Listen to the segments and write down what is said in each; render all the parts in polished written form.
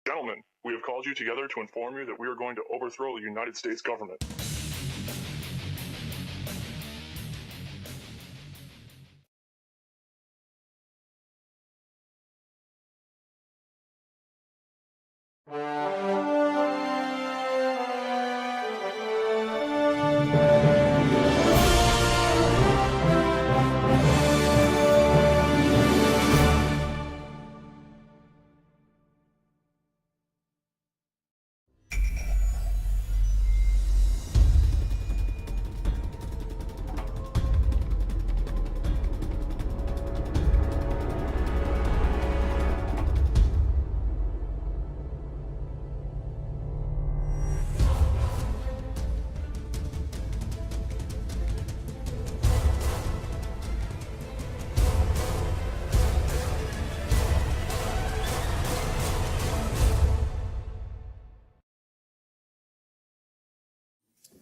Gentlemen, we have called you together to inform you that we are going to overthrow the United States government.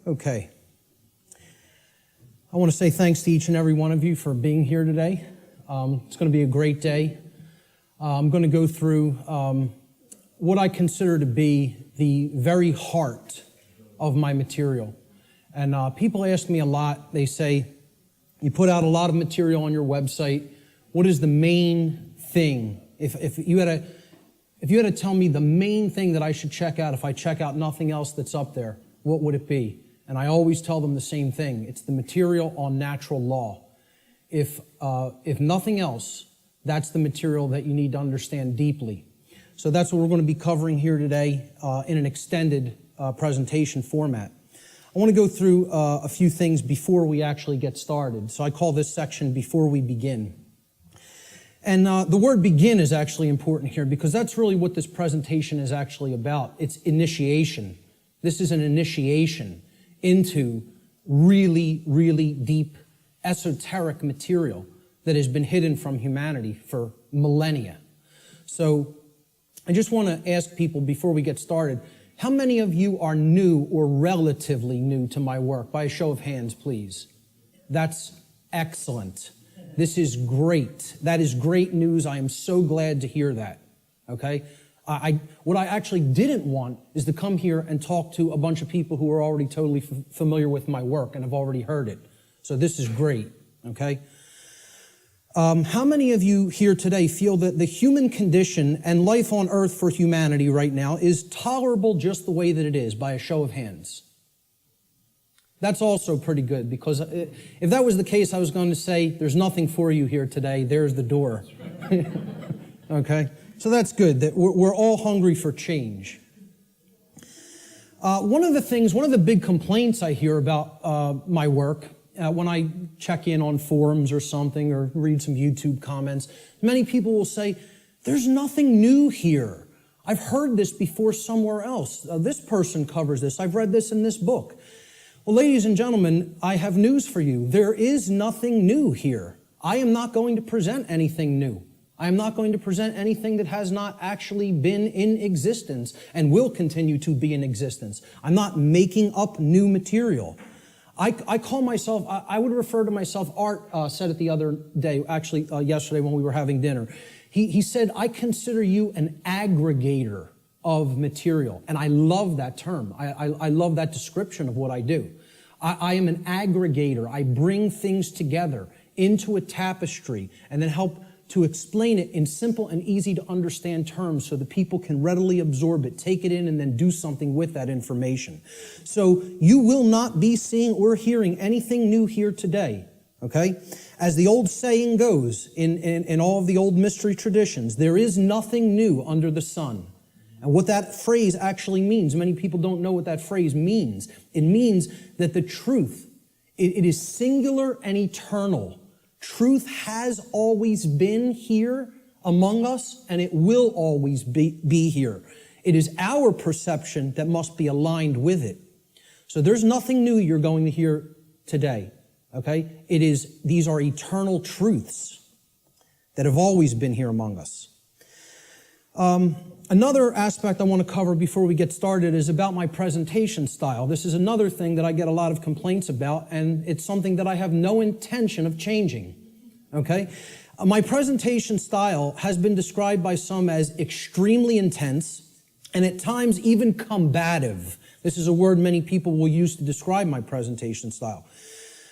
Okay. I want to say thanks to each and every one of you for being here today. It's going to be a great day. I'm going to go through what I consider to be the very heart of my material. And people ask me a lot. They say, you put out a lot of material on your website. What is the main thing? If you had to tell me the main thing that I should check out if I check out nothing else that's up there, what would it be? And I always tell them the same thing. It's the material on natural law. If nothing else, that's the material that you need to understand deeply. So that's what we're going to be covering here today in an extended presentation format. I want to go through a few things before we actually get started. So I call this section Before We Begin. And the word begin is actually important here because that's really what this presentation is actually about. It's initiation. This is an initiation into really, really deep, esoteric material that has been hidden from humanity for millennia. So I just want to ask people before we get started, how many of you are new or relatively new to my work? By a show of hands, please. That's excellent. This is great. That is great news. I am so glad to hear that. Okay? What I actually didn't want is to come here and talk to a bunch of people who are already totally familiar with my work and have already heard it. So this is great, okay? How many of you here today feel that the human condition and life on earth for humanity right now is tolerable just the way that it is, by a show of hands? That's also pretty good, because if that was the case, I was going to say, there's nothing for you here today. There's the door. Okay? So that's good, that we're all hungry for change. One of the big complaints I hear about my work, when I check in on forums or something, or read some YouTube comments, many people will say, there's nothing new here. I've heard this before somewhere else. This person covers this. I've read this in this book. Well, ladies and gentlemen, I have news for you. There is nothing new here. I am not going to present anything new. I am not going to present anything that has not actually been in existence and will continue to be in existence. I'm not making up new material. I call myself, I would refer to myself, Art said it the other day, actually yesterday when we were having dinner. He said, I consider you an aggregator of material. And I love that term. I love that description of what I do. I am an aggregator. I bring things together into a tapestry and then help to explain it in simple and easy to understand terms so that people can readily absorb it, take it in, and then do something with that information. So you will not be seeing or hearing anything new here today, okay? As the old saying goes in all of the old mystery traditions, there is nothing new under the sun. And what that phrase actually means, many people don't know what that phrase means. It means that the truth, it is singular and eternal. Truth has always been here among us, and it will always be here. It is our perception that must be aligned with it. So there's nothing new you're going to hear today, okay? These are eternal truths that have always been here among us. Another aspect I want to cover before we get started is about my presentation style. This is another thing that I get a lot of complaints about, and it's something that I have no intention of changing, okay? My presentation style has been described by some as extremely intense, and at times even combative. This is a word many people will use to describe my presentation style.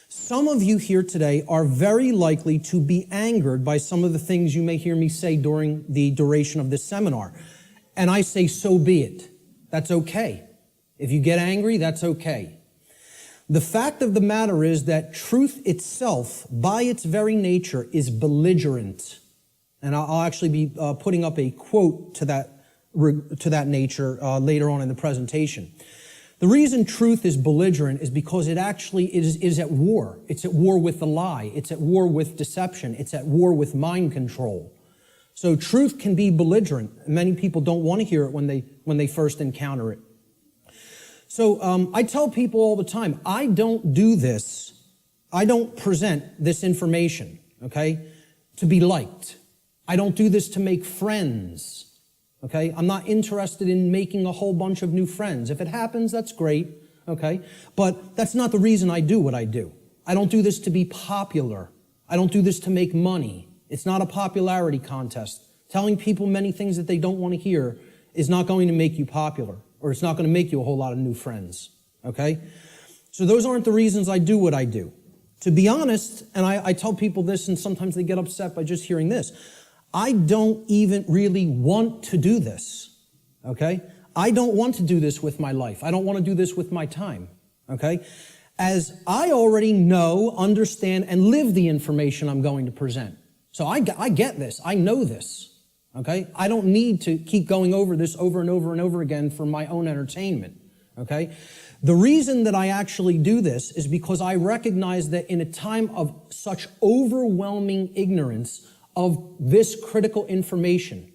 Some of you here today are very likely to be angered by some of the things you may hear me say during the duration of this seminar. And I say, so be it. That's okay. If you get angry, that's okay. The fact of the matter is that truth itself, by its very nature, is belligerent. And I'll actually be putting up a quote to that nature later on in the presentation. The reason truth is belligerent is because it actually is at war. It's at war with the lie. It's at war with deception. It's at war with mind control. So truth can be belligerent. Many people don't want to hear it when they first encounter it. So I tell people all the time, I don't do this. I don't present this information, okay, to be liked. I don't do this to make friends. Okay, I'm not interested in making a whole bunch of new friends. If it happens, that's great, okay? But that's not the reason I do what I do. I don't do this to be popular. I don't do this to make money. It's not a popularity contest. Telling people many things that they don't want to hear is not going to make you popular, or it's not going to make you a whole lot of new friends, okay? So those aren't the reasons I do what I do. To be honest, and I tell people this, and sometimes they get upset by just hearing this, I don't even really want to do this, okay? I don't want to do this with my life. I don't want to do this with my time, okay? As I already know, understand, and live the information I'm going to present. So I get this. I know this, okay? I don't need to keep going over this over and over and over again for my own entertainment, okay? The reason that I actually do this is because I recognize that in a time of such overwhelming ignorance of this critical information,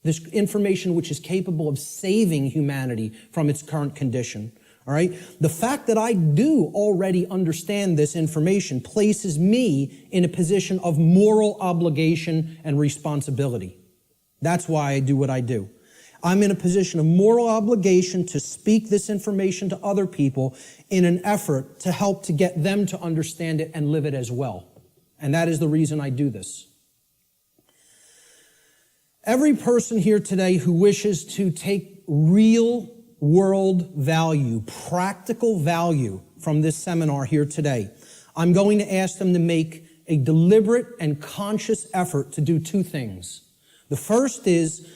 this information which is capable of saving humanity from its current condition, all right? The fact that I do already understand this information places me in a position of moral obligation and responsibility. That's why I do what I do. I'm in a position of moral obligation to speak this information to other people in an effort to help to get them to understand it and live it as well. And that is the reason I do this. Every person here today who wishes to take real world value, practical value from this seminar here today, I'm going to ask them to make a deliberate and conscious effort to do two things. The first is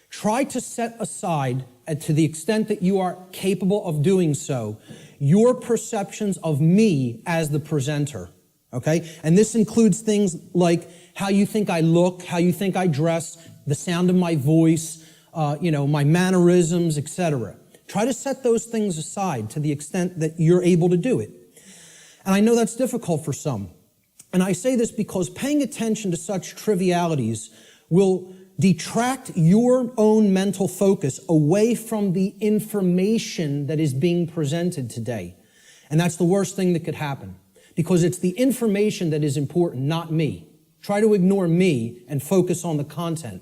try to set aside, to the extent that you are capable of doing so, your perceptions of me as the presenter, okay? And this includes things like how you think I look, how you think I dress, the sound of my voice, my mannerisms, etc. Try to set those things aside to the extent that you're able to do it. And I know that's difficult for some. And I say this because paying attention to such trivialities will detract your own mental focus away from the information that is being presented today. And that's the worst thing that could happen, because it's the information that is important, not me. Try to ignore me and focus on the content.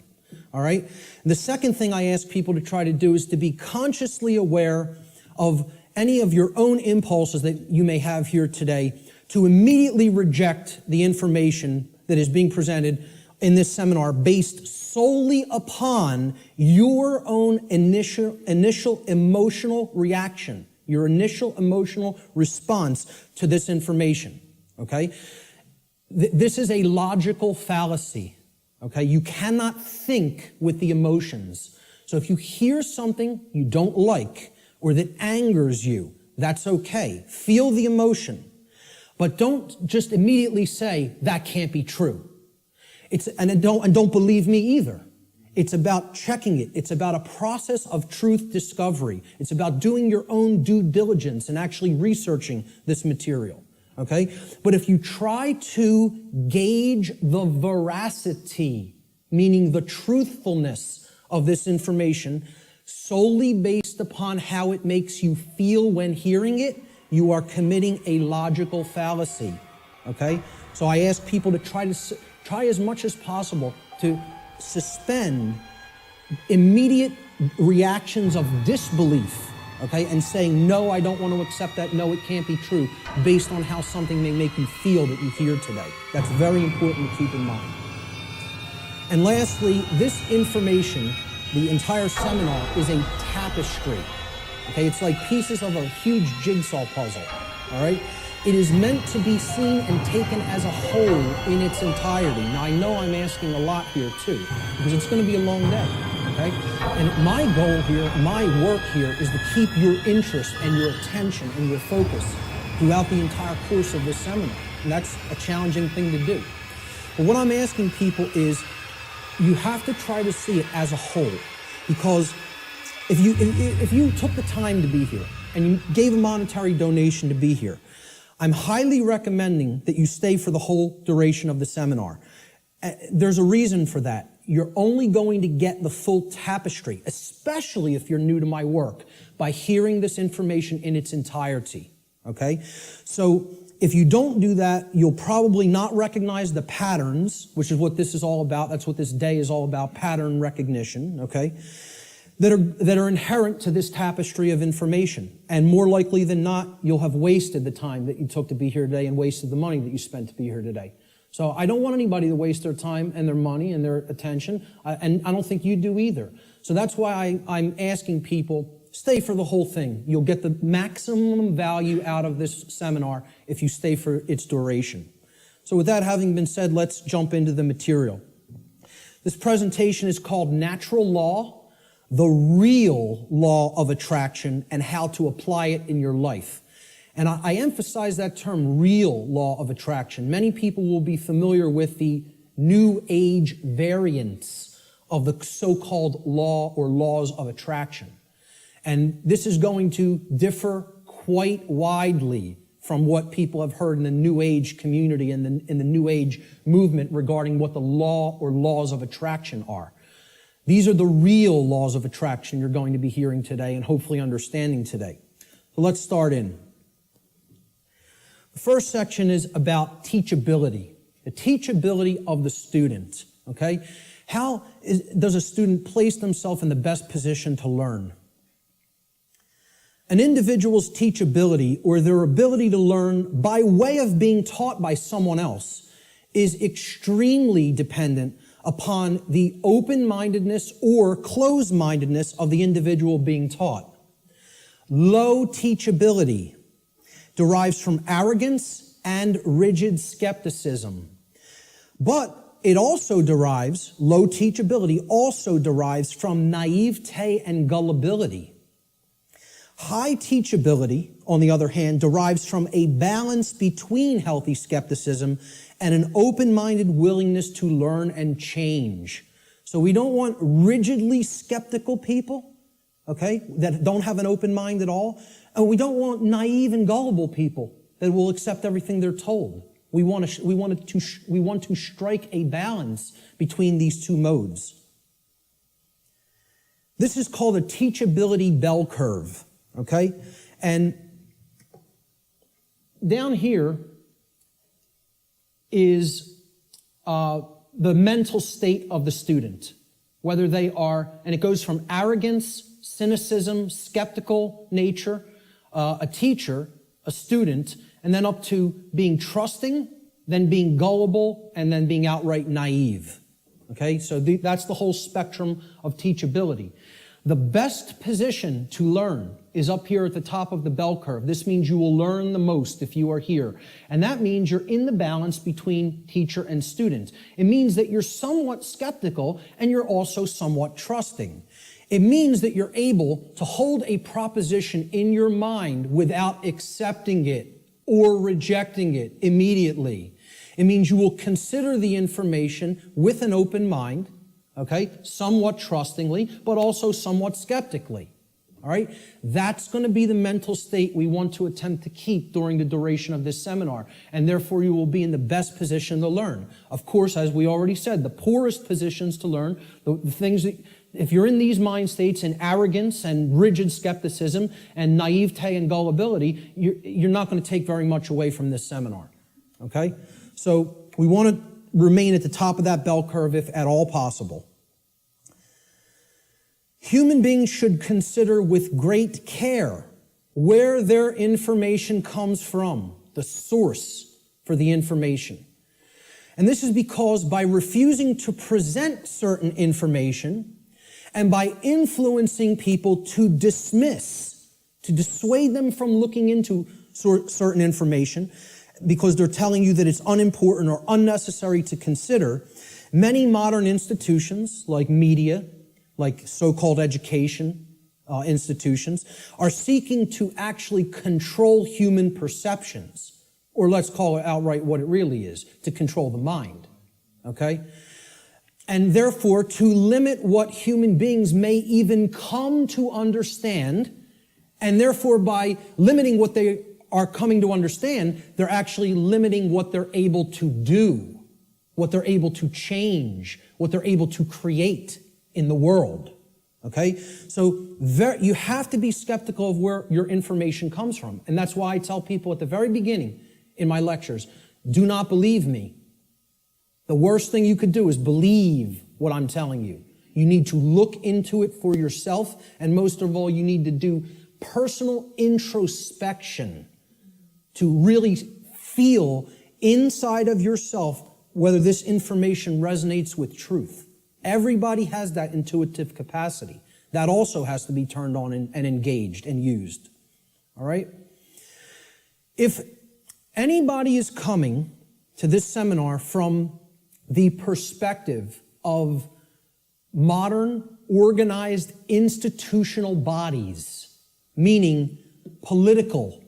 All right? The second thing I ask people to try to do is to be consciously aware of any of your own impulses that you may have here today, to immediately reject the information that is being presented in this seminar based solely upon your own initial emotional reaction, your initial emotional response to this information, okay? This is a logical fallacy. Okay, you cannot think with the emotions. So if you hear something you don't like or that angers you, that's okay. Feel the emotion. But don't just immediately say, that can't be true. And don't believe me either. It's about checking it. It's about a process of truth discovery. It's about doing your own due diligence and actually researching this material. Okay? But if you try to gauge the veracity, meaning the truthfulness of this information, solely based upon how it makes you feel when hearing it, you are committing a logical fallacy. Okay? So I ask people to try as much as possible to suspend immediate reactions of disbelief, okay, and saying, no, I don't want to accept that, no, it can't be true, based on how something may make you feel that you hear today. That's very important to keep in mind. And lastly, this information the entire seminar is a tapestry. Okay, it's like pieces of a huge jigsaw puzzle. All right? It is meant to be seen and taken as a whole in its entirety. Now, I know I'm asking a lot here, too, because it's going to be a long day, okay? And my goal here, my work here, is to keep your interest and your attention and your focus throughout the entire course of this seminar. And that's a challenging thing to do. But what I'm asking people is, you have to try to see it as a whole, because if you took the time to be here and you gave a monetary donation to be here, I'm highly recommending that you stay for the whole duration of the seminar. There's a reason for that. You're only going to get the full tapestry, especially if you're new to my work, by hearing this information in its entirety, okay? So if you don't do that, you'll probably not recognize the patterns, which is what this is all about. That's what this day is all about, pattern recognition, okay? That are inherent to this tapestry of information. And more likely than not, you'll have wasted the time that you took to be here today and wasted the money that you spent to be here today. So I don't want anybody to waste their time and their money and their attention, and I don't think you do either. So that's why I'm asking people, stay for the whole thing. You'll get the maximum value out of this seminar if you stay for its duration. So with that having been said, let's jump into the material. This presentation is called Natural Law, the Real Law of Attraction, and How to Apply It in Your Life. And I emphasize that term, real law of attraction. Many people will be familiar with the New Age variants of the so-called law or laws of attraction. And this is going to differ quite widely from what people have heard in the New Age community and in the New Age movement regarding what the law or laws of attraction are. These are the real laws of attraction you're going to be hearing today and hopefully understanding today. So let's start in. The first section is about teachability, the teachability of the student, okay? How does a student place themselves in the best position to learn? An individual's teachability, or their ability to learn by way of being taught by someone else, is extremely dependent upon the open-mindedness or closed-mindedness of the individual being taught. Low teachability derives from arrogance and rigid skepticism. But it also derives, low teachability also derives from naivete and gullibility. High teachability, on the other hand, derives from a balance between healthy skepticism and an open-minded willingness to learn and change. So we don't want rigidly skeptical people, okay, that don't have an open mind at all. And we don't want naive and gullible people that will accept everything they're told. We want to strike a balance between these two modes. This is called a teachability bell curve, okay? And down here is the mental state of the student, whether they are, and it goes from arrogance, cynicism, skeptical nature, a teacher, a student, and then up to being trusting, then being gullible, and then being outright naive. Okay, so that's the whole spectrum of teachability. The best position to learn is up here at the top of the bell curve. This means you will learn the most if you are here. And that means you're in the balance between teacher and student. It means that you're somewhat skeptical and you're also somewhat trusting. It means that you're able to hold a proposition in your mind without accepting it or rejecting it immediately. It means you will consider the information with an open mind, okay, somewhat trustingly, but also somewhat skeptically. All right? That's going to be the mental state we want to attempt to keep during the duration of this seminar, and therefore you will be in the best position to learn. Of course, as we already said, the poorest positions to learn, the things that, if you're in these mind states in arrogance and rigid skepticism and naivete and gullibility, you're not going to take very much away from this seminar. Okay? So we want to remain at the top of that bell curve if at all possible. Human beings should consider with great care where their information comes from, the source for the information. And this is because by refusing to present certain information and by influencing people to dissuade them from looking into certain information because they're telling you that it's unimportant or unnecessary to consider, many modern institutions like media, like so-called education institutions, are seeking to actually control human perceptions, or let's call it outright what it really is, to control the mind, okay? And therefore, to limit what human beings may even come to understand, and therefore by limiting what they are coming to understand, they're actually limiting what they're able to do, what they're able to change, what they're able to create in the world. Okay? So you have to be skeptical of where your information comes from. And that's why I tell people at the very beginning in my lectures, do not believe me. The worst thing you could do is believe what I'm telling you. You need to look into it for yourself, and most of all, you need to do personal introspection to really feel inside of yourself whether this information resonates with truth. Everybody has that intuitive capacity. That also has to be turned on and engaged and used. All right? If anybody is coming to this seminar from the perspective of modern, organized, institutional bodies, meaning political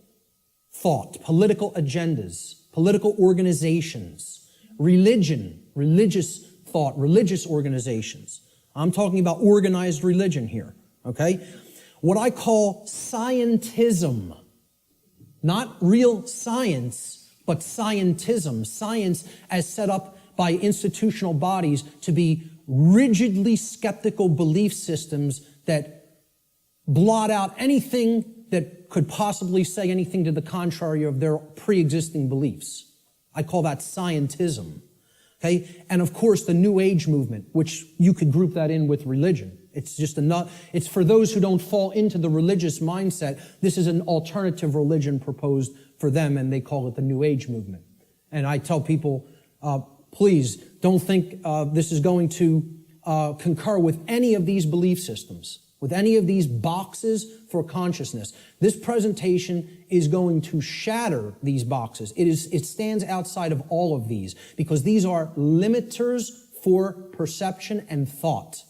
thought, political agendas, political organizations, religion, religious thought, religious organizations. I'm talking about organized religion here, okay? What I call scientism, not real science, but scientism, science as set up by institutional bodies to be rigidly skeptical belief systems that blot out anything that could possibly say anything to the contrary of their pre-existing beliefs. I call that scientism. Okay? And of course, the New Age movement, which you could group that in with religion. It's just it's for those who don't fall into the religious mindset. This is an alternative religion proposed for them, and they call it the New Age movement. And I tell people, please don't think this is going to concur with any of these belief systems, with any of these boxes for consciousness. This presentation is going to shatter these boxes. It stands outside of all of these because these are limiters for perception and thought.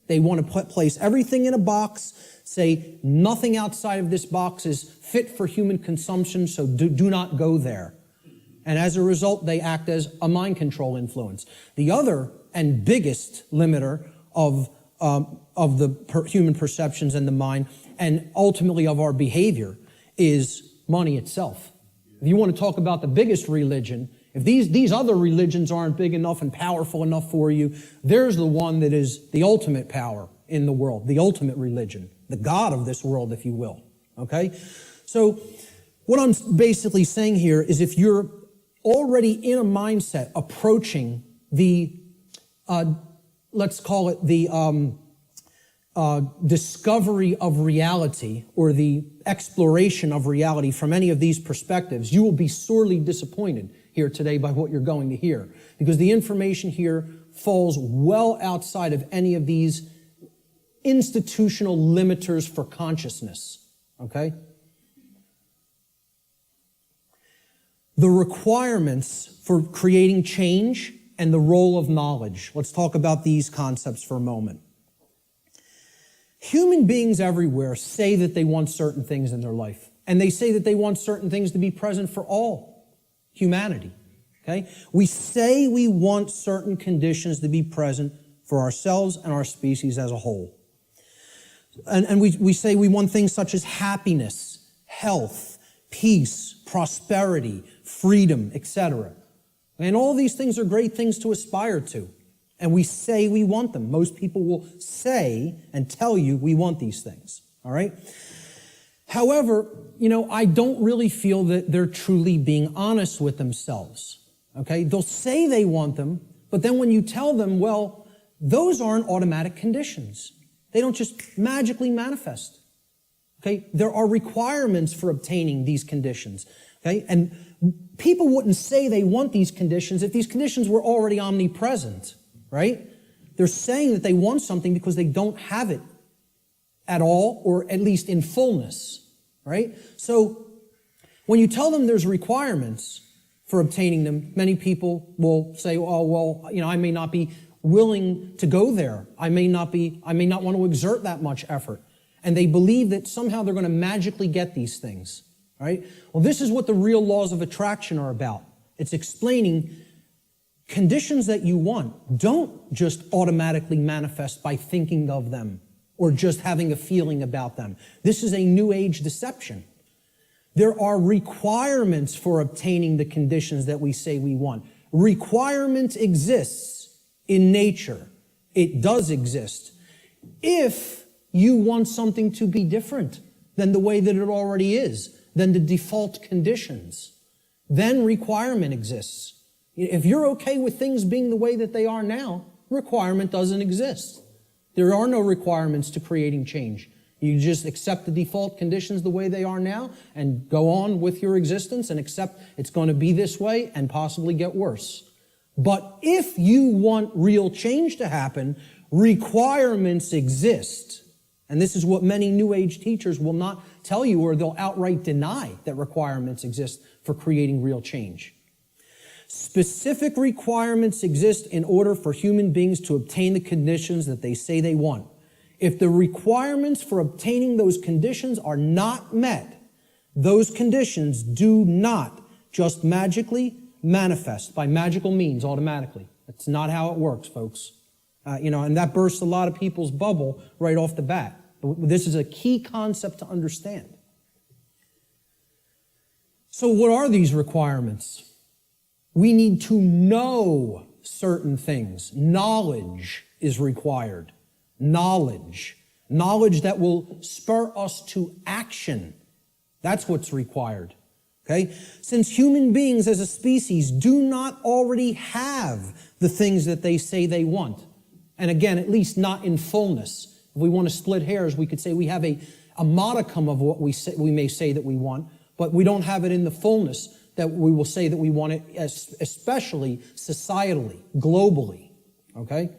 They want to place everything in a box, say nothing outside of this box is fit for human consumption, so do not go there. And as a result, they act as a mind control influence. The other and biggest limiter of the human perceptions and the mind, and ultimately of our behavior, is money itself. If you want to talk about the biggest religion, if these other religions aren't big enough and powerful enough for you, there's the one that is the ultimate power in the world, the ultimate religion, the God of this world, if you will. Okay? So what I'm basically saying here is if you're already in a mindset approaching the let's call it the discovery of reality or the exploration of reality from any of these perspectives, you will be sorely disappointed here today by what you're going to hear, because the information here falls well outside of any of these institutional limiters for consciousness, okay? The requirements for creating change and the role of knowledge. Let's talk about these concepts for a moment. Human beings everywhere say that they want certain things in their life, and they say that they want certain things to be present for all humanity, okay? We say we want certain conditions to be present for ourselves and our species as a whole. And we say we want things such as happiness, health, peace, prosperity, freedom, etc. And all these things are great things to aspire to. And we say we want them. Most people will say and tell you we want these things. All right? However, I don't really feel that they're truly being honest with themselves. Okay? They'll say they want them, but then when you tell them, well, those aren't automatic conditions. They don't just magically manifest. Okay? There are requirements for obtaining these conditions. Okay? And people wouldn't say they want these conditions if these conditions were already omnipresent, right? They're saying that they want something because they don't have it at all, or at least in fullness, right? So when you tell them there's requirements for obtaining them, many people will say, oh, well, I may not be willing to go there. I may not want to exert that much effort. And they believe that somehow they're going to magically get these things, right? Well, this is what the real laws of attraction are about. It's explaining conditions that you want don't just automatically manifest by thinking of them or just having a feeling about them. This is a New Age deception. There are requirements for obtaining the conditions that we say we want. Requirement exists in nature. It does exist. If you want something to be different than the way that it already is, than the default conditions, then requirement exists. If you're okay with things being the way that they are now, requirement doesn't exist. There are no requirements to creating change. You just accept the default conditions the way they are now and go on with your existence and accept it's going to be this way and possibly get worse. But if you want real change to happen, requirements exist. And this is what many New Age teachers will not tell you, or they'll outright deny that requirements exist for creating real change. Specific requirements exist in order for human beings to obtain the conditions that they say they want. If the requirements for obtaining those conditions are not met, those conditions do not just magically manifest by magical means automatically. That's not how it works, folks. And that bursts a lot of people's bubble right off the bat. This is a key concept to understand. So what are these requirements? We need to know certain things. Knowledge is required. Knowledge that will spur us to action. That's what's required. Okay? Since human beings as a species do not already have the things that they say they want, and again, at least not in fullness. If we want to split hairs, we could say we have a modicum of what we may say that we want, but we don't have it in the fullness that we will say that we want it, especially societally, globally. Okay?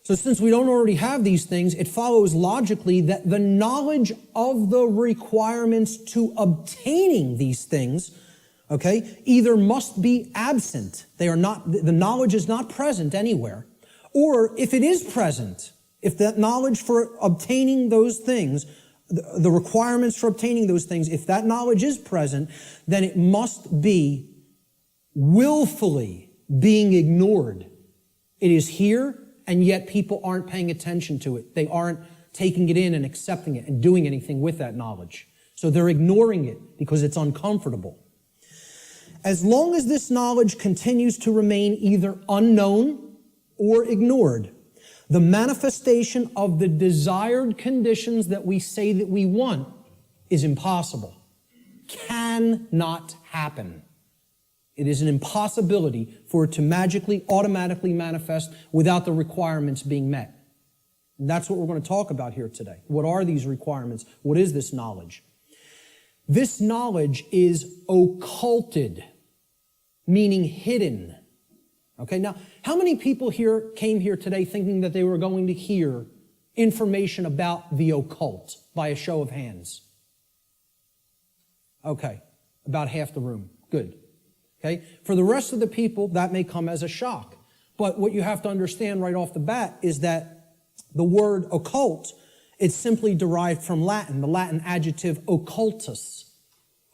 So since we don't already have these things, it follows logically that the knowledge of the requirements to obtaining these things, okay, either must be absent. The knowledge is not present anywhere. Or if it is present, if that knowledge for obtaining those things, the requirements for obtaining those things, if that knowledge is present, then it must be willfully being ignored. It is here, and yet people aren't paying attention to it. They aren't taking it in and accepting it and doing anything with that knowledge. So they're ignoring it because it's uncomfortable. As long as this knowledge continues to remain either unknown or ignored, the manifestation of the desired conditions that we say that we want is impossible. Cannot happen. It is an impossibility for it to magically, automatically manifest without the requirements being met. And that's what we're going to talk about here today. What are these requirements? What is this knowledge? This knowledge is occulted, meaning hidden. Okay, now, how many people here came here today thinking that they were going to hear information about the occult by a show of hands? Okay, about half the room. Good. Okay, for the rest of the people, that may come as a shock. But what you have to understand right off the bat is that the word occult, it's simply derived from Latin, the Latin adjective occultus.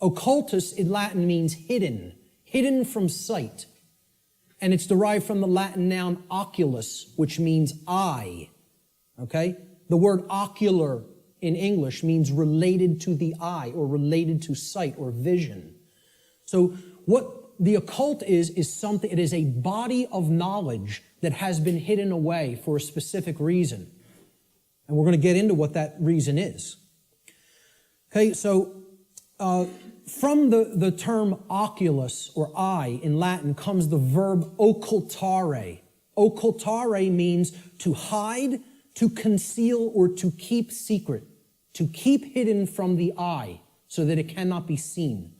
Occultus in Latin means hidden, hidden from sight. And it's derived from the Latin noun oculus, which means eye. Okay? The word ocular in English means related to the eye or related to sight or vision. So what the occult is something, it is a body of knowledge that has been hidden away for a specific reason. And we're going to get into what that reason is. Okay, so from the term oculus or eye in Latin comes the verb occultare. Occultare means to hide, to conceal, or to keep secret, to keep hidden from the eye so that it cannot be seen.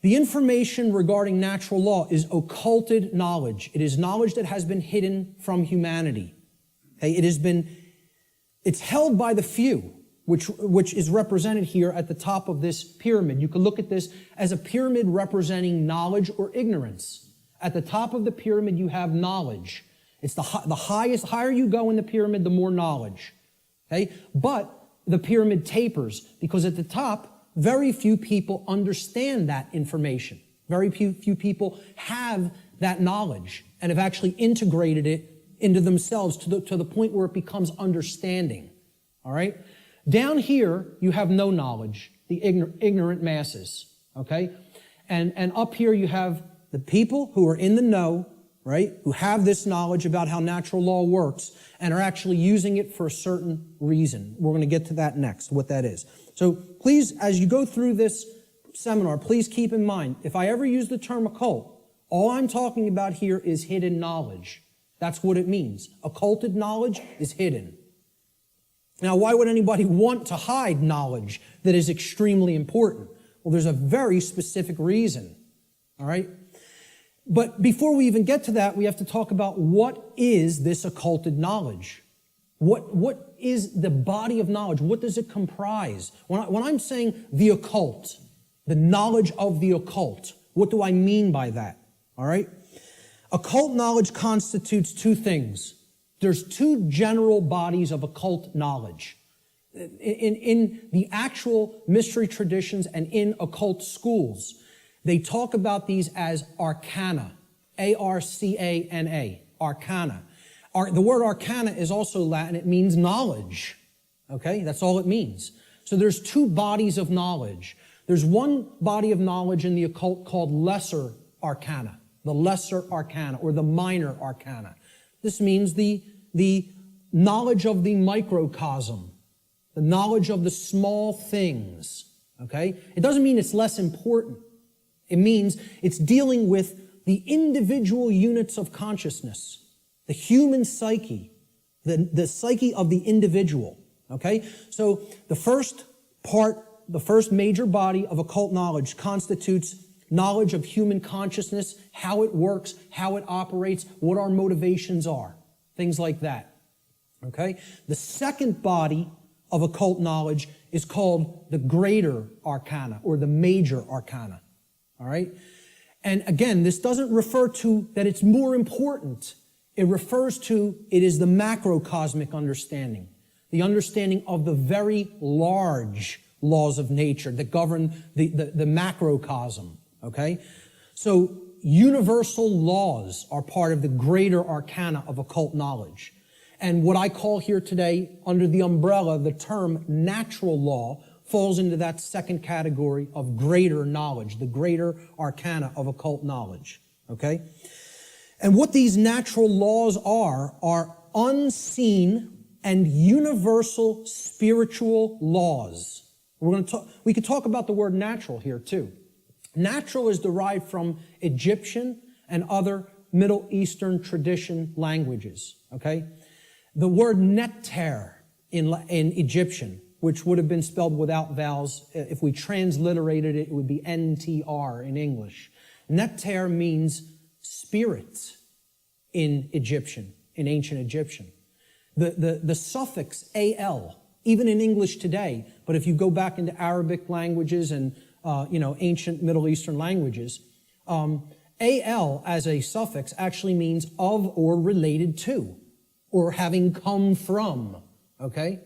The information regarding natural law is occulted knowledge. It is knowledge that has been hidden from humanity. Okay? It's held by the few, which is represented here at the top of this pyramid. You can look at this as a pyramid representing knowledge or ignorance. At the top of the pyramid, you have knowledge. It's the higher you go in the pyramid, the more knowledge. Okay? But the pyramid tapers because at the top, very few people understand that information. Very few people have that knowledge and have actually integrated it into themselves to the point where it becomes understanding. All right? Down here, you have no knowledge, the ignorant masses. Okay? And up here, you have the people who are in the know, right, who have this knowledge about how natural law works and are actually using it for a certain reason. We're going to get to that next, what that is. So please, as you go through this seminar, please keep in mind, if I ever use the term occult, all I'm talking about here is hidden knowledge. That's what it means. Occulted knowledge is hidden. Now, why would anybody want to hide knowledge that is extremely important? Well, there's a very specific reason, all right? But before we even get to that, we have to talk about what is this occulted knowledge? What is the body of knowledge? What does it comprise? When I'm saying the occult, the knowledge of the occult, what do I mean by that? All right? Occult knowledge constitutes two things. There's two general bodies of occult knowledge. In the actual mystery traditions and in occult schools, they talk about these as arcana, A-R-C-A-N-A, arcana. The word arcana is also Latin. It means knowledge, okay? That's all it means. So there's two bodies of knowledge. There's one body of knowledge in the occult called lesser arcana, the lesser arcana or the minor arcana. This means the knowledge of the microcosm, the knowledge of the small things, okay? It doesn't mean it's less important. It means it's dealing with the individual units of consciousness, the human psyche, the psyche of the individual, okay? So the first major body of occult knowledge constitutes knowledge of human consciousness, how it works, how it operates, what our motivations are, things like that, okay? The second body of occult knowledge is called the greater arcana or the major arcana. All right? And again, this doesn't refer to that it's more important. It refers to it is the macrocosmic understanding, the understanding of the very large laws of nature that govern the macrocosm. Okay? So universal laws are part of the greater arcana of occult knowledge. And what I call here today, under the umbrella, the term natural law, falls into that second category of greater knowledge, the greater arcana of occult knowledge, okay? And what these natural laws are unseen and universal spiritual laws. We could talk about the word natural here too. Natural is derived from Egyptian and other Middle Eastern tradition languages, okay? The word neter in Egyptian, which would have been spelled without vowels. If we transliterated it, it would be NTR in English. Neter means spirit in Egyptian, in ancient Egyptian. The suffix al, even in English today, but if you go back into Arabic languages and ancient Middle Eastern languages, al as a suffix actually means of or related to, or having come from, okay?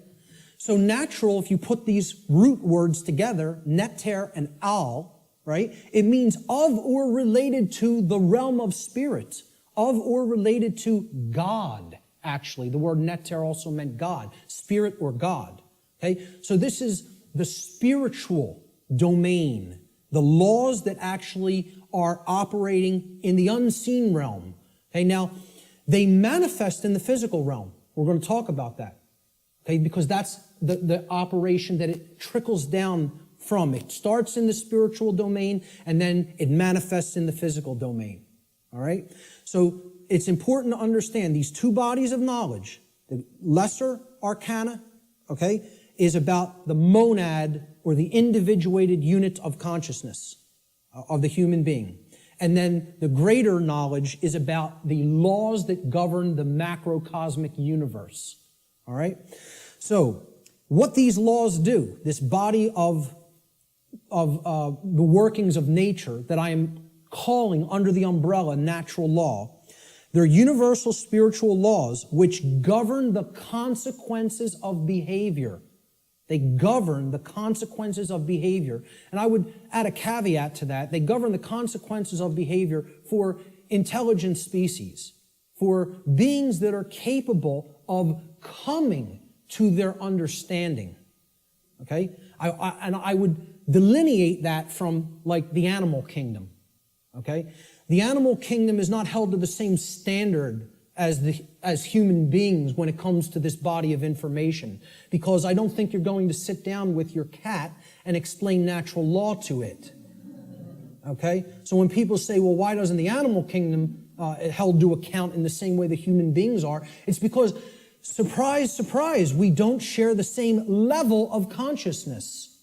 So natural, if you put these root words together, neter and al, right? It means of or related to the realm of spirit, of or related to God, actually. The word neter also meant God, spirit or God, okay? So this is the spiritual domain, the laws that actually are operating in the unseen realm, okay? Now, they manifest in the physical realm. We're going to talk about that. Okay, because that's the operation that it trickles down from. It starts in the spiritual domain and then it manifests in the physical domain. All right? So it's important to understand these two bodies of knowledge. The lesser arcana, okay, is about the monad or the individuated unit of consciousness. of the human being. And then the greater knowledge is about the laws that govern the macrocosmic universe. All right? So, what these laws do, this body of the workings of nature that I am calling under the umbrella natural law, they're universal spiritual laws which govern the consequences of behavior. They govern the consequences of behavior. And I would add a caveat to that. They govern the consequences of behavior for intelligent species, for beings that are capable of coming to their understanding. Okay? I would delineate that from, like, the animal kingdom. Okay? The animal kingdom is not held to the same standard as human beings when it comes to this body of information, because I don't think you're going to sit down with your cat and explain natural law to it. Okay? So when people say, well, why doesn't the animal kingdom held to account in the same way the human beings are? It's because, surprise, surprise, we don't share the same level of consciousness.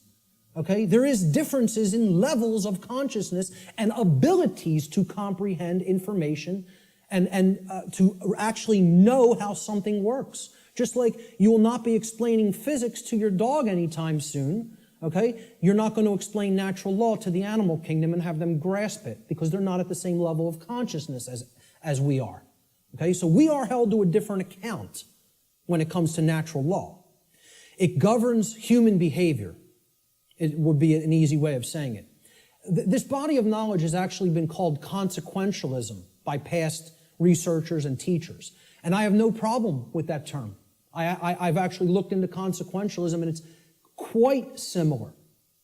Okay? There is differences in levels of consciousness and abilities to comprehend information and to actually know how something works. Just like you will not be explaining physics to your dog anytime soon, okay? You're not going to explain natural law to the animal kingdom and have them grasp it, because they're not at the same level of consciousness as we are. Okay? So we are held to a different account when it comes to natural law. It governs human behavior. It would be an easy way of saying it. This body of knowledge has actually been called consequentialism by past researchers and teachers. And I have no problem with that term. I've actually looked into consequentialism, and it's quite similar,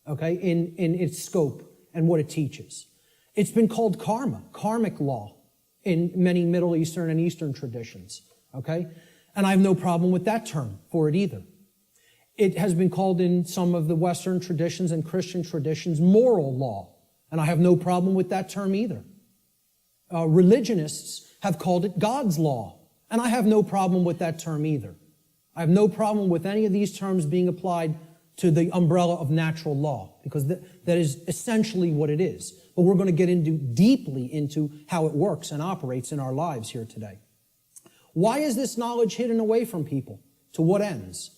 okay, in its scope and what it teaches. It's been called karma, karmic law, in many Middle Eastern and Eastern traditions, okay? And I have no problem with that term for it either. It has been called in some of the Western traditions and Christian traditions moral law, and I have no problem with that term either. Religionists have called it God's law, and I have no problem with that term either. I have no problem with any of these terms being applied to the umbrella of natural law, because that is essentially what it is. But we're going to get deeply into how it works and operates in our lives here today. Why is this knowledge hidden away from people? To what ends?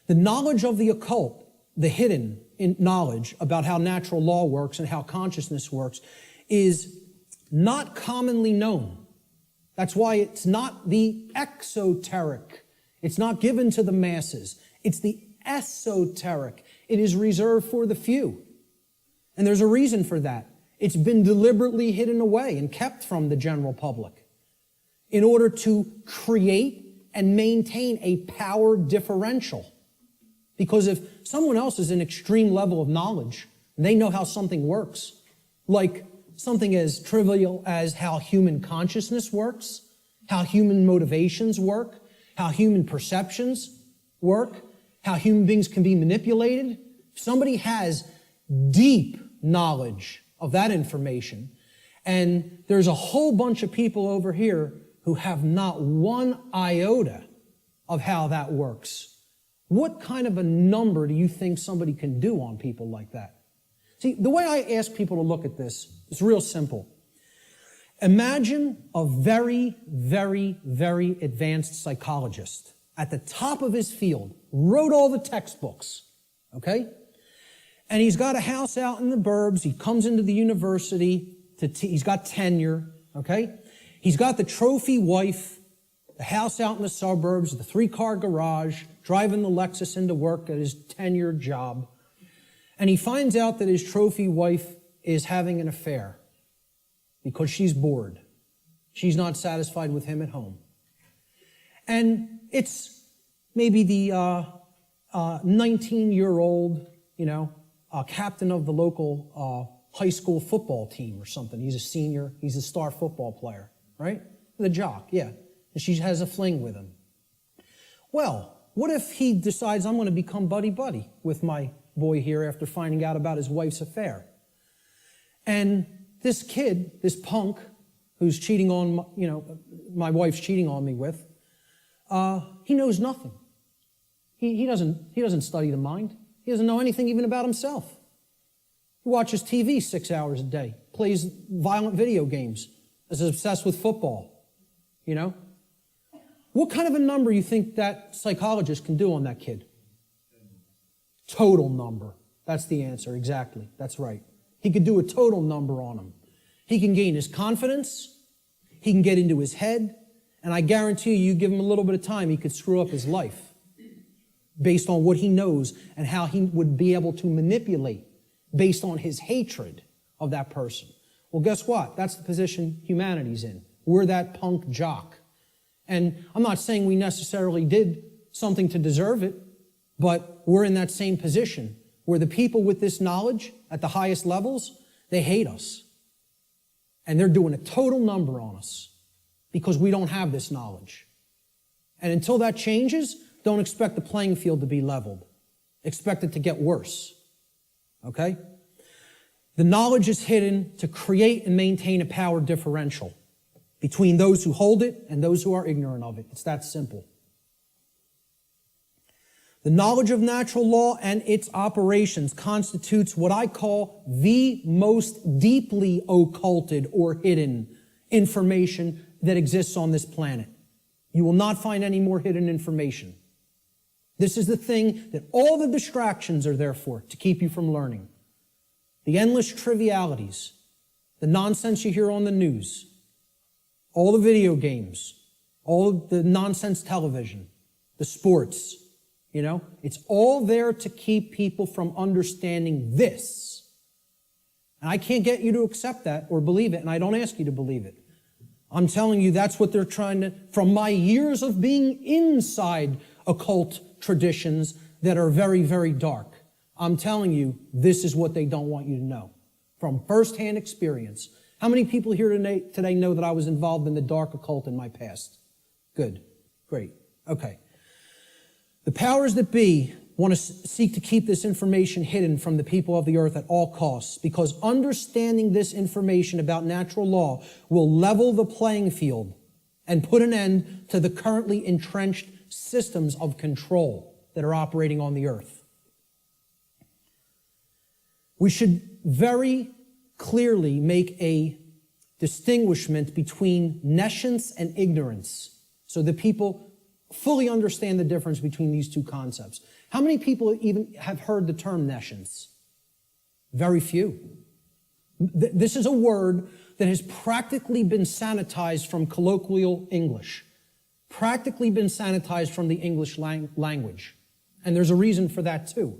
The knowledge of the occult, the hidden knowledge about how natural law works and how consciousness works, is not commonly known. That's why it's not the exoteric. It's not given to the masses. It's the esoteric. It is reserved for the few. And there's a reason for that. It's been deliberately hidden away and kept from the general public in order to create and maintain a power differential. Because if someone else is an extreme level of knowledge, and they know how something works, like something as trivial as how human consciousness works, how human motivations work, how human perceptions work, how human beings can be manipulated. If somebody has deep knowledge of that information, and there's a whole bunch of people over here who have not one iota of how that works, what kind of a number do you think somebody can do on people like that? See, the way I ask people to look at this is real simple. Imagine a very, very, very advanced psychologist at the top of his field, wrote all the textbooks, okay? And he's got a house out in the burbs. He comes into the university. He's got tenure, okay? He's got the trophy wife, the house out in the suburbs, the 3-car garage, driving the Lexus into work at his tenured job. And he finds out that his trophy wife is having an affair because she's bored. She's not satisfied with him at home. And it's maybe the 19-year-old, captain of the local high school football team or something. He's a senior. He's a star football player, right? The jock, yeah. And she has a fling with him. Well, what if he decides, I'm going to become buddy-buddy with my boy here after finding out about his wife's affair? And this kid, this punk, who's cheating on, my wife's cheating on me with, he knows nothing. He doesn't study the mind. He doesn't know anything even about himself. He watches TV 6 hours a day, plays violent video games, is obsessed with football, you know? What kind of a number you think that psychologist can do on that kid? Total number. That's the answer, exactly. That's right. He could do a total number on him. He can gain his confidence, he can get into his head, and I guarantee you give him a little bit of time, he could screw up his life based on what he knows and how he would be able to manipulate based on his hatred of that person. Well, guess what? That's the position humanity's in. We're that punk jock. And I'm not saying we necessarily did something to deserve it, but we're in that same position where the people with this knowledge at the highest levels, they hate us. And they're doing a total number on us because we don't have this knowledge. And until that changes, don't expect the playing field to be leveled. Expect it to get worse. Okay? The knowledge is hidden to create and maintain a power differential between those who hold it and those who are ignorant of it. It's that simple. The knowledge of natural law and its operations constitutes what I call the most deeply occulted or hidden information that exists on this planet. You will not find any more hidden information. This is the thing that all the distractions are there for, to keep you from learning. The endless trivialities, the nonsense you hear on the news, all the video games, all of the nonsense television, the sports, you know, it's all there to keep people from understanding this. And I can't get you to accept that or believe it, and I don't ask you to believe it. I'm telling you that's what they're trying to, from my years of being inside occult traditions that are very, very dark, I'm telling you this is what they don't want you to know from firsthand experience. How many people here today know that I was involved in the dark occult in my past? Good. Great. Okay. The powers that be want to seek to keep this information hidden from the people of the earth at all costs, because understanding this information about natural law will level the playing field and put an end to the currently entrenched systems of control that are operating on the earth. We should very clearly make a distinguishment between nescience and ignorance so that people fully understand the difference between these two concepts. How many people even have heard the term nescience? Very few. This is a word that has practically been sanitized from colloquial English, practically been sanitized from the English language. And there's a reason for that too.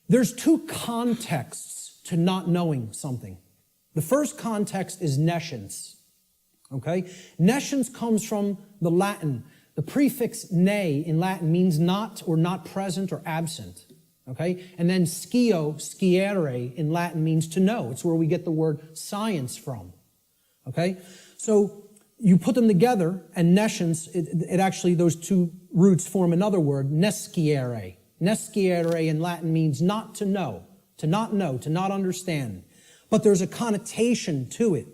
There's two contexts to not knowing something. The first context is nescience. Okay? Nescience comes from the Latin. The prefix ne in Latin means not or not present or absent. Okay? And then sciere in Latin means to know. It's where we get the word science from. Okay? So you put them together, and nescience, it actually, those two roots form another word, nesciere. Nesciere in Latin means not to know, to not understand. But there's a connotation to it.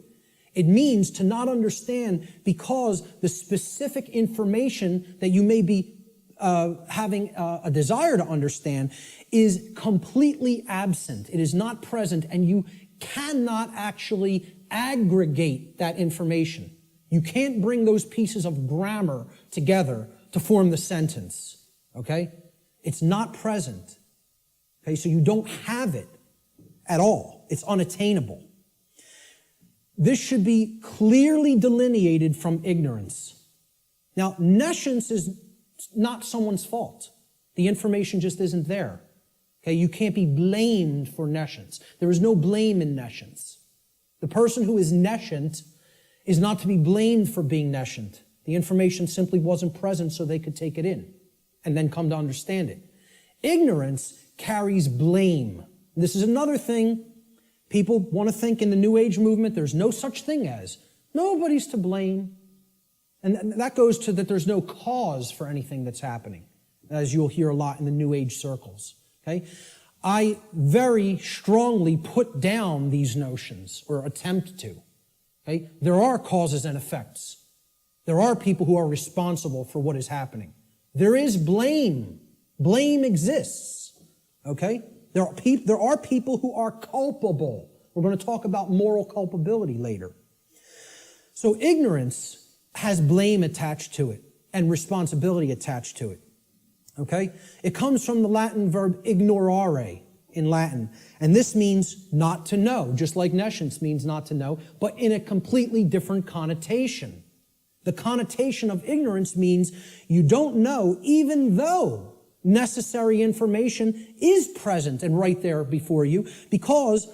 It means to not understand because the specific information that you may be having a desire to understand is completely absent. It is not present, and you cannot actually aggregate that information. You can't bring those pieces of grammar together to form the sentence, okay? It's not present, okay? So you don't have it at all. It's unattainable. This should be clearly delineated from ignorance. Now, nescience is not someone's fault. The information just isn't there. Okay, you can't be blamed for nescience. There is no blame in nescience. The person who is nescient is not to be blamed for being nescient. The information simply wasn't present so they could take it in and then come to understand it. Ignorance carries blame. This is another thing. People want to think in the New Age movement there's no such thing as. Nobody's to blame. And that goes to that there's no cause for anything that's happening, as you'll hear a lot in the New Age circles. Okay? I very strongly put down these notions, or attempt to. Okay? There are causes and effects. There are people who are responsible for what is happening. There is blame. Blame exists. Okay? There are people who are culpable. We're going to talk about moral culpability later. So ignorance has blame attached to it and responsibility attached to it. Okay? It comes from the Latin verb ignorare in Latin. And this means not to know, just like nescience means not to know, but in a completely different connotation. The connotation of ignorance means you don't know even though necessary information is present and right there before you, because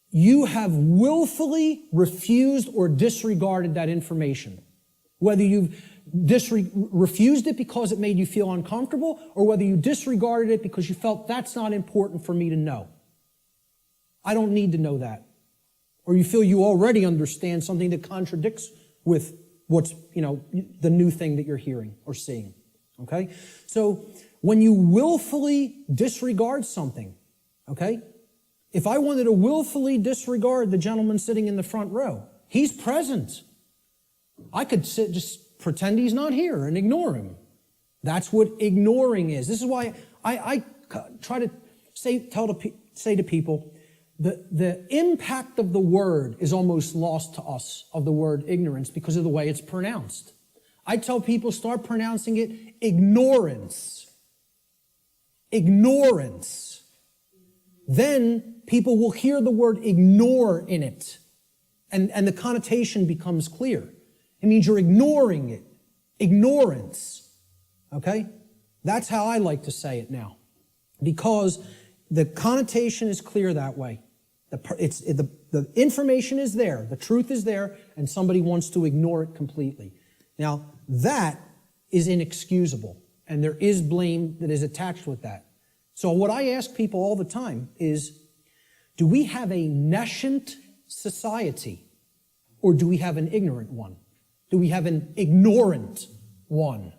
you have willfully refused or disregarded that information. Whether you've refused it because it made you feel uncomfortable, or whether you disregarded it because you felt that's not important for me to know. I don't need to know that. Or you feel you already understand something that contradicts with what's, the new thing that you're hearing or seeing. Okay? So when you willfully disregard something, okay? If I wanted to willfully disregard the gentleman sitting in the front row, he's present. I could just pretend he's not here and ignore him. That's what ignoring is. This is why I try to say to people, the impact of the word is almost lost to us, of the word ignorance, because of the way it's pronounced. I tell people, start pronouncing it ignorance. Ignorance. Then people will hear the word ignore in it, and the connotation becomes clear. It means you're ignoring it. Ignorance. Okay? That's how I like to say it now. Because the connotation is clear that way. The information is there. The truth is there, and somebody wants to ignore it completely. Now, that is inexcusable, and there is blame that is attached with that. So what I ask people all the time is, do we have a nescient society, or do we have an ignorant one? Do we have an ignorant one?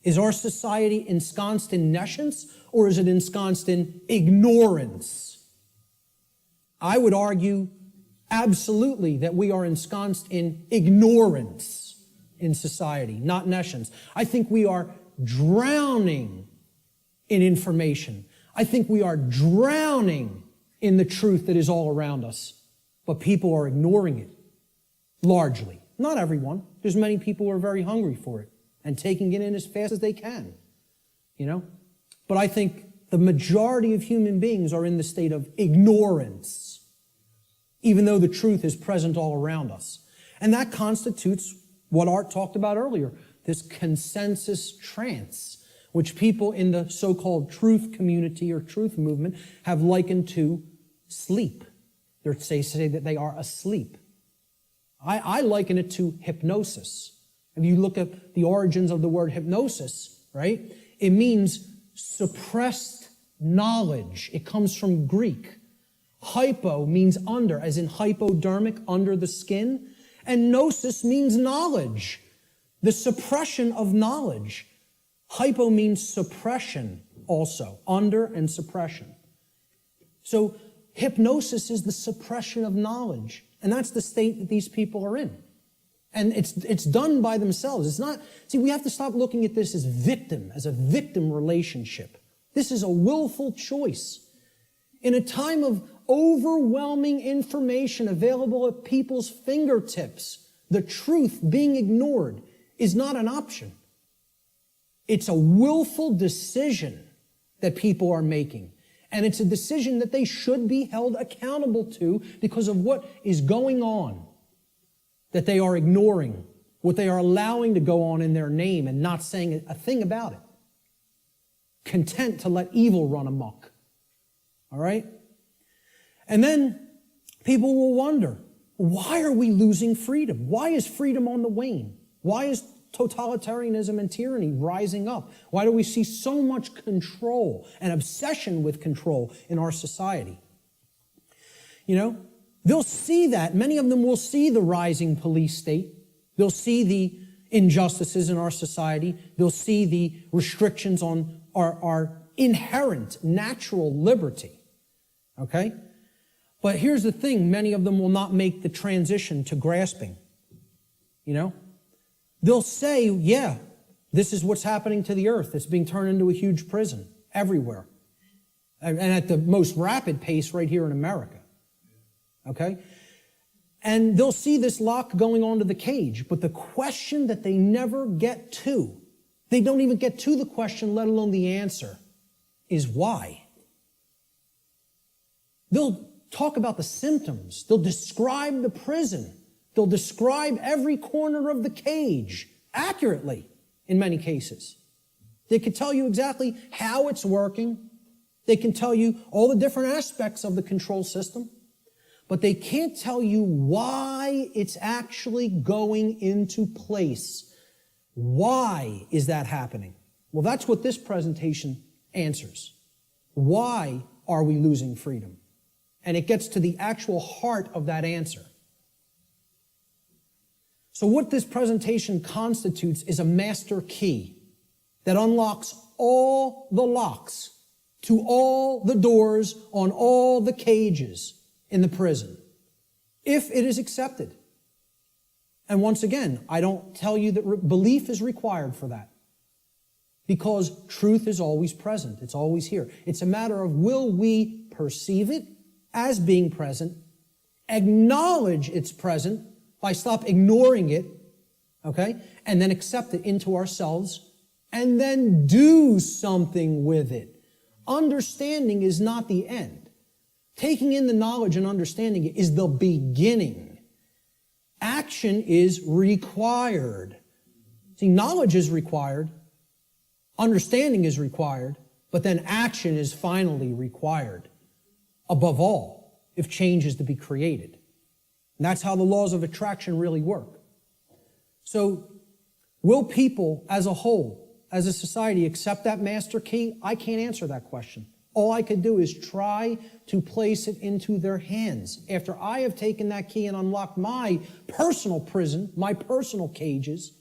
Is our society ensconced in nescience, or is it ensconced in ignorance? I would argue absolutely that we are ensconced in ignorance in society, not nescience. I think we are drowning in information. I think we are drowning in the truth that is all around us, but people are ignoring it, largely. Not everyone. There's many people who are very hungry for it and taking it in as fast as they can, But I think the majority of human beings are in the state of ignorance, even though the truth is present all around us. And that constitutes what Art talked about earlier, this consensus trance, which people in the so-called truth community or truth movement have likened to sleep. They say that they are asleep. I liken it to hypnosis. If you look at the origins of the word hypnosis, right, it means suppressed knowledge. It comes from Greek. Hypo means under, as in hypodermic, under the skin. And gnosis means knowledge, the suppression of knowledge. Hypo means suppression also, under and suppression. So hypnosis is the suppression of knowledge. And that's the state that these people are in. And it's done by themselves. It's not, we have to stop looking at this as a victim relationship. This is a willful choice. In a time of overwhelming information available at people's fingertips, the truth being ignored is not an option. It's a willful decision that people are making. And it's a decision that they should be held accountable to because of what is going on, that they are ignoring, what they are allowing to go on in their name and not saying a thing about it. Content to let evil run amok. All right? And then people will wonder, why are we losing freedom? Why is freedom on the wane? Why is totalitarianism and tyranny rising up? Why do we see so much control and obsession with control in our society? They'll see that. Many of them will see the rising police state. They'll see the injustices in our society. They'll see the restrictions on our inherent natural liberty. Okay? But here's the thing. Many of them will not make the transition to grasping. They'll say, yeah, this is what's happening to the earth. It's being turned into a huge prison everywhere. and at the most rapid pace right here in America. Okay? And they'll see this lock going onto the cage, but the question that they never get to, they don't even get to the question, let alone the answer, is why. They'll talk about the symptoms. They'll describe the prison. They'll describe every corner of the cage accurately in many cases. They could tell you exactly how it's working. They can tell you all the different aspects of the control system, but they can't tell you why it's actually going into place. Why is that happening? Well, that's what this presentation answers. Why are we losing freedom? And it gets to the actual heart of that answer. So what this presentation constitutes is a master key that unlocks all the locks to all the doors on all the cages in the prison, if it is accepted. And once again, I don't tell you that belief is required for that, because truth is always present. It's always here. It's a matter of, will we perceive it as being present, acknowledge it's present by stop ignoring it, okay, and then accept it into ourselves, and then do something with it. Understanding is not the end. Taking in the knowledge and understanding it is the beginning. Action is required. See, knowledge is required, understanding is required, but then action is finally required. Above all, if change is to be created. And that's how the laws of attraction really work. So, will people as a whole, as a society, accept that master key? I can't answer that question. All I could do is try to place it into their hands. After I have taken that key and unlocked my personal prison, my personal cages,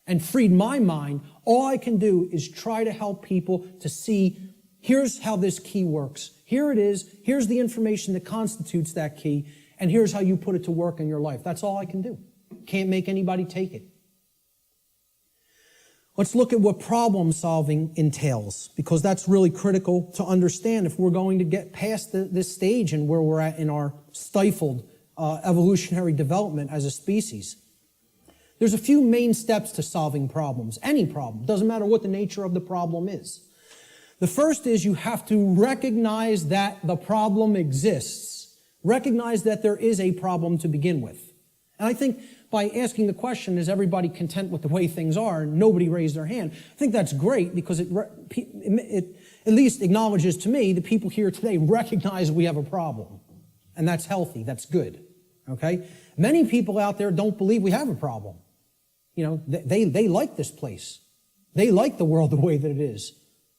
and freed my mind, all I can do is try to help people to see, here's how this key works. Here it is. Here's the information that constitutes that key. And here's how you put it to work in your life. That's all I can do. Can't make anybody take it. Let's look at what problem solving entails, because that's really critical to understand if we're going to get past this stage and where we're at in our stifled evolutionary development as a species. There's a few main steps to solving problems, any problem. Doesn't matter what the nature of the problem is. The first is you have to recognize that the problem exists. Recognize that there is a problem to begin with. And I think by asking the question, is everybody content with the way things are? Nobody raised their hand. I think that's great, because it at least acknowledges to me that people here today recognize we have a problem. And that's healthy. That's good. Okay? Many people out there don't believe we have a problem. You know, they like this place. They like the world the way that it is.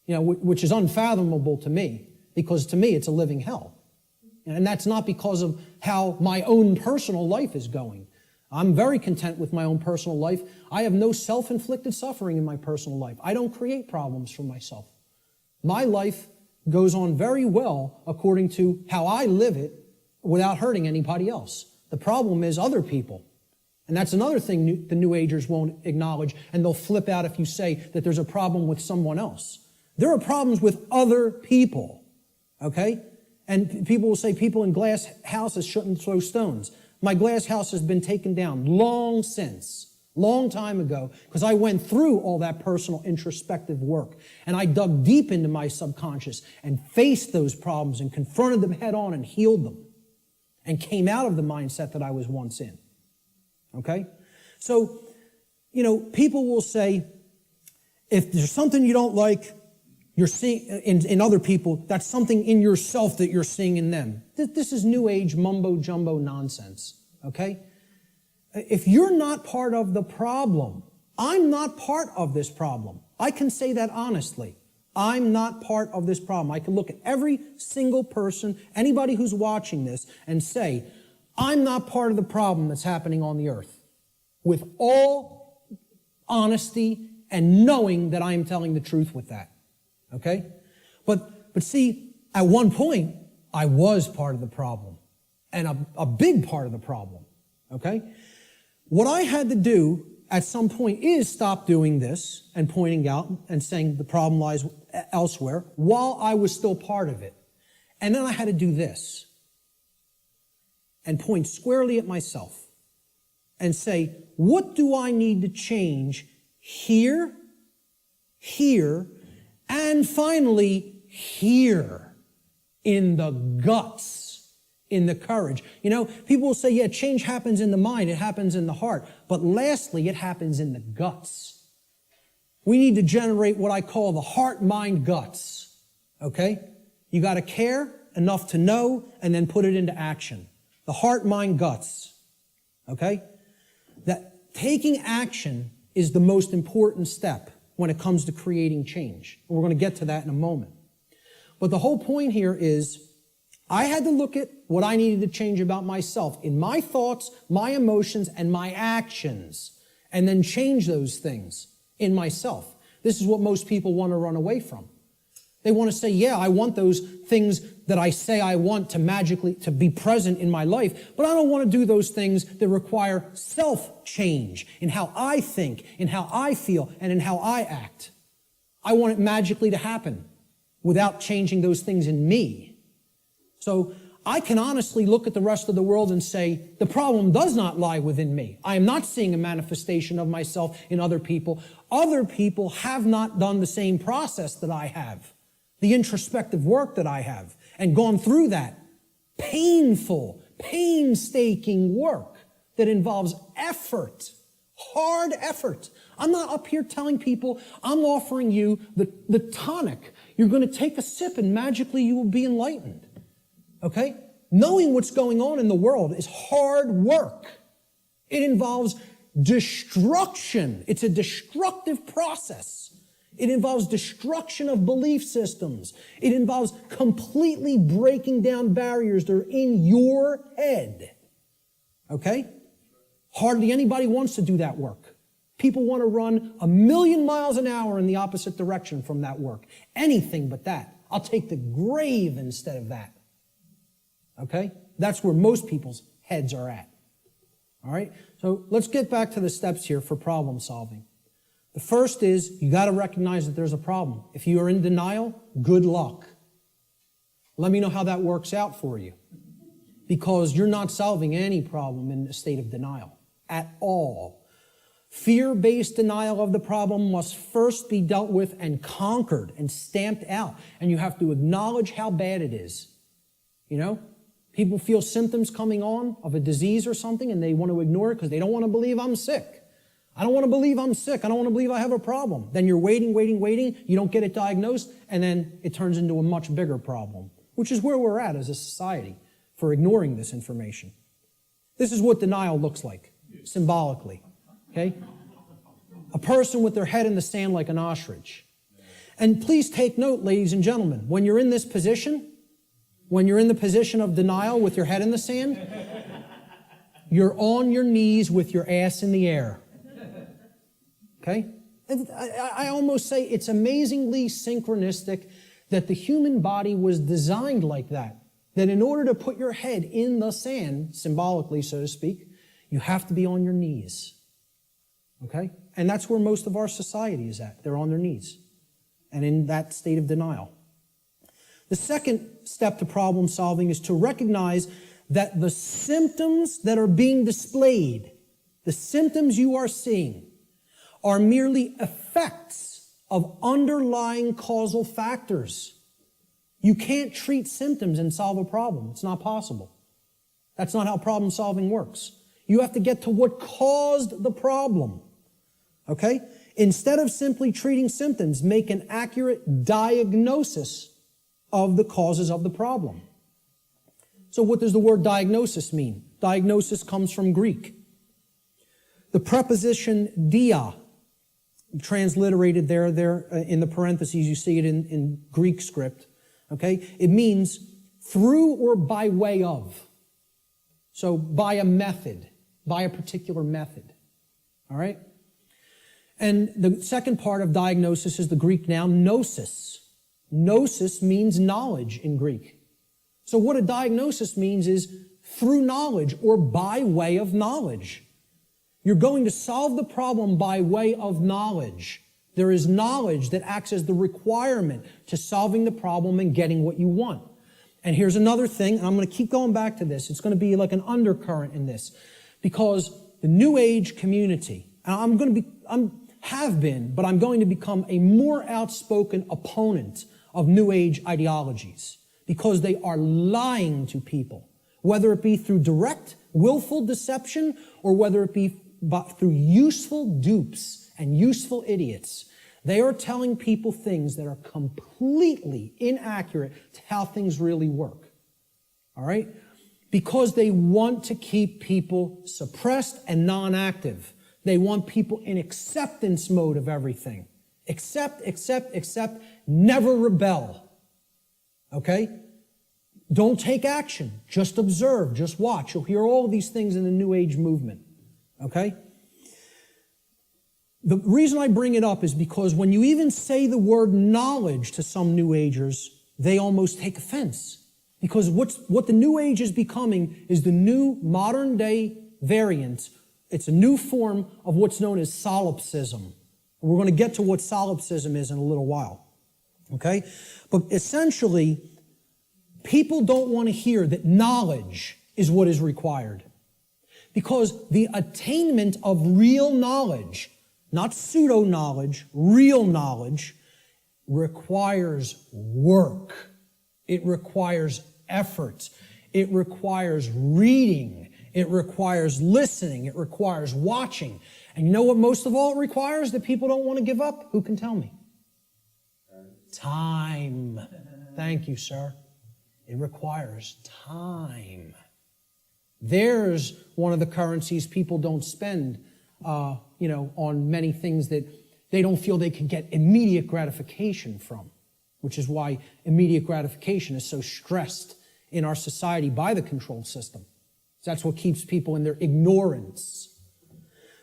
You know, which is unfathomable to me, because to me it's a living hell. And that's not because of how my own personal life is going. I'm very content with my own personal life. I have no self-inflicted suffering in my personal life. I don't create problems for myself. My life goes on very well according to how I live it without hurting anybody else. The problem is other people. And that's another thing the New Agers won't acknowledge, and they'll flip out if you say that there's a problem with someone else. There are problems with other people, okay? And people will say people in glass houses shouldn't throw stones. My glass house has been taken down long since, long time ago, because I went through all that personal introspective work, and I dug deep into my subconscious and faced those problems and confronted them head on and healed them and came out of the mindset that I was once in, okay? So, you know, people will say, if there's something you don't like, you're seeing in other people, that's something in yourself that you're seeing in them. This is New Age mumbo-jumbo nonsense, okay? If you're not part of the problem, I'm not part of this problem. I can say that honestly. I'm not part of this problem. I can look at every single person, anybody who's watching this, and say, I'm not part of the problem that's happening on the earth. With all honesty and knowing that I am telling the truth with that. Okay? But see, at one point, I was part of the problem. And a big part of the problem. Okay? What I had to do at some point is stop doing this and pointing out and saying the problem lies elsewhere while I was still part of it. And then I had to do this and point squarely at myself and say, what do I need to change here, here, and finally here in the guts, in the courage? You know, people will say, yeah, change happens in the mind, it happens in the heart. But lastly, it happens in the guts. We need to generate what I call the heart, mind, guts. Okay? You got to care enough to know and then put it into action. The heart, mind, guts. Okay? That taking action is the most important step when it comes to creating change. And we're going to get to that in a moment. But the whole point here is I had to look at what I needed to change about myself in my thoughts, my emotions, and my actions, and then change those things in myself. This is what most people want to run away from. They want to say, yeah, I want those things that I say I want to magically to be present in my life, but I don't want to do those things that require self-change in how I think, in how I feel, and in how I act. I want it magically to happen without changing those things in me. So I can honestly look at the rest of the world and say, the problem does not lie within me. I am not seeing a manifestation of myself in other people. Other people have not done the same process that I have, the introspective work that I have, and gone through that painful, painstaking work that involves effort, hard effort. I'm not up here telling people, I'm offering you the tonic. You're going to take a sip and magically you will be enlightened. Okay? Knowing what's going on in the world is hard work. It involves destruction. It's a destructive process. It involves destruction of belief systems. It involves completely breaking down barriers that are in your head. Okay? Hardly anybody wants to do that work. People want to run 1,000,000 miles an hour in the opposite direction from that work. Anything but that. I'll take the grave instead of that. Okay? That's where most people's heads are at. All right? So let's get back to the steps here for problem solving. The first is you got to recognize that there's a problem. If you are in denial, good luck. Let me know how that works out for you. Because you're not solving any problem in a state of denial at all. Fear-based denial of the problem must first be dealt with and conquered and stamped out. And you have to acknowledge how bad it is. You know? People feel symptoms coming on of a disease or something and they want to ignore it because they don't want to believe I'm sick. I don't want to believe I'm sick. I don't want to believe I have a problem. Then you're waiting. You don't get it diagnosed, and then it turns into a much bigger problem, which is where we're at as a society for ignoring this information. This is what denial looks like, symbolically. Okay? A person with their head in the sand like an ostrich. And please take note, ladies and gentlemen, when you're in this position, when you're in the position of denial with your head in the sand, you're on your knees with your ass in the air. Okay? And I almost say it's amazingly synchronistic that the human body was designed like that. That in order to put your head in the sand, symbolically, so to speak, you have to be on your knees. Okay? And that's where most of our society is at. They're on their knees. And in that state of denial. The second step to problem solving is to recognize that the symptoms that are being displayed, the symptoms you are seeing, are merely effects of underlying causal factors. You can't treat symptoms and solve a problem. It's not possible. That's not how problem solving works. You have to get to what caused the problem. Okay? Instead of simply treating symptoms, make an accurate diagnosis of the causes of the problem. So what does the word diagnosis mean? Diagnosis comes from Greek. The preposition dia, transliterated there in the parentheses, you see it in Greek script. Okay? It means through or by way of. So by a method, by a particular method. All right? And the second part of diagnosis is the Greek noun gnosis. Gnosis means knowledge in Greek. So what a diagnosis means is through knowledge or by way of knowledge. You're going to solve the problem by way of knowledge. There is knowledge that acts as the requirement to solving the problem and getting what you want. And here's another thing, and I'm going to keep going back to this. It's going to be like an undercurrent in this, because the New Age community, and I'm going to become a more outspoken opponent of New Age ideologies, because they are lying to people, whether it be through direct, willful deception, or whether it be through useful dupes and useful idiots. They are telling people things that are completely inaccurate to how things really work. All right? Because they want to keep people suppressed and non-active. They want people in acceptance mode of everything. Accept, never rebel. Okay? Don't take action. Just observe, just watch. You'll hear all these things in the New Age movement. Okay? The reason I bring it up is because when you even say the word knowledge to some New Agers, they almost take offense. Because what the New Age is becoming is the new modern day variant. It's a new form of what's known as solipsism. We're going to get to what solipsism is in a little while. Okay? But essentially, people don't want to hear that knowledge is what is required. Because the attainment of real knowledge, not pseudo-knowledge, real knowledge, requires work. It requires effort. It requires reading. It requires listening. It requires watching. And you know what most of all it requires that people don't want to give up? Who can tell me? Time. Thank you, sir. It requires time. There's one of the currencies people don't spend on many things that they don't feel they can get immediate gratification from, which is why immediate gratification is so stressed in our society by the control system. That's what keeps people in their ignorance.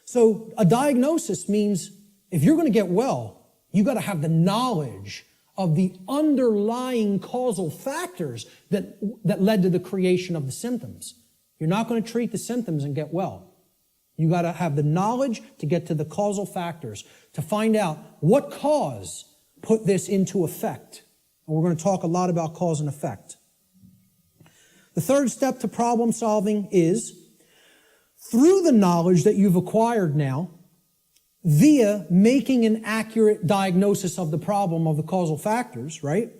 So a diagnosis means if you're going to get well, you got to have the knowledge of the underlying causal factors that led to the creation of the symptoms. You're not going to treat the symptoms and get well. You got to have the knowledge to get to the causal factors, to find out what cause put this into effect. And we're going to talk a lot about cause and effect. The third step to problem solving is, through the knowledge that you've acquired now, via making an accurate diagnosis of the problem of the causal factors, right?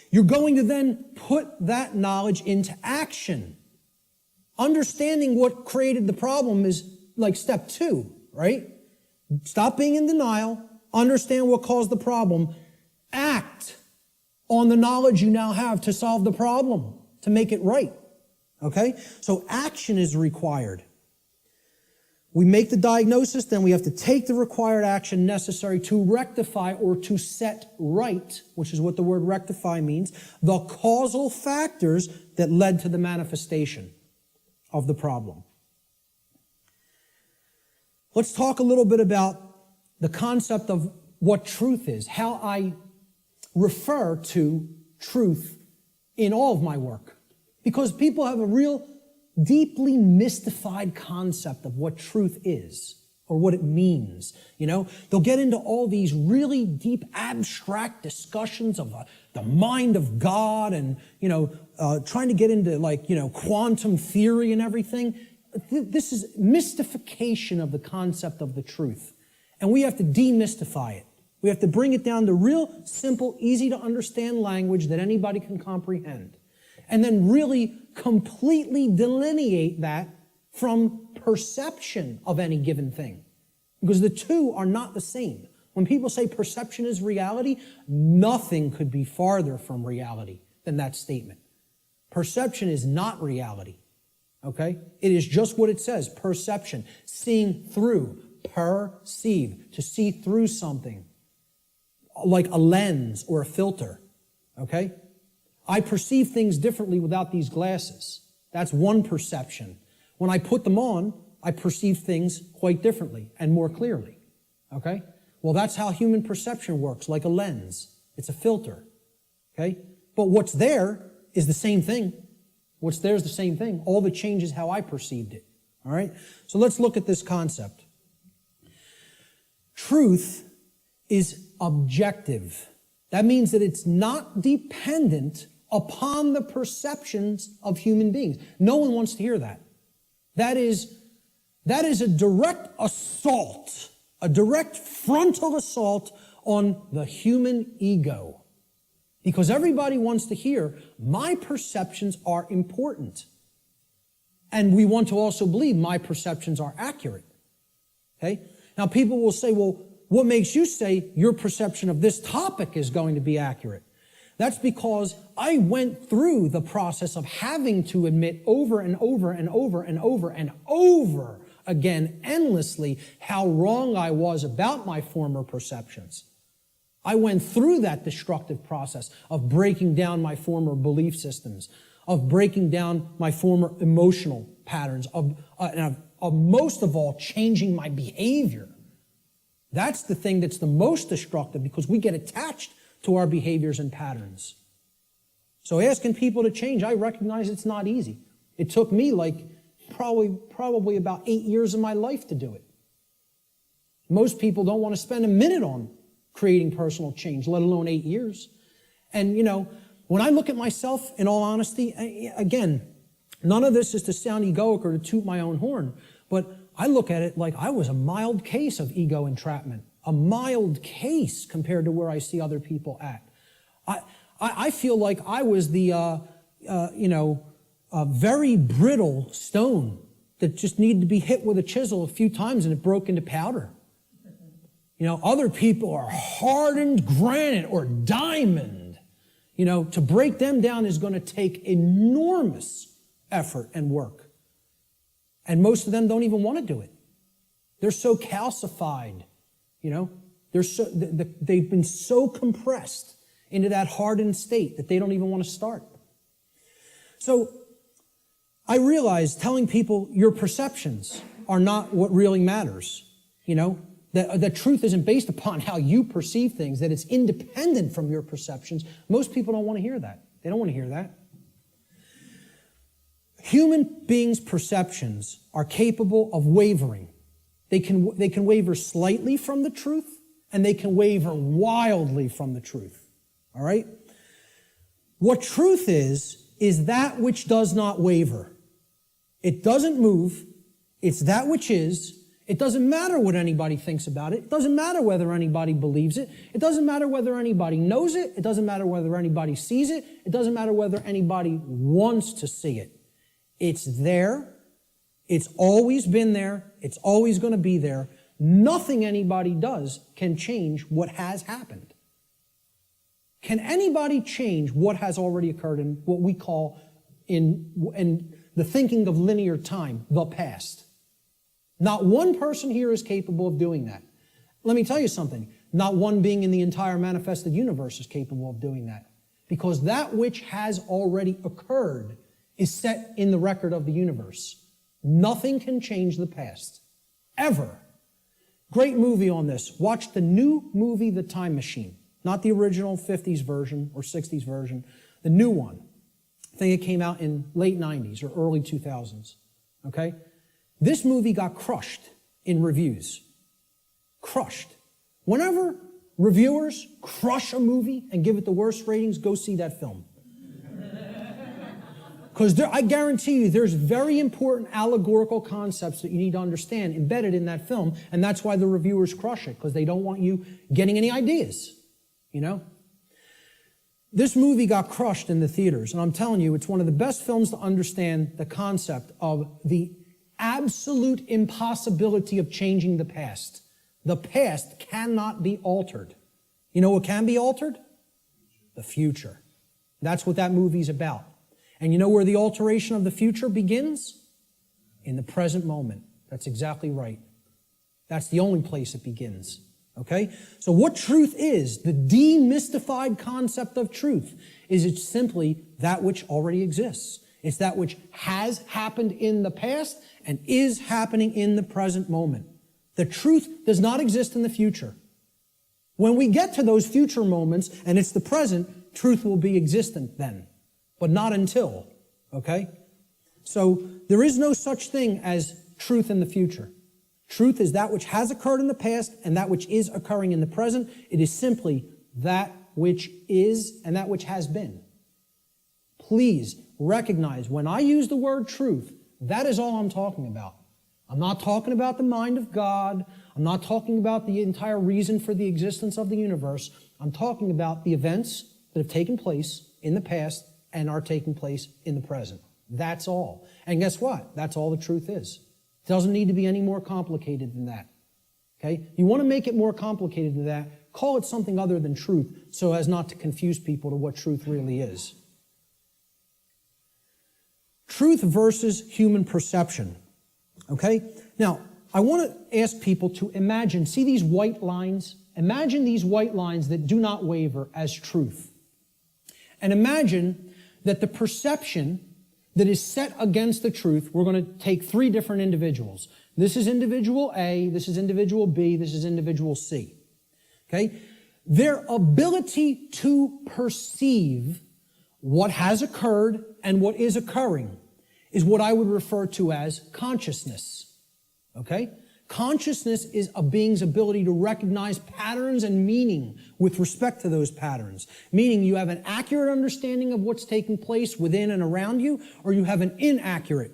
You're going to then put that knowledge into action. Understanding what created the problem is like step 2, right? Stop being in denial, understand what caused the problem, act on the knowledge you now have to solve the problem, to make it right. Okay? So action is required. We make the diagnosis, then we have to take the required action necessary to rectify or to set right, which is what the word rectify means, the causal factors that led to the manifestation of the problem. Let's talk a little bit about the concept of what truth is, how I refer to truth in all of my work. Because people have a real deeply mystified concept of what truth is or what it means. They'll get into all these really deep abstract discussions of the mind of God and, trying to get into quantum theory and everything. This is mystification of the concept of the truth. And we have to demystify it. We have to bring it down to real simple, easy to understand language that anybody can comprehend. And then really completely delineate that from perception of any given thing. Because the two are not the same. When people say perception is reality, nothing could be farther from reality than that statement. Perception is not reality. Okay? It is just what it says, perception. Seeing through, perceive, to see through something. Like a lens or a filter. Okay? I perceive things differently without these glasses. That's one perception. When I put them on, I perceive things quite differently and more clearly. Okay? Well, that's how human perception works, like a lens. It's a filter. Okay? But what's there is the same thing. What's there is the same thing. All that changes how I perceived it. All right? So let's look at this concept. Truth is objective. That means that it's not dependent upon the perceptions of human beings. No one wants to hear that. That is a direct assault, a direct frontal assault on the human ego. Because everybody wants to hear, my perceptions are important. And we want to also believe my perceptions are accurate. Okay? Now people will say, well, what makes you say your perception of this topic is going to be accurate? That's because I went through the process of having to admit over and over and over and over and over again, endlessly, how wrong I was about my former perceptions. I went through that destructive process of breaking down my former belief systems, of breaking down my former emotional patterns, of most of all, changing my behavior. That's the thing that's the most destructive, because we get attached to our behaviors and patterns. So asking people to change, I recognize it's not easy. It took me probably about 8 years of my life to do it. Most people don't want to spend a minute on creating personal change, let alone 8 years. And, when I look at myself, in all honesty, again, none of this is to sound egoic or to toot my own horn, but I look at it like I was a mild case of ego entrapment, a mild case compared to where I see other people at. I feel like I was the, a very brittle stone that just needed to be hit with a chisel a few times and it broke into powder. Other people are hardened granite or diamond. To break them down is going to take enormous effort and work. And most of them don't even want to do it. They're so calcified, they've been so compressed into that hardened state that they don't even want to start. So I realize telling people your perceptions are not what really matters, that truth isn't based upon how you perceive things, that it's independent from your perceptions. Most people don't want to hear that. They don't want to hear that. Human beings' perceptions are capable of wavering. They can waver slightly from the truth, and they can waver wildly from the truth. All right? What truth is that which does not waver. It doesn't move. It's that which is. It doesn't matter what anybody thinks about it. It doesn't matter whether anybody believes it. It doesn't matter whether anybody knows it. It doesn't matter whether anybody sees it. It doesn't matter whether anybody wants to see it. It's there. It's always been there. It's always going to be there. Nothing anybody does can change what has happened. Can anybody change what has already occurred in what we call in the thinking of linear time, the past? Not one person here is capable of doing that. Let me tell you something. Not one being in the entire manifested universe is capable of doing that. Because that which has already occurred is set in the record of the universe. Nothing can change the past. Ever. Great movie on this. Watch the new movie, The Time Machine. Not the original 50s version or 60s version. The new one. I think it came out in late 90s or early 2000s. Okay? This movie got crushed in reviews. Crushed. Whenever reviewers crush a movie and give it the worst ratings, go see that film. Because I guarantee you there's very important allegorical concepts that you need to understand embedded in that film, and that's why the reviewers crush it, because they don't want you getting any ideas, This movie got crushed in the theaters, and I'm telling you, it's one of the best films to understand the concept of the absolute impossibility of changing the past. The past cannot be altered. You know what can be altered? The future. That's what that movie's about. And you know where the alteration of the future begins? In the present moment. That's exactly right. That's the only place it begins. Okay? So what truth is, the demystified concept of truth, is it's simply that which already exists. It's that which has happened in the past and is happening in the present moment. The truth does not exist in the future. When we get to those future moments and it's the present, truth will be existent then, but not until, okay? So there is no such thing as truth in the future. Truth is that which has occurred in the past and that which is occurring in the present. It is simply that which is and that which has been. please recognize when I use the word truth, that is all I'm talking about. I'm not talking about the mind of God. I'm not talking about the entire reason for the existence of the universe. I'm talking about the events that have taken place in the past and are taking place in the present. That's all. And guess what? That's all the truth is. It doesn't need to be any more complicated than that. Okay? You want to make it more complicated than that, call it something other than truth so as not to confuse people to what truth really is. Truth versus human perception. Okay? Now, I want to ask people to imagine, see these white lines? Imagine these white lines that do not waver as truth. And imagine that the perception that is set against the truth, we're going to take three different individuals. This is individual A, this is individual B, this is individual C. Okay? Their ability to perceive what has occurred and what is occurring is what I would refer to as consciousness. Okay? Consciousness is a being's ability to recognize patterns and meaning with respect to those patterns. Meaning you have an accurate understanding of what's taking place within and around you, or you have an inaccurate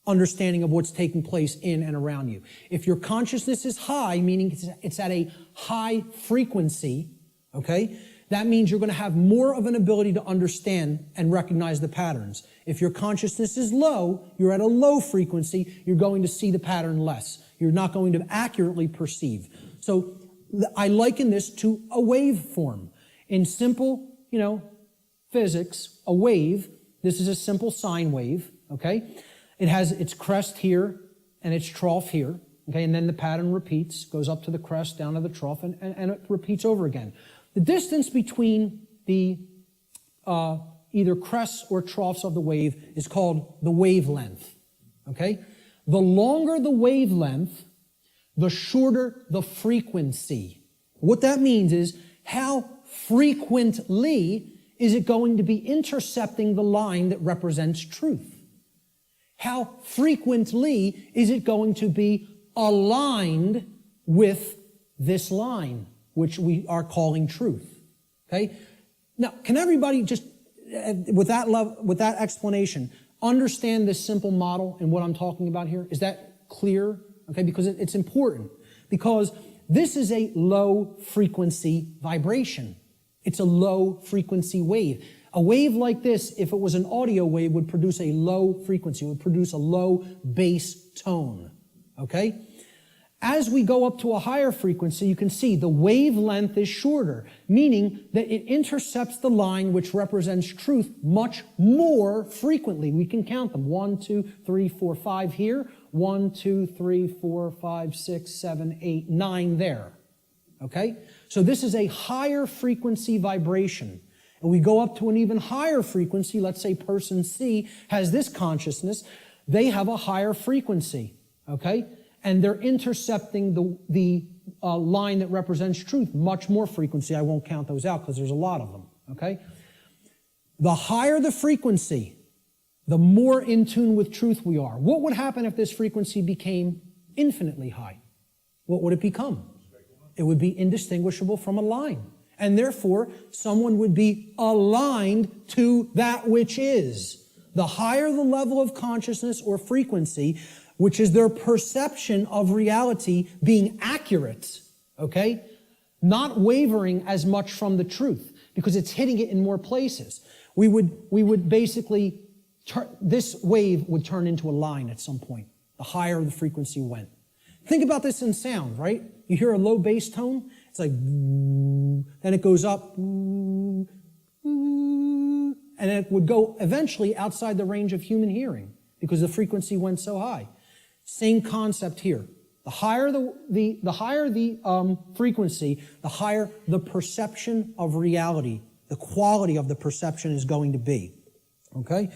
understanding of what's taking place in and around you. If your consciousness is high, meaning it's at a high frequency, okay, that means you're going to have more of an ability to understand and recognize the patterns. If your consciousnness is low, you're at a low frequency, you're going to see the pattern less. You're not going to accurately perceive. So I liken this to a waveform. In simple, physics, a wave, this is a simple sine wave, okay? It has its crest here and its trough here, okay? And then the pattern repeats, goes up to the crest, down to the trough, and it repeats over again. The distance between the either crests or troughs of the wave is called the wavelength, okay? The longer the wavelength, the shorter the frequency. What that means is how frequently is it going to be intercepting the line that represents truth? How frequently is it going to be aligned with this line, which we are calling truth? Okay? Now, can everybody just, with that explanation, understand this simple model and what I'm talking about here? Is that clear? Okay, because it's important. Because this is a low frequency vibration. It's a low frequency wave. A wave like this, if it was an audio wave, would produce a low frequency, would produce a low bass tone. Okay? As we go up to a higher frequency, you can see the wavelength is shorter, meaning that it intercepts the line which represents truth much more frequently. We can count them. 1, 2, 3, 4, 5 here. 1, 2, 3, 4, 5, 6, 7, 8, 9 there. Okay? So this is a higher frequency vibration. And we go up to an even higher frequency. Let's say person C has this consciousness. They have a higher frequency. Okay? And they're intercepting the line that represents truth, much more frequency. I won't count those out because there's a lot of them, okay? The higher the frequency, the more in tune with truth we are. What would happen if this frequency became infinitely high? What would it become? It would be indistinguishable from a line. And therefore, someone would be aligned to that which is. The higher the level of consciousness or frequency, which is their perception of reality being accurate, okay? Not wavering as much from the truth, because it's hitting it in more places. We would basically, this wave would turn into a line at some point, the higher the frequency went. Think about this in sound, right? You hear a low bass tone, it's like, then it goes up, and it would go eventually outside the range of human hearing, because the frequency went so high. Same concept here. The higher the frequency, the higher the perception of reality, the quality of the perception is going to be. Okay?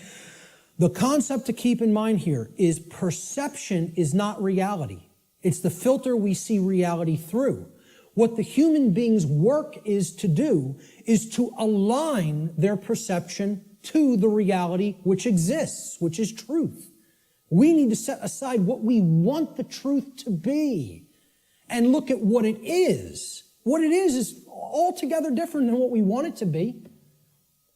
The concept to keep in mind here is perception is not reality. It's the filter we see reality through. What the human being's work is to do is to align their perception to the reality which exists, which is truth. We need to set aside what we want the truth to be and look at what it is. What it is altogether different than what we want it to be.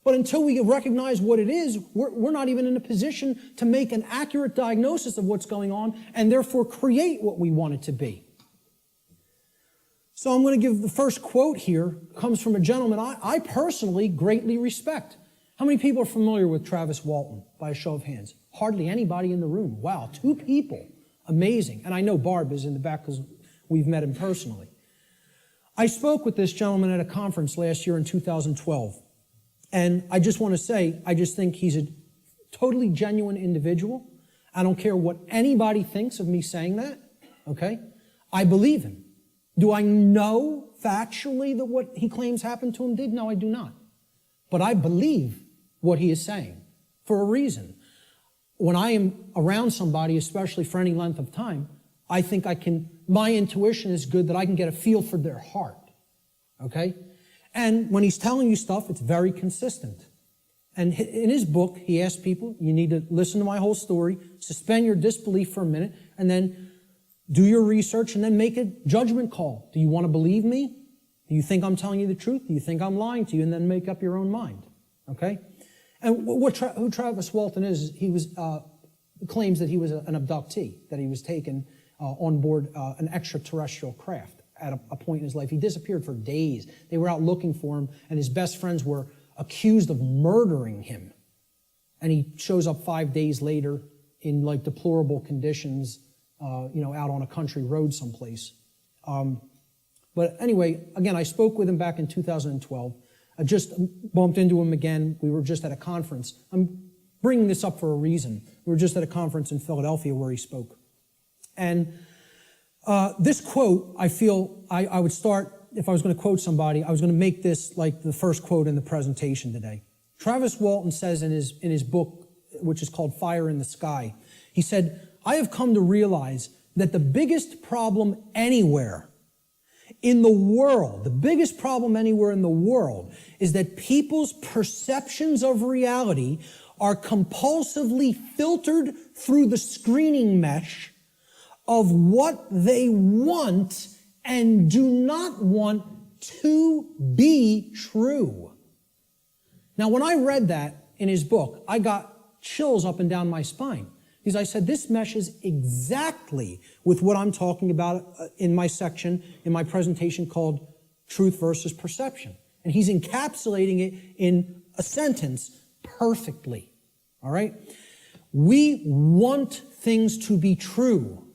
But until we recognize what it is, we're not even in a position to make an accurate diagnosis of what's going on and therefore create what we want it to be. So I'm going to give the first quote here, comes from a gentleman I personally greatly respect. How many people are familiar with Travis Walton, by a show of hands? Hardly anybody in the room. Wow, 2 people. Amazing. And I know Barb is in the back because we've met him personally. I spoke with this gentleman at a conference last year in 2012. And I just want to say, I just think he's a totally genuine individual. I don't care what anybody thinks of me saying that, okay? I believe him. Do I know factually that what he claims happened to him did? No, I do not. But I believe what he is saying for a reason. When I am around somebody, especially for any length of time, I think my intuition is good that I can get a feel for their heart, okay? And when he's telling you stuff, it's very consistent. And in his book, he asks people, you need to listen to my whole story, suspend your disbelief for a minute, and then do your research, and then make a judgment call. Do you want to believe me? Do you think I'm telling you the truth? Do you think I'm lying to you? And then make up your own mind, okay? And who Travis Walton is, he claims that he was an abductee, that he was taken on board an extraterrestrial craft at a point in his life. He disappeared for days. They were out looking for him, and his best friends were accused of murdering him. And he shows up 5 days later in like deplorable conditions, out on a country road someplace. But anyway, again, I spoke with him back in 2012. I just bumped into him again. We were just at a conference. I'm bringing this up for a reason. We were just at a conference in Philadelphia where he spoke. And this quote, I feel I would start, if I was going to quote somebody, I was going to make this like the first quote in the presentation today. Travis Walton says in his book, which is called Fire in the Sky, he said, I have come to realize that the biggest problem anywhere in the world, the biggest problem anywhere in the world is that people's perceptions of reality are compulsively filtered through the screening mesh of what they want and do not want to be true. Now, when I read that in his book, I got chills up and down my spine. Because I said, this meshes exactly with what I'm talking about in my section, in my presentation called Truth versus Perception. And he's encapsulating it in a sentence perfectly. All right? We want things to be true.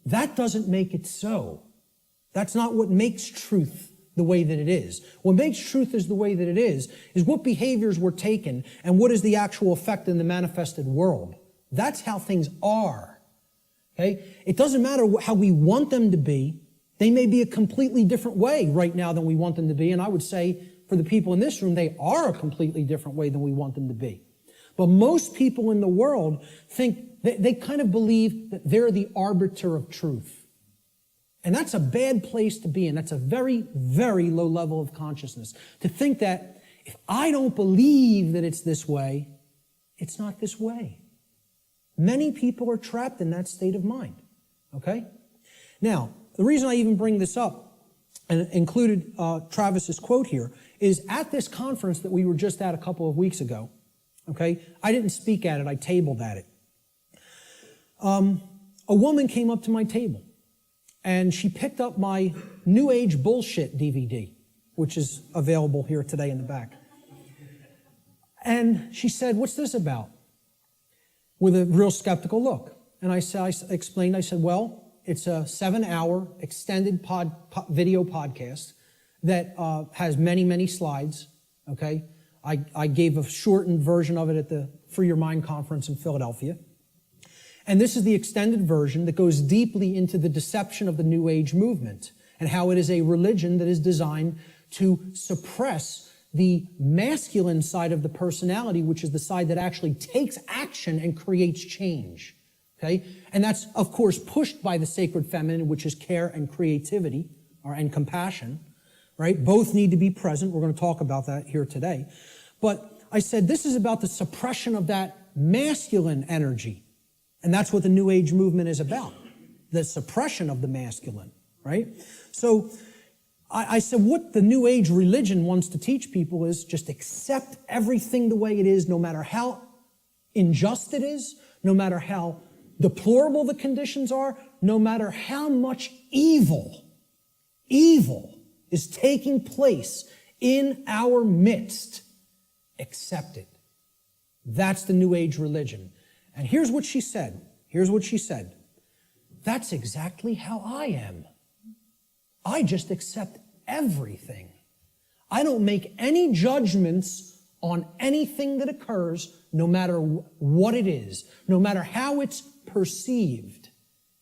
That doesn't make it so. That's not what makes truth the way that it is. What makes truth is the way that it is what behaviors were taken and what is the actual effect in the manifested world. That's how things are, okay? It doesn't matter how we want them to be. They may be a completely different way right now than we want them to be, and I would say for the people in this room, they are a completely different way than we want them to be. But most people in the world think, they kind of believe that they're the arbiter of truth. And that's a bad place to be in. That's a very, very low level of consciousness. To think that if I don't believe that it's this way, it's not this way. Many people are trapped in that state of mind, okay? Now, the reason I even bring this up and included Travis's quote here is at this conference that we were just at a couple of weeks ago, okay? I didn't speak at it, I tabled at it. A woman came up to my table and she picked up my New Age Bullshit DVD, which is available here today in the back. And she said, what's this about? With a real skeptical look. And I explained, well, it's a 7-hour extended video podcast that has many, many slides, okay? I gave a shortened version of it at the Free Your Mind conference in Philadelphia. And this is the extended version that goes deeply into the deception of the New Age movement and how it is a religion that is designed to suppress the masculine side of the personality, which is the side that actually takes action and creates change, okay? And that's, of course, pushed by the sacred feminine, which is care and creativity, and compassion, right? Both need to be present. We're going to talk about that here today. But I said this is about the suppression of that masculine energy. And that's what the New Age movement is about, the suppression of the masculine, right? So I said, what the New Age religion wants to teach people is just accept everything the way it is, no matter how unjust it is, no matter how deplorable the conditions are, no matter how much evil is taking place in our midst, accept it. That's the New Age religion. And here's what she said. That's exactly how I am. I just accept everything. I don't make any judgments on anything that occurs, no matter what it is, no matter how it's perceived.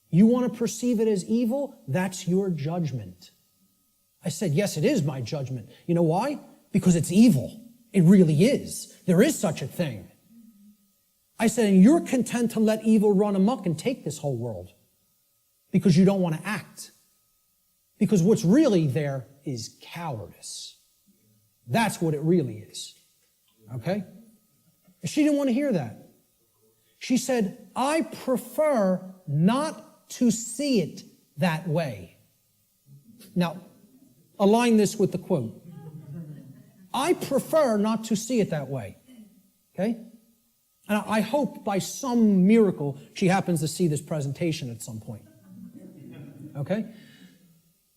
You want to perceive it as evil? That's your judgment. I said, yes, it is my judgment. You know why? Because it's evil. It really is. There is such a thing. I said, and you're content to let evil run amok and take this whole world because you don't want to act. Because what's really there is cowardice. That's what it really is. Okay? She didn't want to hear that. She said, I prefer not to see it that way. Now, align this with the quote. I prefer not to see it that way. Okay? And I hope by some miracle she happens to see this presentation at some point. Okay?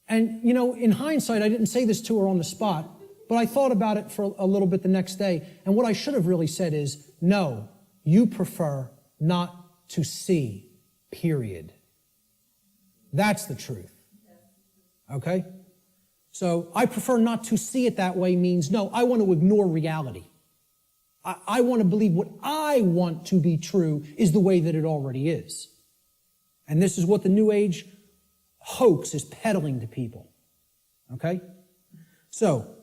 And, you know, in hindsight, I didn't say this to her on the spot, but I thought about it for a little bit the next day. And what I should have really said is, no, you prefer not to see, period. That's the truth. Okay? So I prefer not to see it that way means, no, I want to ignore reality. I want to believe what I want to be true is the way that it already is. And this is what the New Age hoax is peddling to people. Okay? So,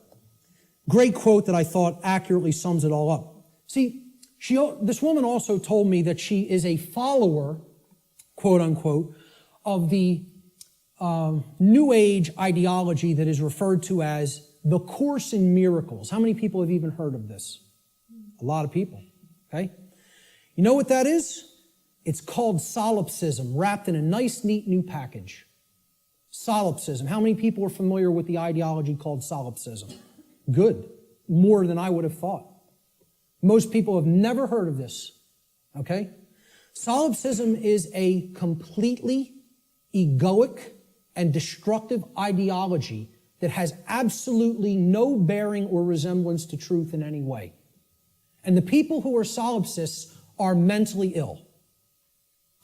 great quote that I thought accurately sums it all up. See, this woman also told me that she is a follower, quote unquote, of the New Age ideology that is referred to as the Course in Miracles. How many people have even heard of this? A lot of people. Okay? You know what that is? It's called solipsism, wrapped in a nice, neat new package. Solipsism. How many people are familiar with the ideology called solipsism? Good. More than I would have thought. Most people have never heard of this. Okay? Solipsism is a completely egoic and destructive ideology that has absolutely no bearing or resemblance to truth in any way. And the people who are solipsists are mentally ill.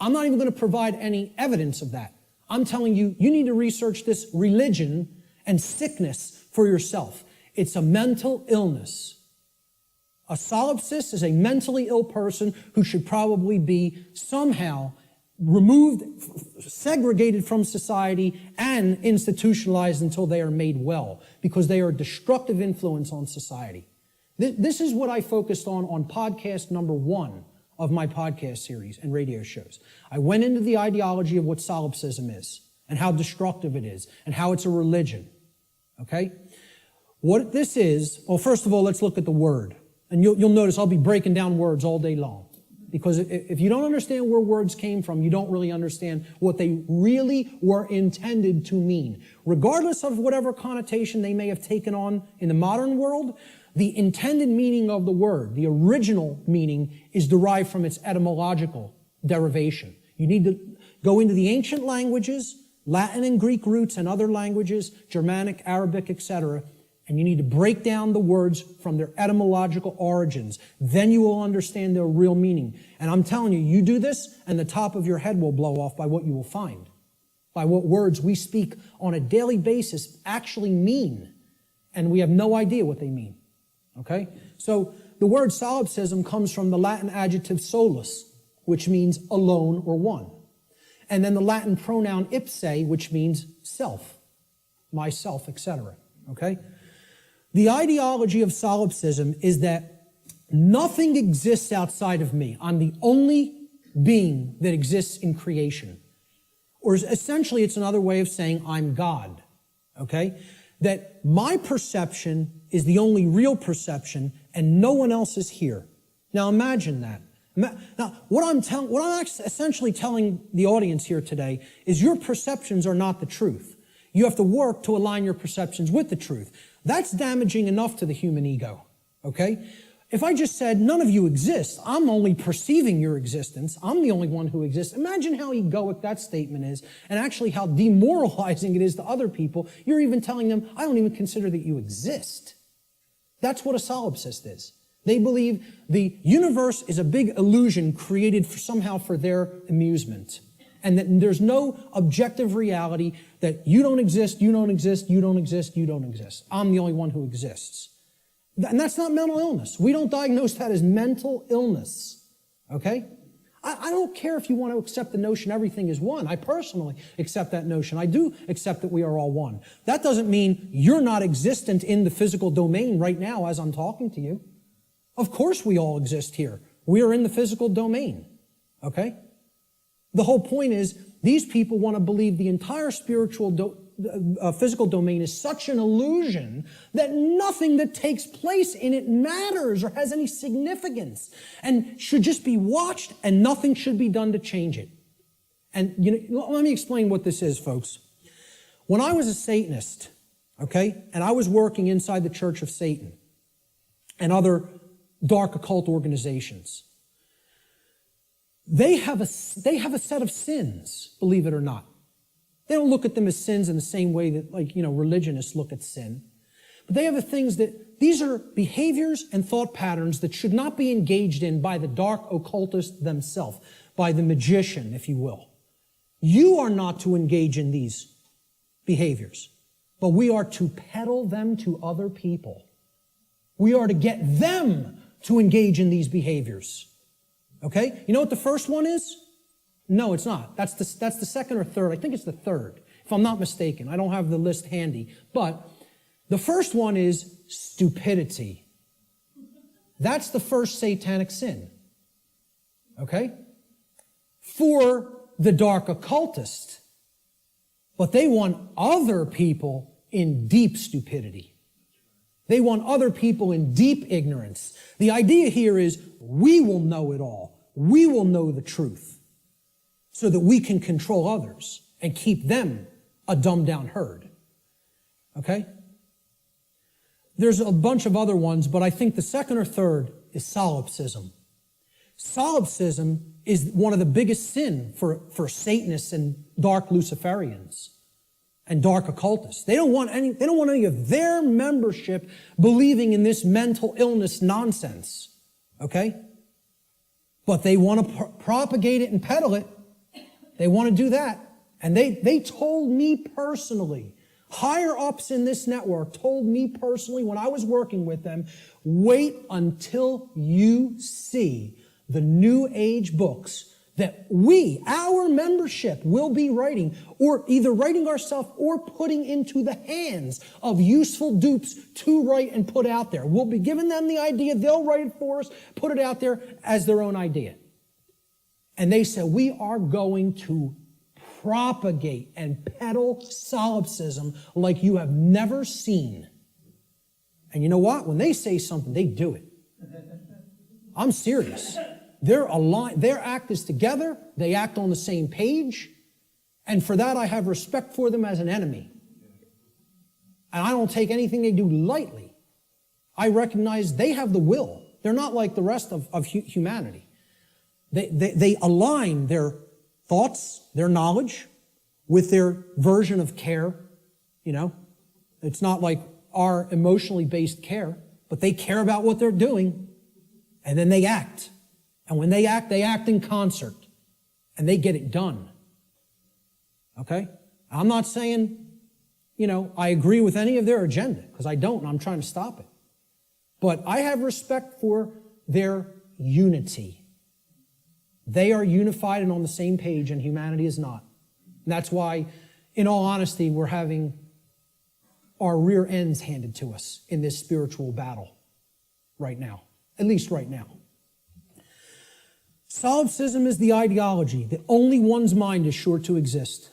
I'm not even going to provide any evidence of that. I'm telling you, you need to research this religion and sickness for yourself. It's a mental illness. A solipsist is a mentally ill person who should probably be somehow removed, segregated from society, and institutionalized until they are made well, because they are a destructive influence on society. This is what I focused on podcast number 1 of my podcast series and radio shows. I went into the ideology of what solipsism is and how destructive it is and how it's a religion. Okay? What this is, well, first of all, let's look at the word. And you'll notice I'll be breaking down words all day long. Because if you don't understand where words came from, you don't really understand what they really were intended to mean. Regardless of whatever connotation they may have taken on in the modern world, the intended meaning of the word, the original meaning, is derived from its etymological derivation. You need to go into the ancient languages, Latin and Greek roots and other languages, Germanic, Arabic, etc., and you need to break down the words from their etymological origins. Then you will understand their real meaning. And I'm telling you, you do this, and the top of your head will blow off by what you will find, by what words we speak on a daily basis actually mean, and we have no idea what they mean. Okay? So the word solipsism comes from the Latin adjective solus, which means alone or one. And then the Latin pronoun ipse, which means self, myself, etc. Okay? The ideology of solipsism is that nothing exists outside of me. I'm the only being that exists in creation. Or essentially, it's another way of saying I'm God. Okay? That my perception is the only real perception and no one else is here. Now imagine that. Now, what I'm essentially telling the audience here today is your perceptions are not the truth. You have to work to align your perceptions with the truth. That's damaging enough to the human ego, okay? If I just said, none of you exist, I'm only perceiving your existence, I'm the only one who exists, imagine how egoic that statement is, and actually how demoralizing it is to other people. You're even telling them, I don't even consider that you exist. That's what a solipsist is. They believe the universe is a big illusion created somehow for their amusement. And that there's no objective reality, that you don't exist, you don't exist, you don't exist, you don't exist. I'm the only one who exists. And that's not mental illness. We don't diagnose that as mental illness. Okay? I don't care if you want to accept the notion everything is one. I personally accept that notion. I do accept that we are all one. That doesn't mean you're not existent in the physical domain right now as I'm talking to you. Of course we all exist here. We are in the physical domain. Okay? The whole point is, these people want to believe the entire spiritual physical domain is such an illusion that nothing that takes place in it matters or has any significance and should just be watched, and nothing should be done to change it. And let me explain what this is, folks. When I was a Satanist, okay, and I was working inside the Church of Satan and other dark occult organizations, they have a set of sins, believe it or not. They don't look at them as sins in the same way that, religionists look at sin. But they have things that, these are behaviors and thought patterns that should not be engaged in by the dark occultist themselves, by the magician, if you will. You are not to engage in these behaviors, but we are to peddle them to other people. We are to get them to engage in these behaviors. Okay? You know what the first one is? No, it's not. That's the second or third. I think it's the third, if I'm not mistaken. I don't have the list handy. But the first one is stupidity. That's the first satanic sin. Okay? For the dark occultist. But they want other people in deep stupidity. They want other people in deep ignorance. The idea here is we will know it all. We will know the truth so that we can control others and keep them a dumbed-down herd. Okay? There's a bunch of other ones, but I think the second or third is solipsism. Solipsism is one of the biggest sin for Satanists and dark Luciferians and dark occultists. They don't want any of their membership believing in this mental illness nonsense. Okay? But they want to propagate it and peddle it. They want to do that. And they told me personally, higher ups in this network told me personally when I was working with them, wait until you see the New Age books that our membership, will be writing, or either writing ourselves or putting into the hands of useful dupes to write and put out there. We'll be giving them the idea, they'll write it for us, put it out there as their own idea. And they said, we are going to propagate and peddle solipsism like you have never seen. And you know what? When they say something, they do it. I'm serious. They're aligned. Their act is together. They act on the same page. And for that, I have respect for them as an enemy. And I don't take anything they do lightly. I recognize they have the will. They're not like the rest of humanity. They align their thoughts, their knowledge, with their version of care. It's not like our emotionally based care, but they care about what they're doing, and then they act. And when they act in concert, and they get it done. Okay? I'm not saying, I agree with any of their agenda, because I don't, and I'm trying to stop it. But I have respect for their unity. They are unified and on the same page, and humanity is not. And that's why, in all honesty, we're having our rear ends handed to us in this spiritual battle right now. At least right now. Solipsism is the ideology that only one's mind is sure to exist.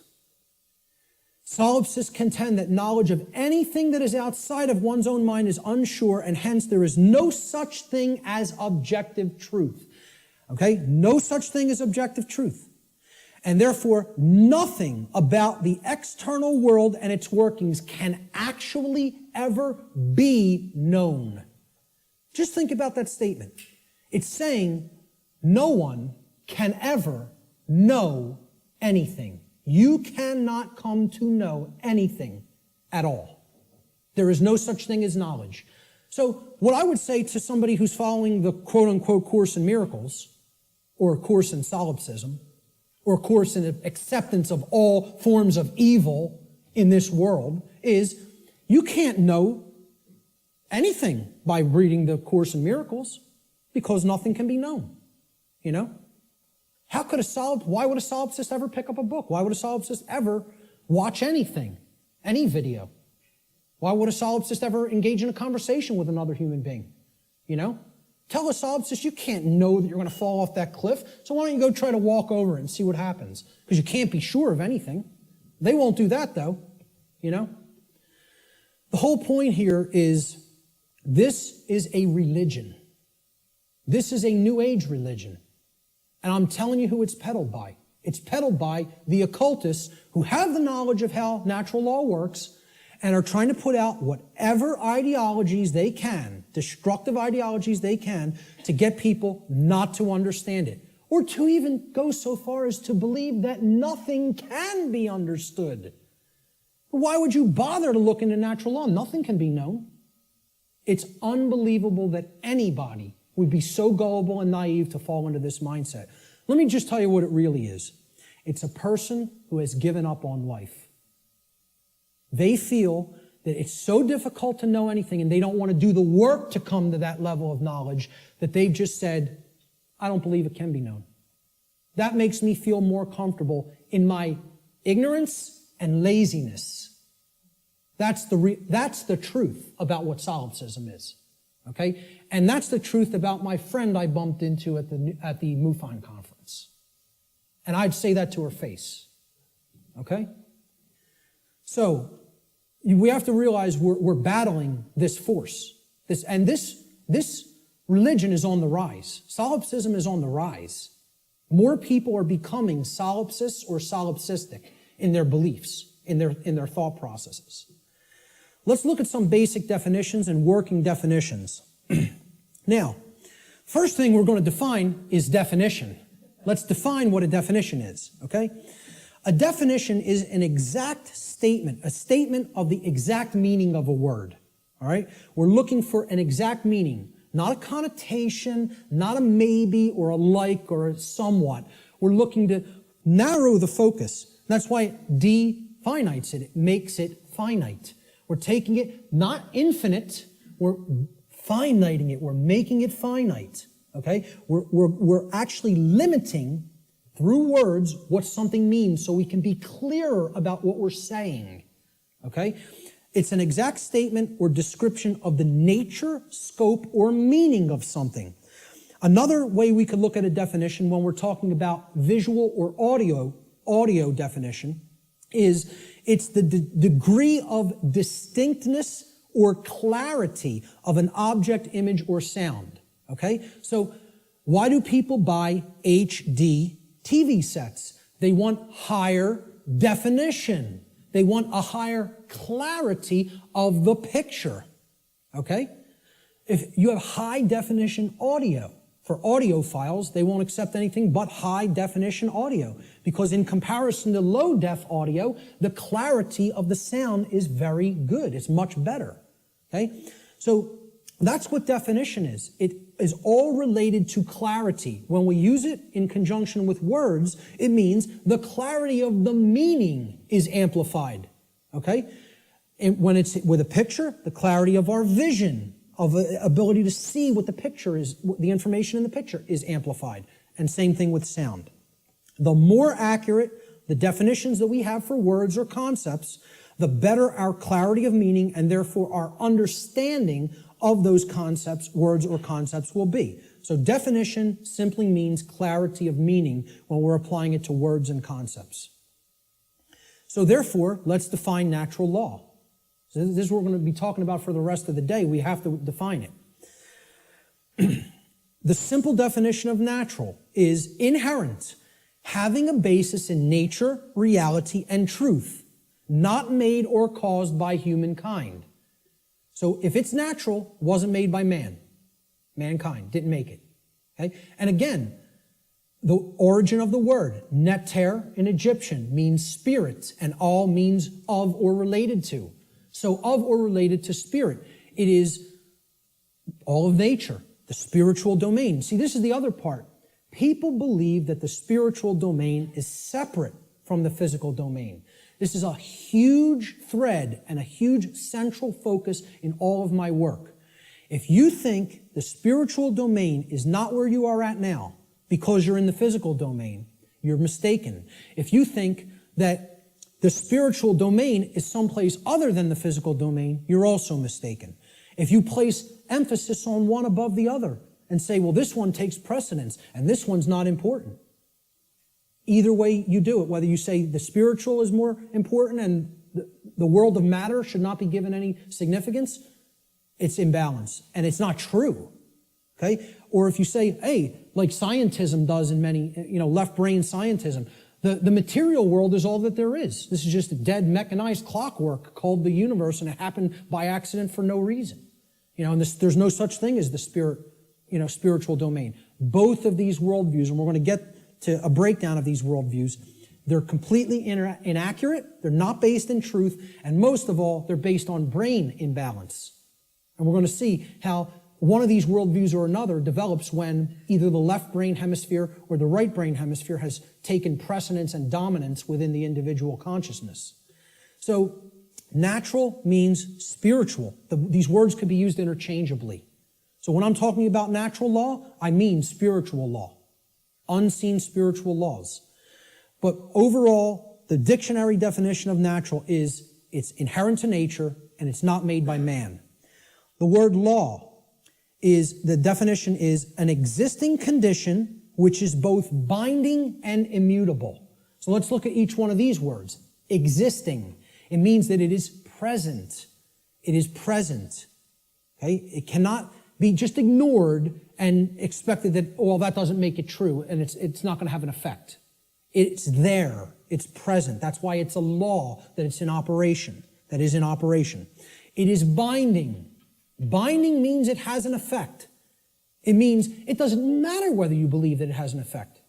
Solipsists contend that knowledge of anything that is outside of one's own mind is unsure, and hence there is no such thing as objective truth. Okay? No such thing as objective truth. And therefore, nothing about the external world and its workings can actually ever be known. Just think about that statement. It's saying no one can ever know anything. You cannot come to know anything at all. There is no such thing as knowledge. So what I would say to somebody who's following the quote-unquote Course in Miracles, or a course in solipsism, or a course in acceptance of all forms of evil in this world, is you can't know anything by reading the Course in Miracles, because nothing can be known. You know? Why would a solipsist ever pick up a book? Why would a solipsist ever watch anything, any video? Why would a solipsist ever engage in a conversation with another human being? You know? Tell a solipsist you can't know that you're going to fall off that cliff, so why don't you go try to walk over it and see what happens? Because you can't be sure of anything. They won't do that, though. You know? The whole point here is this is a religion. This is a New Age religion. And I'm telling you who it's peddled by. It's peddled by the occultists who have the knowledge of how natural law works and are trying to put out whatever ideologies they can, destructive ideologies they can, to get people not to understand it. Or to even go so far as to believe that nothing can be understood. Why would you bother to look into natural law? Nothing can be known. It's unbelievable that anybody would be so gullible and naive to fall into this mindset. Let me just tell you what it really is. It's a person who has given up on life. They feel that it's so difficult to know anything and they don't want to do the work to come to that level of knowledge that they've just said, I don't believe it can be known. That makes me feel more comfortable in my ignorance and laziness. That's the truth about what solipsism is. Okay? And that's the truth about my friend I bumped into at the MUFON conference. And I'd say that to her face. Okay? So, we have to realize we're battling this force. This religion is on the rise. Solipsism is on the rise. More people are becoming solipsists or solipsistic in their beliefs, in their thought processes. Let's look at some basic definitions and working definitions. Now, first thing we're going to define is definition. Let's define what a definition is, okay? A definition is an exact statement, a statement of the exact meaning of a word, all right? We're looking for an exact meaning, not a connotation, not a maybe or a like or a somewhat. We're looking to narrow the focus. That's why it definites it. It makes it finite. We're taking it not infinite, we're finiting it. We're making it finite. Okay? We're actually limiting through words what something means so we can be clearer about what we're saying. Okay? It's an exact statement or description of the nature, scope, or meaning of something. Another way we could look at a definition when we're talking about visual or audio definition is it's the degree of distinctness or clarity of an object, image, or sound. Okay? So why do people buy HD TV sets? They want higher definition. They want a higher clarity of the picture. Okay? If you have high definition audio, for audiophiles, they won't accept anything but high definition audio, because in comparison to low def audio, the clarity of the sound is very good. It's much better. Okay? So that's what definition is. It is all related to clarity. When we use it in conjunction with words, it means the clarity of the meaning is amplified. Okay? And when it's with a picture, the clarity of our vision, of ability to see what the picture is, the information in the picture is amplified. And same thing with sound. The more accurate the definitions that we have for words or concepts, the better our clarity of meaning and therefore our understanding of those concepts, words or concepts will be. So definition simply means clarity of meaning when we're applying it to words and concepts. So therefore, let's define natural law. So this is what we're going to be talking about for the rest of the day. We have to define it. The simple definition of natural is inherent, having a basis in nature, reality, and truth, not made or caused by humankind. So if it's natural, wasn't made by man. Mankind didn't make it. Okay? And again, the origin of the word, neter in Egyptian, means spirit, and all means of or related to. So of or related to spirit. It is all of nature, the spiritual domain. See, this is the other part. People believe that the spiritual domain is separate from the physical domain. This is a huge thread and a huge central focus in all of my work. If you think the spiritual domain is not where you are at now because you're in the physical domain, you're mistaken. If you think that the spiritual domain is someplace other than the physical domain, you're also mistaken. If you place emphasis on one above the other and say, well, this one takes precedence and this one's not important, either way you do it, whether you say the spiritual is more important and the world of matter should not be given any significance, it's imbalance. And it's not true. Okay? Or if you say, hey, like scientism does in many, left brain scientism, the material world is all that there is. This is just a dead mechanized clockwork called the universe, and it happened by accident for no reason. And there's no such thing as the spiritual domain. Both of these worldviews, and we're going to get to a breakdown of these worldviews, they're completely inaccurate, they're not based in truth, and most of all, they're based on brain imbalance. And we're going to see how one of these worldviews or another develops when either the left brain hemisphere or the right brain hemisphere has taken precedence and dominance within the individual consciousness. So, natural means spiritual. These words could be used interchangeably. So when I'm talking about natural law, I mean spiritual law. Unseen spiritual laws. But overall, the dictionary definition of natural is it's inherent to nature and it's not made by man. The word law the definition is an existing condition which is both binding and immutable. So let's look at each one of these words. Existing. It means that it is present. It is present. Okay? It cannot be just ignored and expected that, well, that doesn't make it true and it's not going to have an effect. It's there. It's present. That's why it's a law that it's in operation, that is in operation. It is binding. Binding means it has an effect. It means it doesn't matter whether you believe that it has an effect.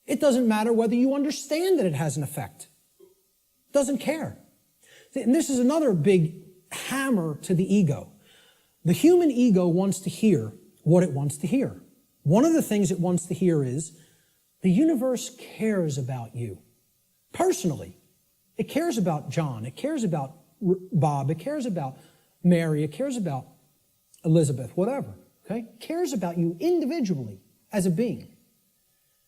It doesn't matter whether you understand that it has an effect. It doesn't care. And this is another big hammer to the ego. The human ego wants to hear what it wants to hear. One of the things it wants to hear is the universe cares about you personally. It cares about John. It cares about Bob. It cares about Mary. It cares about Elizabeth, whatever. Okay? It cares about you individually as a being.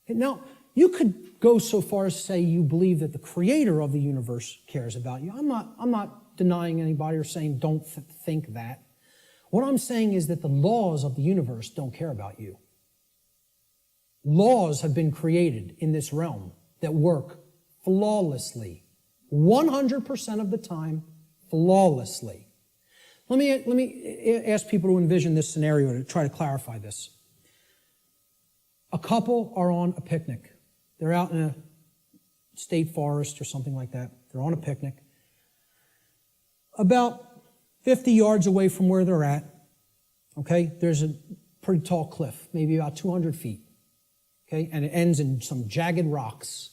Now, you could go so far as to say you believe that the creator of the universe cares about you. I'm not denying anybody or saying don't think that. What I'm saying is that the laws of the universe don't care about you. Laws have been created in this realm that work flawlessly, 100% of the time, flawlessly. Let me ask people to envision this scenario to try to clarify this. A couple are on a picnic. They're out in a state forest or something like that. They're on a picnic. About 50 yards away from where they're at, okay, there's a pretty tall cliff, maybe about 200 feet, okay, and it ends in some jagged rocks.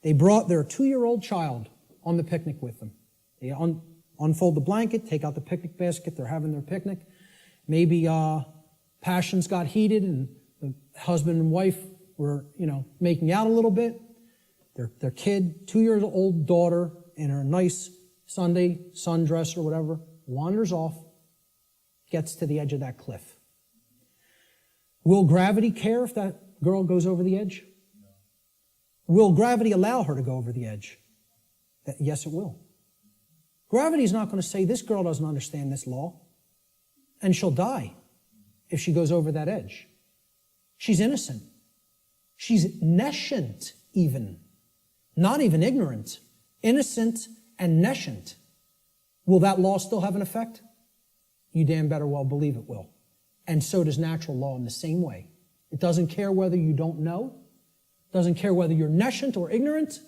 They brought their 2-year-old child on the picnic with them. They unfold the blanket, take out the picnic basket, they're having their picnic. Maybe passions got heated and the husband and wife were, making out a little bit. Their kid, 2-year-old daughter, in her nice Sunday sundress or whatever, wanders off, gets to the edge of that cliff. Will gravity care if that girl goes over the edge? No. Will gravity allow her to go over the edge? Yes, it will. Gravity is not going to say, this girl doesn't understand this law, and she'll die if she goes over that edge. She's innocent. She's nescient even. Not even ignorant. Innocent and nescient. Will that law still have an effect? You damn better well believe it will. And so does natural law in the same way. It doesn't care whether you don't know Doesn't care whether you're nescient or ignorant.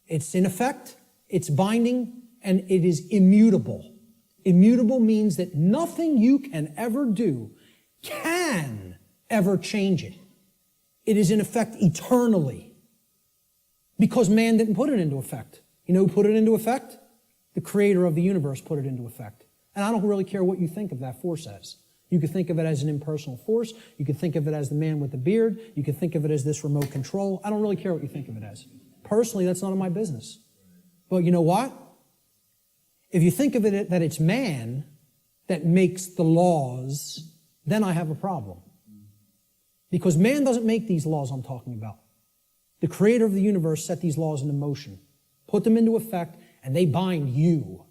It's in effect, it's binding, and it is immutable. Immutable means that nothing you can ever do can ever change it. It is in effect eternally. Because man didn't put it into effect. You know who put it into effect? The creator of the universe put it into effect. And I don't really care what you think of that force as. You could think of it as an impersonal force. You could think of it as the man with the beard. You could think of it as this remote control. I don't really care what you think of it as. Personally, that's none of my business. But you know what? If you think of it that it's man that makes the laws, then I have a problem. Because man doesn't make these laws I'm talking about. The creator of the universe set these laws into motion, put them into effect, and they bind you.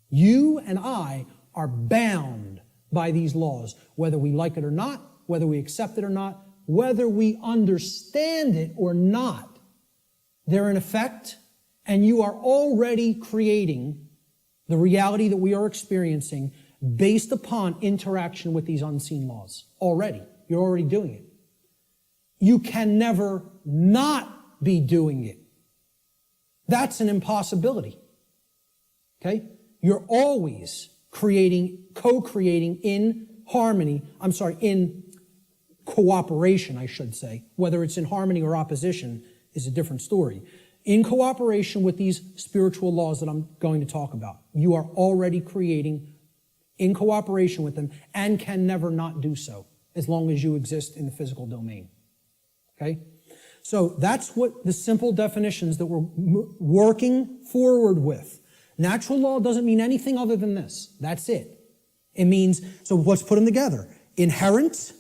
You and I are bound by these laws, whether we like it or not, whether we accept it or not, whether we understand it or not. They're in effect, and you are already creating the reality that we are experiencing based upon interaction with these unseen laws. Already. You're already doing it. You can never not be doing it. That's an impossibility. Okay? You're always creating, co-creating in harmony, in cooperation, I should say. Whether it's in harmony or opposition is a different story. In cooperation with these spiritual laws that I'm going to talk about, you are already creating in cooperation with them and can never not do so as long as you exist in the physical domain. Okay? So that's what the simple definitions that we're working forward with. Natural law doesn't mean anything other than this. That's it. It means, so let's put them together. Inherent,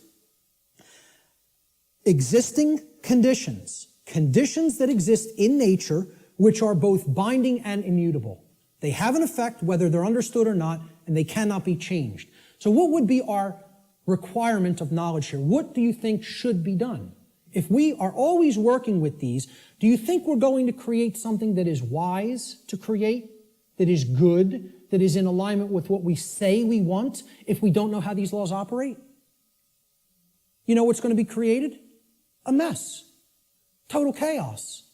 existing conditions. Conditions that exist in nature, which are both binding and immutable. They have an effect whether they're understood or not, and they cannot be changed. So what would be our requirement of knowledge here? What do you think should be done? If we are always working with these, do you think we're going to create something that is wise to create, that is good, that is in alignment with what we say we want, if we don't know how these laws operate? You know what's going to be created? A mess. Total chaos.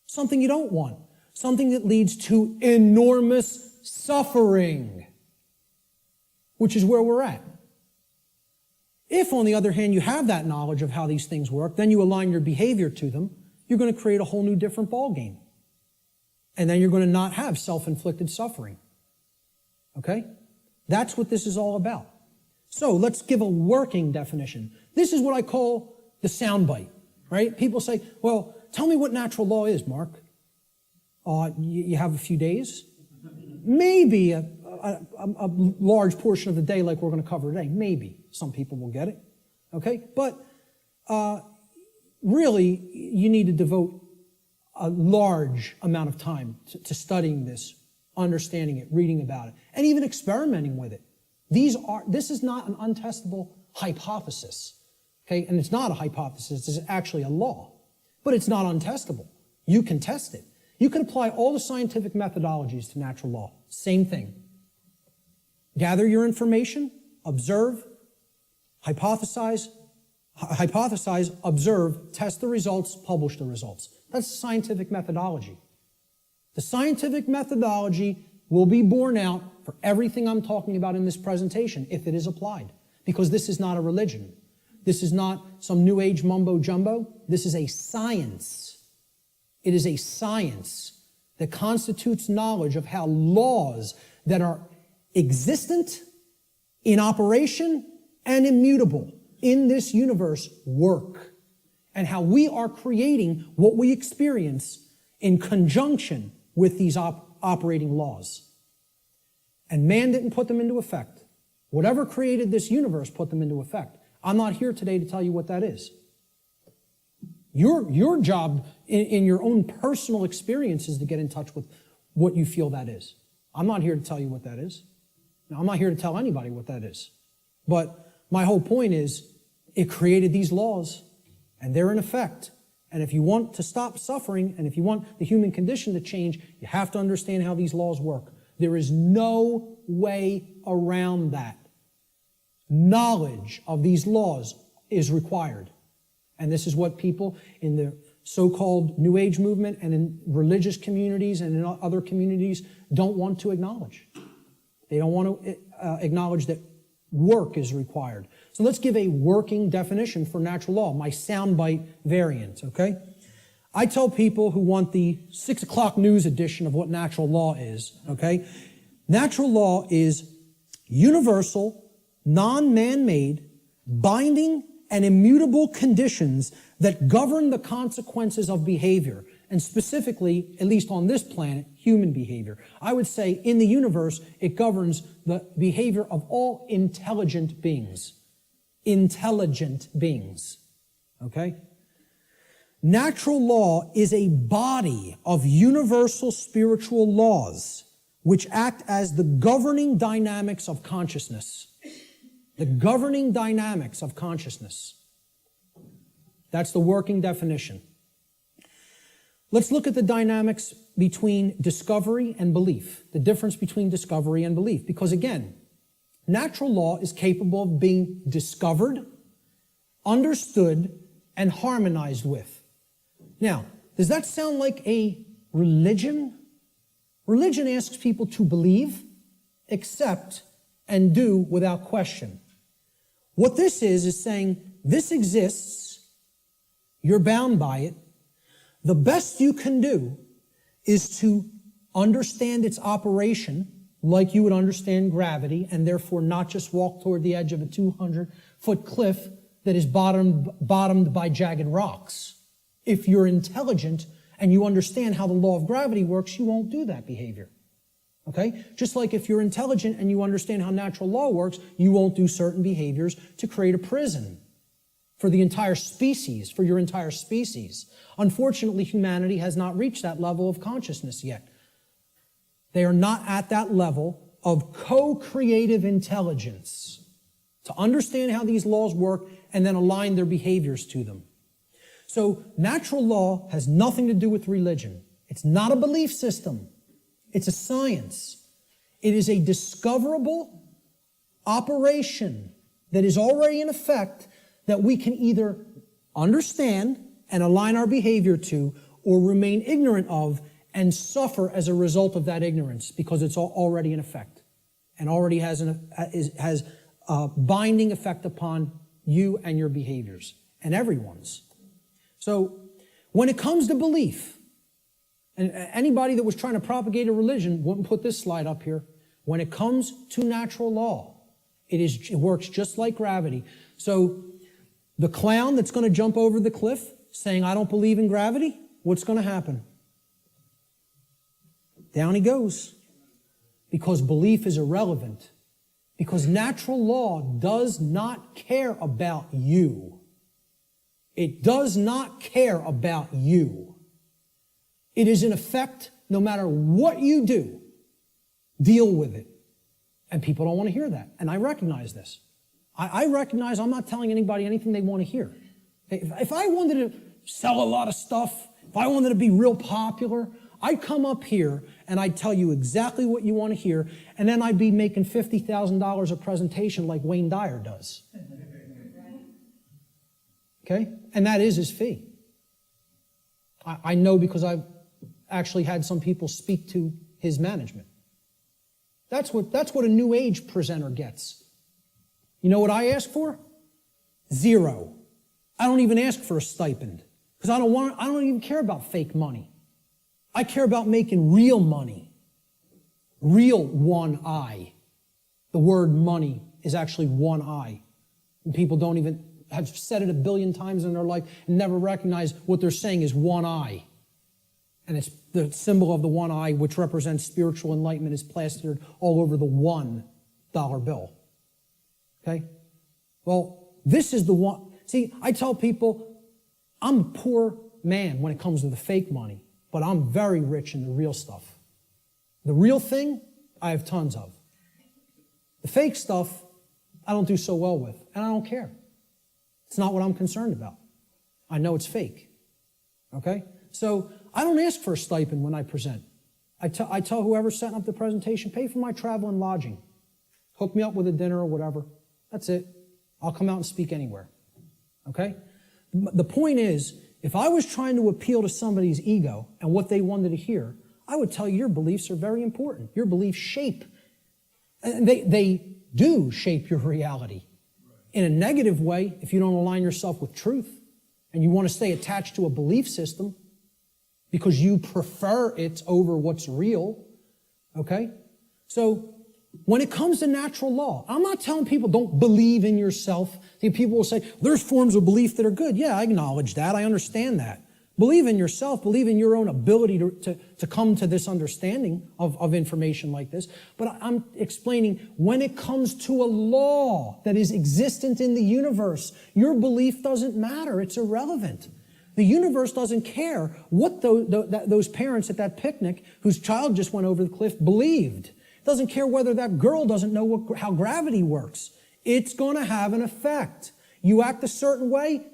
Something you don't want. Something that leads to enormous suffering, which is where we're at. If, on the other hand, you have that knowledge of how these things work, then you align your behavior to them, you're going to create a whole new different ballgame. And then you're going to not have self-inflicted suffering. Okay? That's what this is all about. So let's give a working definition. This is what I call the soundbite, right? People say, well, tell me what natural law is, Mark. You have a few days? Maybe a large portion of the day like we're going to cover today. Maybe. Some people will get it. Okay? But really, you need to devote a large amount of time to studying this, understanding it, reading about it, and even experimenting with it. This is not an untestable hypothesis. Okay? And it's not a hypothesis. It's actually a law. But it's not untestable. You can test it. You can apply all the scientific methodologies to natural law. Same thing. Gather your information, observe, hypothesize, observe, test the results, publish the results. That's scientific methodology. The scientific methodology will be borne out for everything I'm talking about in this presentation if it is applied. Because this is not a religion. This is not some new age mumbo jumbo. This is a science. It is a science that constitutes knowledge of how laws that are existent, in operation, and immutable in this universe work, and how we are creating what we experience in conjunction with these operating laws. And man didn't put them into effect. Whatever created this universe put them into effect. I'm not here today to tell you what that is. Your job in your own personal experience is to get in touch with what you feel that is. I'm not here to tell you what that is. Now, I'm not here to tell anybody what that is. But my whole point is, it created these laws, and they're in effect. And if you want to stop suffering, and if you want the human condition to change, you have to understand how these laws work. There is no way around that. Knowledge of these laws is required. And this is what people in the so-called New Age movement and in religious communities and in other communities don't want to acknowledge. They don't want to acknowledge that work is required. So let's give a working definition for natural law, my soundbite variant, okay? I tell people who want the 6 o'clock news edition of what natural law is, okay? Natural law is universal, non-man-made, binding, and immutable conditions that govern the consequences of behavior, and specifically, at least on this planet, human behavior. I would say in the universe, it governs the behavior of all intelligent beings. Intelligent beings, okay? Natural law is a body of universal spiritual laws which act as the governing dynamics of consciousness. The governing dynamics of consciousness. That's the working definition. Let's look at the dynamics between discovery and belief, the difference between discovery and belief. Because again, natural law is capable of being discovered, understood, and harmonized with. Now, does that sound like a religion? Religion asks people to believe, accept, and do without question. What this is saying, this exists, you're bound by it. The best you can do is to understand its operation like you would understand gravity, and therefore not just walk toward the edge of a 200-foot cliff that is bottomed by jagged rocks. If you're intelligent and you understand how the law of gravity works, you won't do that behavior. Okay? Just like if you're intelligent and you understand how natural law works, you won't do certain behaviors to create a prison for the entire species, for your entire species. Unfortunately, humanity has not reached that level of consciousness yet. They are not at that level of co-creative intelligence to understand how these laws work and then align their behaviors to them. So natural law has nothing to do with religion. It's not a belief system. It's a science. It is a discoverable operation that is already in effect that we can either understand and align our behavior to or remain ignorant of and suffer as a result of that ignorance because it's already in effect and already has a binding effect upon you and your behaviors and everyone's. So when it comes to belief, and anybody that was trying to propagate a religion wouldn't put this slide up here. When it comes to natural law, it works just like gravity. So the clown that's going to jump over the cliff saying, I don't believe in gravity, what's going to happen? Down he goes. Because belief is irrelevant. Because natural law does not care about you. It does not care about you. It is in effect, no matter what you do, deal with it. And people don't want to hear that. And I recognize this. I recognize I'm not telling anybody anything they want to hear. If I wanted to sell a lot of stuff, if I wanted to be real popular, I'd come up here and I'd tell you exactly what you want to hear, and then I'd be making $50,000 a presentation like Wayne Dyer does. Okay? And that is his fee. I know because I've actually had some people speak to his management. That's what a New Age presenter gets. You know what I ask for? 0. I don't even ask for a stipend because I don't even care about fake money. I care about making real money. Real one I. The word money is actually one I. And people don't even have said it a billion times in their life and never recognize what they're saying is one eye. And it's the symbol of the one eye, which represents spiritual enlightenment, is plastered all over the $1 bill. Okay? Well, this is the one. See, I tell people, I'm a poor man when it comes to the fake money, but I'm very rich in the real stuff. The real thing, I have tons of. The fake stuff, I don't do so well with, and I don't care. It's not what I'm concerned about. I know it's fake. Okay? So I don't ask for a stipend when I present. I tell whoever's setting up the presentation, pay for my travel and lodging. Hook me up with a dinner or whatever. That's it. I'll come out and speak anywhere. Okay? The point is If I was trying to appeal to somebody's ego and what they wanted to hear, I would tell you your beliefs are very important. Your beliefs shape, and they do shape your reality. In a negative way, if you don't align yourself with truth and you want to stay attached to a belief system because you prefer it over what's real, okay? So when it comes to natural law, I'm not telling people don't believe in yourself. People will say, there's forms of belief that are good. Yeah, I acknowledge that. I understand that. Believe in yourself. Believe in your own ability to come to this understanding of information like this. But I'm explaining when it comes to a law that is existent in the universe, your belief doesn't matter. It's irrelevant. The universe doesn't care what those parents at that picnic whose child just went over the cliff believed. It doesn't care whether that girl doesn't know how gravity works. It's going to have an effect. You act a certain way,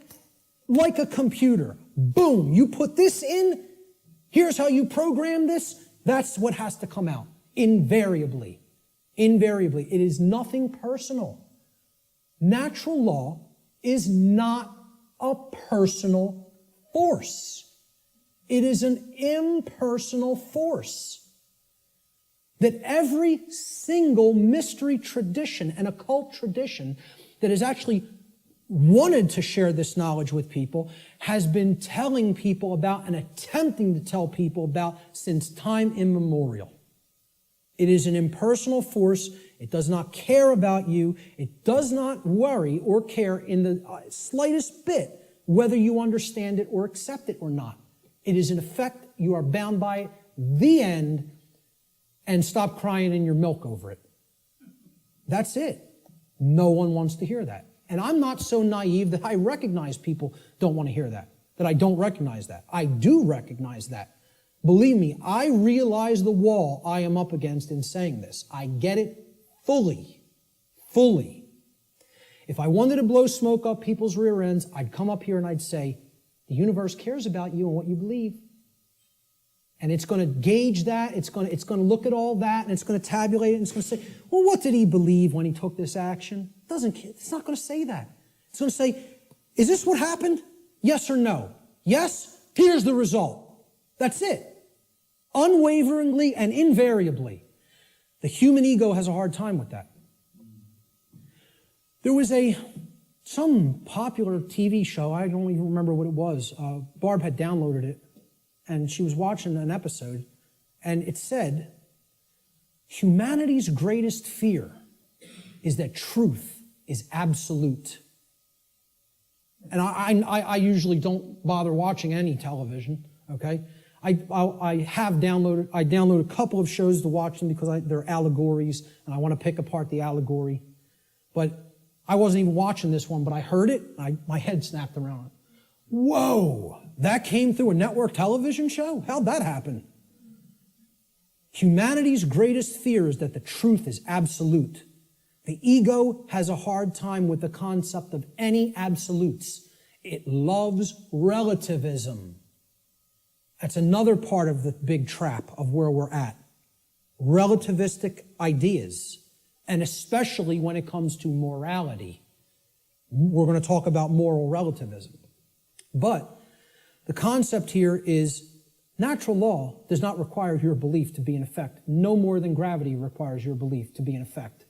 like a computer. Boom, you put this in, here's how you program this, that's what has to come out. Invariably. Invariably. It is nothing personal. Natural law is not a personal force. It is an impersonal force that every single mystery tradition and occult tradition that is actually wanted to share this knowledge with people has been telling people about and attempting to tell people about since time immemorial. It is an impersonal force. It does not care about you. It does not worry or care in the slightest bit whether you understand it or accept it or not. It is in effect, you are bound by it, the end, and stop crying in your milk over it. That's it. No one wants to hear that. And I'm not so naive that I recognize people don't want to hear that I don't recognize that. I do recognize that. Believe me, I realize the wall I am up against in saying this. I get it fully. Fully. If I wanted to blow smoke up people's rear ends, I'd come up here and I'd say, the universe cares about you and what you believe. And it's going to gauge that, it's going to look at all that, and it's going to tabulate it, and it's going to say, well, what did he believe when he took this action? It's not going to say that. It's going to say, is this what happened? Yes or no? Yes? Here's the result. That's it. Unwaveringly and invariably. The human ego has a hard time with that. There was some popular TV show, I don't even remember what it was. Barb had downloaded it, and she was watching an episode, and it said, humanity's greatest fear is that truth is absolute. And I usually don't bother watching any television, okay? I download a couple of shows to watch them because they're allegories, and I want to pick apart the allegory. But I wasn't even watching this one, but I heard it, my head snapped around. Whoa, that came through a network television show? How'd that happen? Humanity's greatest fear is that the truth is absolute. The ego has a hard time with the concept of any absolutes. It loves relativism. That's another part of the big trap of where we're at. Relativistic ideas, and especially when it comes to morality. We're going to talk about moral relativism. But the concept here is natural law does not require your belief to be in effect, no more than gravity requires your belief to be in effect.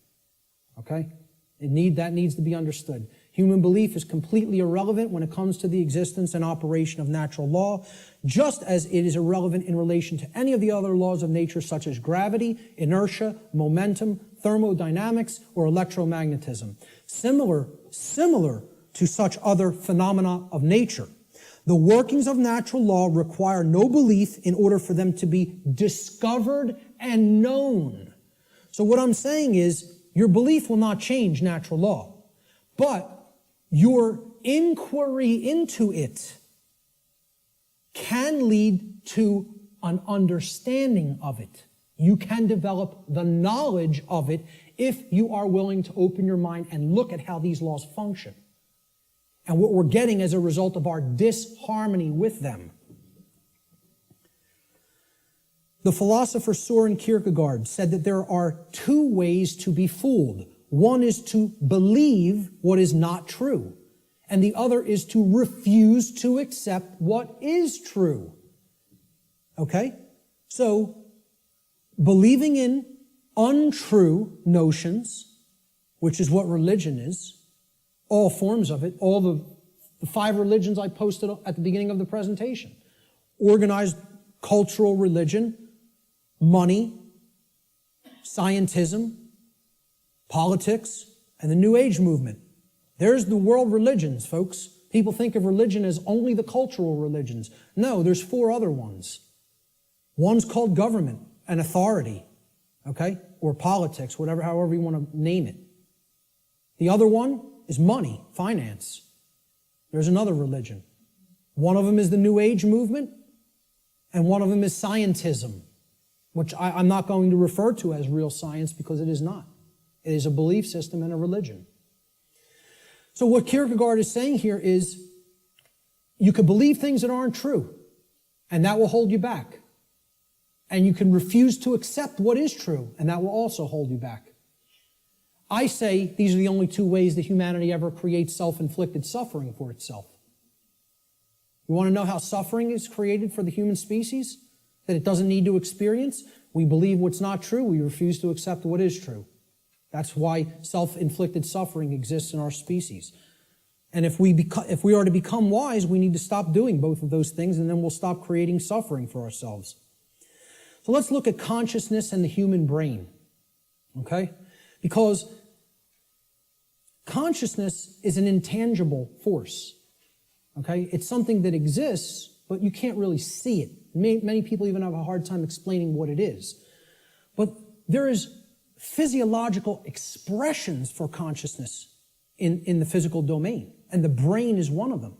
Okay? That needs to be understood. Human belief is completely irrelevant when it comes to the existence and operation of natural law, just as it is irrelevant in relation to any of the other laws of nature such as gravity, inertia, momentum, thermodynamics, or electromagnetism. Similar to such other phenomena of nature. The workings of natural law require no belief in order for them to be discovered and known. So what I'm saying is, your belief will not change natural law, but your inquiry into it can lead to an understanding of it. You can develop the knowledge of it if you are willing to open your mind and look at how these laws function and what we're getting as a result of our disharmony with them. The philosopher Søren Kierkegaard said that there are two ways to be fooled. One is to believe what is not true, and the other is to refuse to accept what is true. Okay? So, believing in untrue notions, which is what religion is, all forms of it, all the 5 religions I posted at the beginning of the presentation. Organized cultural religion, money, scientism, politics, and the New Age movement. There's the world religions, folks. People think of religion as only the cultural religions. No, there's 4 other ones. One's called government and authority, okay? Or politics, however you want to name it. The other one is money, finance. There's another religion. One of them is the New Age movement, and one of them is scientism, which I'm not going to refer to as real science because it is not. It is a belief system and a religion. So what Kierkegaard is saying here is you can believe things that aren't true, and that will hold you back. And you can refuse to accept what is true, and that will also hold you back. I say these are the only 2 ways that humanity ever creates self-inflicted suffering for itself. You want to know how suffering is created for the human species? That it doesn't need to experience? We believe what's not true. We refuse to accept what is true. That's why self-inflicted suffering exists in our species. And if we are to become wise, we need to stop doing both of those things, and then we'll stop creating suffering for ourselves. So let's look at consciousness and the human brain. Okay? Because consciousness is an intangible force. Okay? It's something that exists, but you can't really see it. Many people even have a hard time explaining what it is. But there is physiological expressions for consciousness in the physical domain, and the brain is one of them.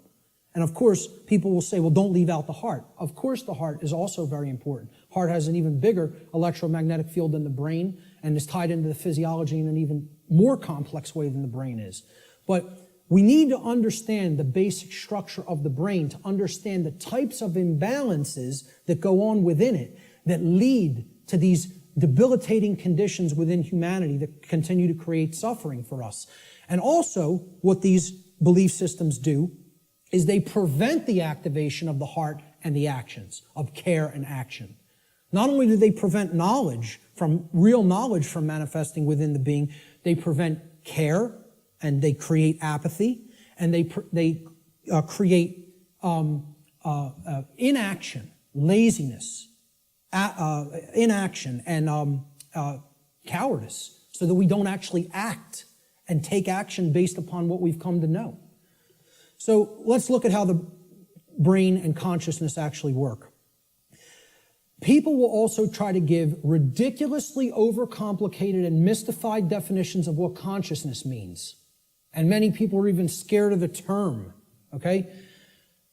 And of course, people will say, well, don't leave out the heart. Of course, the heart is also very important. Heart has an even bigger electromagnetic field than the brain and is tied into the physiology in an even more complex way than the brain is. But we need to understand the basic structure of the brain to understand the types of imbalances that go on within it that lead to these debilitating conditions within humanity that continue to create suffering for us. And also, what these belief systems do is they prevent the activation of the heart and the actions, of care and action. Not only do they prevent real knowledge from manifesting within the being, they prevent care, and they create apathy, and they create inaction, laziness, inaction, and cowardice, so that we don't actually act and take action based upon what we've come to know. So let's look at how the brain and consciousness actually work. People will also try to give ridiculously overcomplicated and mystified definitions of what consciousness means. And many people are even scared of the term, okay?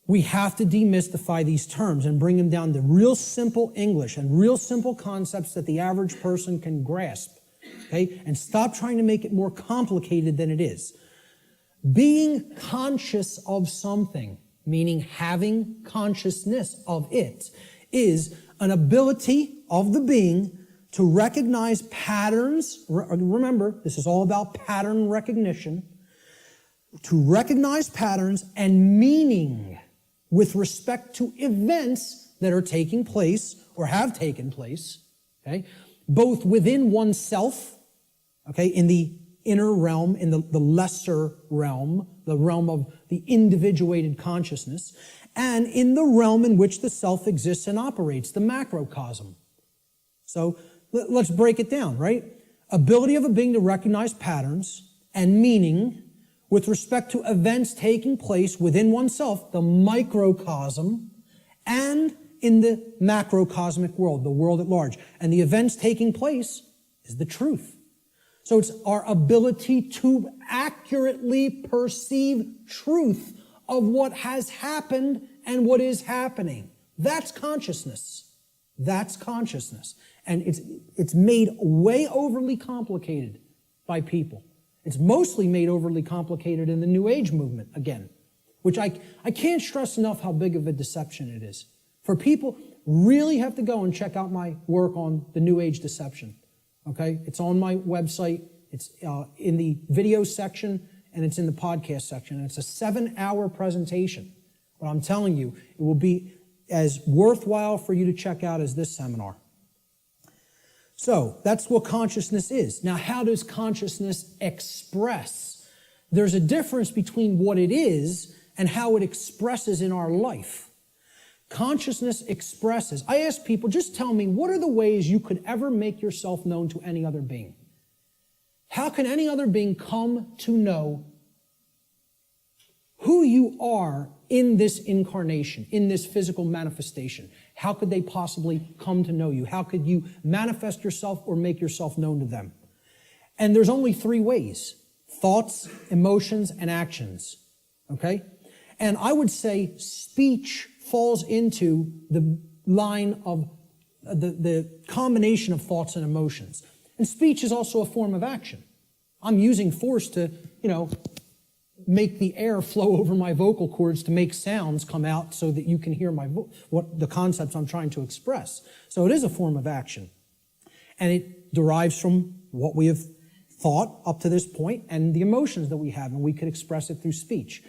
We have to demystify these terms and bring them down to real simple English and real simple concepts that the average person can grasp, okay? And stop trying to make it more complicated than it is. Being conscious of something, meaning having consciousness of it, is an ability of the being to recognize patterns. Remember, this is all about pattern recognition. To recognize patterns and meaning with respect to events that are taking place or have taken place, okay, both within oneself, okay, in the inner realm, in the lesser realm, the realm of the individuated consciousness, and in the realm in which the self exists and operates, the macrocosm. So let's break it down, right? Ability of a being to recognize patterns and meaning with respect to events taking place within oneself, the microcosm, and in the macrocosmic world, the world at large. And the events taking place is the truth. So it's our ability to accurately perceive truth of what has happened and what is happening. That's consciousness. That's consciousness. And it's made way overly complicated by people. It's mostly made overly complicated in the New Age movement, again, which I can't stress enough how big of a deception it is. For people, really have to go and check out my work on the New Age deception. Okay? It's on my website. It's in the video section, and it's in the podcast section. And it's a 7-hour presentation. But I'm telling you, it will be as worthwhile for you to check out as this seminar. So that's what consciousness is. Now, how does consciousness express? There's a difference between what it is and how it expresses in our life. Consciousness expresses. I ask people, just tell me, what are the ways you could ever make yourself known to any other being? How can any other being come to know who you are in this incarnation, in this physical manifestation? How could they possibly come to know you? How could you manifest yourself or make yourself known to them? And there's only 3 ways: thoughts, emotions, and actions. Okay? And I would say speech falls into the line of the combination of thoughts and emotions. And speech is also a form of action. I'm using force to, make the air flow over my vocal cords to make sounds come out so that you can hear what the concepts I'm trying to express. So it is a form of action. And it derives from what we have thought up to this point and the emotions that we have, and we could express it through speech.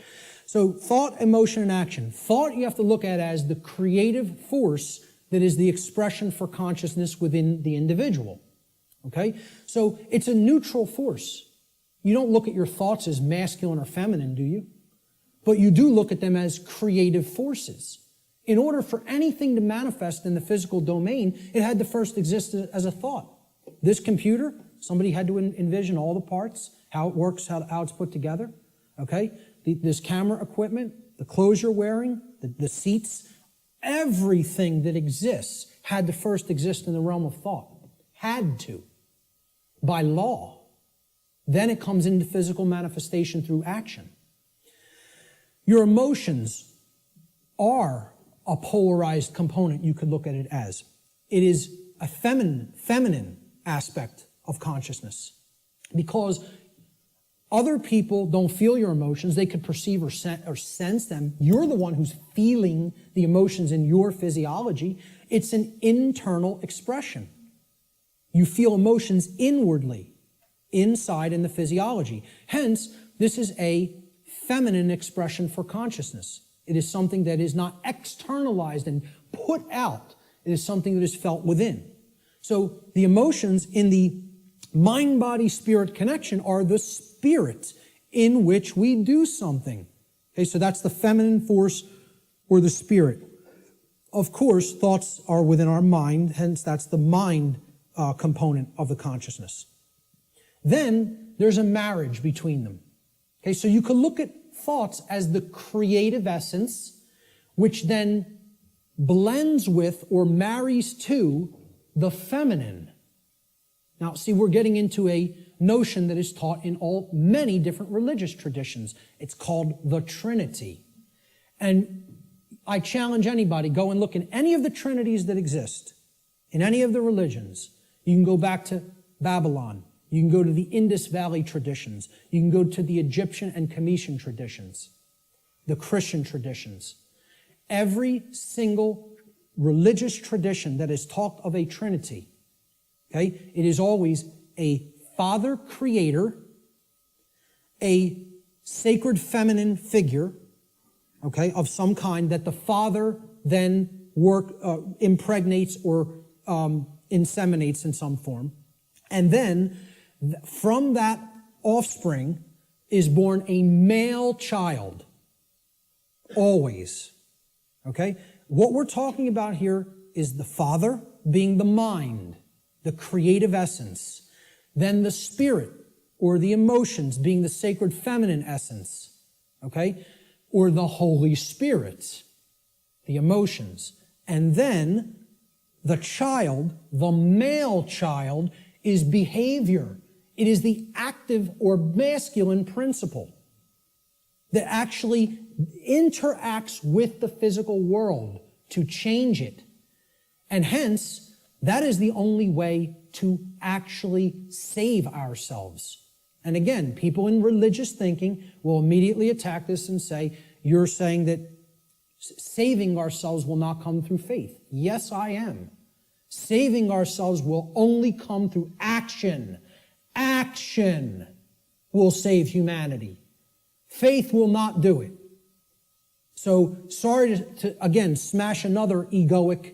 So thought, emotion, and action. Thought you have to look at as the creative force that is the expression for consciousness within the individual. Okay? So it's a neutral force. You don't look at your thoughts as masculine or feminine, do you? But you do look at them as creative forces. In order for anything to manifest in the physical domain, it had to first exist as a thought. This computer, somebody had to envision all the parts, how it works, how it's put together. Okay? This camera equipment, the clothes you're wearing, the seats, everything that exists had to first exist in the realm of thought. Had to. By law. Then it comes into physical manifestation through action. Your emotions are a polarized component, you could look at it as. It is a feminine aspect of consciousness. Because other people don't feel your emotions. They could perceive or sense them. You're the one who's feeling the emotions in your physiology. It's an internal expression. You feel emotions inwardly, inside in the physiology. Hence, this is a feminine expression for consciousness. It is something that is not externalized and put out. It is something that is felt within. So the emotions in the mind-body-spirit connection are the spirit in which we do something. Okay, so that's the feminine force or the spirit. Of course, thoughts are within our mind, hence that's the mind component of the consciousness. Then there's a marriage between them. Okay, so you could look at thoughts as the creative essence, which then blends with or marries to the feminine. Now, see, we're getting into a notion that is taught in many different religious traditions. It's called the Trinity. And I challenge anybody, go and look in any of the trinities that exist, in any of the religions. You can go back to Babylon. You can go to the Indus Valley traditions. You can go to the Egyptian and Cometian traditions, the Christian traditions. Every single religious tradition that is talked of a Trinity, okay, it is always a Father Creator, a sacred feminine figure, okay, of some kind that the Father then impregnates or inseminates in some form. And then from that offspring is born a male child. Always. Okay? What we're talking about here is the Father being the mind, the creative essence. Then the spirit or the emotions being the sacred feminine essence. Okay? Or the Holy Spirit, the emotions. And then the child, the male child, is behavior. It is the active or masculine principle that actually interacts with the physical world to change it. And hence, that is the only way to actually save ourselves. And again, people in religious thinking will immediately attack this and say, you're saying that saving ourselves will not come through faith. Yes, I am. Saving ourselves will only come through action. Action will save humanity. Faith will not do it. So sorry to again, smash another egoic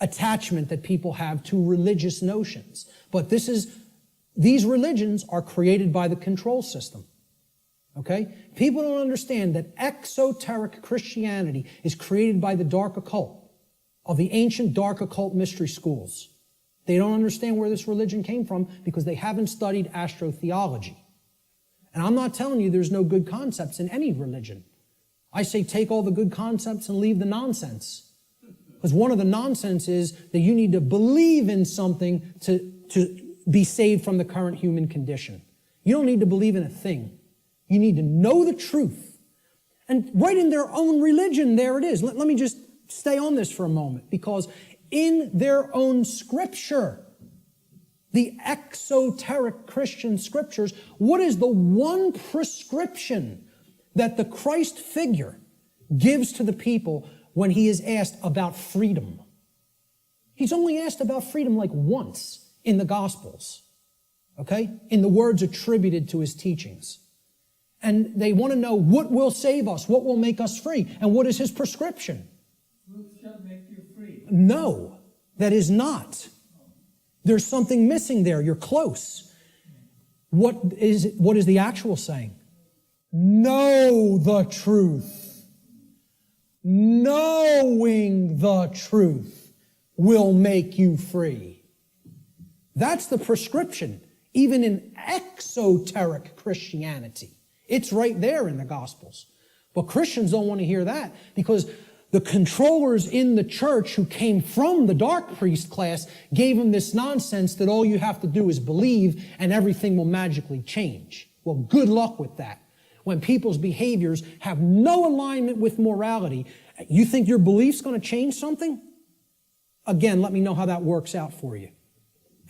attachment that people have to religious notions. But these religions are created by the control system. Okay? People don't understand that exoteric Christianity is created by the dark occult, of the ancient dark occult mystery schools. They don't understand where this religion came from because they haven't studied astrotheology. And I'm not telling you there's no good concepts in any religion. I say take all the good concepts and leave the nonsense. Because one of the nonsense is that you need to believe in something to be saved from the current human condition. You don't need to believe in a thing. You need to know the truth. And right in their own religion, there it is. Let me just stay on this for a moment, because in their own scripture, the exoteric Christian scriptures, what is the one prescription that the Christ figure gives to the people when he is asked about freedom? He's only asked about freedom like once in the Gospels, okay? In the words attributed to his teachings. And they want to know what will save us, what will make us free, and what is his prescription? Truth shall make you free. No, that is not. There's something missing there. You're close. What is the actual saying? Know the truth. Knowing the truth will make you free. That's the prescription, even in exoteric Christianity. It's right there in the Gospels. But Christians don't want to hear that because the controllers in the church who came from the dark priest class gave them this nonsense that all you have to do is believe and everything will magically change. Well, good luck with that. When people's behaviors have no alignment with morality, you think your belief's going to change something? Again, let me know how that works out for you.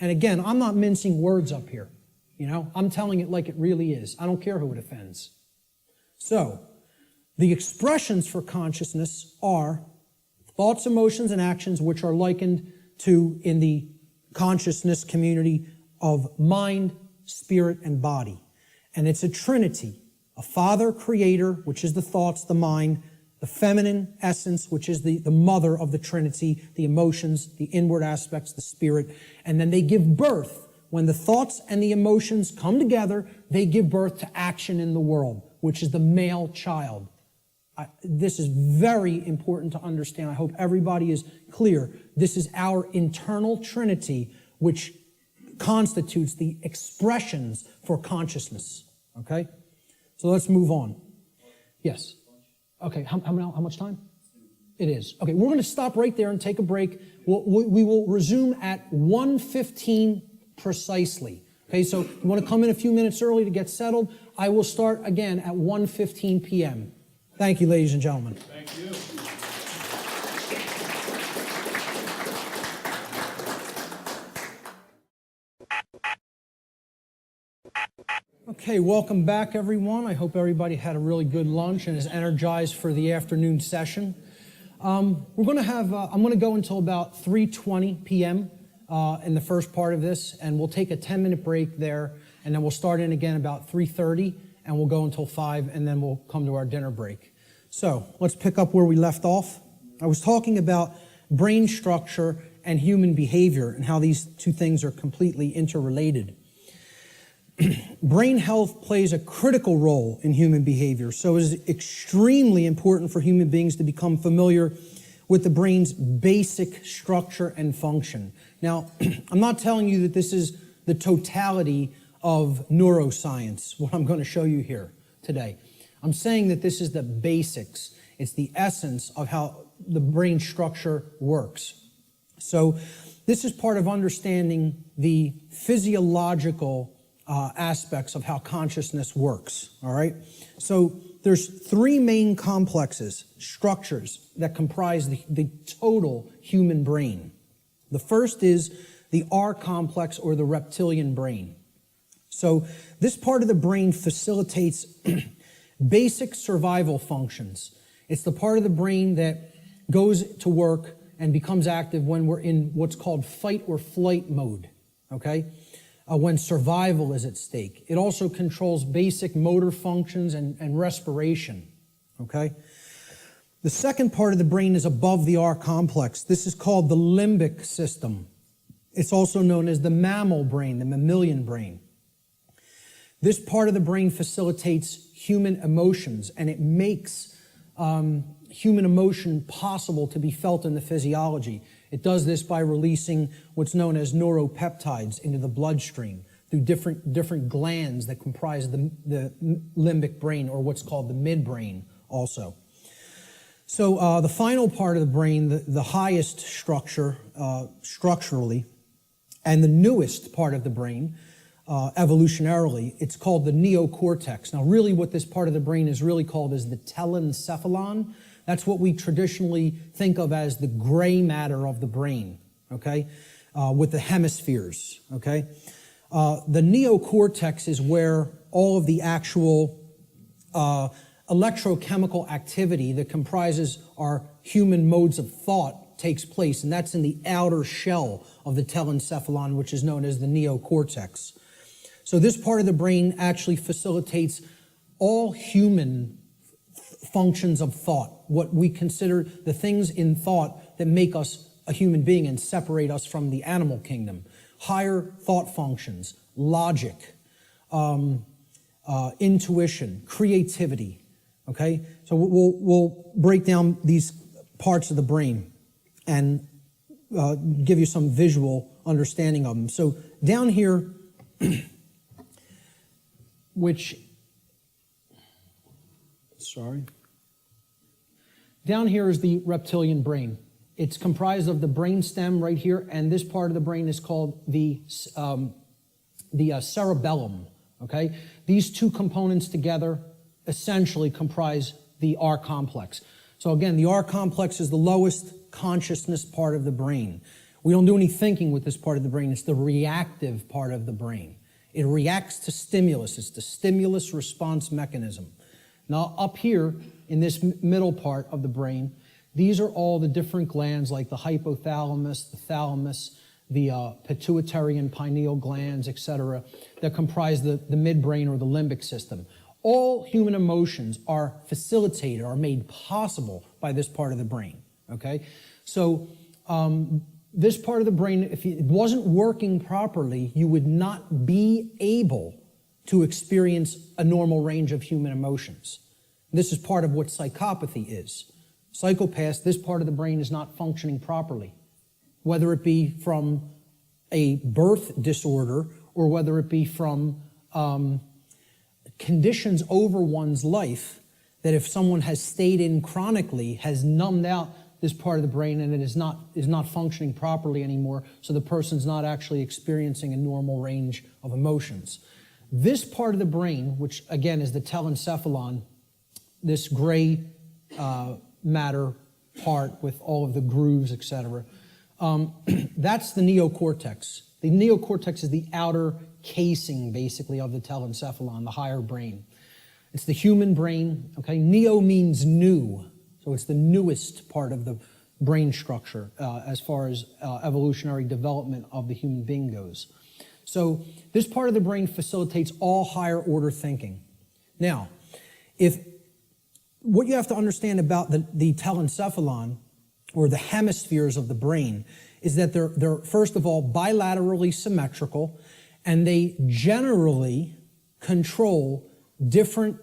And again, I'm not mincing words up here. You know, I'm telling it like it really is. I don't care who it offends. So, the expressions for consciousness are thoughts, emotions, and actions which are likened to, in the consciousness community, of mind, spirit, and body. And it's a trinity. A father creator, which is the thoughts, the mind, the feminine essence, which is the mother of the trinity, the emotions, the inward aspects, the spirit. And then they give birth. When the thoughts and the emotions come together, they give birth to action in the world, which is the male child. This is very important to understand. I hope everybody is clear. This is our internal trinity, which constitutes the expressions for consciousness. Okay? So let's move on. Yes. Okay, how much time? It is. Okay, we're going to stop right there and take a break. We will resume at 1:15 precisely. Okay, so you want to come in a few minutes early to get settled. I will start again at 1:15 p.m. Thank you, ladies and gentlemen. Thank you. Okay, welcome back, everyone. I hope everybody had a really good lunch and is energized for the afternoon session. We're going to have, I'm going to go until about 3:20 p.m. In the first part of this, and we'll take a 10-minute break there, and then we'll start in again about 3:30, and we'll go until 5, and then we'll come to our dinner break. So let's pick up where we left off. I was talking about brain structure and human behavior and how these two things are completely interrelated. Brain health plays a critical role in human behavior, so it is extremely important for human beings to become familiar with the brain's basic structure and function. Now, I'm not telling you that this is the totality of neuroscience, what I'm going to show you here today. I'm saying that this is the basics. It's the essence of how the brain structure works. So this is part of understanding the physiological aspects of how consciousness works, all right? So there's three main complexes, structures, that comprise the total human brain. The first is the R complex, or the reptilian brain. So this part of the brain facilitates basic survival functions. It's the part of the brain that goes to work and becomes active when we're in what's called fight or flight mode, okay? when survival is at stake. It also controls basic motor functions and respiration, okay? The second part of the brain is above the R complex. This is called the limbic system. It's also known as the mammal brain, the mammalian brain. This part of the brain facilitates human emotions, and it makes human emotion possible to be felt in the physiology. It does this by releasing what's known as neuropeptides into the bloodstream through different glands that comprise the limbic brain, or what's called the midbrain also. So the final part of the brain, the highest structure structurally, and the newest part of the brain, evolutionarily, it's called the neocortex. Now, really what this part of the brain is really called is the telencephalon. That's what we traditionally think of as the gray matter of the brain, okay, with the hemispheres, okay? The neocortex is where all of the actual electrochemical activity that comprises our human modes of thought takes place, and that's in the outer shell of the telencephalon, which is known as the neocortex. So this part of the brain actually facilitates all human functions of thought, what we consider the things in thought that make us a human being and separate us from the animal kingdom. Higher thought functions, logic, intuition, creativity, okay? So we'll break down these parts of the brain and give you some visual understanding of them. So down here, down here is the reptilian brain. It's comprised of the brain stem right here, and this part of the brain is called the cerebellum, okay? These two components together essentially comprise the R complex. So again, the R complex is the lowest consciousness part of the brain. We don't do any thinking with this part of the brain. It's the reactive part of the brain. It reacts to stimulus. It's the stimulus response mechanism. Now, up here in this middle part of the brain, these are all the different glands like the hypothalamus, the thalamus, the pituitary and pineal glands, etc., that comprise the midbrain or the limbic system. All human emotions are facilitated, are made possible by this part of the brain, okay? So this part of the brain, if it wasn't working properly, you would not be able to experience a normal range of human emotions. This is part of what psychopathy is. Psychopaths, this part of the brain is not functioning properly, whether it be from a birth disorder or whether it be from conditions over one's life that if someone has stayed in chronically has numbed out this part of the brain and it is not functioning properly anymore, so the person's not actually experiencing a normal range of emotions. This part of the brain, which again is the telencephalon, this gray matter part with all of the grooves, etc., that's the neocortex. The neocortex is the outer casing, basically, of the telencephalon, the higher brain. It's the human brain, okay? Neo means new, so it's the newest part of the brain structure as far as evolutionary development of the human being goes. So this part of the brain facilitates all higher order thinking. Now, what you have to understand about the telencephalon, or the hemispheres of the brain, is that they're first of all bilaterally symmetrical, and they generally control different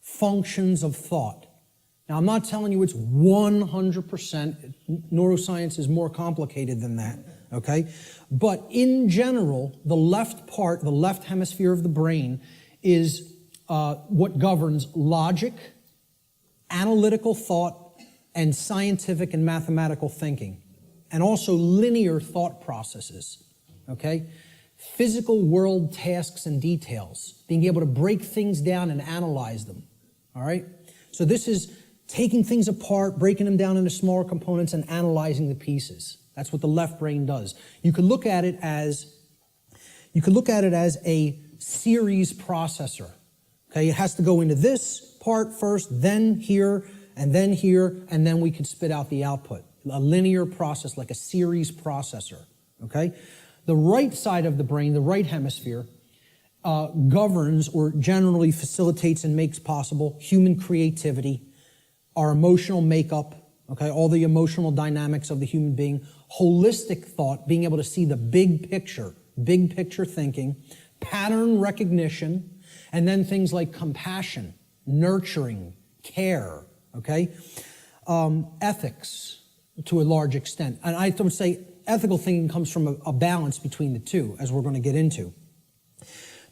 functions of thought. Now, I'm not telling you it's 100%. Neuroscience is more complicated than that, okay? But in general, the left hemisphere of the brain is what governs logic, analytical thought, and scientific and mathematical thinking, and also linear thought processes, okay? Physical world tasks and details, being able to break things down and analyze them, all right? So this is taking things apart, breaking them down into smaller components and analyzing the pieces. That's what the left brain does. You could look at it as a series processor, okay? It has to go into this part first, then here, and then we could spit out the output. A linear process, like a series processor, okay? The right side of the brain, the right hemisphere, governs or generally facilitates and makes possible human creativity, our emotional makeup, okay, all the emotional dynamics of the human being, holistic thought, being able to see the big picture thinking, pattern recognition, and then things like compassion, nurturing, care, okay, ethics to a large extent. And I would say ethical thinking comes from a balance between the two, as we're going to get into.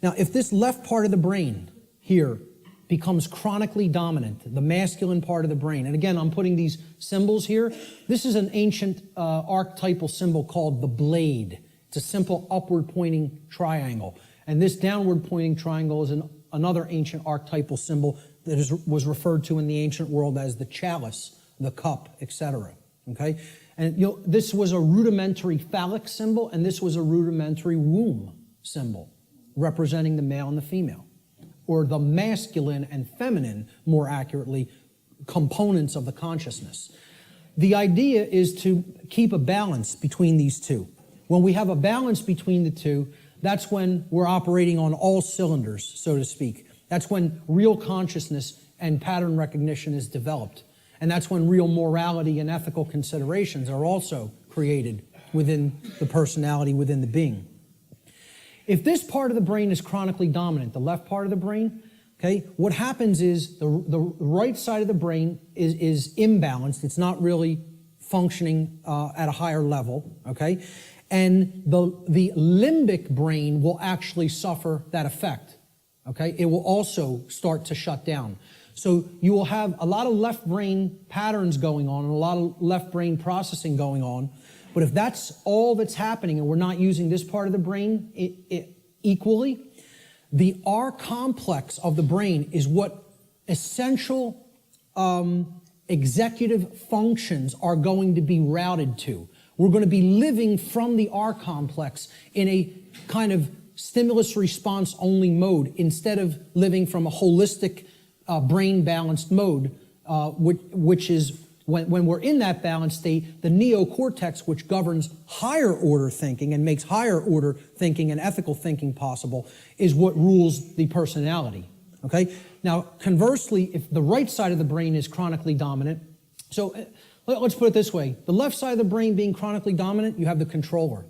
Now, if this left part of the brain here becomes chronically dominant, the masculine part of the brain, and again, I'm putting these symbols here. This is an ancient archetypal symbol called the blade. It's a simple upward pointing triangle. And this downward pointing triangle is another ancient archetypal symbol that was referred to in the ancient world as the chalice, the cup, etc. Okay? And this was a rudimentary phallic symbol, and this was a rudimentary womb symbol, representing the male and the female, or the masculine and feminine, more accurately, components of the consciousness. The idea is to keep a balance between these two. When we have a balance between the two, that's when we're operating on all cylinders, so to speak. That's when real consciousness and pattern recognition is developed. And that's when real morality and ethical considerations are also created within the personality, within the being. If this part of the brain is chronically dominant, the left part of the brain, okay, what happens is the right side of the brain is imbalanced. It's not really functioning at a higher level, okay? And the limbic brain will actually suffer that effect, okay? It will also start to shut down. So you will have a lot of left brain patterns going on and a lot of left brain processing going on. But if that's all that's happening and we're not using this part of the brain equally, the R complex of the brain is what essential executive functions are going to be routed to. We're going to be living from the R complex in a kind of stimulus response only mode instead of living from a holistic brain balanced mode, which is when we're in that balanced state, the neocortex, which governs higher order thinking and makes higher order thinking and ethical thinking possible, is what rules the personality. Okay? Now, conversely, if the right side of the brain is chronically dominant, so let's put it this way. The left side of the brain being chronically dominant, you have the controller.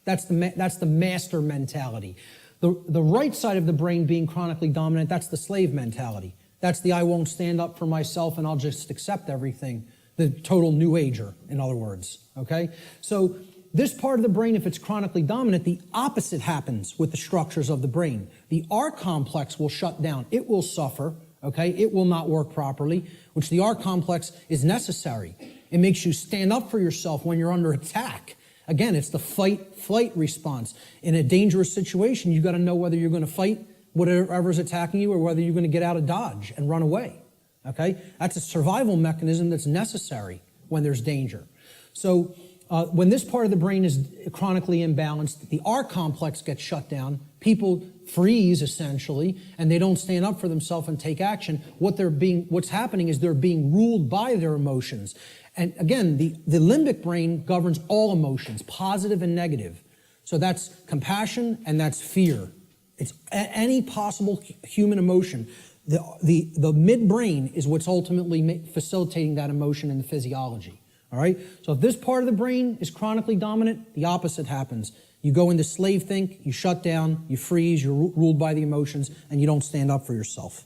That's the master mentality. The right side of the brain being chronically dominant, that's the slave mentality. That's the I won't stand up for myself and I'll just accept everything. The total new ager, in other words, okay? So this part of the brain, if it's chronically dominant, the opposite happens with the structures of the brain. The R complex will shut down. It will suffer, okay? It will not work properly, which the R complex is necessary. It makes you stand up for yourself when you're under attack. Again, it's the fight-flight response. In a dangerous situation, you've got to know whether you're going to fight whatever's attacking you or whether you're going to get out of dodge and run away. Okay? That's a survival mechanism that's necessary when there's danger. So when this part of the brain is chronically imbalanced, the R complex gets shut down, people freeze essentially, and they don't stand up for themselves and take action. What's happening is they're being ruled by their emotions. And again, the limbic brain governs all emotions, positive and negative. So that's compassion and that's fear. It's any possible human emotion. The midbrain is what's ultimately facilitating that emotion in the physiology. All right? So if this part of the brain is chronically dominant, the opposite happens. You go into slave think, you shut down, you freeze, you're ruled by the emotions, and you don't stand up for yourself.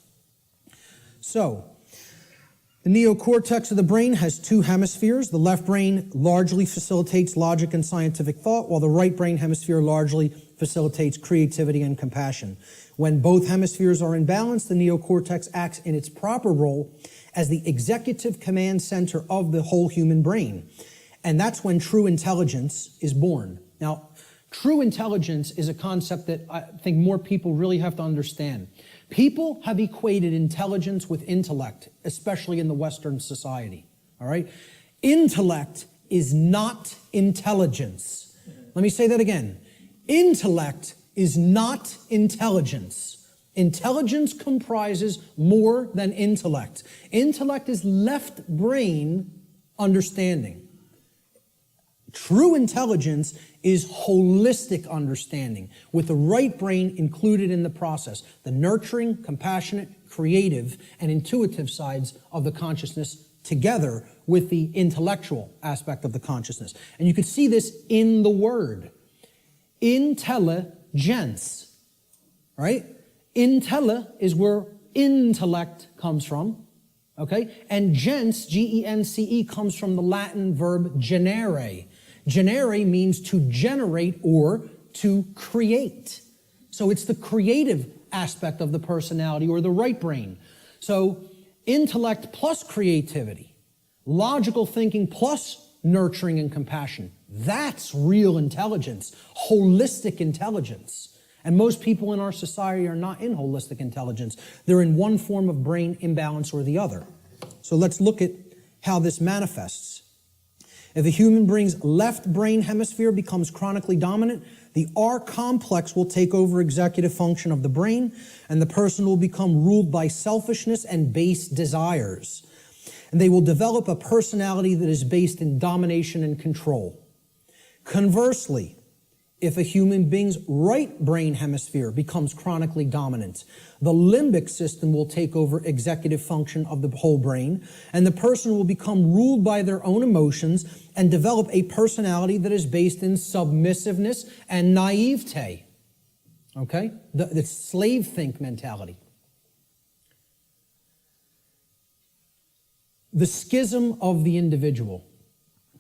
So, the neocortex of the brain has two hemispheres. The left brain largely facilitates logic and scientific thought, while the right brain hemisphere largely facilitates creativity and compassion. When both hemispheres are in balance, the neocortex acts in its proper role as the executive command center of the whole human brain. And that's when true intelligence is born. Now, true intelligence is a concept that I think more people really have to understand. People have equated intelligence with intellect, especially in the Western society. All right? Intellect is not intelligence. Let me say that again. Intellect is not intelligence. Intelligence comprises more than intellect. Intellect is left brain understanding. True intelligence is holistic understanding, with the right brain included in the process, the nurturing, compassionate, creative, and intuitive sides of the consciousness together with the intellectual aspect of the consciousness. And you can see this in the word. Intelligence, right? Intella is where intellect comes from, okay? And gens, G-E-N-C-E, comes from the Latin verb generare. Generare means to generate or to create. So it's the creative aspect of the personality, or the right brain. So intellect plus creativity, logical thinking plus nurturing and compassion. That's real intelligence, holistic intelligence. And most people in our society are not in holistic intelligence. They're in one form of brain imbalance or the other. So let's look at how this manifests. If a human being's left brain hemisphere becomes chronically dominant, the R complex will take over executive function of the brain, and the person will become ruled by selfishness and base desires. And they will develop a personality that is based in domination and control. Conversely, if a human being's right brain hemisphere becomes chronically dominant, the limbic system will take over executive function of the whole brain, and the person will become ruled by their own emotions and develop a personality that is based in submissiveness and naivete. Okay? The slave think mentality. The schism of the individual.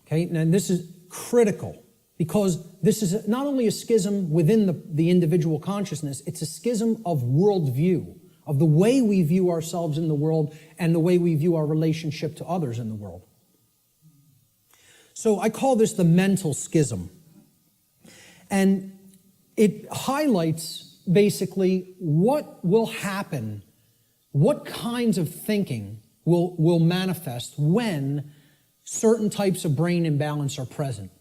Okay? And this is critical, because this is not only a schism within the individual consciousness, it's a schism of worldview, of the way we view ourselves in the world and the way we view our relationship to others in the world. So I call this the mental schism. And it highlights basically what will happen, what kinds of thinking will manifest when certain types of brain imbalance are present.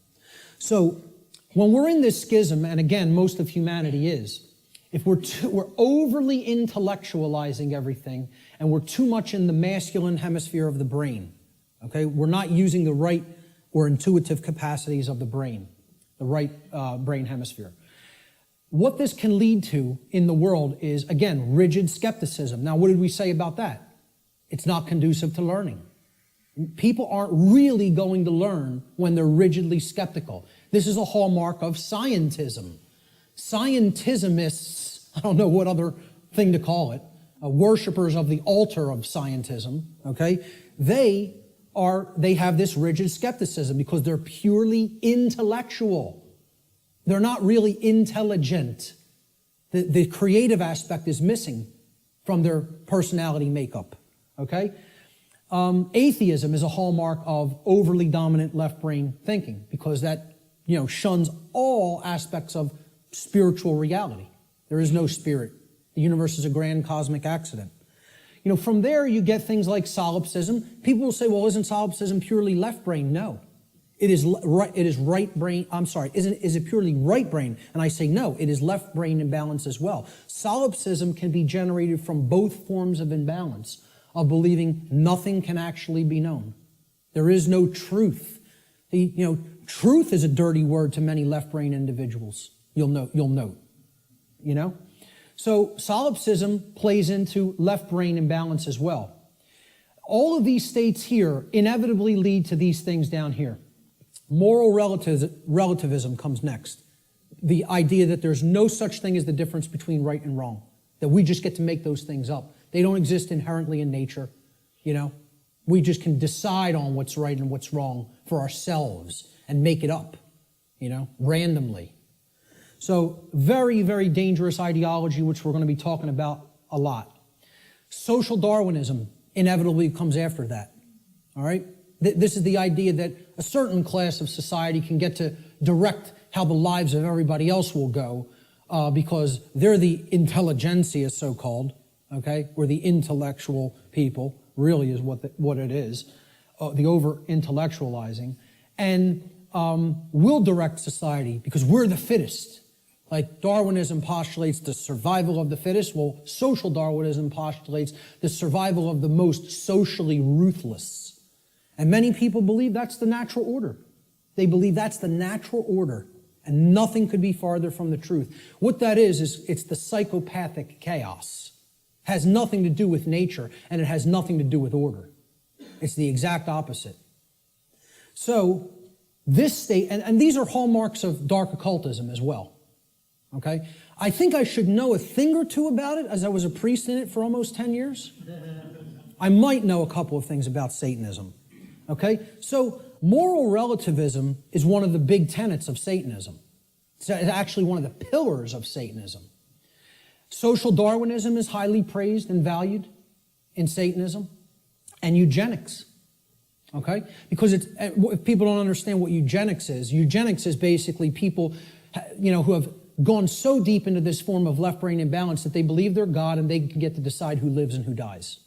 So when we're in this schism, and again, most of humanity is, if we're overly intellectualizing everything and we're too much in the masculine hemisphere of the brain, okay, we're not using the right or intuitive capacities of the brain, the right brain hemisphere. What this can lead to in the world is, again, rigid skepticism. Now, what did we say about that? It's not conducive to learning. People aren't really going to learn when they're rigidly skeptical. This is a hallmark of scientism. Scientismists, I don't know what other thing to call it, worshipers of the altar of scientism, okay? They have this rigid skepticism because they're purely intellectual. They're not really intelligent. The creative aspect is missing from their personality makeup, okay? Atheism is a hallmark of overly dominant left brain thinking, because that, shuns all aspects of spiritual reality. There is no spirit. The universe is a grand cosmic accident. From there you get things like solipsism. People will say, well, isn't solipsism purely left brain? No. It is right brain. I'm sorry. Is it purely right brain? And I say no, it is left brain imbalance as well. Solipsism can be generated from both forms of imbalance, of believing nothing can actually be known. There is no truth. Truth is a dirty word to many left-brain individuals. You'll note. So solipsism plays into left-brain imbalance as well. All of these states here inevitably lead to these things down here. Moral relativism comes next. The idea that there's no such thing as the difference between right and wrong, that we just get to make those things up. They don't exist inherently in nature, We just can decide on what's right and what's wrong for ourselves and make it up, randomly. So very, very dangerous ideology, which we're going to be talking about a lot. Social Darwinism inevitably comes after that, all right? This is the idea that a certain class of society can get to direct how the lives of everybody else will go because they're the intelligentsia, so-called, okay, or the intellectual people, really is what it is, the over-intellectualizing, and we'll direct society because we're the fittest. Like Darwinism postulates the survival of the fittest, well, social Darwinism postulates the survival of the most socially ruthless. And many people believe that's the natural order. They believe that's the natural order, and nothing could be farther from the truth. What that is it's the psychopathic chaos. It has nothing to do with nature, and it has nothing to do with order. It's the exact opposite. So, this state, and these are hallmarks of dark occultism as well. Okay? I think I should know a thing or two about it, as I was a priest in it for almost 10 years. I might know a couple of things about Satanism. Okay? So, moral relativism is one of the big tenets of Satanism. It's actually one of the pillars of Satanism. Social Darwinism is highly praised and valued in Satanism. And eugenics. Okay? Because if people don't understand what eugenics is basically people, who have gone so deep into this form of left-brain imbalance that they believe they're God and they can get to decide who lives and who dies.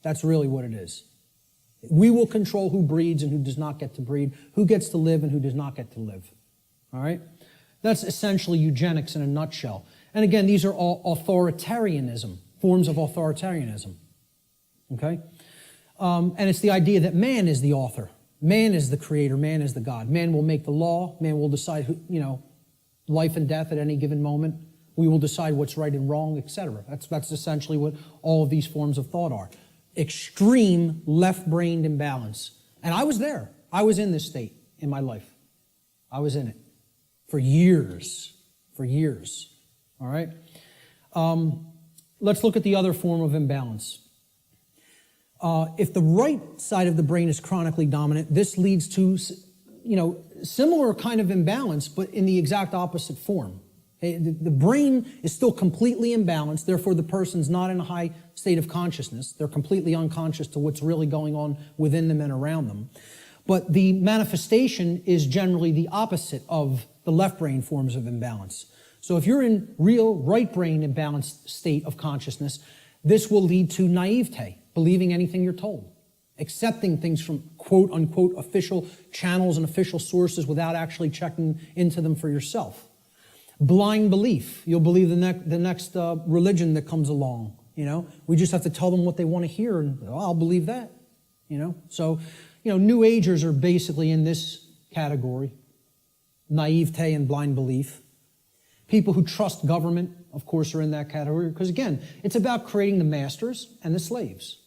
That's really what it is. We will control who breeds and who does not get to breed, who gets to live and who does not get to live. All right? That's essentially eugenics in a nutshell. And again, these are all authoritarianism, forms of authoritarianism. Okay? And it's the idea that man is the author. Man is the creator. Man is the God. Man will make the law. Man will decide who, life and death at any given moment. We will decide what's right and wrong, etc. That's essentially what all of these forms of thought are. Extreme left-brained imbalance. And I was there. I was in this state in my life. I was in it for years. For years. All right? Let's look at the other form of imbalance. If the right side of the brain is chronically dominant, this leads to, similar kind of imbalance, but in the exact opposite form. The brain is still completely imbalanced, therefore the person's not in a high state of consciousness. They're completely unconscious to what's really going on within them and around them. But the manifestation is generally the opposite of the left brain forms of imbalance. So if you're in real right brain imbalanced state of consciousness, this will lead to naivete, believing anything you're told, accepting things from quote unquote official channels and official sources without actually checking into them for yourself. Blind belief. You'll believe the next religion that comes along. We just have to tell them what they want to hear, and I'll believe that. So, New Agers are basically in this category: naivete and blind belief. People who trust government, of course, are in that category because, again, it's about creating the masters and the slaves.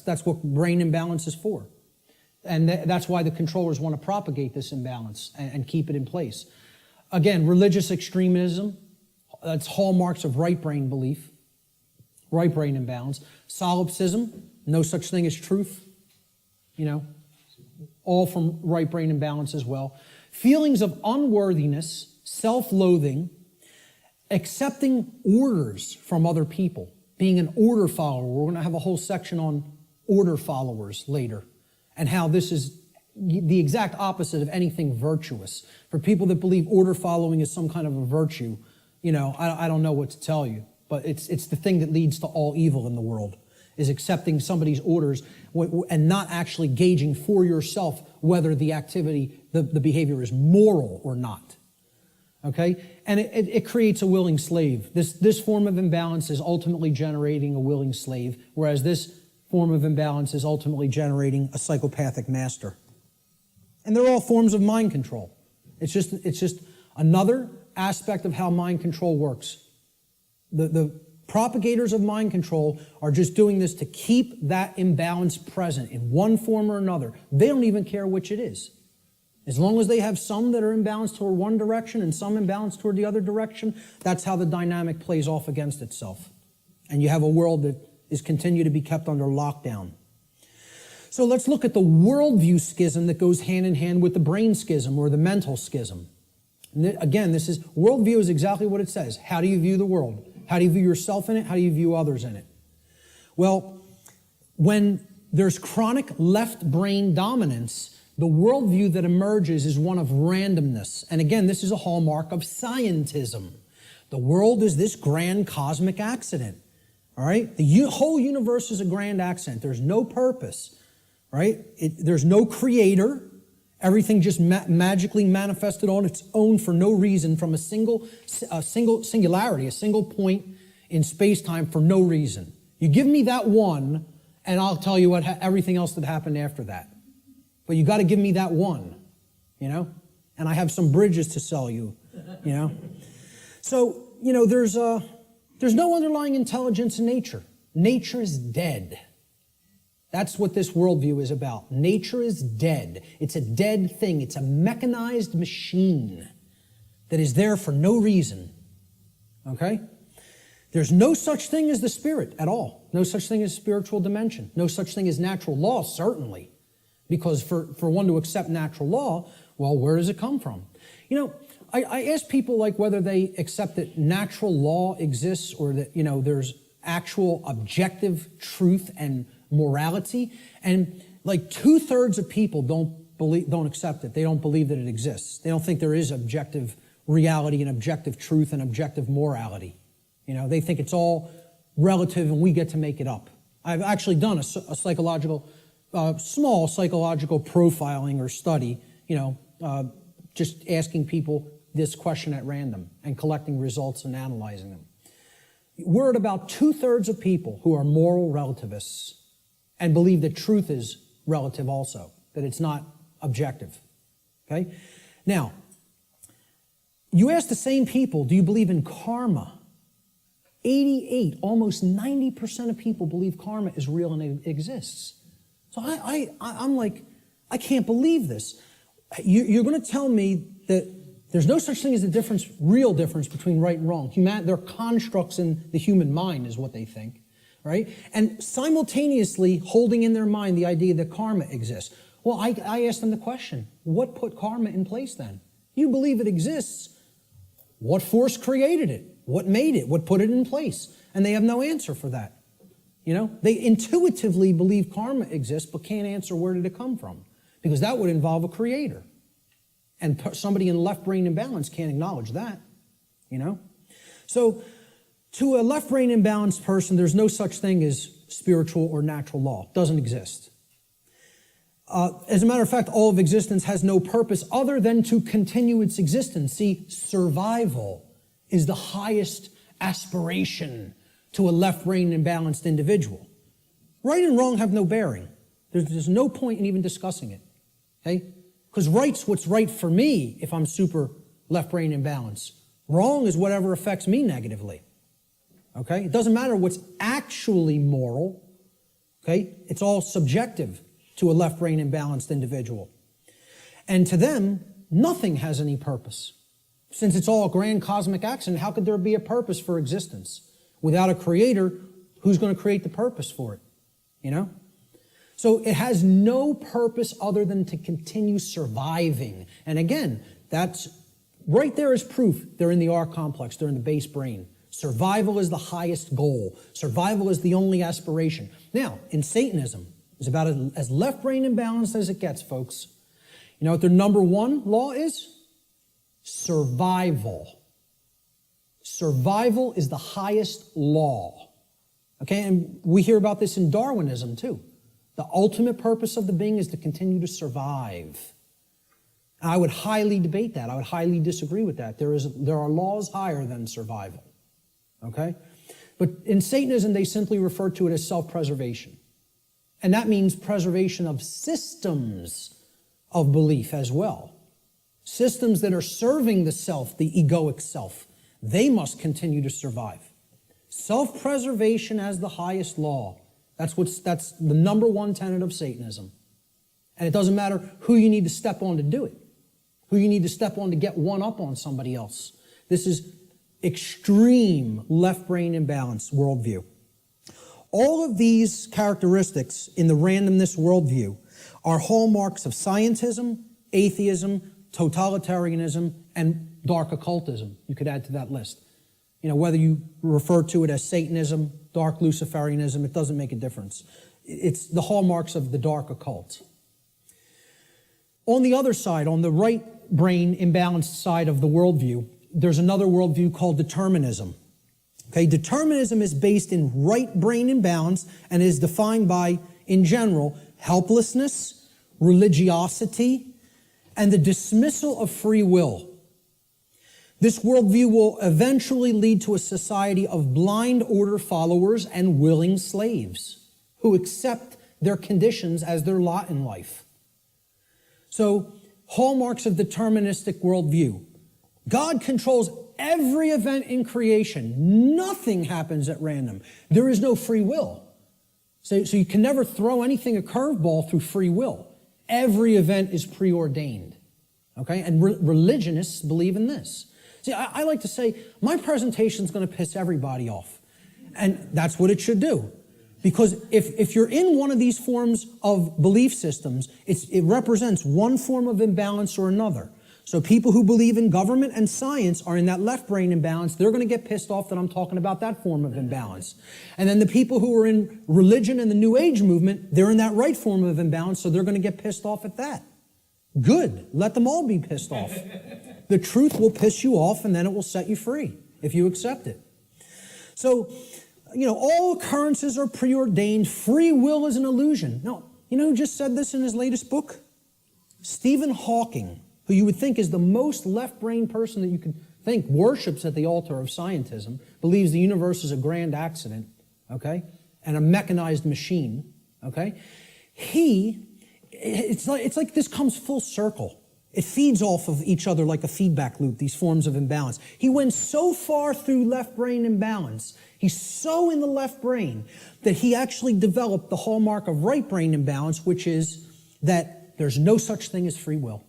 That's what brain imbalance is for, and that's why the controllers want to propagate this imbalance and keep it in place. Again, religious extremism, that's hallmarks of right brain belief, right brain imbalance. Solipsism, no such thing as truth, all from right brain imbalance as well. Feelings of unworthiness, self-loathing, accepting orders from other people, being an order follower. We're going to have a whole section on order followers later and how this is the exact opposite of anything virtuous. For people that believe order following is some kind of a virtue, I don't know what to tell you, but it's the thing that leads to all evil in the world, is accepting somebody's orders and not actually gauging for yourself whether the activity, the behavior is moral or not. Okay? And it creates a willing slave. This form of imbalance is ultimately generating a willing slave, whereas this form of imbalance is ultimately generating a psychopathic master. And they're all forms of mind control. It's just another aspect of how mind control works. The propagators of mind control are just doing this to keep that imbalance present in one form or another. They don't even care which it is. As long as they have some that are imbalanced toward one direction and some imbalanced toward the other direction, that's how the dynamic plays off against itself. And you have a world that is continued to be kept under lockdown. So let's look at the worldview schism that goes hand in hand with the brain schism or the mental schism. And again, worldview is exactly what it says. How do you view the world? How do you view yourself in it? How do you view others in it? Well, when there's chronic left brain dominance, the worldview that emerges is one of randomness. And again, this is a hallmark of scientism. The world is this grand cosmic accident. All right? The whole universe is a grand accident. There's no purpose. Right? There's no creator. Everything just magically manifested on its own for no reason from a single singularity, a single point in space-time for no reason. You give me that one, and I'll tell you everything else that happened after that. But you got to give me that one, and I have some bridges to sell you, you know. So, you know, there's no underlying intelligence in nature. Nature is dead. That's what this worldview is about. Nature is dead. It's a dead thing. It's a mechanized machine that is there for no reason. Okay? There's no such thing as the spirit at all. No such thing as spiritual dimension. No such thing as natural law, certainly. Because for one to accept natural law, well, where does it come from? You know, I ask people like whether they accept that natural law exists or that, you know, there's actual objective truth and morality, and like 2/3 of people don't accept it. They don't believe that it exists. They don't think there is objective reality and objective truth and objective morality. You know, they think it's all relative and we get to make it up. I've actually done a psychological, small psychological profiling or study, you know, just asking people this question at random and collecting results and analyzing them. We're at about 2/3 of people who are moral relativists and believe that truth is relative also, that it's not objective. Okay? Now, you ask the same people, do you believe in karma? 88, almost 90% of people believe karma is real and it exists. So I'm like, I can't believe this. You're going to tell me that there's no such thing as a real difference between right and wrong. They're constructs in the human mind is what they think, right? And simultaneously holding in their mind the idea that karma exists. Well, I asked them the question, what put karma in place then? You believe it exists. What force created it? What made it? What put it in place? And they have no answer for that. You know, they intuitively believe karma exists, but can't answer where did it come from, because that would involve a creator. And somebody in left brain imbalance can't acknowledge that, you know? So to a left brain imbalanced person, there's no such thing as spiritual or natural law. It doesn't exist. As a matter of fact, all of existence has no purpose other than to continue its existence. See, survival is the highest aspiration to a left brain imbalanced individual. Right and wrong have no bearing. There's no point in even discussing it, okay? Because right's what's right for me if I'm super left brain imbalanced. Wrong is whatever affects me negatively, okay? It doesn't matter what's actually moral, okay? It's all subjective to a left brain imbalanced individual. And to them, nothing has any purpose. Since it's all a grand cosmic accident, how could there be a purpose for existence? Without a creator, who's going to create the purpose for it? You know? So it has no purpose other than to continue surviving. And again, that's right there is proof they're in the R complex, they're in the base brain. Survival is the highest goal. Survival is the only aspiration. Now, in Satanism, it's about as left brain imbalanced as it gets, folks. You know what their number one law is? Survival. Survival is the highest law. Okay, and we hear about this in Darwinism too. The ultimate purpose of the being is to continue to survive. And I would highly debate that. I would highly disagree with that. There are laws higher than survival. Okay? But in Satanism, they simply refer to it as self-preservation. And that means preservation of systems of belief as well. Systems that are serving the self, the egoic self. They must continue to survive. Self-preservation as the highest law. That's the number one tenet of Satanism. And it doesn't matter who you need to step on to do it. Who you need to step on to get one up on somebody else. This is extreme left brain imbalance worldview. All of these characteristics in the randomness worldview are hallmarks of scientism, atheism, totalitarianism, and dark occultism. You could add to that list. You know, whether you refer to it as Satanism, dark Luciferianism, it doesn't make a difference. It's the hallmarks of the dark occult. On the other side, on the right brain imbalanced side of the worldview, there's another worldview called determinism. Okay, determinism is based in right brain imbalance and is defined by, in general, helplessness, religiosity, and the dismissal of free will. This worldview will eventually lead to a society of blind order followers and willing slaves who accept their conditions as their lot in life. So hallmarks of deterministic worldview. God controls every event in creation. Nothing happens at random. There is no free will. So you can never throw anything a curveball through free will. Every event is preordained. Okay? And religionists believe in this. See, I like to say, my presentation is going to piss everybody off. And that's what it should do. Because if you're in one of these forms of belief systems, it represents one form of imbalance or another. So people who believe in government and science are in that left brain imbalance. They're going to get pissed off that I'm talking about that form of imbalance. And then the people who are in religion and the New Age movement, they're in that right form of imbalance, so they're going to get pissed off at that. Good. Let them all be pissed off. The truth will piss you off, and then it will set you free if you accept it. So, all occurrences are preordained. Free will is an illusion. No, you know who just said this in his latest book? Stephen Hawking, who you would think is the most left-brain person that you could think worships at the altar of scientism, believes the universe is a grand accident, okay, and a mechanized machine, okay? It's like this comes full circle. It feeds off of each other like a feedback loop, these forms of imbalance. He went so far through left brain imbalance, he's so in the left brain, that he actually developed the hallmark of right brain imbalance, which is that there's no such thing as free will.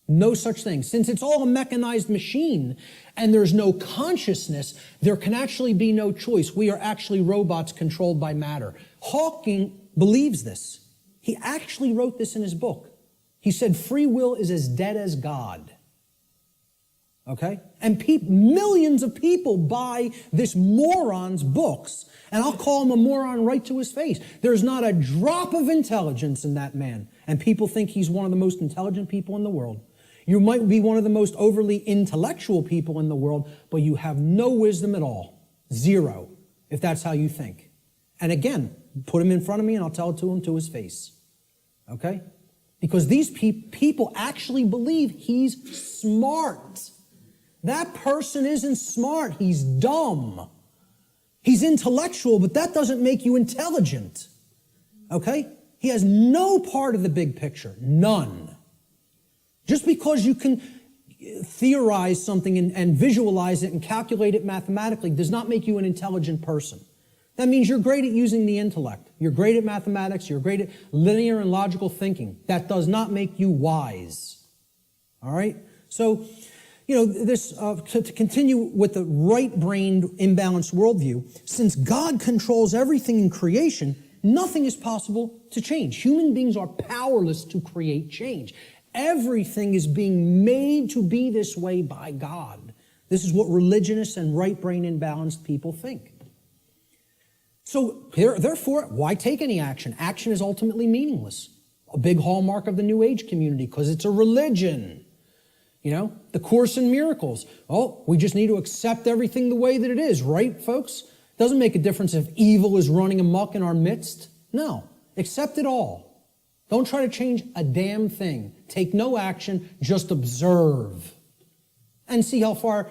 No such thing. Since it's all a mechanized machine and there's no consciousness, there can actually be no choice. We are actually robots controlled by matter. Hawking believes this. He actually wrote this in his book. He said free will is as dead as God. Okay? And millions of people buy this moron's books, and I'll call him a moron right to his face. There's not a drop of intelligence in that man, and people think he's one of the most intelligent people in the world. You might be one of the most overly intellectual people in the world, but you have no wisdom at all. Zero, if that's how you think. And again, put him in front of me and I'll tell it to him to his face. Okay? Because these people actually believe he's smart. That person isn't smart. He's dumb. He's intellectual, but that doesn't make you intelligent. Okay? He has no part of the big picture. None. Just because you can theorize something and visualize it and calculate it mathematically does not make you an intelligent person. That means you're great at using the intellect. You're great at mathematics. You're great at linear and logical thinking. That does not make you wise. All right? So, to continue with the right-brained imbalanced worldview, since God controls everything in creation, nothing is possible to change. Human beings are powerless to create change. Everything is being made to be this way by God. This is what religionists and right-brain imbalanced people think. So, therefore, why take any action? Action is ultimately meaningless. A big hallmark of the New Age community, because it's a religion. The Course in Miracles. Oh, we just need to accept everything the way that it is, right, folks? Doesn't make a difference if evil is running amok in our midst. No, accept it all. Don't try to change a damn thing. Take no action, just observe. And see how far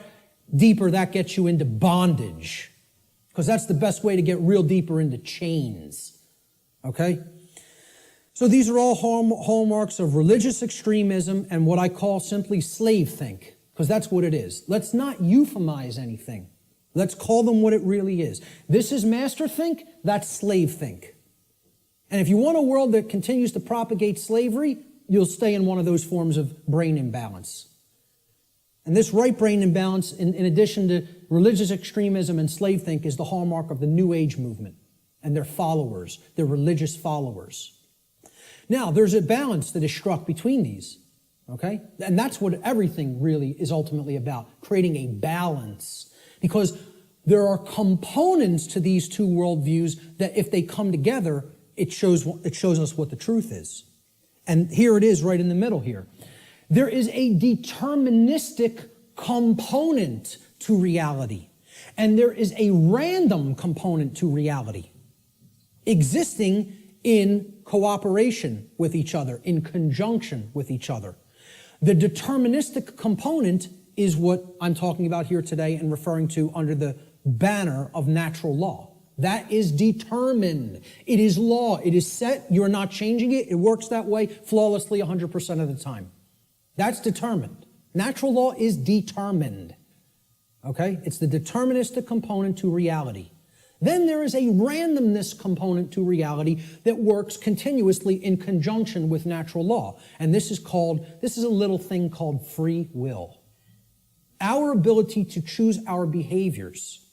deeper that gets you into bondage. Because that's the best way to get real deeper into chains. Okay? So these are all hallmarks of religious extremism and what I call simply slave think. Because that's what it is. Let's not euphemize anything. Let's call them what it really is. This is master think, that's slave think. And if you want a world that continues to propagate slavery, you'll stay in one of those forms of brain imbalance. And this right brain imbalance, in addition to religious extremism and slave think, is the hallmark of the New Age movement and their followers, their religious followers. Now, there's a balance that is struck between these, okay? And that's what everything really is ultimately about, creating a balance. Because there are components to these two worldviews that if they come together, it shows us what the truth is. And here it is right in the middle here. There is a deterministic component to reality. And there is a random component to reality, existing in cooperation with each other, in conjunction with each other. The deterministic component is what I'm talking about here today and referring to under the banner of natural law. That is determined. It is law. It is set. You're not changing it. It works that way flawlessly 100% of the time. That's determined. Natural law is determined. Okay? It's the deterministic component to reality. Then there is a randomness component to reality that works continuously in conjunction with natural law. And this is a little thing called free will. Our ability to choose our behaviors,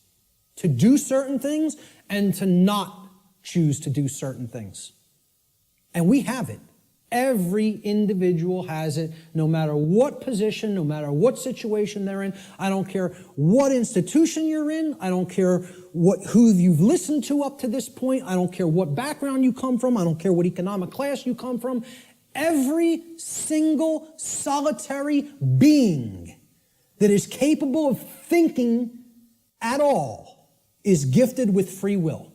to do certain things and to not choose to do certain things. And we have it. Every individual has it, no matter what position, no matter what situation they're in. I don't care what institution you're in. I don't care who you've listened to up to this point. I don't care what background you come from. I don't care what economic class you come from. Every single solitary being that is capable of thinking at all is gifted with free will.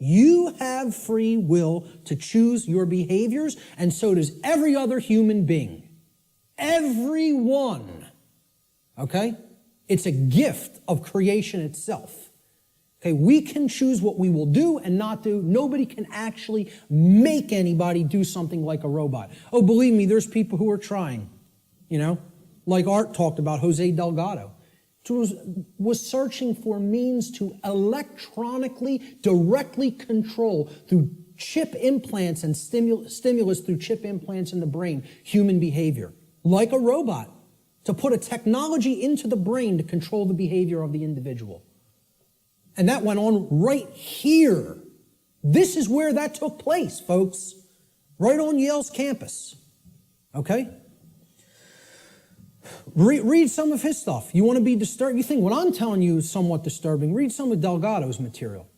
You have free will to choose your behaviors, and so does every other human being. Everyone. Okay? It's a gift of creation itself. Okay, we can choose what we will do and not do. Nobody can actually make anybody do something like a robot. Oh, believe me, there's people who are trying. Like Art talked about, Jose Delgado. Was searching for means to electronically, directly control through chip implants and stimulus through chip implants in the brain, human behavior, like a robot, to put a technology into the brain to control the behavior of the individual. And that went on right here. This is where that took place, folks, right on Yale's campus. Okay? Read some of his stuff. You want to be disturbed? You think what I'm telling you is somewhat disturbing. Read some of Delgado's material.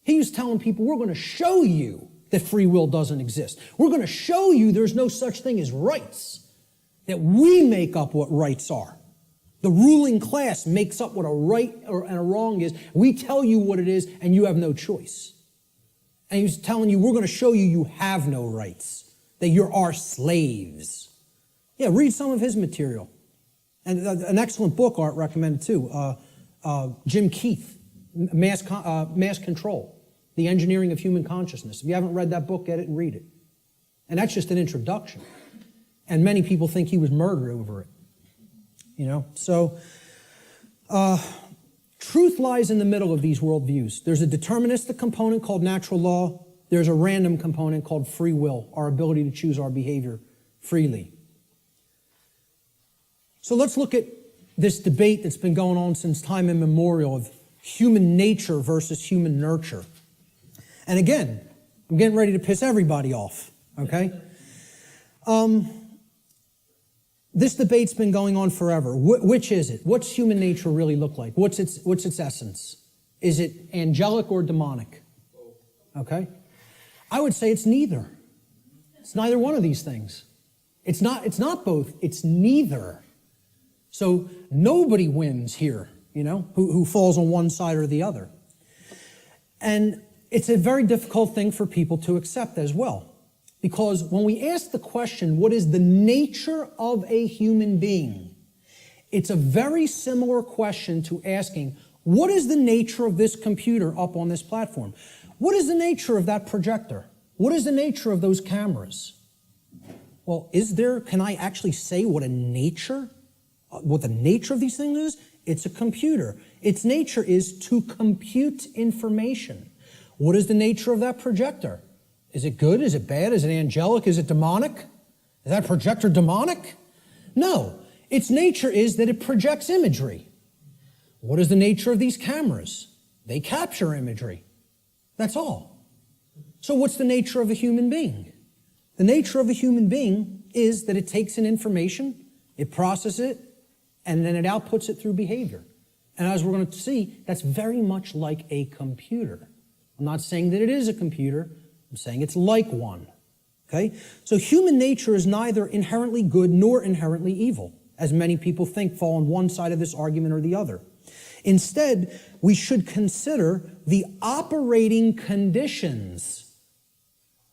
He was telling people, we're going to show you that free will doesn't exist. We're going to show you there's no such thing as rights, that we make up what rights are. The ruling class makes up what a right and a wrong is. We tell you what it is, and you have no choice. And he was telling you, we're going to show you you have no rights, that you're our slaves. Yeah, read some of his material. And an excellent book Art recommended too, Jim Keith, Mass Control, The Engineering of Human Consciousness. If you haven't read that book, get it and read it. And that's just an introduction. And many people think he was murdered over it. So truth lies in the middle of these worldviews. There's a deterministic component called natural law. There's a random component called free will, our ability to choose our behavior freely. So let's look at this debate that's been going on since time immemorial of human nature versus human nurture. And again, I'm getting ready to piss everybody off, okay? This debate's been going on forever. Which is it? What's human nature really look like? What's its essence? Is it angelic or demonic? Okay? I would say it's neither. It's neither one of these things. It's not both. It's neither. So nobody wins here, who falls on one side or the other. And it's a very difficult thing for people to accept as well. Because when we ask the question, what is the nature of a human being? It's a very similar question to asking, what is the nature of this computer up on this platform? What is the nature of that projector? What is the nature of those cameras? Well, can I actually say what the nature of these things is? It's a computer. Its nature is to compute information. What is the nature of that projector? Is it good? Is it bad? Is it angelic? Is it demonic? Is that projector demonic? No. Its nature is that it projects imagery. What is the nature of these cameras? They capture imagery. That's all. So what's the nature of a human being? The nature of a human being is that it takes in information, it processes it, and then it outputs it through behavior. And as we're going to see, that's very much like a computer. I'm not saying that it is a computer. I'm saying it's like one. Okay? So human nature is neither inherently good nor inherently evil, as many people think fall on one side of this argument or the other. Instead, we should consider the operating conditions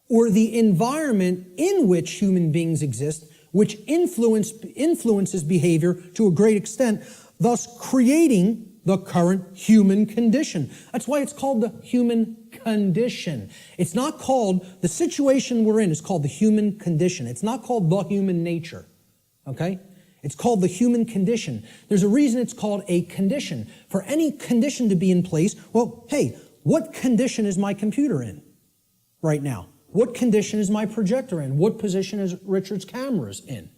or the environment in which human beings exist, which influences behavior to a great extent, thus creating the current human condition. That's why it's called the human condition. It's not called, the situation we're in is called the human condition. It's not called the human nature. okay? It's called the human condition. There's a reason it's called a condition. For any condition to be in place, well, hey, what condition is my computer in right now? What condition is my projector in? What position is Richard's cameras in?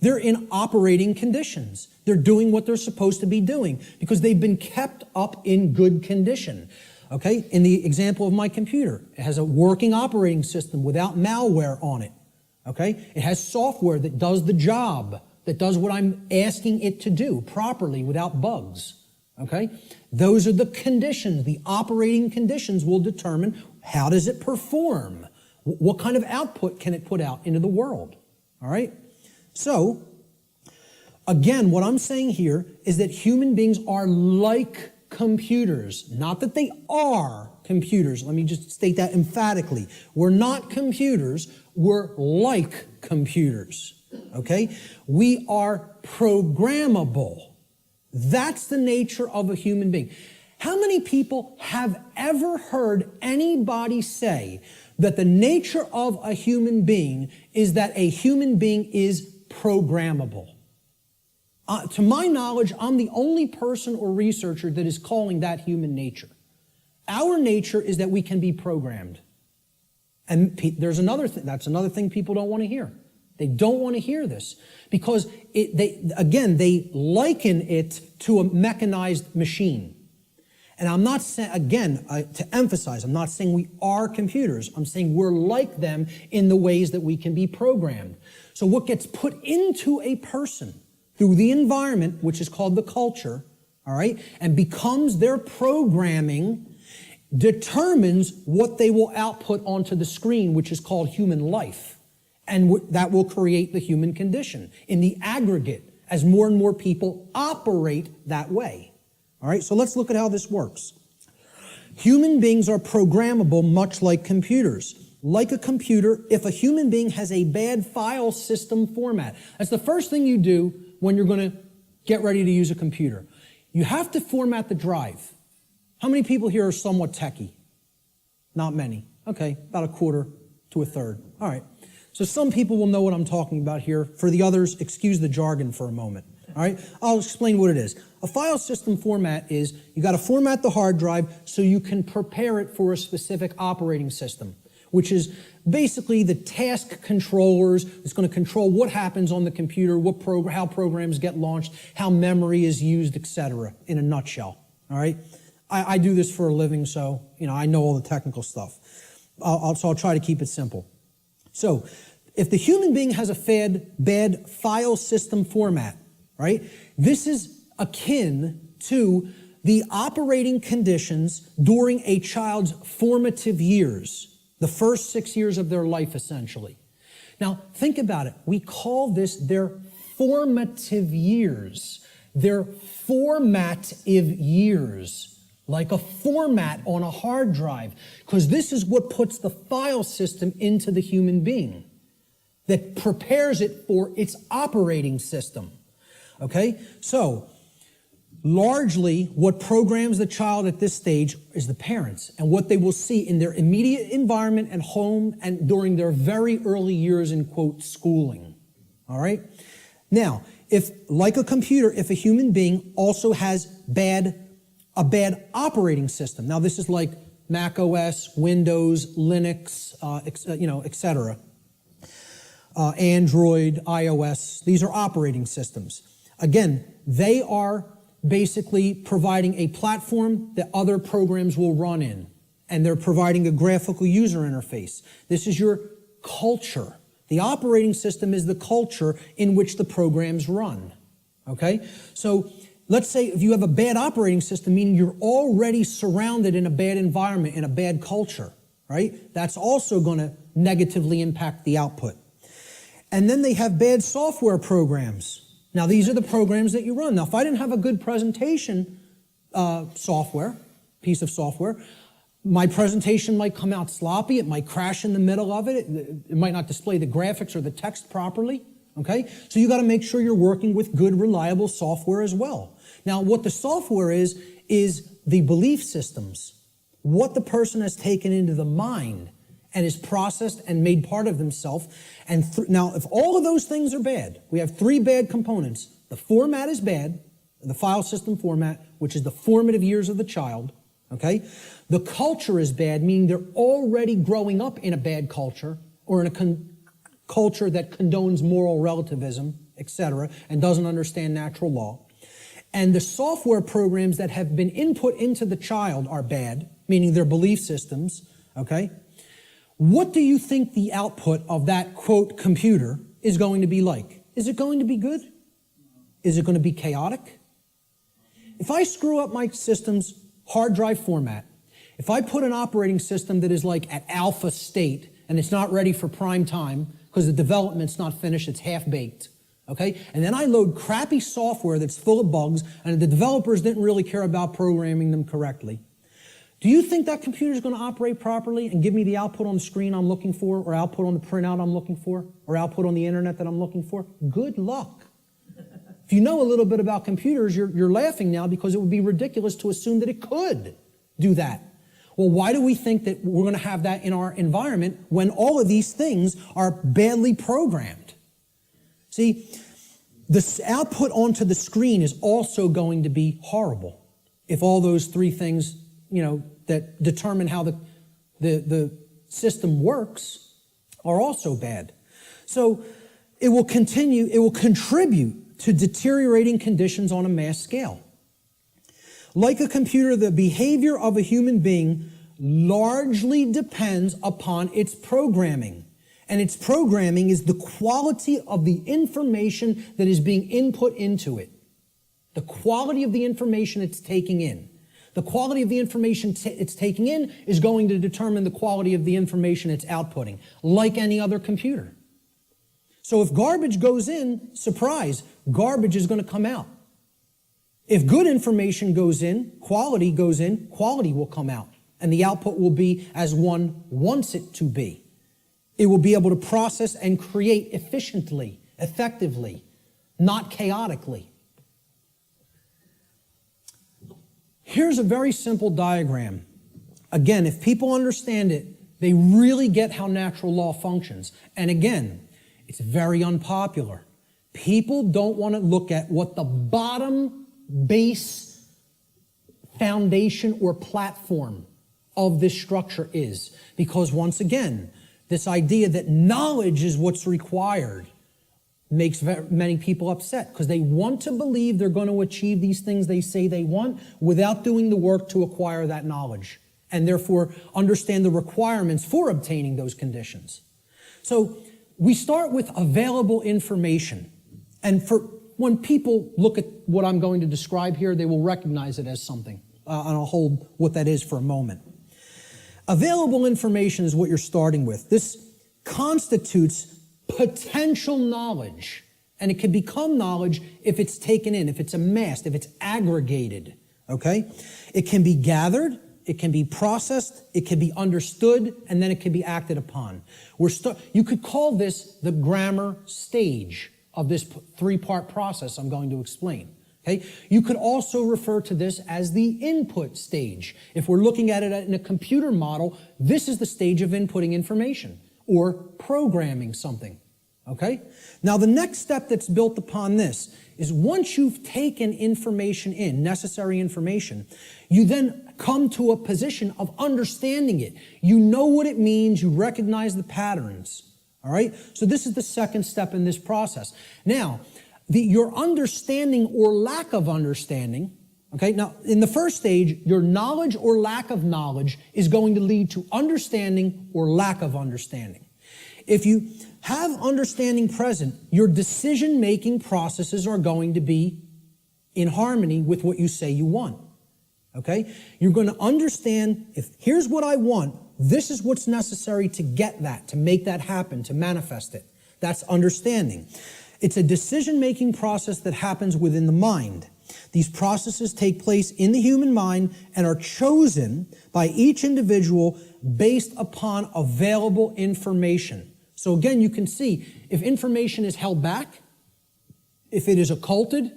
They're in operating conditions. They're doing what they're supposed to be doing because they've been kept up in good condition. Okay, in the example of my computer, it has a working operating system without malware on it. Okay, it has software that does the job, that does what I'm asking it to do properly without bugs. Okay, those are the conditions. The operating conditions will determine how does it perform? What kind of output can it put out into the world? All right, so again, what I'm saying here is that human beings are like computers. Not that they are computers. Let me just state that emphatically. We're not computers. We're like computers. Okay? We are programmable. That's the nature of a human being. How many people have ever heard anybody say that the nature of a human being is that a human being is programmable? To my knowledge, I'm the only person or researcher that is calling that human nature. Our nature is that we can be programmed. And there's another thing, that's another thing people don't want to hear. They don't want to hear this because they liken it to a mechanized machine. And I'm not saying, again, to emphasize, I'm not saying we are computers. I'm saying we're like them in the ways that we can be programmed. So what gets put into a person through the environment, which is called the culture, all right, and becomes their programming, determines what they will output onto the screen, which is called human life. And that will create the human condition in the aggregate as more and more people operate that way. All right, so let's look at how this works. Human beings are programmable much like computers. Like a computer, if a human being has a bad file system format, that's the first thing you do when you're going to get ready to use a computer. You have to format the drive. How many people here are somewhat techie? Not many. Okay, about a quarter to a third. All right. So some people will know what I'm talking about here. For the others, excuse the jargon for a moment. All right, I'll explain what it is. A file system format is you got to format the hard drive so you can prepare it for a specific operating system, which is basically the task controllers. It's going to control what happens on the computer, how programs get launched, how memory is used, etc. in a nutshell. All right, I do this for a living, so I know all the technical stuff. So I'll try to keep it simple. So if the human being has a bad file system format, right, this is akin to the operating conditions during a child's formative years, the first 6 years of their life, essentially. Now, think about it. We call this their formative years. Their formative years, like a format on a hard drive, because this is what puts the file system into the human being, that prepares it for its operating system. Okay? So, largely, what programs the child at this stage is the parents and what they will see in their immediate environment and home and during their very early years in, quote, schooling. All right? Now, if, like a computer, if a human being also has a bad operating system, now this is like Mac OS, Windows, Linux, etc., Android, iOS, these are operating systems. Again, they are basically providing a platform that other programs will run in, and they're providing a graphical user interface. This is your culture. The operating system is the culture in which the programs run, okay? So let's say if you have a bad operating system, meaning you're already surrounded in a bad environment, in a bad culture, right? That's also going to negatively impact the output. And then they have bad software programs. Now, these are the programs that you run. Now, if I didn't have a good presentation piece of software, my presentation might come out sloppy. It might crash in the middle of it. It might not display the graphics or the text properly, okay? So you got to make sure you're working with good, reliable software as well. Now, what the software is the belief systems, what the person has taken into the mind and is processed and made part of himself. And now, if all of those things are bad, we have three bad components. The format is bad, the file system format, which is the formative years of the child, okay? The culture is bad, meaning they're already growing up in a bad culture or in a culture that condones moral relativism, etc., and doesn't understand natural law. And the software programs that have been input into the child are bad, meaning their belief systems, okay? What do you think the output of that, quote, computer is going to be like? Is it going to be good? Is it going to be chaotic? If I screw up my system's hard drive format, if I put an operating system that is like at alpha state and it's not ready for prime time because the development's not finished, it's half-baked, okay? And then I load crappy software that's full of bugs and the developers didn't really care about programming them correctly. Do you think that computer is going to operate properly and give me the output on the screen I'm looking for, or output on the printout I'm looking for, or output on the internet that I'm looking for? Good luck. If you know a little bit about computers, you're laughing now because it would be ridiculous to assume that it could do that. Well, why do we think that we're going to have that in our environment when all of these things are badly programmed? See, the output onto the screen is also going to be horrible if all those three things, that determine how the system works are also bad. So it will contribute to deteriorating conditions on a mass scale. Like a computer, the behavior of a human being largely depends upon its programming. And its programming is the quality of the information that is being input into it. The quality of the information it's taking in. The quality of the information it's taking in is going to determine the quality of the information it's outputting, like any other computer. So if garbage goes in, surprise, garbage is going to come out. If good information goes in, quality will come out. And the output will be as one wants it to be. It will be able to process and create efficiently, effectively, not chaotically. Here's a very simple diagram. Again, if people understand it, they really get how natural law functions. And again, it's very unpopular. People don't want to look at what the bottom base foundation or platform of this structure is. Because once again, this idea that knowledge is what's required makes many people upset because they want to believe they're going to achieve these things they say they want without doing the work to acquire that knowledge and therefore understand the requirements for obtaining those conditions. So we start with available information. And when people look at what I'm going to describe here, they will recognize it as something. And I'll hold what that is for a moment. Available information is what you're starting with. This constitutes potential knowledge. And it can become knowledge if it's taken in, if it's amassed, if it's aggregated. Okay? It can be gathered, it can be processed, it can be understood, and then it can be acted upon. You could call this the grammar stage of this three-part process I'm going to explain. Okay? You could also refer to this as the input stage. If we're looking at it in a computer model, this is the stage of inputting information or programming something. Okay? Now, the next step that's built upon this is once you've taken information in, necessary information, you then come to a position of understanding it. You know what it means. You recognize the patterns. All right? So this is the second step in this process. Now, your understanding or lack of understanding, okay? Now, in the first stage, your knowledge or lack of knowledge is going to lead to understanding or lack of understanding. If you have understanding present, your decision-making processes are going to be in harmony with what you say you want, okay? You're going to understand, here's what I want, this is what's necessary to get that, to make that happen, to manifest it. That's understanding. It's a decision-making process that happens within the mind. These processes take place in the human mind and are chosen by each individual based upon available information. So again, you can see if information is held back, if it is occulted,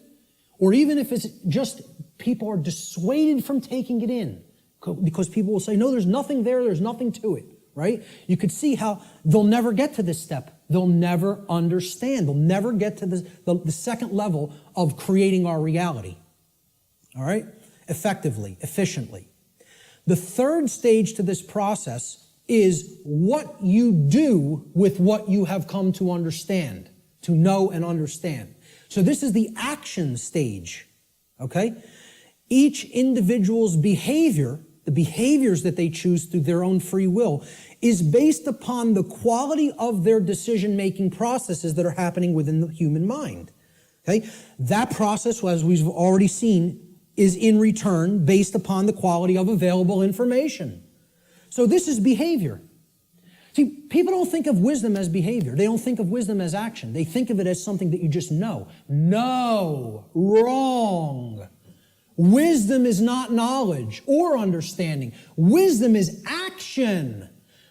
or even if it's just people are dissuaded from taking it in because people will say, no, there's nothing there, there's nothing to it, right? You could see how they'll never get to this step. They'll never understand. They'll never get to the second level of creating our reality, all right? Effectively, efficiently. The third stage to this process is what you do with what you have come to understand, to know and understand. So this is the action stage, okay? Each individual's behavior, the behaviors that they choose through their own free will, is based upon the quality of their decision-making processes that are happening within the human mind, okay? That process, as we've already seen, is in return based upon the quality of available information. So this is behavior. See, people don't think of wisdom as behavior. They don't think of wisdom as action. They think of it as something that you just know. No, wrong. Wisdom is not knowledge or understanding. Wisdom is action.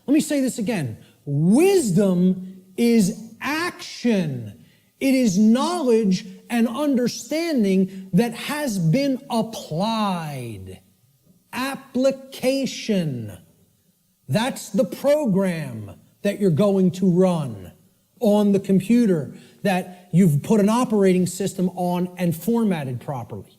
Let me say this again. Wisdom is action. It is knowledge and understanding that has been applied. Application. That's the program that you're going to run on the computer that you've put an operating system on and formatted properly.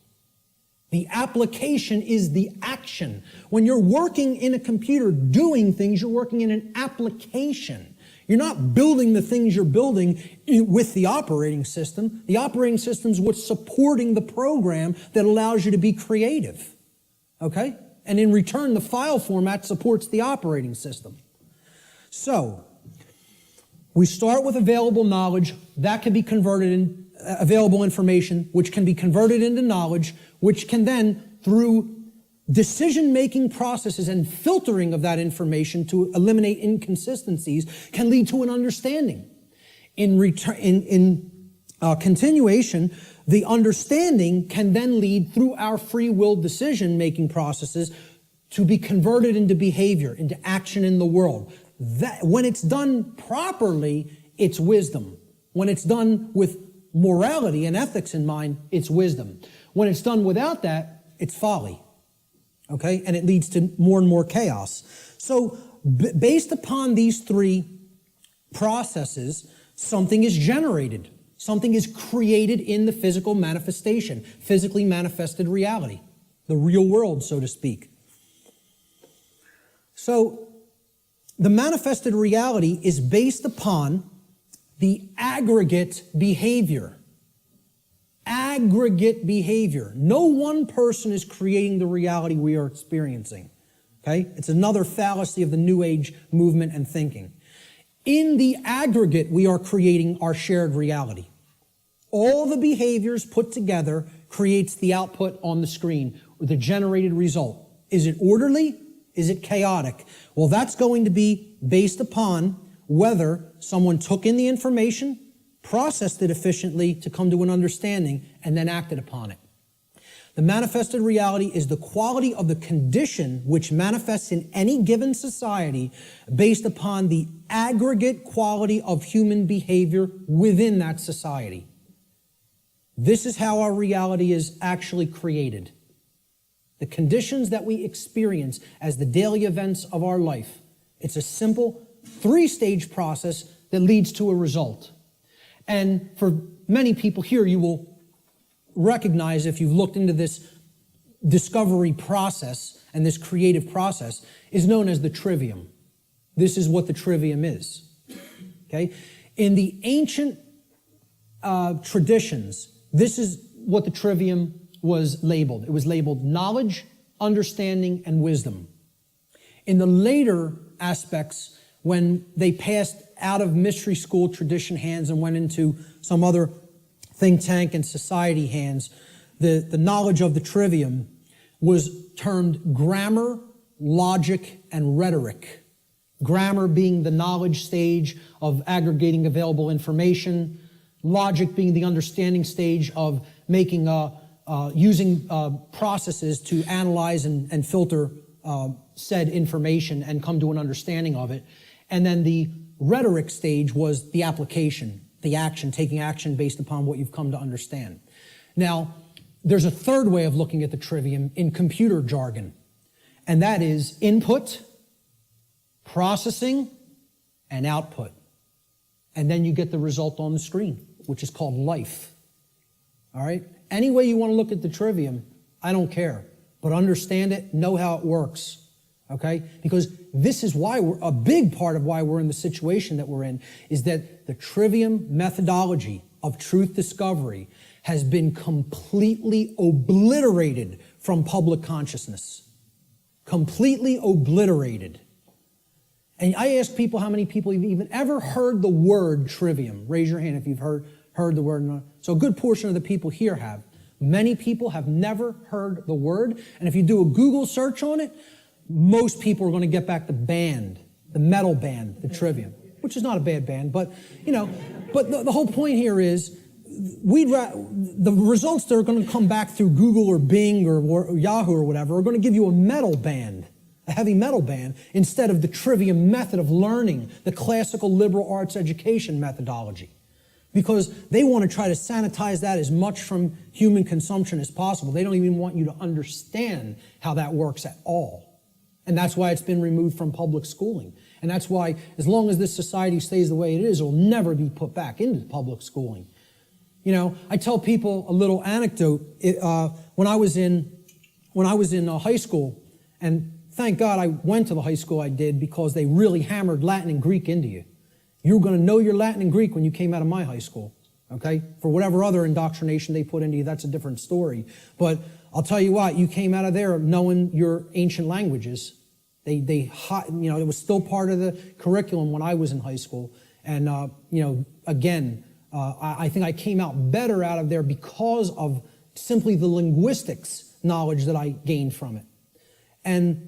The application is the action. When you're working in a computer doing things, you're working in an application. You're not building the things you're building with the operating system. The operating system is what's supporting the program that allows you to be creative. Okay? And in return, the file format supports the operating system. So, we start with available knowledge. That can be converted in available information, which can be converted into knowledge, which can then, through decision-making processes and filtering of that information to eliminate inconsistencies, can lead to an understanding. In continuation, the understanding can then lead through our free will decision-making processes to be converted into behavior, into action in the world. That, when it's done properly, it's wisdom. When it's done with morality and ethics in mind, it's wisdom. When it's done without that, it's folly. Okay? And it leads to more and more chaos. So, based upon these three processes, something is generated. Something is created in the physical manifestation, physically manifested reality, the real world, so to speak. So, the manifested reality is based upon the aggregate behavior. Aggregate behavior. No one person is creating the reality we are experiencing. Okay? It's another fallacy of the New Age movement and thinking. In the aggregate, we are creating our shared reality. All the behaviors put together creates the output on the screen, or the generated result. Is it orderly? Is it chaotic? Well, that's going to be based upon whether someone took in the information, processed it efficiently to come to an understanding, and then acted upon it. The manifested reality is the quality of the condition which manifests in any given society based upon the aggregate quality of human behavior within that society. This is how our reality is actually created. The conditions that we experience as the daily events of our life. It's a simple three-stage process that leads to a result. And for many people here, you will recognize, if you've looked into this discovery process and this creative process, is known as the trivium. This is what the trivium is. Okay? In the ancient traditions, this is what the trivium was labeled. It was labeled knowledge, understanding, and wisdom. In the later aspects, when they passed out of mystery school tradition hands and went into some other think tank and society hands, the knowledge of the trivium was termed grammar, logic, and rhetoric. Grammar being the knowledge stage of aggregating available information, logic being the understanding stage of making using processes to analyze and filter said information and come to an understanding of it. And then the rhetoric stage was the application, the action, taking action based upon what you've come to understand. Now, there's a third way of looking at the trivium in computer jargon, and that is input, processing, and output. And then you get the result on the screen, which is called life. All right? Any way you want to look at the trivium, I don't care. But understand it, know how it works. Okay? Because this is why a big part of why we're in the situation that we're in is that the trivium methodology of truth discovery has been completely obliterated from public consciousness. Completely obliterated. And I ask people how many people have even ever heard the word trivium. Raise your hand if you've heard the word. So a good portion of the people here have. Many people have never heard the word. And if you do a Google search on it, most people are going to get back the band, the metal band, the trivium, which is not a bad band. But, but the whole point here is the results that are going to come back through Google or Bing or Yahoo or whatever are going to give you a metal band. A heavy metal band, instead of the trivium method of learning, the classical liberal arts education methodology. Because they want to try to sanitize that as much from human consumption as possible. They don't even want you to understand how that works at all. And that's why it's been removed from public schooling. And that's why, as long as this society stays the way it is, it'll never be put back into public schooling. I tell people a little anecdote. When I was in high school, and thank God I went to the high school I did because they really hammered Latin and Greek into you. You were going to know your Latin and Greek when you came out of my high school, okay? For whatever other indoctrination they put into you, that's a different story. But I'll tell you what, you came out of there knowing your ancient languages. It was still part of the curriculum when I was in high school. And, again, I think I came out better out of there because of simply the linguistics knowledge that I gained from it. And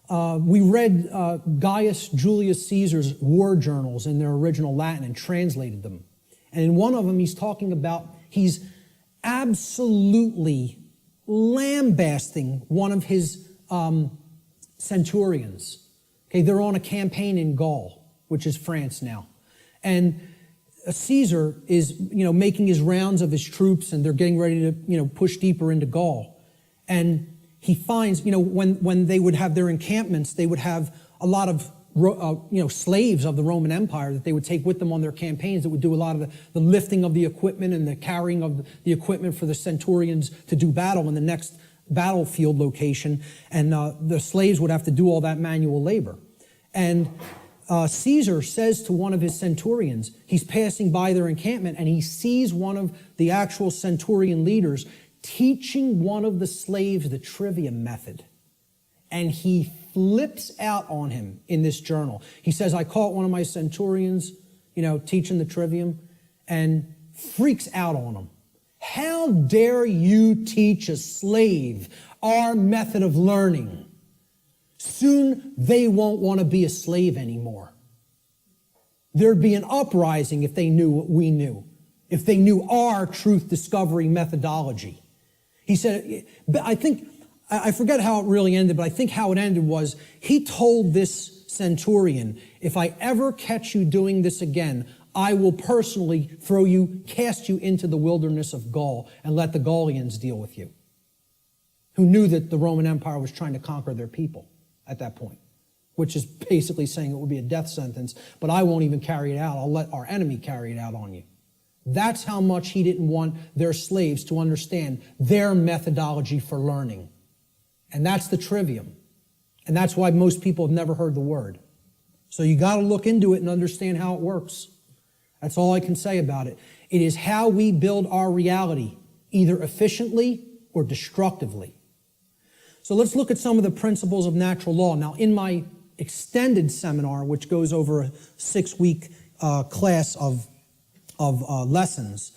we read Gaius Julius Caesar's war journals in their original Latin and translated them. And in one of them, he's absolutely lambasting one of his centurions. Okay, they're on a campaign in Gaul, which is France now. And Caesar is, making his rounds of his troops, and they're getting ready to, push deeper into Gaul. And he finds, when they would have their encampments, they would have a lot of, slaves of the Roman Empire that they would take with them on their campaigns that would do a lot of the lifting of the equipment and the carrying of the equipment for the centurions to do battle in the next battlefield location. And the slaves would have to do all that manual labor. And Caesar says to one of his centurions, he's passing by their encampment, and he sees one of the actual centurion leaders teaching one of the slaves the trivium method. And he flips out on him in this journal. He says, I caught one of my centurions, teaching the trivium, and freaks out on him. How dare you teach a slave our method of learning? Soon they won't want to be a slave anymore. There'd be an uprising if they knew what we knew, if they knew our truth discovery methodology. He said, I forget how it really ended, but I think how it ended was he told this centurion, if I ever catch you doing this again, I will personally cast you into the wilderness of Gaul and let the Gaulians deal with you, who knew that the Roman Empire was trying to conquer their people at that point, which is basically saying it would be a death sentence, but I won't even carry it out. I'll let our enemy carry it out on you. That's how much he didn't want their slaves to understand their methodology for learning. And that's the trivium. And that's why most people have never heard the word. So you got to look into it and understand how it works. That's all I can say about it. It is how we build our reality, either efficiently or destructively. So let's look at some of the principles of natural law. Now, in my extended seminar, which goes over a 6-week class of lessons,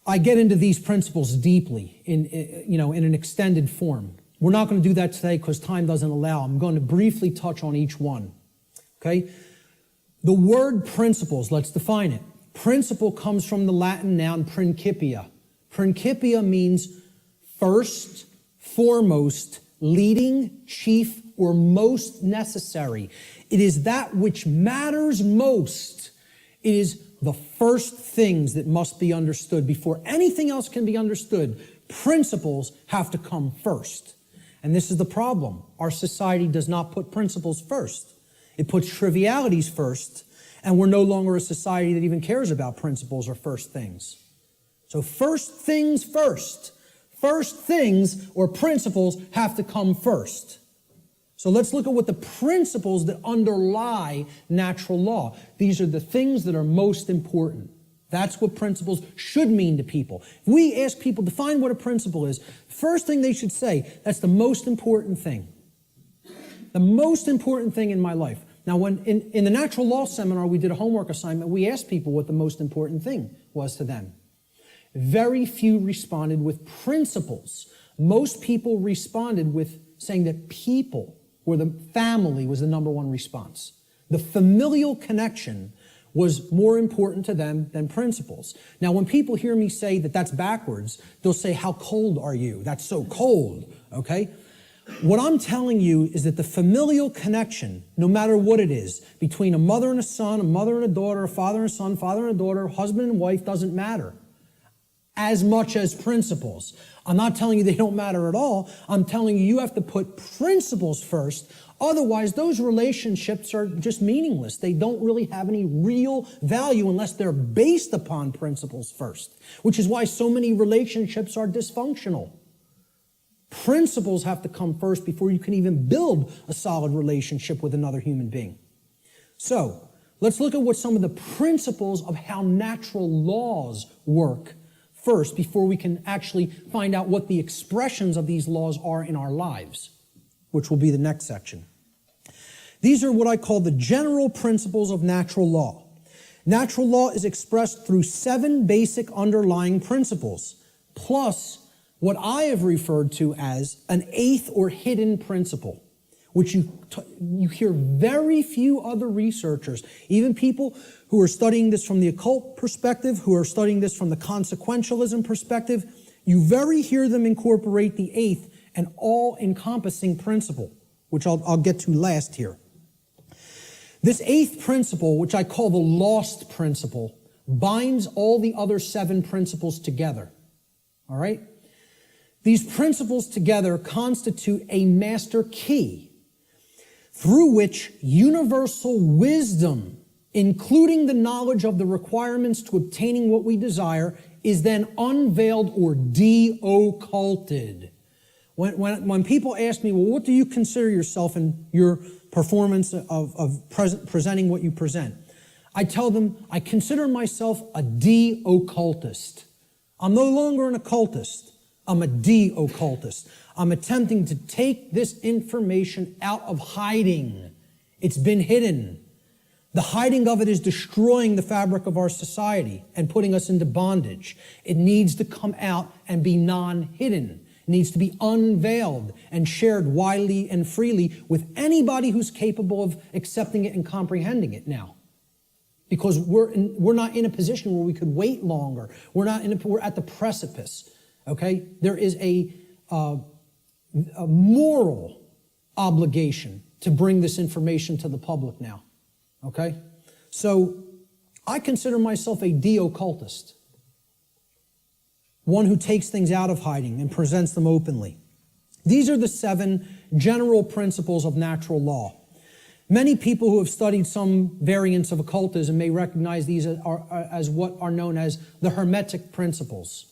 I get into these principles deeply in an extended form. We're not going to do that today because time doesn't allow. I'm going to briefly touch on each one. Okay? The word principles, let's define it. Principle comes from the Latin noun principia. Principia means first, foremost, leading, chief, or most necessary. It is that which matters most. It is the first things that must be understood before anything else can be understood. Principles have to come first. And this is the problem. Our society does not put principles first. It puts trivialities first, and we're no longer a society that even cares about principles or first things. So first things first. First things or principles have to come first. So let's look at what the principles that underlie natural law. These are the things that are most important. That's what principles should mean to people. If we ask people to define what a principle is, first thing they should say, that's the most important thing. The most important thing in my life. Now, when in the natural law seminar, we did a homework assignment, we asked people what the most important thing was to them. Very few responded with principles. Most people responded with saying that people or the family was the number one response. The familial connection was more important to them than principles. Now, when people hear me say that that's backwards, they'll say, how cold are you? That's so cold, okay? What I'm telling you is that the familial connection, no matter what it is, between a mother and a son, a mother and a daughter, a father and a son, father and a daughter, husband and wife, doesn't matter as much as principles. I'm not telling you they don't matter at all. I'm telling you you have to put principles first. Otherwise, those relationships are just meaningless. They don't really have any real value unless they're based upon principles first, which is why so many relationships are dysfunctional. Principles have to come first before you can even build a solid relationship with another human being. So, let's look at what some of the principles of how natural laws work first before we can actually find out what the expressions of these laws are in our lives, which will be the next section. These are what I call the general principles of natural law. Natural law is expressed through 7 basic underlying principles, plus what I have referred to as an 8th or hidden principle, which you hear very few other researchers, even people who are studying this from the occult perspective, who are studying this from the consequentialism perspective, you very hear them incorporate the 8th and all-encompassing principle, which I'll get to last here. This 8th principle, which I call the lost principle, binds all the other 7 principles together. All right? These principles together constitute a master key through which universal wisdom, including the knowledge of the requirements to obtaining what we desire, is then unveiled or de-occulted. When people ask me, well, what do you consider yourself in your performance of presenting what you present? I tell them, I consider myself a de-occultist. I'm no longer an occultist. I'm a de-occultist. I'm attempting to take this information out of hiding. It's been hidden. The hiding of it is destroying the fabric of our society and putting us into bondage. It needs to come out and be non-hidden. It needs to be unveiled and shared widely and freely with anybody who's capable of accepting it and comprehending it now. Because we're not in a position where we could wait longer. We're at the precipice. Okay? There is a moral obligation to bring this information to the public now. Okay? So, I consider myself a de-occultist. One who takes things out of hiding and presents them openly. These are the 7 general principles of natural law. Many people who have studied some variants of occultism may recognize these as what are known as the Hermetic principles.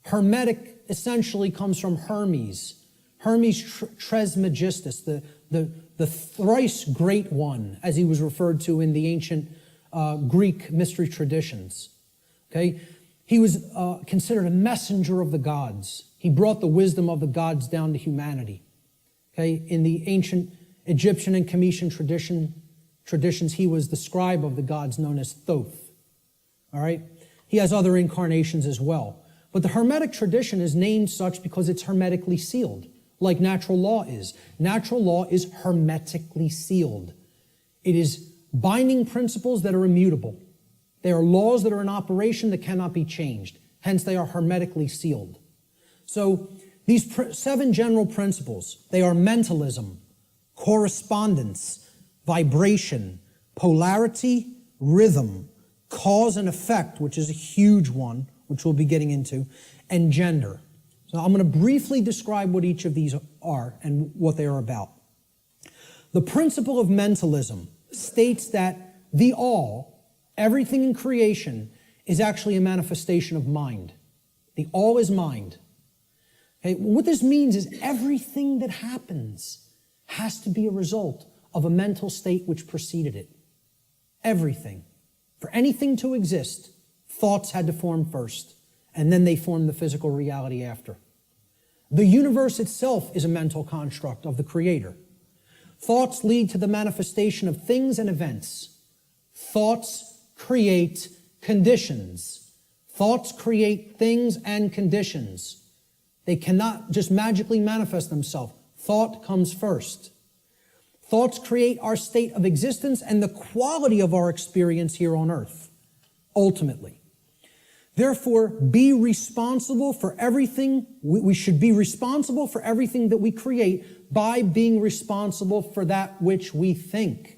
Hermetic essentially comes from Hermes. Hermes Trismegistus, the thrice great one, as he was referred to in the ancient Greek mystery traditions. Okay? He was considered a messenger of the gods. He brought the wisdom of the gods down to humanity. Okay? In the ancient Egyptian and Cometian traditions, he was the scribe of the gods known as Thoth. All right? He has other incarnations as well. But the Hermetic tradition is named such because it's hermetically sealed, like natural law is. Natural law is hermetically sealed. It is binding principles that are immutable. They are laws that are in operation that cannot be changed. Hence, they are hermetically sealed. So, these 7 general principles, they are mentalism, correspondence, vibration, polarity, rhythm, cause and effect, which is a huge one, which we'll be getting into, and gender. So I'm going to briefly describe what each of these are and what they are about. The principle of mentalism states that the all, everything in creation, is actually a manifestation of mind. The all is mind. Okay? What this means is everything that happens has to be a result of a mental state which preceded it. Everything. For anything to exist, thoughts had to form first, and then they formed the physical reality after. The universe itself is a mental construct of the Creator. Thoughts lead to the manifestation of things and events. Thoughts create conditions. Thoughts create things and conditions. They cannot just magically manifest themselves. Thought comes first. Thoughts create our state of existence and the quality of our experience here on earth, ultimately. Therefore, be responsible for everything. We should be responsible for everything that we create by being responsible for that which we think.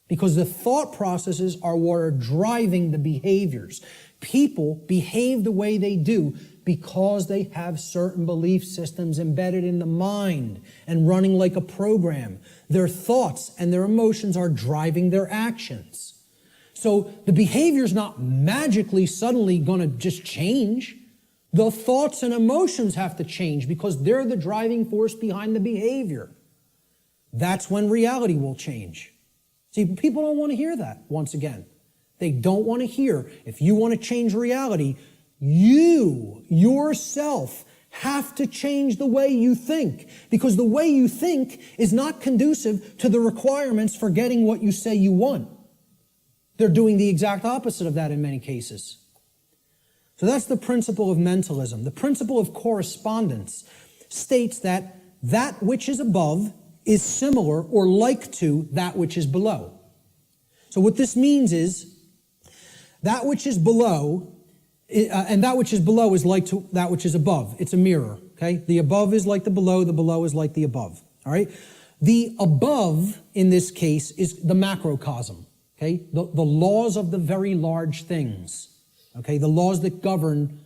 Because the thought processes are what are driving the behaviors. People behave the way they do because they have certain belief systems embedded in the mind and running like a program. Their thoughts and their emotions are driving their actions. So the behavior is not magically suddenly going to just change. The thoughts and emotions have to change because they're the driving force behind the behavior. That's when reality will change. See, people don't want to hear that, once again. They don't want to hear, if you want to change reality, you, yourself, have to change the way you think. Because the way you think is not conducive to the requirements for getting what you say you want. They're doing the exact opposite of that in many cases. So that's the principle of mentalism. The principle of correspondence states that that which is above is similar or like to that which is below. So what this means is that which is below, and that which is below is like to that which is above. It's a mirror, okay? The above is like the below is like the above, all right? The above, in this case, is the macrocosm. Okay, the laws of the very large things, okay, the laws that govern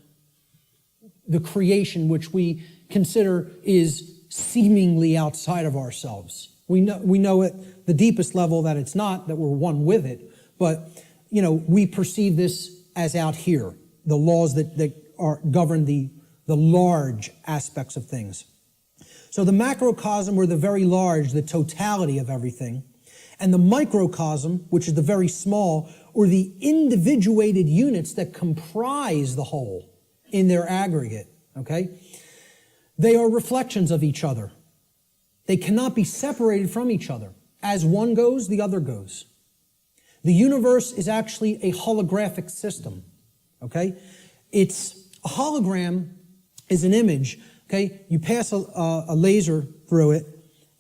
the creation which we consider is seemingly outside of ourselves. We know at the deepest level that it's not, that we're one with it, but, we perceive this as out here, the laws that govern the large aspects of things. So the macrocosm, or the very large, the totality of everything, and the microcosm, which is the very small, or the individuated units that comprise the whole in their aggregate, okay? They are reflections of each other. They cannot be separated from each other. As one goes, the other goes. The universe is actually a holographic system, okay? A hologram is an image, okay? You pass a laser through it,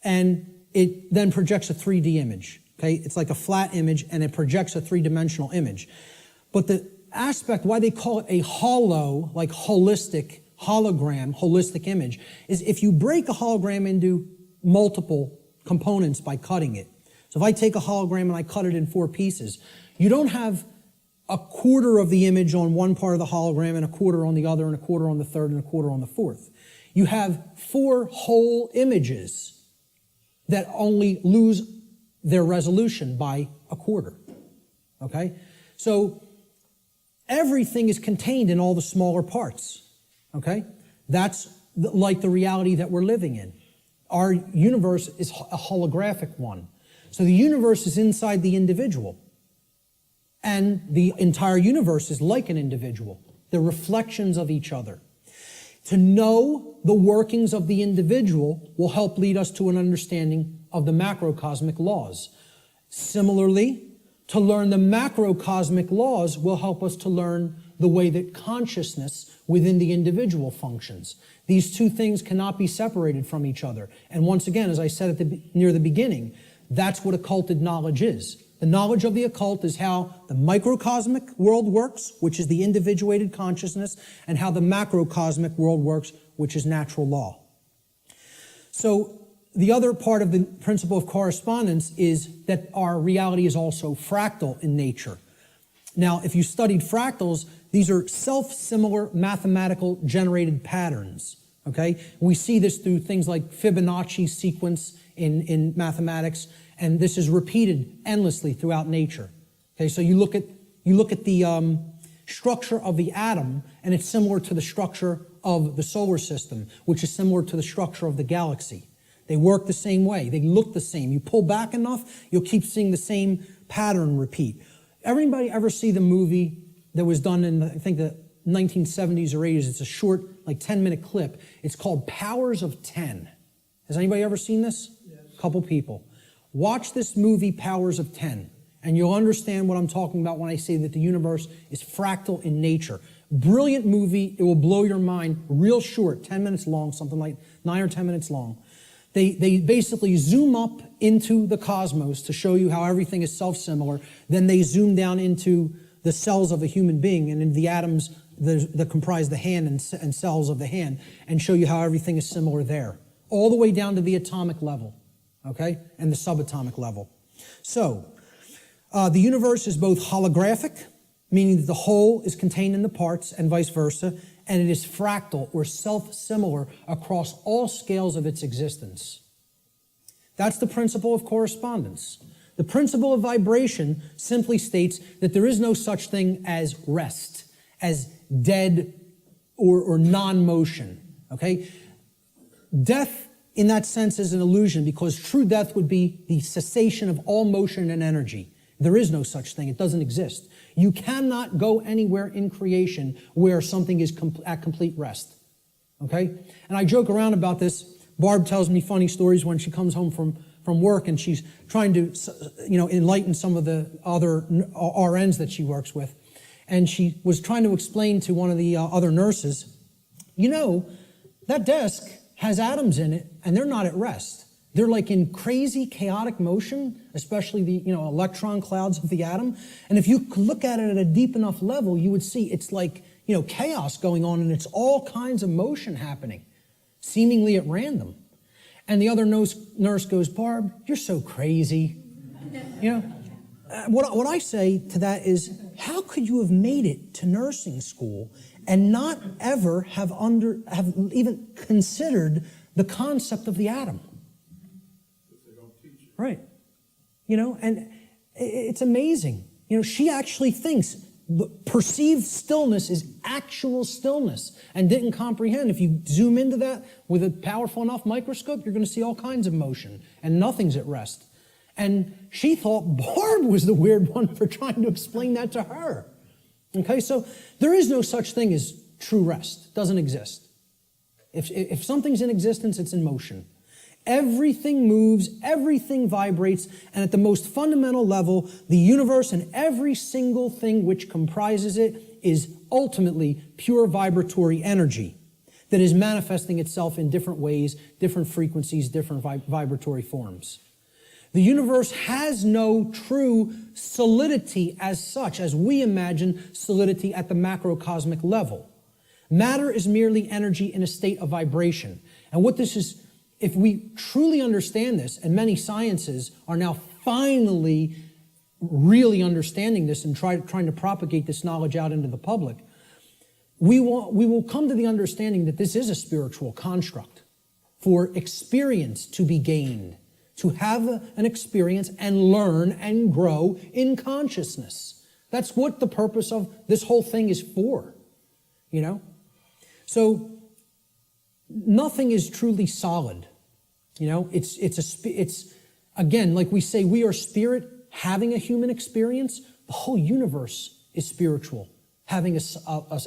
and it then projects a 3D image, okay? It's like a flat image, and it projects a three-dimensional image. But the aspect, why they call it a holo, like holistic, hologram, holistic image, is if you break a hologram into multiple components by cutting it. So if I take a hologram and I cut it in 4 pieces, you don't have a quarter of the image on one part of the hologram and a quarter on the other and a quarter on the third and a quarter on the fourth. You have 4 whole images that only lose their resolution by a quarter, okay? So everything is contained in all the smaller parts, okay? That's like the reality that we're living in. Our universe is a holographic one. So the universe is inside the individual. And the entire universe is like an individual. They're reflections of each other. To know the workings of the individual will help lead us to an understanding of the macrocosmic laws. Similarly, to learn the macrocosmic laws will help us to learn the way that consciousness within the individual functions. These two things cannot be separated from each other. And once again, as I said near the beginning, that's what occulted knowledge is. The knowledge of the occult is how the microcosmic world works, which is the individuated consciousness, and how the macrocosmic world works, which is natural law. So the other part of the principle of correspondence is that our reality is also fractal in nature. Now, if you studied fractals, these are self-similar mathematical generated patterns, okay? We see this through things like Fibonacci sequence in mathematics, and this is repeated endlessly throughout nature. Okay, so you look at the structure of the atom, and it's similar to the structure of the solar system, which is similar to the structure of the galaxy. They work the same way. They look the same. You pull back enough, you'll keep seeing the same pattern repeat. Everybody ever see the movie that was done in, I think, the 1970s or 80s? It's a short, like 10-minute clip. It's called Powers of 10. Has anybody ever seen this? Yes. A couple people. Watch this movie, Powers of 10, and you'll understand what I'm talking about when I say that the universe is fractal in nature. Brilliant movie. It will blow your mind. Real short, 10 minutes long, something like 9 or 10 minutes long. They basically zoom up into the cosmos to show you how everything is self-similar. Then they zoom down into the cells of a human being and in the atoms that comprise the hand and cells of the hand, and show you how everything is similar there, all the way down to the atomic level, okay, and the subatomic level. So the universe is both holographic, meaning that the whole is contained in the parts, and vice versa, and it is fractal or self-similar across all scales of its existence. That's the principle of correspondence. The principle of vibration simply states that there is no such thing as rest, as dead or non-motion, okay? Death, in that sense, is an illusion, because true death would be the cessation of all motion and energy. There is no such thing. It doesn't exist. You cannot go anywhere in creation where something is at complete rest, okay? And I joke around about this. Barb tells me funny stories when she comes home from work, and she's trying to, enlighten some of the other RNs that she works with. And she was trying to explain to one of the other nurses, that desk has atoms in it, and they're not at rest. They're like in crazy, chaotic motion, especially the electron clouds of the atom. And if you could look at it at a deep enough level, you would see it's like chaos going on, and it's all kinds of motion happening, seemingly at random. And the other nurse goes, "Barb, you're so crazy." What I say to that is, how could you have made it to nursing school and not ever have even considered the concept of the atom? Right. And it's amazing. She actually thinks perceived stillness is actual stillness, and didn't comprehend. If you zoom into that with a powerful enough microscope, you're going to see all kinds of motion, and nothing's at rest. And she thought Barb was the weird one for trying to explain that to her. Okay, so there is no such thing as true rest. It doesn't exist. If something's in existence, it's in motion. Everything moves, everything vibrates, and at the most fundamental level, the universe and every single thing which comprises it is ultimately pure vibratory energy that is manifesting itself in different ways, different frequencies, different vibratory forms. The universe has no true solidity as such, as we imagine solidity at the macrocosmic level. Matter is merely energy in a state of vibration. And what this is, if we truly understand this, and many sciences are now finally really understanding this and trying to propagate this knowledge out into the public, we will come to the understanding that this is a spiritual construct for experience to be gained, to have an experience and learn and grow in consciousness. That's what the purpose of this whole thing is for, So nothing is truly solid. It's again, like we say, we are spirit having a human experience. The whole universe is spiritual, having a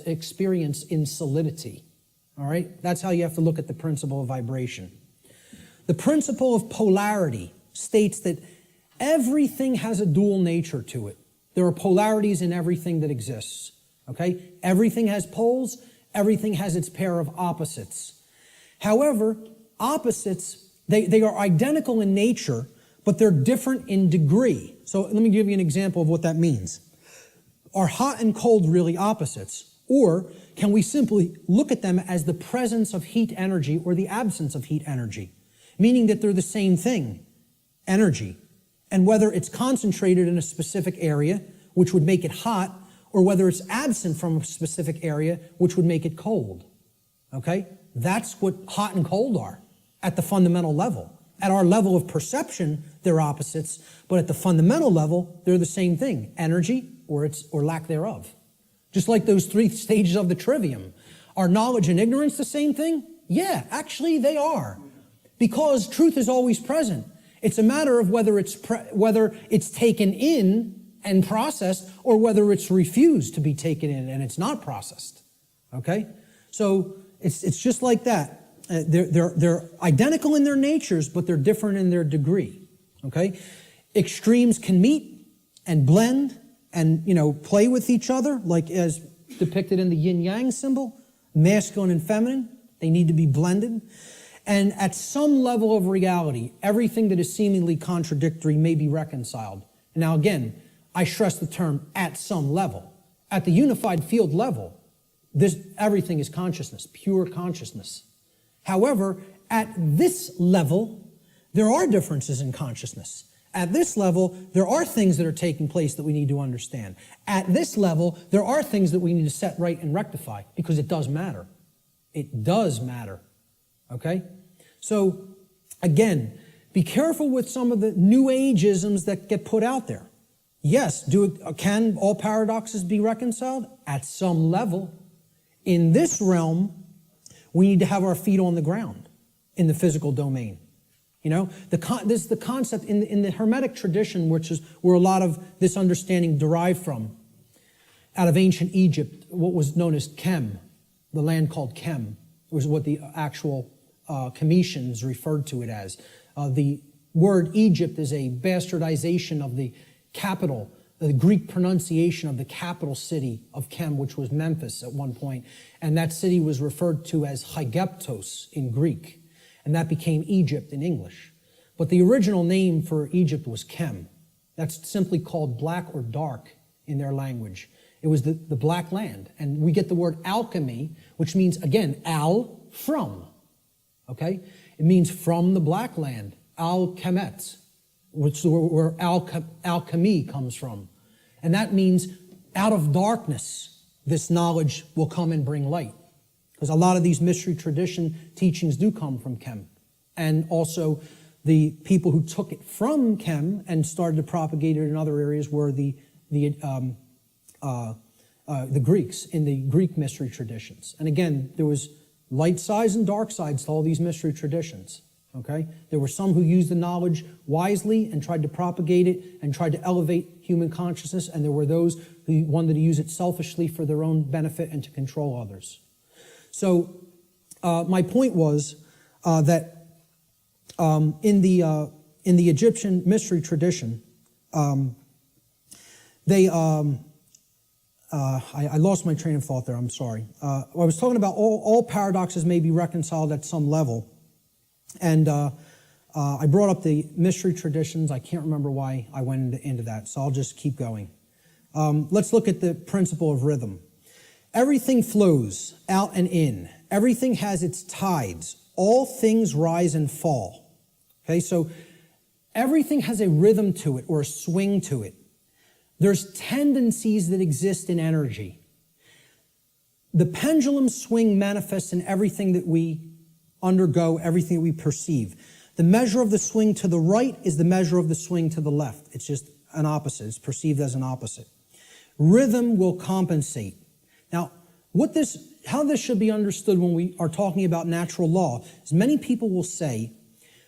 experience in solidity. All right? That's how you have to look at the principle of vibration. The principle of polarity states that everything has a dual nature to it. There are polarities in everything that exists. Okay? Everything has poles. Everything has its pair of opposites. However, opposites, they are identical in nature, but they're different in degree. So let me give you an example of what that means. Are hot and cold really opposites? Or can we simply look at them as the presence of heat energy or the absence of heat energy? Meaning that they're the same thing, energy. And whether it's concentrated in a specific area, which would make it hot, or whether it's absent from a specific area, which would make it cold. Okay? That's what hot and cold are at the fundamental level. At our level of perception, they're opposites, but at the fundamental level, they're the same thing, energy or lack thereof. Just like those 3 stages of the trivium. Are knowledge and ignorance the same thing? Yeah, actually they are. Because truth is always present. It's a matter of whether it's taken in and processed, or whether it's refused to be taken in and it's not processed. Okay? So it's just like that. They're identical in their natures, but they're different in their degree. Okay? Extremes can meet and blend and, play with each other, like as depicted in the yin-yang symbol, masculine and feminine. They need to be blended. And at some level of reality, everything that is seemingly contradictory may be reconciled. Now again, I stress the term at some level. At the unified field level, everything is consciousness, pure consciousness. However, at this level, there are differences in consciousness. At this level, there are things that are taking place that we need to understand. At this level, there are things that we need to set right and rectify, because it does matter. It does matter. Okay? So, again, be careful with some of the New Age-isms that get put out there. Yes, can all paradoxes be reconciled? At some level. In this realm, we need to have our feet on the ground in the physical domain. This is the concept in the Hermetic tradition, which is where a lot of this understanding derived from. Out of ancient Egypt, what was known as Kem, the land called Kem, was what the actual Cometians referred to it as. The word Egypt is a bastardization of the capital, the Greek pronunciation of the capital city of Kem, which was Memphis at one point. And that city was referred to as Hygeptos in Greek. And that became Egypt in English. But the original name for Egypt was Kem. That's simply called black or dark in their language. It was the black land. And we get the word alchemy, which means, again, al, from. Okay? It means from the black land, al-kemet, which is where alchemy comes from. And that means out of darkness, this knowledge will come and bring light. Because a lot of these mystery tradition teachings do come from Kem. And also the people who took it from Kem and started to propagate it in other areas were the Greeks in the Greek mystery traditions. And again, there was light sides and dark sides to all these mystery traditions. Okay? There were some who used the knowledge wisely and tried to propagate it and tried to elevate human consciousness, and there were those who wanted to use it selfishly for their own benefit and to control others. So my point was that in the Egyptian mystery tradition, I lost my train of thought there, I'm sorry. I was talking about all paradoxes may be reconciled at some level. And I brought up the mystery traditions. I can't remember why I went into that, so I'll just keep going. Let's look at the principle of rhythm. Everything flows out and in. Everything has its tides. All things rise and fall. Okay, so everything has a rhythm to it or a swing to it. There's tendencies that exist in energy. The pendulum swing manifests in everything that we undergo, everything that we perceive. The measure of the swing to the right is the measure of the swing to the left. It's just an opposite. It's perceived as an opposite. Rhythm will compensate. Now, how this should be understood when we are talking about natural law is many people will say,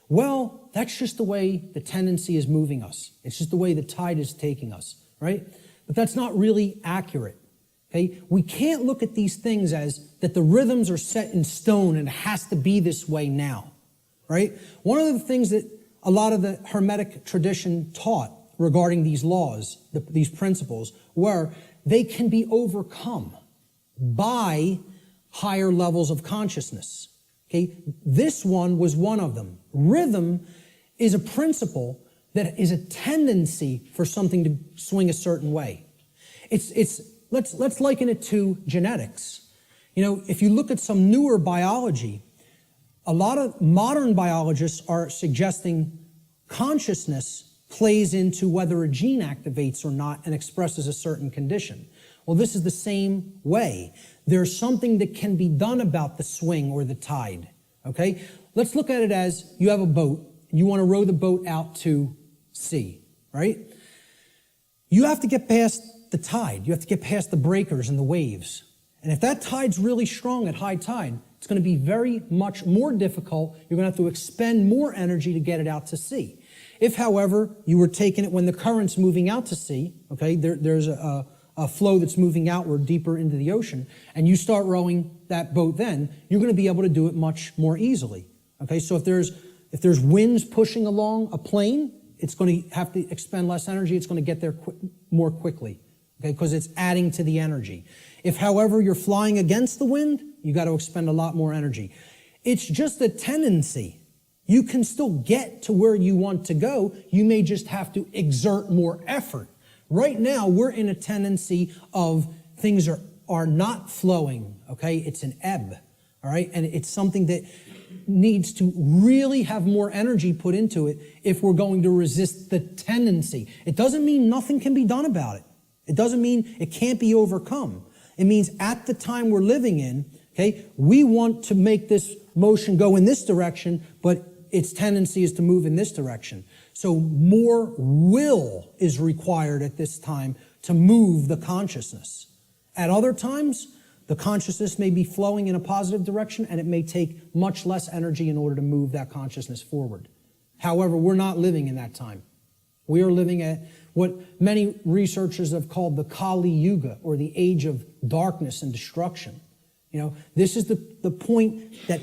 well, that's just the way the tendency is moving us. It's just the way the tide is taking us, right? But that's not really accurate. Okay? We can't look at these things as that the rhythms are set in stone and it has to be this way now, right? One of the things that a lot of the Hermetic tradition taught regarding these laws, these principles, were they can be overcome by higher levels of consciousness. Okay? This one was one of them. Rhythm is a principle that is a tendency for something to swing a certain way. Let's liken it to genetics. If you look at some newer biology, a lot of modern biologists are suggesting consciousness plays into whether a gene activates or not and expresses a certain condition. Well, this is the same way. There's something that can be done about the swing or the tide, okay? Let's look at it as you have a boat. You want to row the boat out to sea, right? You have to get past the tide. You have to get past the breakers and the waves. And if that tide's really strong at high tide, it's going to be very much more difficult. You're going to have to expend more energy to get it out to sea. If, however, you were taking it when the current's moving out to sea, okay, there's a flow that's moving outward deeper into the ocean, and you start rowing that boat then, you're going to be able to do it much more easily. Okay, so if there's winds pushing along a plane, it's going to have to expend less energy. It's going to get there more quickly, okay, because it's adding to the energy. If, however, you're flying against the wind, you got to expend a lot more energy. It's just a tendency. You can still get to where you want to go. You may just have to exert more effort. Right now, we're in a tendency of things are not flowing, okay? It's an ebb, all right? And it's something that needs to really have more energy put into it if we're going to resist the tendency. It doesn't mean nothing can be done about it. It doesn't mean it can't be overcome. It means at the time we're living in, okay, we want to make this motion go in this direction, but its tendency is to move in this direction. So more will is required at this time to move the consciousness. At other times, the consciousness may be flowing in a positive direction, and it may take much less energy in order to move that consciousness forward. However, we're not living in that time. We are living at what many researchers have called the Kali Yuga, or the age of darkness and destruction. You know, this is the point that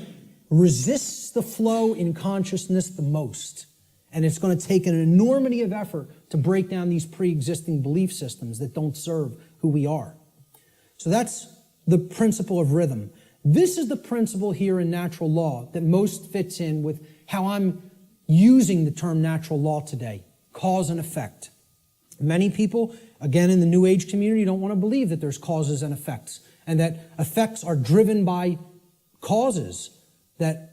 resists the flow in consciousness the most. And it's going to take an enormity of effort to break down these pre-existing belief systems that don't serve who we are. So that's the principle of rhythm. This is the principle here in natural law that most fits in with how I'm using the term natural law today, cause and effect. Many people, again in the New Age community, don't want to believe that there's causes and effects, and that effects are driven by causes that,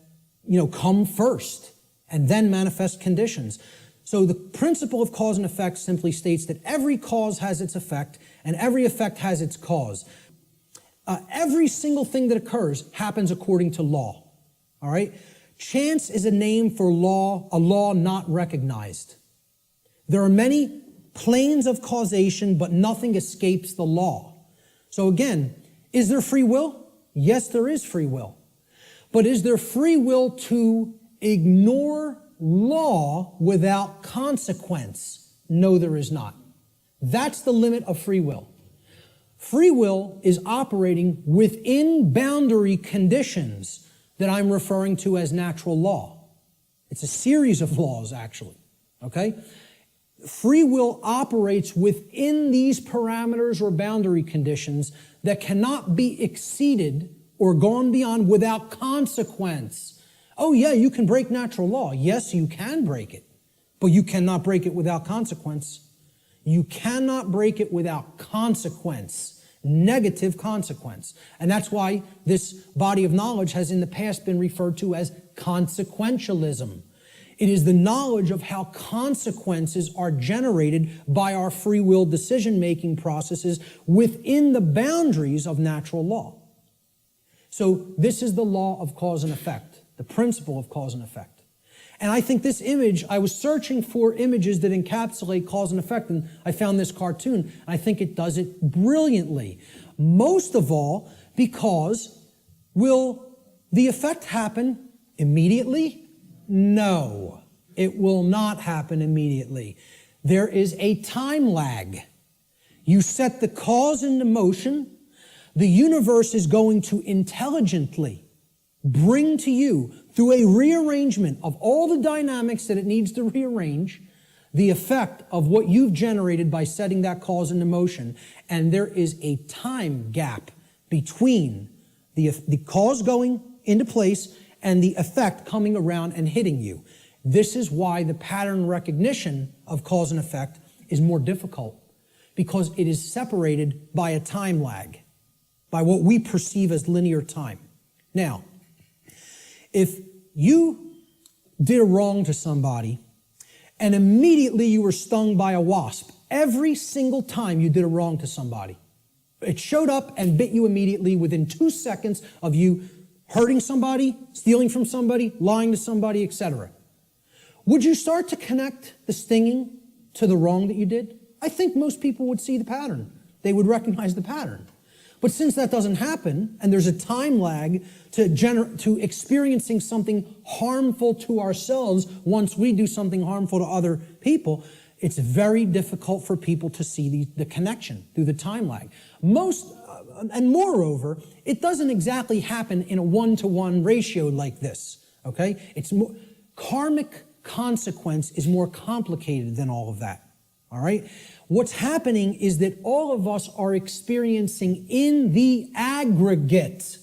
come first and then manifest conditions. So the principle of cause and effect simply states that every cause has its effect and every effect has its cause. Every single thing that occurs happens according to law. All right? Chance is a name for law, a law not recognized. There are many planes of causation, but nothing escapes the law. So again, is there free will? Yes, there is free will. But is there free will to ignore law without consequence? No, there is not. That's the limit of free will. Free will is operating within boundary conditions that I'm referring to as natural law. It's a series of laws, actually, okay? Free will operates within these parameters or boundary conditions that cannot be exceeded or gone beyond without consequence. Oh yeah, you can break natural law. Yes, you can break it, but you cannot break it without consequence. You cannot break it without consequence, negative consequence. And that's why this body of knowledge has in the past been referred to as consequentialism. It is the knowledge of how consequences are generated by our free will decision-making processes within the boundaries of natural law. So this is the law of cause and effect, the principle of cause and effect. And I think this image, I was searching for images that encapsulate cause and effect, and I found this cartoon, and I think it does it brilliantly. Most of all, because will the effect happen immediately? No, it will not happen immediately. There is a time lag. You set the cause into motion, the universe is going to intelligently bring to you, through a rearrangement of all the dynamics that it needs to rearrange, the effect of what you've generated by setting that cause into motion. And there is a time gap between the cause going into place and the effect coming around and hitting you. This is why the pattern recognition of cause and effect is more difficult, because it is separated by a time lag, by what we perceive as linear time. Now, if you did a wrong to somebody and immediately you were stung by a wasp, every single time you did a wrong to somebody, It showed up and bit you immediately within 2 seconds of you hurting somebody, stealing from somebody, lying to somebody, etc. Would you start to connect the stinging to the wrong that you did? I think most people would see the pattern. They would recognize the pattern. But since that doesn't happen, and there's a time lag to experiencing something harmful to ourselves once we do something harmful to other people, it's very difficult for people to see the connection through the time lag. And moreover, it doesn't exactly happen in a 1-to-1 ratio like this, okay? Karmic consequence is more complicated than all of that, all right? What's happening is that all of us are experiencing in the aggregate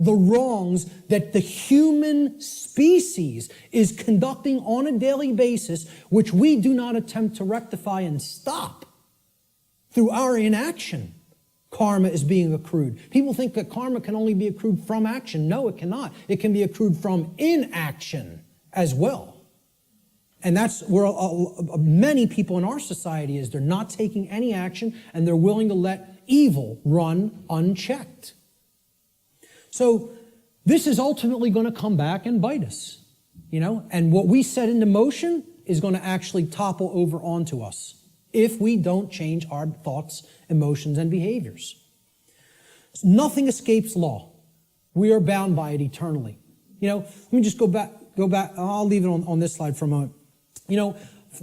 the wrongs that the human species is conducting on a daily basis, which we do not attempt to rectify and stop through our inaction. Karma is being accrued. People think that karma can only be accrued from action. No, it cannot. It can be accrued from inaction as well. And that's where many people in our society is. They're not taking any action, and they're willing to let evil run unchecked. So this is ultimately going to come back and bite us, and what we set into motion is going to actually topple over onto us if we don't change our thoughts, emotions, and behaviors. Nothing escapes law. We are bound by it eternally. Let me just go back. I'll leave it on this slide for a moment.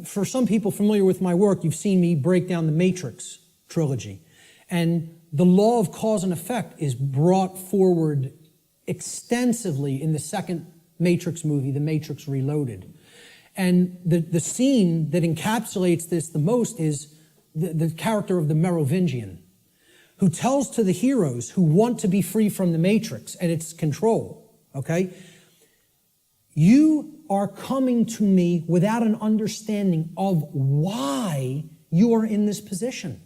For some people familiar with my work, you've seen me break down the Matrix trilogy. And the law of cause and effect is brought forward extensively in the second Matrix movie, The Matrix Reloaded. And the scene that encapsulates this the most is the character of the Merovingian, who tells to the heroes who want to be free from the Matrix and its control, okay? You are coming to me without an understanding of why you are in this position.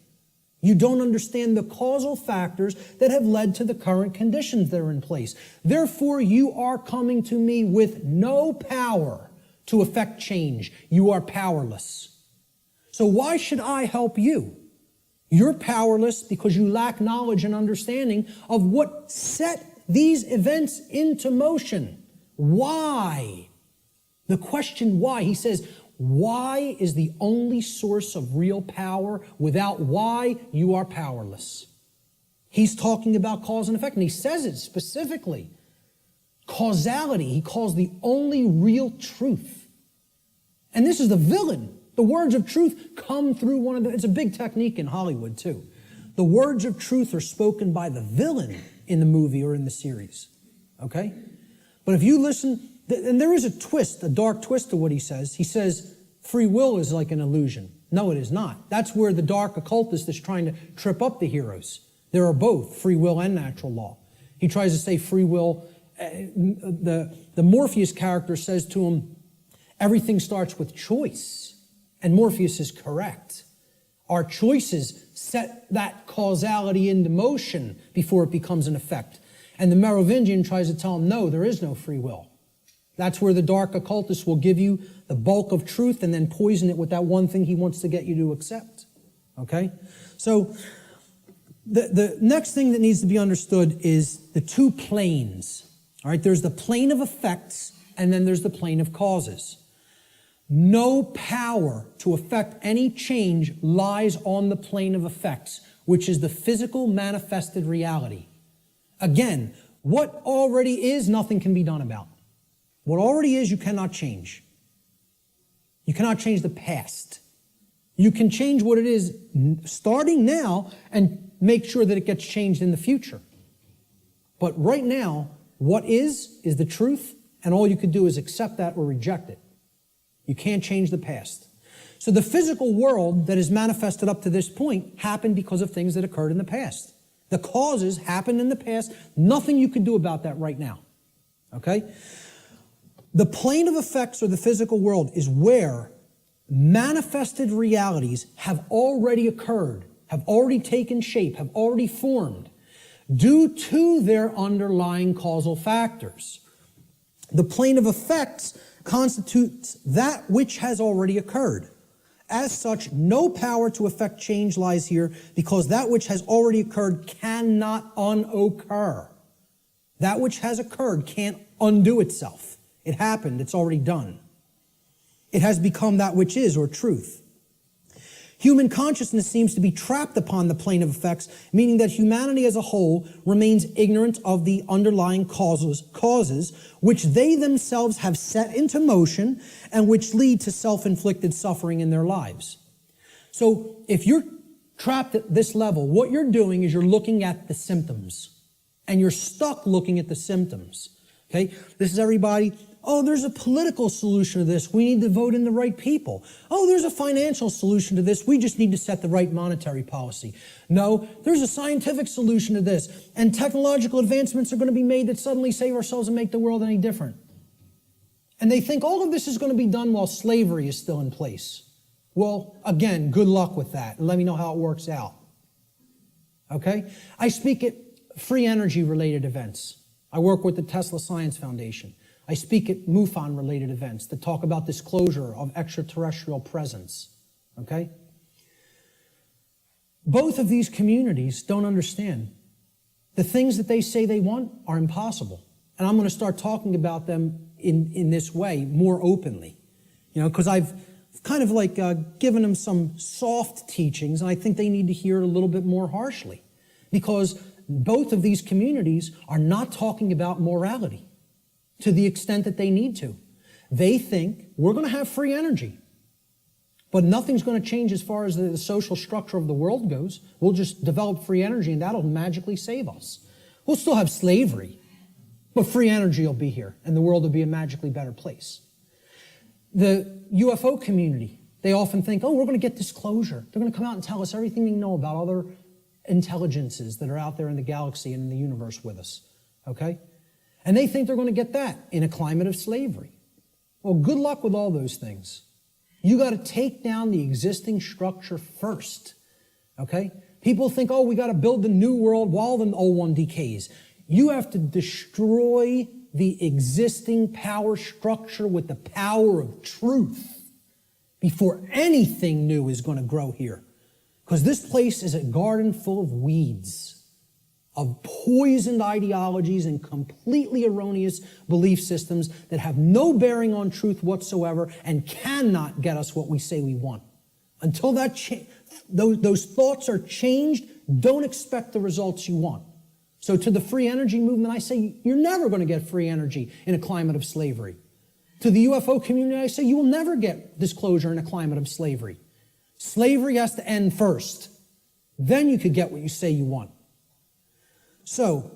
You don't understand the causal factors that have led to the current conditions that are in place. Therefore, you are coming to me with no power to effect change. You are powerless. So why should I help you? You're powerless because you lack knowledge and understanding of what set these events into motion. Why? The question why, he says, why is the only source of real power. Without why, you are powerless. He's talking about cause and effect, and he says it specifically. Causality, he calls the only real truth. And this is the villain. The words of truth come through it's a big technique in Hollywood too. The words of truth are spoken by the villain in the movie or in the series. Okay? But if you listen, and there is a twist, a dark twist to what he says. He says free will is like an illusion. No, it is not. That's where the dark occultist is trying to trip up the heroes. There are both free will and natural law. He tries to say free will. The Morpheus character says to him, everything starts with choice. And Morpheus is correct. Our choices set that causality into motion before it becomes an effect. And the Merovingian tries to tell him, no, there is no free will. That's where the dark occultist will give you the bulk of truth and then poison it with that one thing he wants to get you to accept. Okay? So the next thing that needs to be understood is the two planes. All right? There's the plane of effects and then there's the plane of causes. No power to affect any change lies on the plane of effects, which is the physical manifested reality. Again, what already is, nothing can be done about. What already is, you cannot change. You cannot change the past. You can change what it is starting now and make sure that it gets changed in the future. But right now, what is the truth, and all you can do is accept that or reject it. You can't change the past. So the physical world that is manifested up to this point happened because of things that occurred in the past. The causes happened in the past. Nothing you can do about that right now. Okay? The plane of effects or the physical world is where manifested realities have already occurred, have already taken shape, have already formed due to their underlying causal factors. The plane of effects constitutes that which has already occurred. As such, no power to effect change lies here, because that which has already occurred cannot unoccur. That which has occurred can't undo itself. It happened. It's already done. It has become that which is, or truth. Human consciousness seems to be trapped upon the plane of effects, meaning that humanity as a whole remains ignorant of the underlying causes which they themselves have set into motion and which lead to self-inflicted suffering in their lives. So if you're trapped at this level, what you're doing is you're looking at the symptoms, and you're stuck looking at the symptoms. Okay? This is everybody. Oh, there's a political solution to this. We need to vote in the right people. Oh, there's a financial solution to this. We just need to set the right monetary policy. No, there's a scientific solution to this. And technological advancements are going to be made that suddenly save ourselves and make the world any different. And they think all of this is going to be done while slavery is still in place. Well, again, good luck with that. And let me know how it works out. Okay? I speak at free energy related events. I work with the Tesla Science Foundation. I speak at MUFON-related events that talk about disclosure of extraterrestrial presence, okay? Both of these communities don't understand. The things that they say they want are impossible. And I'm going to start talking about them in this way more openly, because I've kind of like given them some soft teachings, and I think they need to hear it a little bit more harshly, because both of these communities are not talking about morality to the extent that they need to. They think we're going to have free energy, but nothing's going to change as far as the social structure of the world goes. We'll just develop free energy and that'll magically save us. We'll still have slavery, but free energy will be here and the world will be a magically better place. The UFO community, they often think, oh, we're going to get disclosure. They're going to come out and tell us everything they know about other intelligences that are out there in the galaxy and in the universe with us, okay? And they think they're going to get that in a climate of slavery. Well, good luck with all those things. You got to take down the existing structure first, okay? People think, oh, we got to build the new world while the old one decays. You have to destroy the existing power structure with the power of truth before anything new is going to grow here. Because this place is a garden full of weeds, of poisoned ideologies and completely erroneous belief systems that have no bearing on truth whatsoever and cannot get us what we say we want. Until those thoughts are changed, don't expect the results you want. So to the free energy movement, I say you're never going to get free energy in a climate of slavery. To the UFO community, I say you will never get disclosure in a climate of slavery. Slavery has to end first. Then you could get what you say you want. So,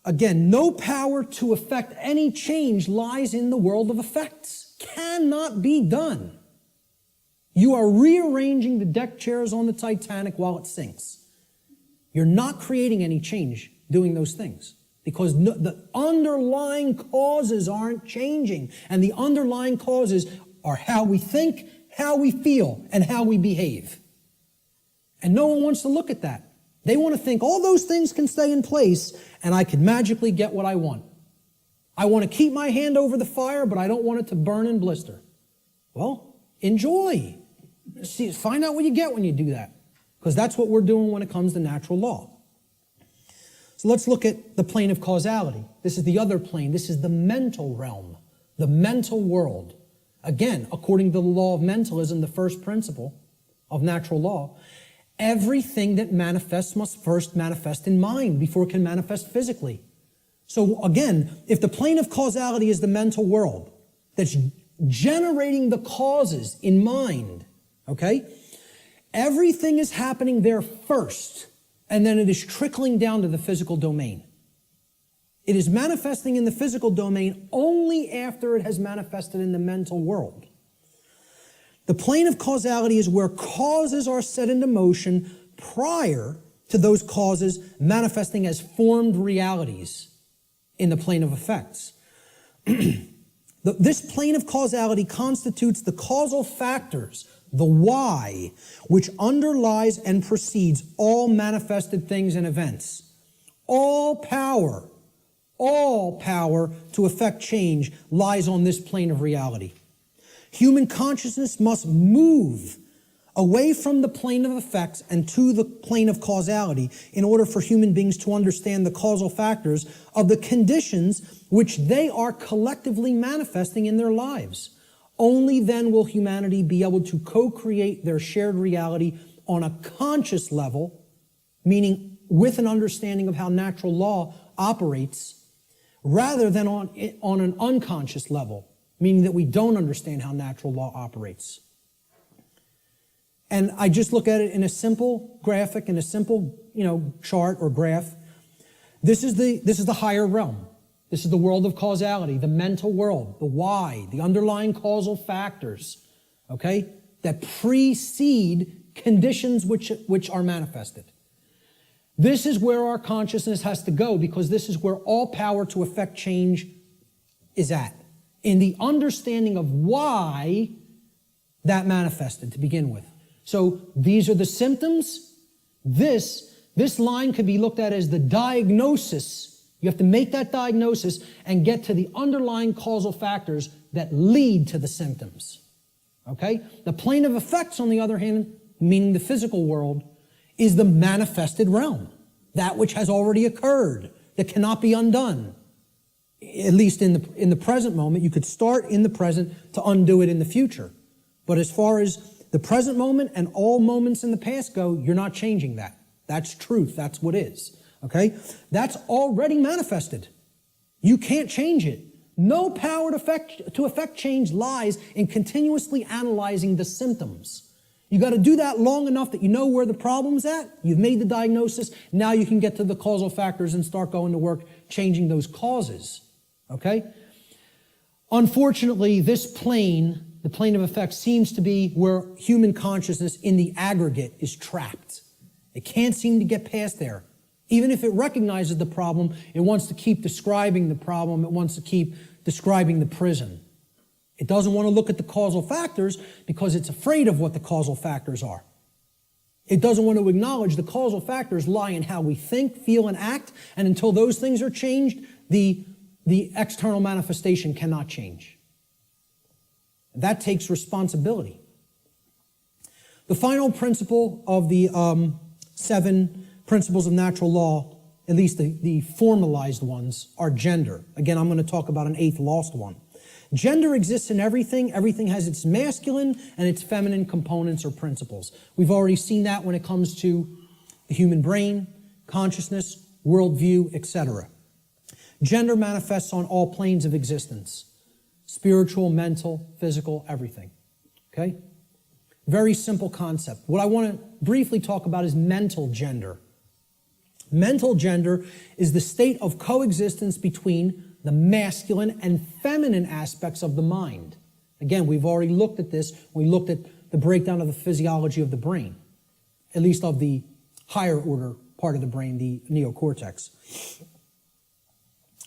again, no power to effect any change lies in the world of effects. Cannot be done. You are rearranging the deck chairs on the Titanic while it sinks. You're not creating any change doing those things because the underlying causes aren't changing. And the underlying causes are how we think, how we feel, and how we behave. And no one wants to look at that. They want to think all those things can stay in place and I can magically get what I want. I want to keep my hand over the fire, but I don't want it to burn and blister. Well, enjoy. See, find out what you get when you do that, because that's what we're doing when it comes to natural law. So let's look at the plane of causality. This is the other plane. This is the mental realm, the mental world. Again, according to the law of mentalism, the first principle of natural law, everything that manifests must first manifest in mind before it can manifest physically. So again, if the plane of causality is the mental world that's generating the causes in mind, okay, everything is happening there first, and then it is trickling down to the physical domain. It is manifesting in the physical domain only after it has manifested in the mental world. The plane of causality is where causes are set into motion prior to those causes manifesting as formed realities in the plane of effects. This plane of causality constitutes the causal factors, the why, which underlies and precedes all manifested things and events. All power to effect change lies on this plane of reality. Human consciousness must move away from the plane of effects and to the plane of causality in order for human beings to understand the causal factors of the conditions which they are collectively manifesting in their lives. Only then will humanity be able to co-create their shared reality on a conscious level, meaning with an understanding of how natural law operates, rather than on an unconscious level, meaning that we don't understand how natural law operates. And I just look at it in a simple graphic, in a simple, chart or graph. This is the higher realm. This is the world of causality, the mental world, the why, the underlying causal factors, okay, that precede conditions which are manifested. This is where our consciousness has to go, because this is where all power to effect change is at, in the understanding of why that manifested to begin with. So these are the symptoms. This line could be looked at as the diagnosis. You have to make that diagnosis and get to the underlying causal factors that lead to the symptoms. Okay? The plane of effects, on the other hand, meaning the physical world, is the manifested realm. That which has already occurred, that cannot be undone. At least in the present moment. You could start in the present to undo it in the future. But as far as the present moment and all moments in the past go, you're not changing that. That's truth. That's what is. Okay? That's already manifested. You can't change it. No power to affect change lies in continuously analyzing the symptoms. You got to do that long enough that you know where the problem's at. You've made the diagnosis. Now you can get to the causal factors and start going to work changing those causes. Okay? Unfortunately, this plane, the plane of effects, seems to be where human consciousness in the aggregate is trapped. It can't seem to get past there. Even if it recognizes the problem, it wants to keep describing the problem. It wants to keep describing the prison. It doesn't want to look at the causal factors because it's afraid of what the causal factors are. It doesn't want to acknowledge the causal factors lie in how we think, feel, and act, and until those things are changed, the external manifestation cannot change. That takes responsibility. The final principle of the 7 principles of natural law, at least the formalized ones, are gender. Again, I'm going to talk about an 8th lost one. Gender exists in everything. Everything has its masculine and its feminine components or principles. We've already seen that when it comes to the human brain, consciousness, worldview, etc. Gender manifests on all planes of existence. Spiritual, mental, physical, everything. Okay? Very simple concept. What I want to briefly talk about is mental gender. Mental gender is the state of coexistence between the masculine and feminine aspects of the mind. Again, we've already looked at this. We looked at the breakdown of the physiology of the brain, at least of the higher order part of the brain, the neocortex.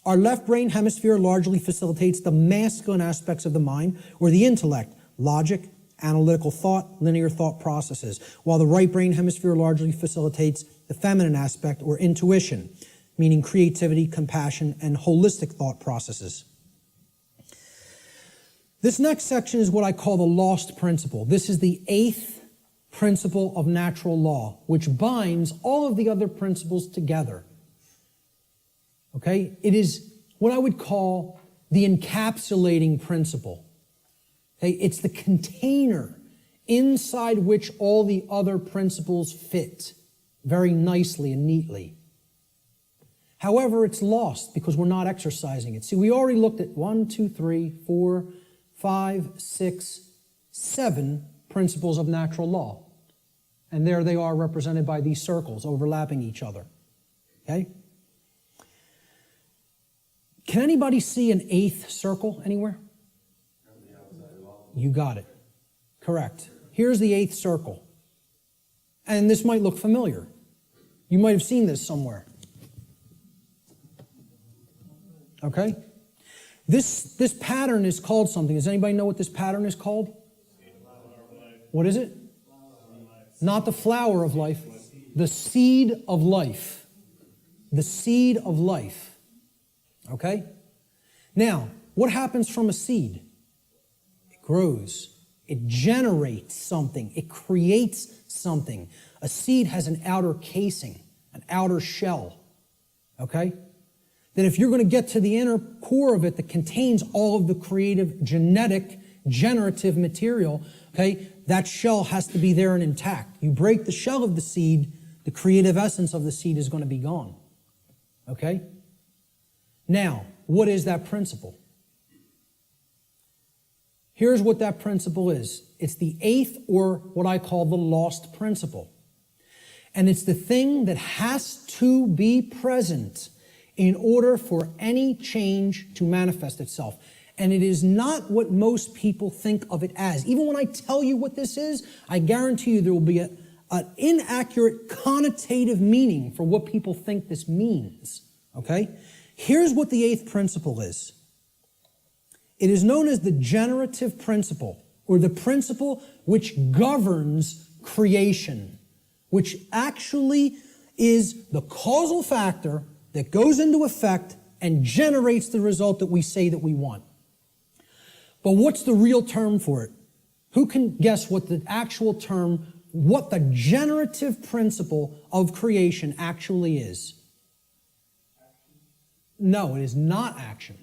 Our left brain hemisphere largely facilitates the masculine aspects of the mind, or the intellect, logic, analytical thought, linear thought processes, while the right brain hemisphere largely facilitates the feminine aspect, or intuition, meaning creativity, compassion, and holistic thought processes. This next section is what I call the lost principle. This is the 8th principle of natural law, which binds all of the other principles together. Okay? It is what I would call the encapsulating principle. Okay? It's the container inside which all the other principles fit very nicely and neatly. However, it's lost because we're not exercising it. See, we already looked at 1, 2, 3, 4, 5, 6, 7 principles of natural law. And there they are represented by these circles overlapping each other. Okay? Can anybody see an 8th circle anywhere? You got it. Correct. Here's the 8th circle. And this might look familiar. You might have seen this somewhere. Okay? This pattern is called something. Does anybody know what this pattern is called? What is it? Not the flower of life. The seed of life. The seed of life. Okay? Now, what happens from a seed? It grows. It generates something. It creates something. A seed has an outer casing, an outer shell, okay? That if you're going to get to the inner core of it that contains all of the creative, generative material, okay, that shell has to be there and intact. You break the shell of the seed, the creative essence of the seed is going to be gone, okay? Now, what is that principle? Here's what that principle is. It's the eighth, or what I call the lost principle. And it's the thing that has to be present in order for any change to manifest itself. And it is not what most people think of it as. Even when I tell you what this is, I guarantee you there will be an inaccurate connotative meaning for what people think this means. Okay? Here's what the eighth principle is. It is known as the generative principle, or the principle which governs creation, which actually is the causal factor that goes into effect and generates the result that we say that we want. But what's the real term for it? Who can guess what the actual term, what the generative principle of creation actually is? No, it is not action.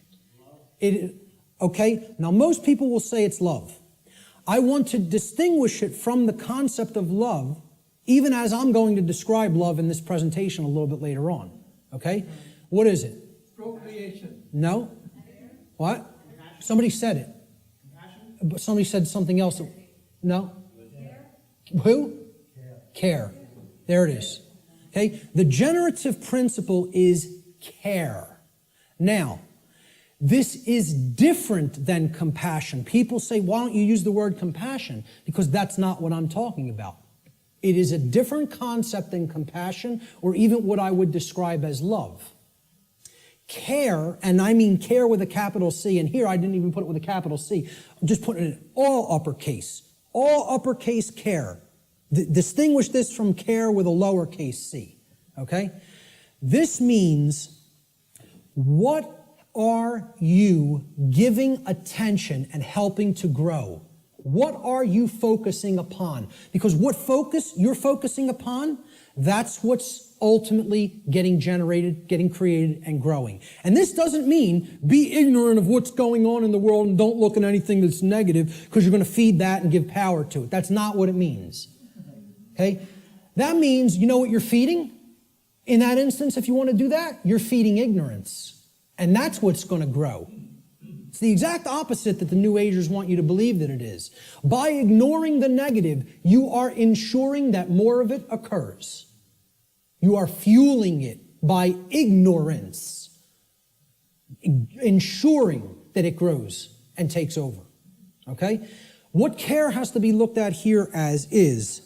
Okay, now most people will say it's love. I want to distinguish it from the concept of love, even as I'm going to describe love in this presentation a little bit later on. Okay? What is it? Procreation. No? What? Somebody said it. But somebody said something else. No? Who? Care. There it is. Okay? The generative principle is care. Now, this is different than compassion. People say, why don't you use the word compassion? Because that's not what I'm talking about. It is a different concept than compassion, or even what I would describe as love. Care, and I mean care with a capital C, and here I didn't even put it with a capital C. I'm just putting it in all uppercase care. Distinguish this from care with a lowercase c, okay? This means, what are you giving attention and helping to grow? What are you focusing upon? Because what focus you're focusing upon, that's what's ultimately getting generated, getting created, and growing. And this doesn't mean be ignorant of what's going on in the world and don't look at anything that's negative because you're going to feed that and give power to it. That's not what it means. Okay? That means, you know what you're feeding? In that instance, if you want to do that, you're feeding ignorance. And that's what's going to grow. It's the exact opposite that the New Agers want you to believe that it is. By ignoring the negative, you are ensuring that more of it occurs. You are fueling it by ignorance, ensuring that it grows and takes over. Okay? What care has to be looked at here as is,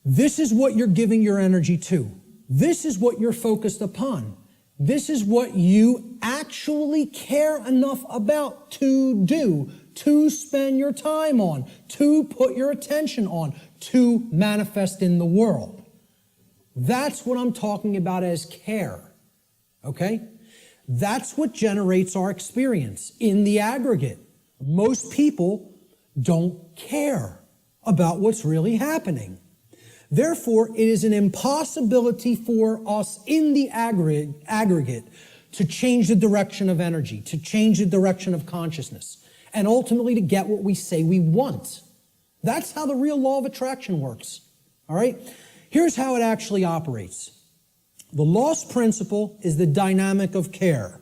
this is what you're giving your energy to. This is what you're focused upon. This is what you actually care enough about to do, to spend your time on, to put your attention on, to manifest in the world. That's what I'm talking about as care, okay? That's what generates our experience in the aggregate. Most people don't care about what's really happening. Therefore, it is an impossibility for us in the aggregate to change the direction of energy, to change the direction of consciousness, and ultimately to get what we say we want. That's how the real law of attraction works. All right? Here's how it actually operates. The lost principle is the dynamic of care.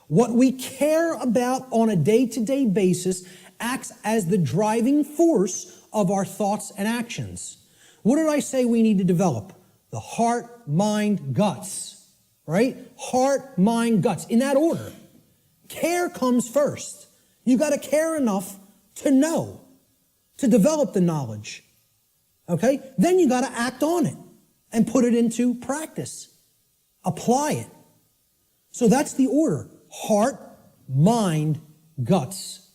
What we care about on a day-to-day basis acts as the driving force of our thoughts and actions. What did I say we need to develop? The heart, mind, guts, right? Heart, mind, guts, in that order. Care comes first. You got to care enough to know, to develop the knowledge, okay? Then you got to act on it and put it into practice. Apply it. So that's the order. Heart, mind, guts.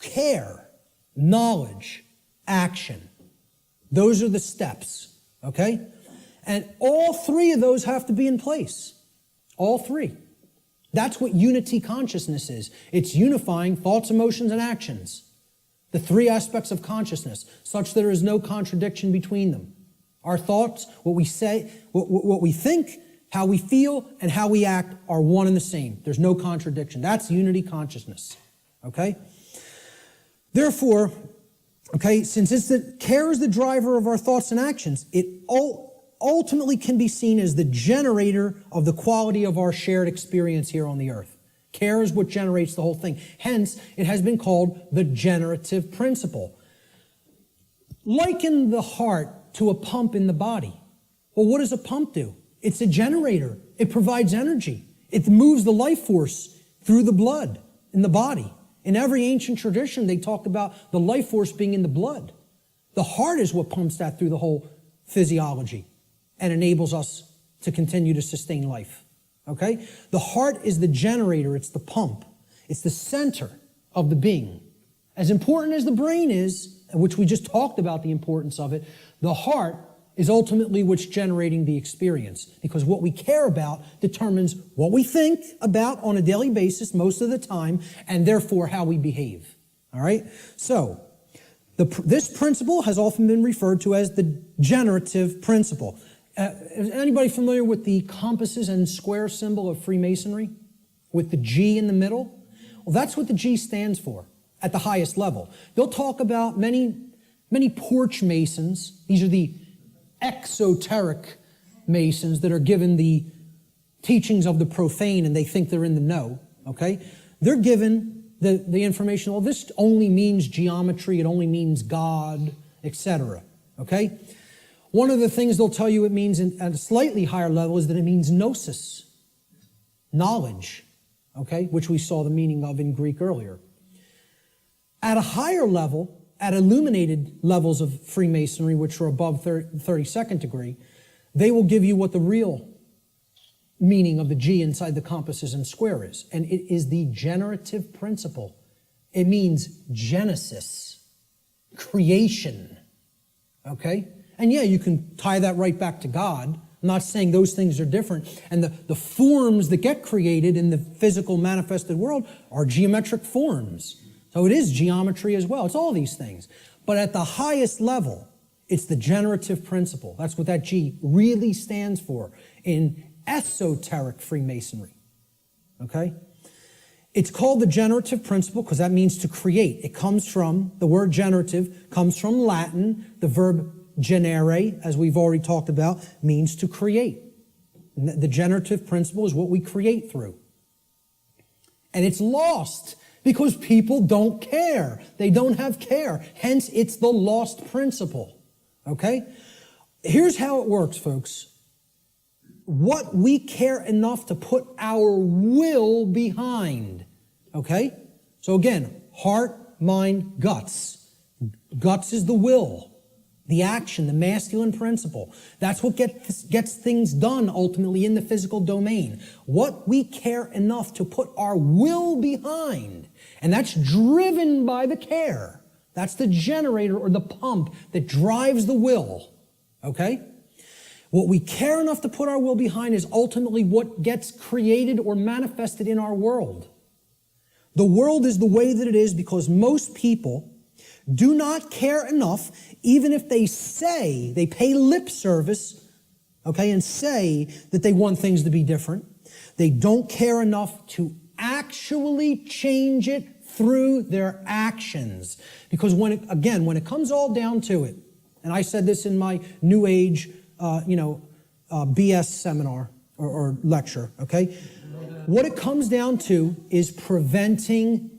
Care, knowledge, action. Those are the steps, okay? And all three of those have to be in place. All three. That's what unity consciousness is. It's unifying thoughts, emotions, and actions. The three aspects of consciousness, such that there is no contradiction between them. Our thoughts, what we say, what we think, how we feel, and how we act are one and the same. There's no contradiction. That's unity consciousness. Okay? Therefore, since care is the driver of our thoughts and actions, it ultimately can be seen as the generator of the quality of our shared experience here on the earth. Care is what generates the whole thing. Hence, it has been called the generative principle. Liken the heart to a pump in the body. Well, what does a pump do? It's a generator. It provides energy. It moves the life force through the blood in the body. In every ancient tradition, they talked about the life force being in the blood. The heart is what pumps that through the whole physiology and enables us to continue to sustain life. Okay? The heart is the generator. It's the pump. It's the center of the being. As important as the brain is, which we just talked about the importance of it, the heart is ultimately what's generating the experience, because what we care about determines what we think about on a daily basis most of the time, and therefore how we behave. All right? So, this principle has often been referred to as the generative principle. Is anybody familiar with the compasses and square symbol of Freemasonry? With the G in the middle? Well, that's what the G stands for at the highest level. They'll talk about many porch masons. These are the exoteric masons that are given the teachings of the profane and they think they're in the know. Okay? They're given the information, well, this only means geometry, it only means God, etc. Okay? One of the things they'll tell you it means at a slightly higher level is that it means gnosis, knowledge, okay, which we saw the meaning of in Greek earlier. At a higher level, at illuminated levels of Freemasonry, which are above 32nd degree, they will give you what the real meaning of the G inside the compasses and square is. And it is the generative principle. It means genesis, creation, okay? And yeah, you can tie that right back to God. I'm not saying those things are different. And the forms that get created in the physical manifested world are geometric forms. So it is geometry as well. It's all these things. But at the highest level, it's the generative principle. That's what that G really stands for in esoteric Freemasonry. Okay? It's called the generative principle because that means to create. It comes from, the word generative comes from Latin. The verb generare, as we've already talked about, means to create. And the generative principle is what we create through. And it's lost because people don't care. They don't have care. Hence, it's the lost principle. Okay? Here's how it works, folks. What we care enough to put our will behind. Okay? So again, heart, mind, guts. Guts is the will, the action, the masculine principle. That's what gets things done ultimately in the physical domain. What we care enough to put our will behind. And that's driven by the care. That's the generator or the pump that drives the will. Okay? What we care enough to put our will behind is ultimately what gets created or manifested in our world. The world is the way that it is because most people do not care enough, even if they say, they pay lip service, okay, and say that they want things to be different. They don't care enough to actually change it through their actions. Because when it comes all down to it, and I said this in my New Age, BS seminar or lecture, okay? What it comes down to is preventing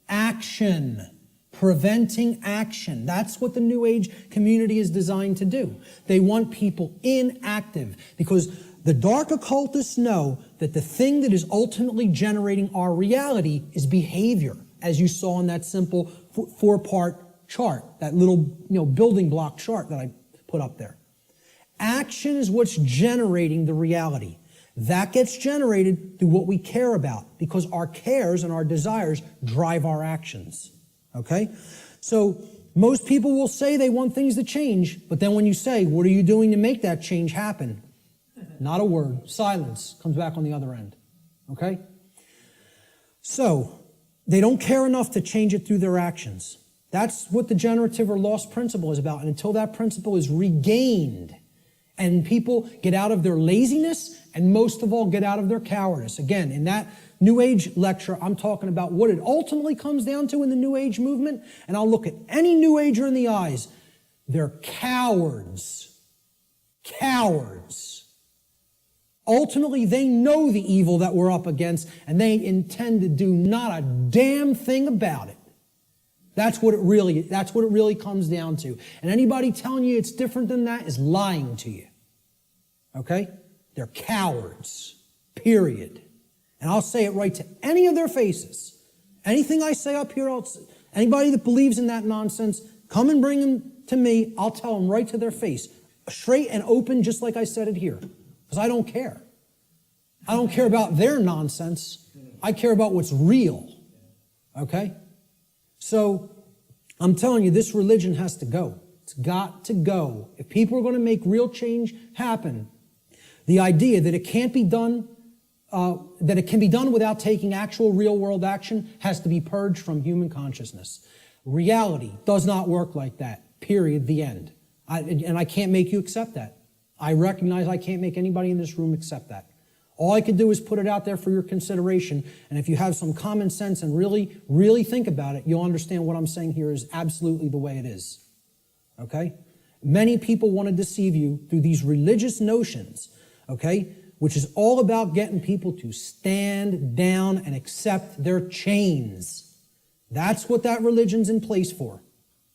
action. Preventing action. That's what the New Age community is designed to do. They want people inactive because the dark occultists know that the thing that is ultimately generating our reality is behavior, as you saw in that simple four-part chart, that little building block chart that I put up there. Action is what's generating the reality. That gets generated through what we care about because our cares and our desires drive our actions. Okay? So most people will say they want things to change, but then when you say, what are you doing to make that change happen? Not a word. Silence comes back on the other end. Okay? So, they don't care enough to change it through their actions. That's what the generative or lost principle is about. And until that principle is regained and people get out of their laziness and most of all get out of their cowardice. Again, in that New Age lecture, I'm talking about what it ultimately comes down to in the New Age movement. And I'll look at any New Ager in the eyes. They're cowards. Cowards. Ultimately, they know the evil that we're up against, and they intend to do not a damn thing about it. That's what it really comes down to. And anybody telling you it's different than that is lying to you. Okay? They're cowards. Period. And I'll say it right to any of their faces. Anything I say up here, anybody that believes in that nonsense, come and bring them to me. I'll tell them right to their face. Straight and open, just like I said it here. Because I don't care. I don't care about their nonsense. I care about what's real. Okay? So, I'm telling you, this religion has to go. It's got to go. If people are going to make real change happen, the idea that it can't be done, that it can be done without taking actual real-world action has to be purged from human consciousness. Reality does not work like that. Period. The end. And I can't make you accept that. I recognize I can't make anybody in this room accept that. All I can do is put it out there for your consideration, and if you have some common sense and really, really think about it, you'll understand what I'm saying here is absolutely the way it is. Okay? Many people want to deceive you through these religious notions, okay, which is all about getting people to stand down and accept their chains. That's what that religion's in place for.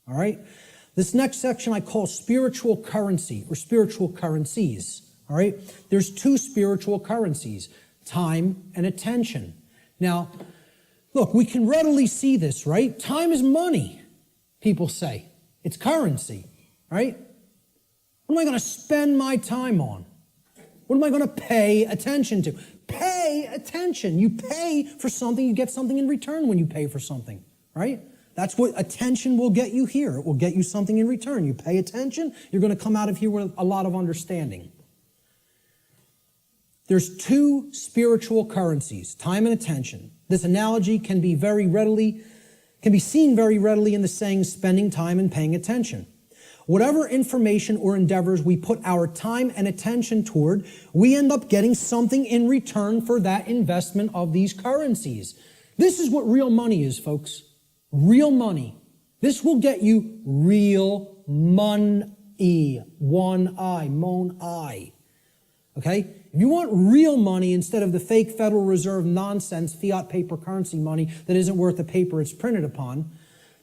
All right? This next section I call spiritual currency or spiritual currencies. All right? There's two spiritual currencies, time and attention. Now, look, we can readily see this, right? Time is money, people say. It's currency, right? What am I going to spend my time on? What am I going to pay attention to? Pay attention. You pay for something, you get something in return when you pay for something, right? That's what attention will get you here. It will get you something in return. You pay attention, you're going to come out of here with a lot of understanding. There's two spiritual currencies, time and attention. This analogy can be seen very readily in the saying, spending time and paying attention. Whatever information or endeavors we put our time and attention toward, we end up getting something in return for that investment of these currencies. This is what real money is, folks. Real money. This will get you real money. One I, mon I. Okay? If you want real money instead of the fake Federal Reserve nonsense, fiat paper currency money that isn't worth the paper it's printed upon,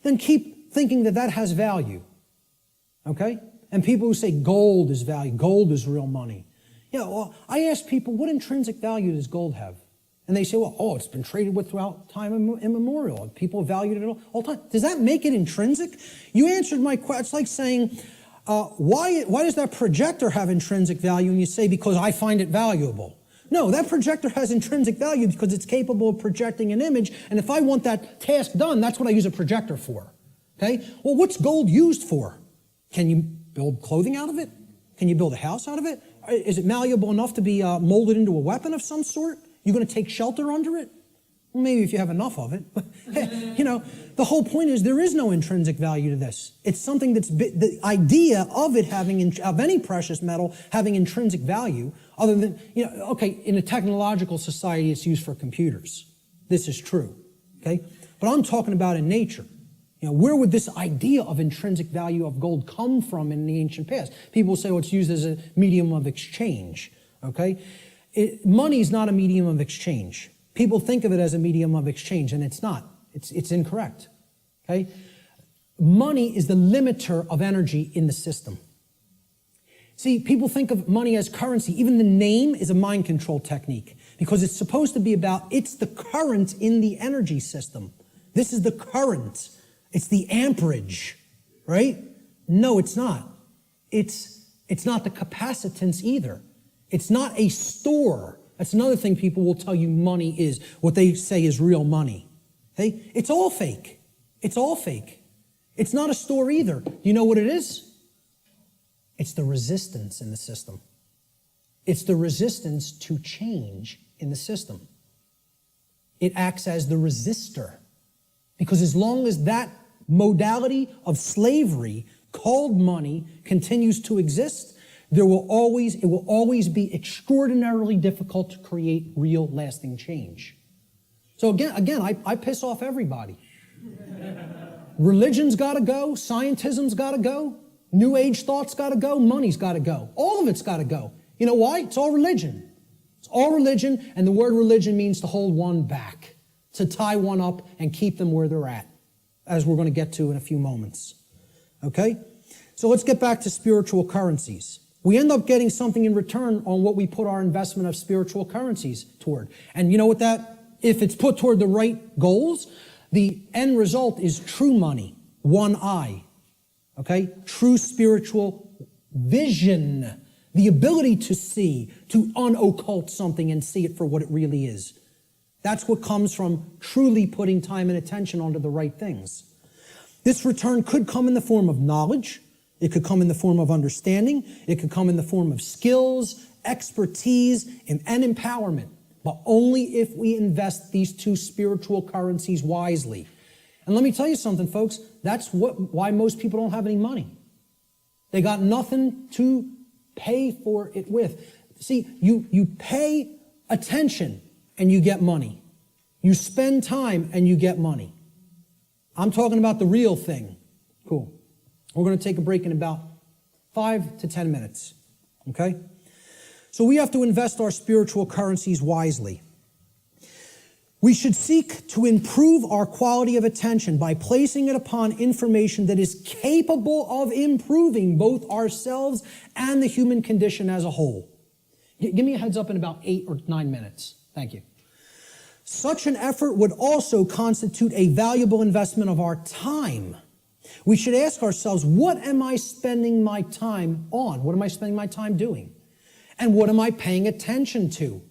then keep thinking that that has value. Okay? And people who say gold is value, gold is real money. Yeah, well, I ask people, what intrinsic value does gold have? And they say, well, it's been traded with throughout time immemorial. People have valued it all the time. Does that make it intrinsic? You answered my question. It's like saying, why does that projector have intrinsic value? And you say, because I find it valuable. No, that projector has intrinsic value because it's capable of projecting an image. And if I want that task done, that's what I use a projector for. Okay? Well, what's gold used for? Can you build clothing out of it? Can you build a house out of it? Is it malleable enough to be molded into a weapon of some sort? You're going to take shelter under it? Well, maybe if you have enough of it. But, you know, the whole point is there is no intrinsic value to this. It's something that's, the idea of it having, of any precious metal having intrinsic value, other than, you know, okay, in a technological society it's used for computers. This is true, okay? But I'm talking about in nature. You know, where would this idea of intrinsic value of gold come from in the ancient past? People say, it's used as a medium of exchange, okay? Money is not a medium of exchange. People think of it as a medium of exchange, and it's not. It's incorrect, okay? Money is the limiter of energy in the system. See, people think of money as currency. Even the name is a mind control technique because it's supposed to be about, it's the current in the energy system. This is the current. It's the amperage, right? No, it's not. It's not the capacitance either. It's not a store. That's another thing people will tell you money is, what they say is real money. Okay? It's all fake. It's all fake. It's not a store either. Do you know what it is? It's the resistance in the system. It's the resistance to change in the system. it acts as the resistor. Because as long as that modality of slavery called money continues to exist, it will always be extraordinarily difficult to create real lasting change. So again, I piss off everybody. Religion's got to go, scientism's got to go, New Age thought's got to go, money's got to go. All of it's got to go. You know why? It's all religion. It's all religion, and the word religion means to hold one back, to tie one up and keep them where they're at, as we're going to get to in a few moments. Okay? So let's get back to spiritual currencies. We end up getting something in return on what we put our investment of spiritual currencies toward. And you know what if it's put toward the right goals, the end result is true money, one eye. Okay? True spiritual vision. The ability to see, to unoccult something and see it for what it really is. That's what comes from truly putting time and attention onto the right things. This return could come in the form of knowledge. It could come in the form of understanding. It could come in the form of skills, expertise, and empowerment. But only if we invest these two spiritual currencies wisely. And let me tell you something, folks. That's why most people don't have any money. They got nothing to pay for it with. See, you pay attention and you get money. You spend time and you get money. I'm talking about the real thing. Cool. We're going to take a break in about 5 to 10 minutes. Okay? So we have to invest our spiritual currencies wisely. We should seek to improve our quality of attention by placing it upon information that is capable of improving both ourselves and the human condition as a whole. Give me a heads up in about 8 or 9 minutes. Thank you. Such an effort would also constitute a valuable investment of our time. We should ask ourselves, what am I spending my time on? What am I spending my time doing? And what am I paying attention to?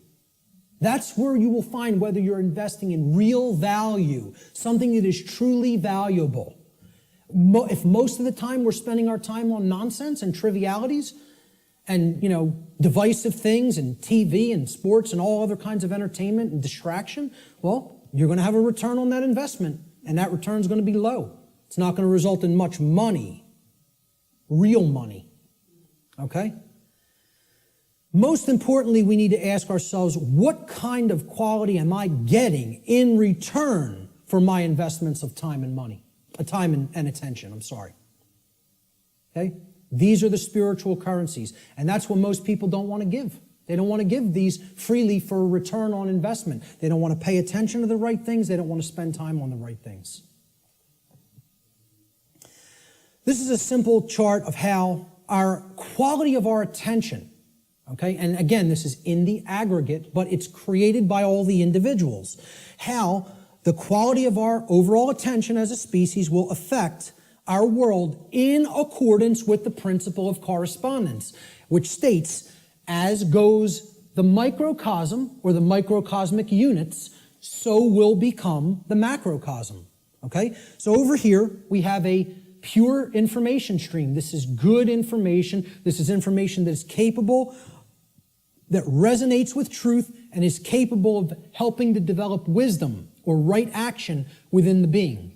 That's where you will find whether you're investing in real value, something that is truly valuable. If most of the time we're spending our time on nonsense and trivialities and, divisive things and TV and sports and all other kinds of entertainment and distraction, well, you're going to have a return on that investment, and that return is going to be low. It's not going to result in much money, real money. Okay? Most importantly, we need to ask ourselves, what kind of quality am I getting in return for my investments of time and money? Time and attention, Okay? These are the spiritual currencies. And that's what most people don't want to give. They don't want to give these freely for a return on investment. They don't want to pay attention to the right things. They don't want to spend time on the right things. This is a simple chart of how our quality of our attention, okay, and again, this is in the aggregate, but it's created by all the individuals, how the quality of our overall attention as a species will affect our world in accordance with the principle of correspondence, which states, as goes the microcosm or the microcosmic units, so will become the macrocosm. Okay? So over here, we have a pure information stream. This is good information. This is information that is capable, that resonates with truth, and is capable of helping to develop wisdom or right action within the being.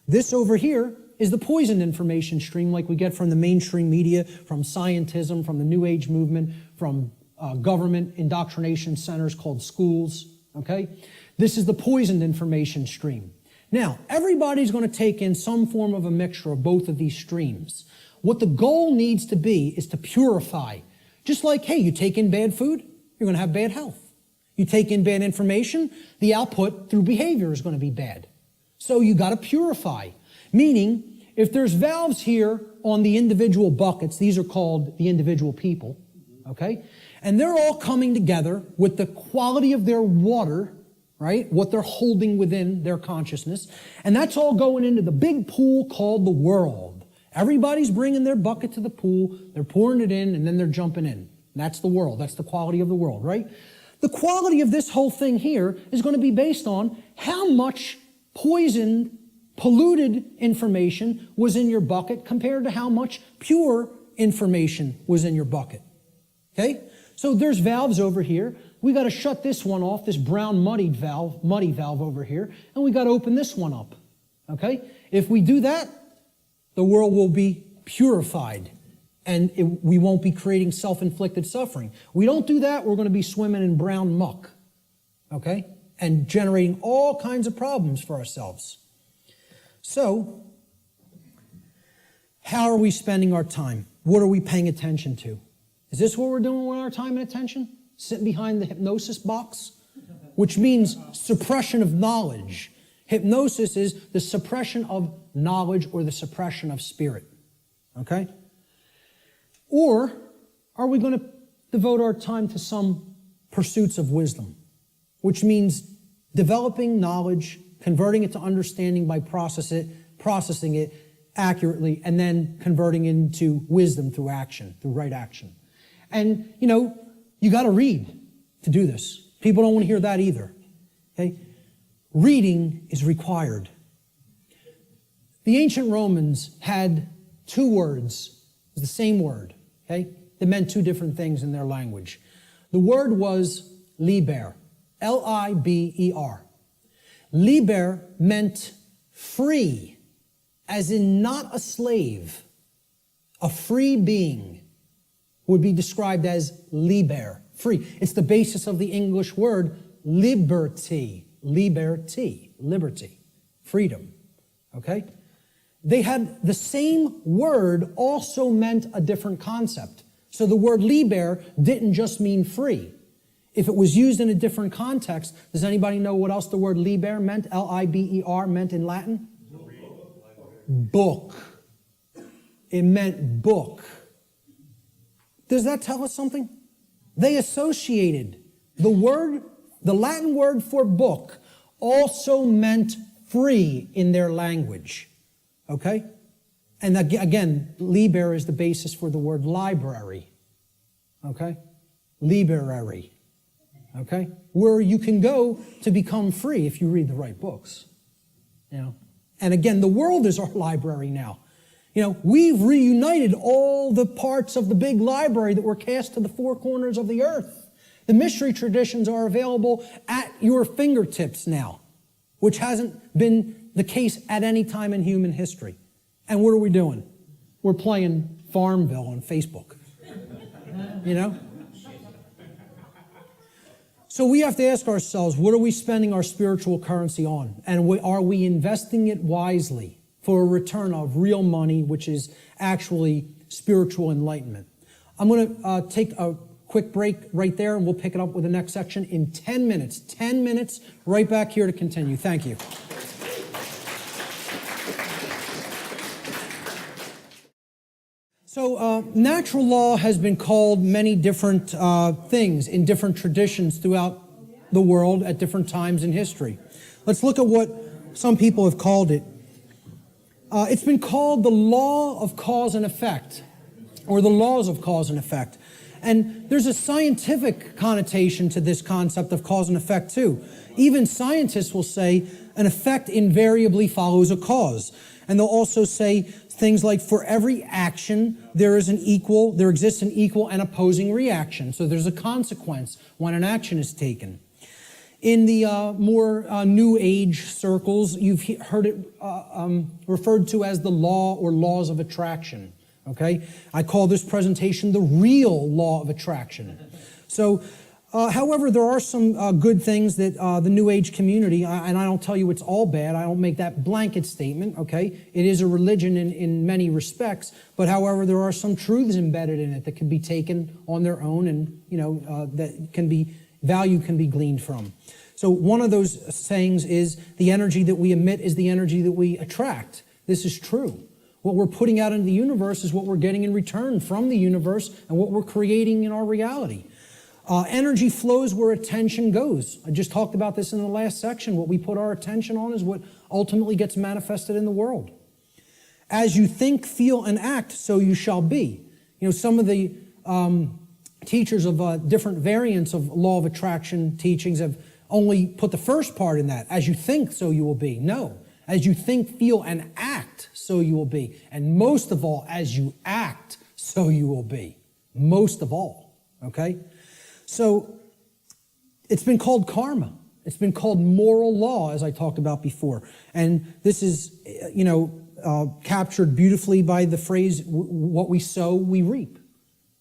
This over here is the poisoned information stream like we get from the mainstream media, from scientism, from the New Age movement, from government indoctrination centers called schools, okay? This is the poisoned information stream. Now, everybody's going to take in some form of a mixture of both of these streams. What the goal needs to be is to purify. Just like, hey, you take in bad food, you're going to have bad health. You take in bad information, the output through behavior is going to be bad. So you got to purify. Meaning, if there's valves here on the individual buckets, these are called the individual people, okay? And they're all coming together with the quality of their water, right? What they're holding within their consciousness. And that's all going into the big pool called the world. Everybody's bringing their bucket to the pool, they're pouring it in, and then they're jumping in. That's the world. That's the quality of the world, right? The quality of this whole thing here is going to be based on how much poisoned, polluted information was in your bucket compared to how much pure information was in your bucket. Okay? So there's valves over here. we got to shut this one off, this brown muddy valve over here, and we got to open this one up. Okay? If we do that, the world will be purified, and we won't be creating self-inflicted suffering. We don't do that, we're going to be swimming in brown muck. Okay? And generating all kinds of problems for ourselves. So, how are we spending our time? What are we paying attention to? Is this what we're doing with our time and attention? Sitting behind the hypnosis box? Which means suppression of knowledge. Hypnosis is the suppression of knowledge or the suppression of spirit. Okay? Or are we going to devote our time to some pursuits of wisdom? Which means developing knowledge, converting it to understanding by processing it accurately, and then converting into wisdom through action, through right action. And, you got to read to do this. People don't want to hear that either. Okay? Reading is required. The ancient Romans had two words, it was the same word, okay? They meant two different things in their language. The word was liber, L-I-B-E-R. Liber meant free, as in not a slave. A free being would be described as liber, free. It's the basis of the English word liberty, liberty, freedom, okay? They had the same word also meant a different concept. So the word liber didn't just mean free. If it was used in a different context, does anybody know what else the word liber meant, L-I-B-E-R, meant in Latin? Book. It meant book. Does that tell us something? They associated the Latin word for book also meant free in their language. Okay? And again, liber is the basis for the word library. Okay? Library. Okay? Where you can go to become free if you read the right books. And again, the world is our library now. We've reunited all the parts of the big library that were cast to the four corners of the earth. The mystery traditions are available at your fingertips now, which hasn't been the case at any time in human history. And what are we doing? We're playing Farmville on Facebook. So we have to ask ourselves, what are we spending our spiritual currency on? And are we investing it wisely for a return of real money, which is actually spiritual enlightenment? I'm going to take a quick break right there, and we'll pick it up with the next section in 10 minutes. 10 minutes, right back here to continue. Thank you. So natural law has been called many different things in different traditions throughout the world at different times in history. Let's look at what some people have called it. It's been called the law of cause and effect, or the laws of cause and effect. And there's a scientific connotation to this concept of cause and effect too. Even scientists will say an effect invariably follows a cause. And they'll also say things like, for every action, there exists an equal and opposing reaction. So there's a consequence when an action is taken. In the more New Age circles, you've heard it referred to as the law or laws of attraction. Okay? I call this presentation the real law of attraction. So, however, there are some good things that the New Age community, and I don't tell you it's all bad, I don't make that blanket statement, okay? It is a religion in many respects, but however, there are some truths embedded in it that can be taken on their own and, value can be gleaned from. So one of those sayings is, the energy that we emit is the energy that we attract. This is true. What we're putting out into the universe is what we're getting in return from the universe and what we're creating in our reality. Energy flows where attention goes. I just talked about this in the last section. What we put our attention on is what ultimately gets manifested in the world. As you think, feel, and act, so you shall be. Some of the teachers of different variants of law of attraction teachings have only put the first part in that. As you think, so you will be. No. As you think, feel, and act, so you will be. And most of all, as you act, so you will be. Most of all. Okay? So, It's been called karma. It's been called moral law, as I talked about before. And this is, captured beautifully by the phrase, what we sow, we reap.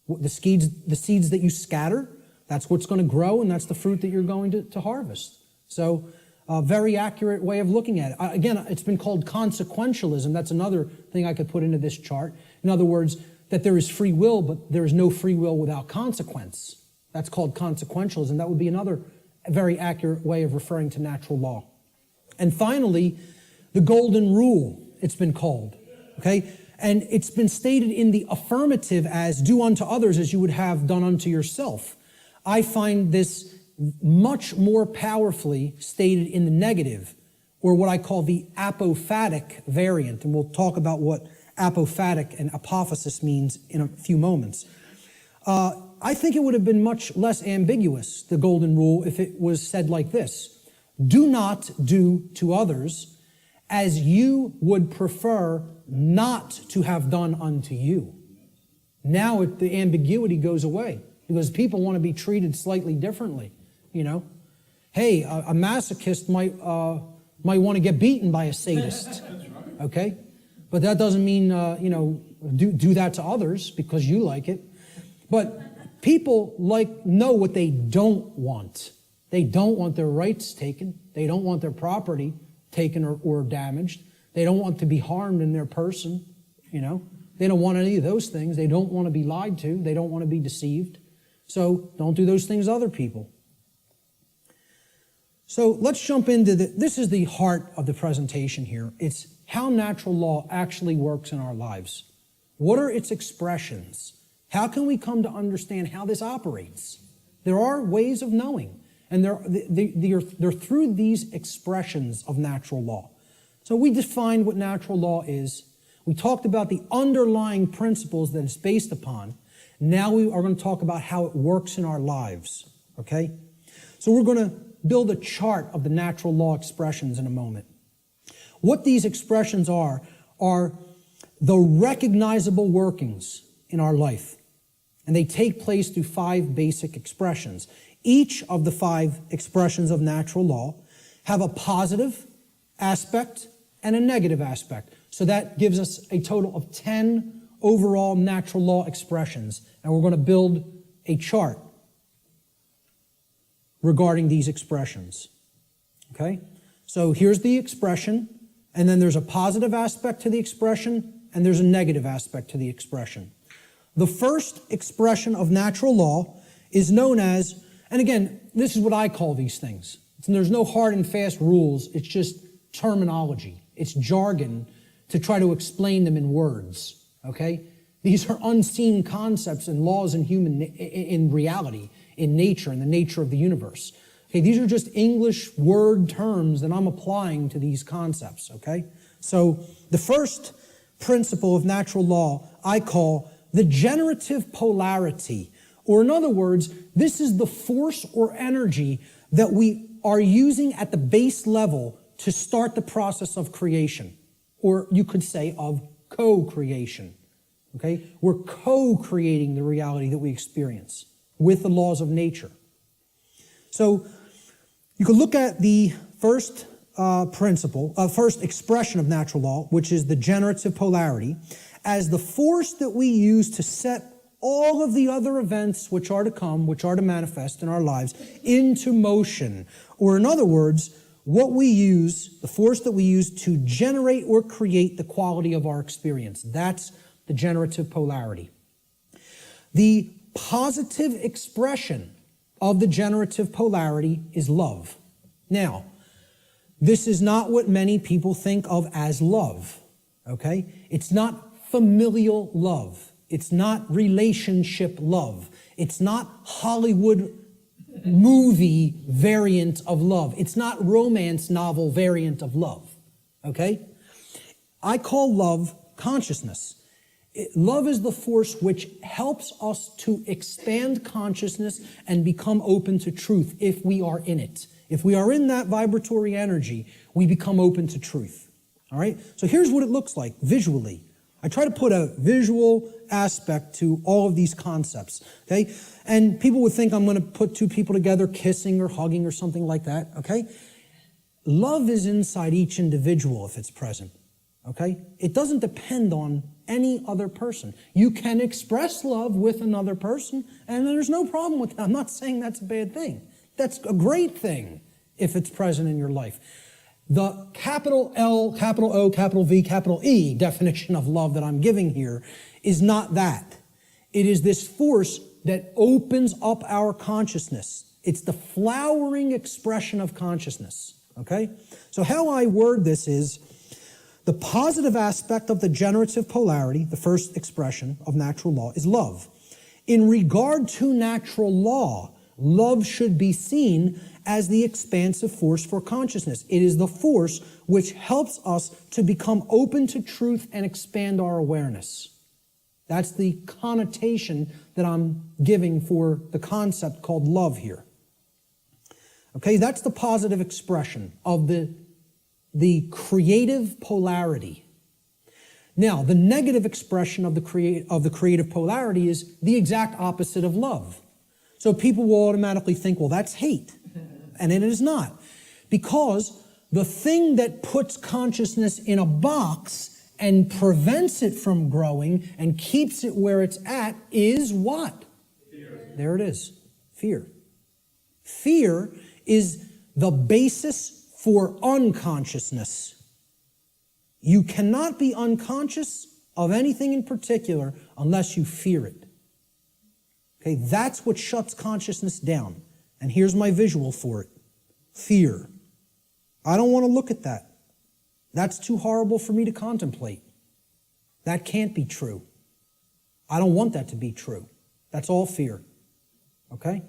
The seeds that you scatter, that's what's going to grow, and that's the fruit that you're going to harvest. So, a very accurate way of looking at it. Again, it's been called consequentialism. That's another thing I could put into this chart. In other words, that there is free will, but there is no free will without consequence. That's called consequentialism. That would be another very accurate way of referring to natural law. And finally, the golden rule, it's been called. Okay? And it's been stated in the affirmative as do unto others as you would have done unto yourself. I find this much more powerfully stated in the negative, or what I call the apophatic variant. And we'll talk about what apophatic and apophasis means in a few moments. I think it would have been much less ambiguous, the golden rule, if it was said like this: do not do to others as you would prefer not to have done unto you. Now the ambiguity goes away because people want to be treated slightly differently. Hey, a masochist might want to get beaten by a sadist. Okay, but that doesn't mean do that to others because you like it. But people know what they don't want. They don't want their rights taken. They don't want their property taken or damaged. They don't want to be harmed in their person. They don't want any of those things. They don't want to be lied to. They don't want to be deceived. So don't do those things to other people. So let's jump into this is the heart of the presentation here. It's how natural law actually works in our lives. What are its expressions? How can we come to understand how this operates? There are ways of knowing, and they're through these expressions of natural law. So we defined what natural law is. We talked about the underlying principles that it's based upon. Now we are going to talk about how it works in our lives, okay? So we're going to build a chart of the natural law expressions in a moment. What these expressions are the recognizable workings in our life. And they take place through 5 basic expressions. Each of the 5 expressions of natural law have a positive aspect and a negative aspect. So that gives us a total of 10 overall natural law expressions. And we're going to build a chart regarding these expressions. Okay? So here's the expression, and then there's a positive aspect to the expression, and there's a negative aspect to the expression. The first expression of natural law is known as, and again, this is what I call these things. There's no hard and fast rules. It's just terminology. It's jargon to try to explain them in words, okay? These are unseen concepts and laws in reality, in nature, in the nature of the universe. Okay, these are just English word terms that I'm applying to these concepts, okay? So the first principle of natural law I call the generative polarity, or in other words, this is the force or energy that we are using at the base level to start the process of creation, or you could say of co-creation, okay? We're co-creating the reality that we experience with the laws of nature. So you could look at the first first expression of natural law, which is the generative polarity, as the force that we use to set all of the other events which are to come, which are to manifest in our lives, into motion. Or in other words, what we use, the force that we use to generate or create the quality of our experience. That's the generative polarity. The positive expression of the generative polarity is love. Now, this is not what many people think of as love, okay? It's not familial love. It's not relationship love. It's not Hollywood movie variant of love. It's not romance novel variant of love, okay? I call love consciousness. Love is the force which helps us to expand consciousness and become open to truth if we are in it. If we are in that vibratory energy, we become open to truth. All right? So here's what it looks like visually. I try to put a visual aspect to all of these concepts, okay? And people would think I'm going to put two people together kissing or hugging or something like that, okay? Love is inside each individual if it's present, okay? It doesn't depend on any other person. You can express love with another person, and there's no problem with that. I'm not saying that's a bad thing. That's a great thing if it's present in your life. The capital L, capital O, capital V, capital E definition of love that I'm giving here is not that. It is this force that opens up our consciousness. It's the flowering expression of consciousness, okay? So how I word this is the positive aspect of the generative polarity, the first expression of natural law, is love. In regard to natural law, love should be seen as the expansive force for consciousness. It is the force which helps us to become open to truth and expand our awareness. That's the connotation that I'm giving for the concept called love here. Okay, that's the positive expression of the creative polarity. Now, the negative expression of the creative polarity is the exact opposite of love. So people will automatically think, well, that's hate. And it is not. Because the thing that puts consciousness in a box and prevents it from growing and keeps it where it's at is what? Fear. There it is. Fear. Fear is the basis for unconsciousness. You cannot be unconscious of anything in particular unless you fear it. Okay, that's what shuts consciousness down. And here's my visual for it. Fear. I don't want to look at that. That's too horrible for me to contemplate. That can't be true. I don't want that to be true. That's all fear. Okay?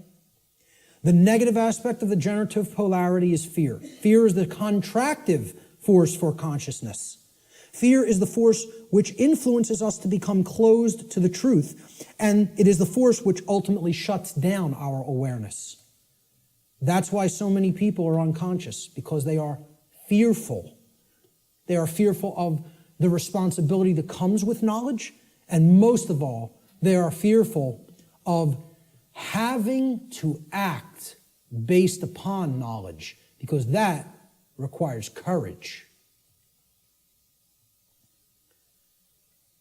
The negative aspect of the generative polarity is fear. Fear is the contractive force for consciousness. Fear is the force which influences us to become closed to the truth, and it is the force which ultimately shuts down our awareness. That's why so many people are unconscious, because they are fearful. They are fearful of the responsibility that comes with knowledge, and most of all, they are fearful of having to act based upon knowledge, because that requires courage.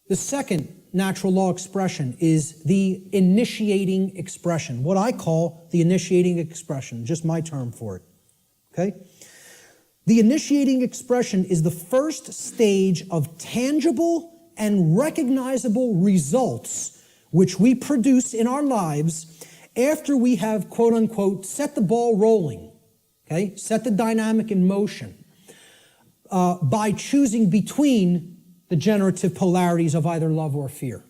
The second natural law expression is the initiating expression, what I call the initiating expression, just my term for it. Okay? The initiating expression is the first stage of tangible and recognizable results which we produce in our lives after we have, quote unquote, set the ball rolling, okay? Set the dynamic in motion by choosing between the generative polarities of either love or fear,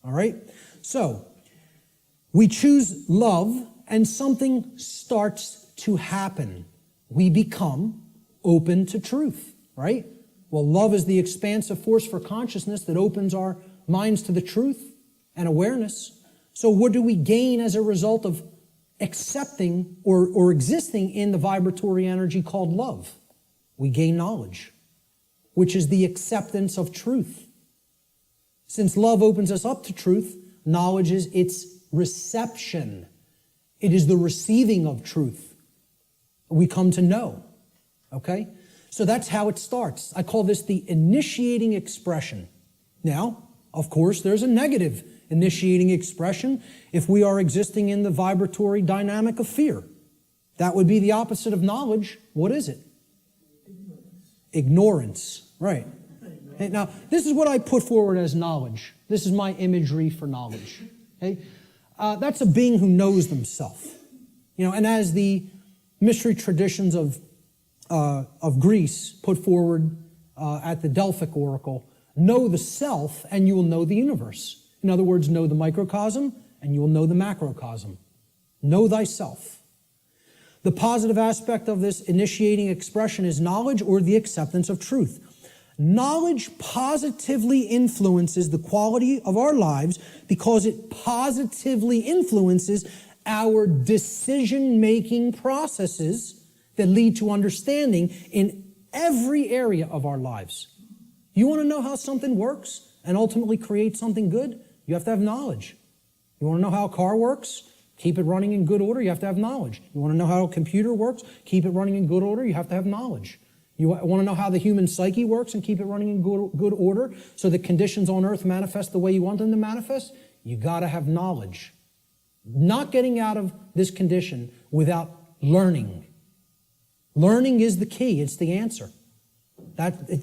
all right? So, we choose love and something starts to happen. We become open to truth, right? Well, love is the expansive force for consciousness that opens our minds to the truth and awareness. So what do we gain as a result of accepting or existing in the vibratory energy called love? We gain knowledge, which is the acceptance of truth. Since love opens us up to truth, knowledge is its reception. It is the receiving of truth. We come to know, okay? So that's how it starts. I call this the initiating expression. Now, of course, there's a negative initiating expression if we are existing in the vibratory dynamic of fear. That would be the opposite of knowledge. What is it? Ignorance, right. Okay, now, this is what I put forward as knowledge. This is my imagery for knowledge. Okay? That's a being who knows themselves. You know, and as the mystery traditions of Greece put forward at the Delphic oracle, know the self and you will know the universe. In other words, know the microcosm and you will know the macrocosm. Know thyself. The positive aspect of this initiating expression is knowledge or the acceptance of truth. Knowledge positively influences the quality of our lives because it positively influences our decision-making processes that lead to understanding in every area of our lives. You want to know how something works and ultimately create something good, you have to have knowledge. You want to know how a car works? Keep it running in good order, you have to have knowledge. You want to know how a computer works? Keep it running in good order, you have to have knowledge. You want to know how the human psyche works and keep it running in good order so that conditions on earth manifest the way you want them to manifest? You got to have knowledge. Not getting out of this condition without learning. Learning is the key, it's the answer.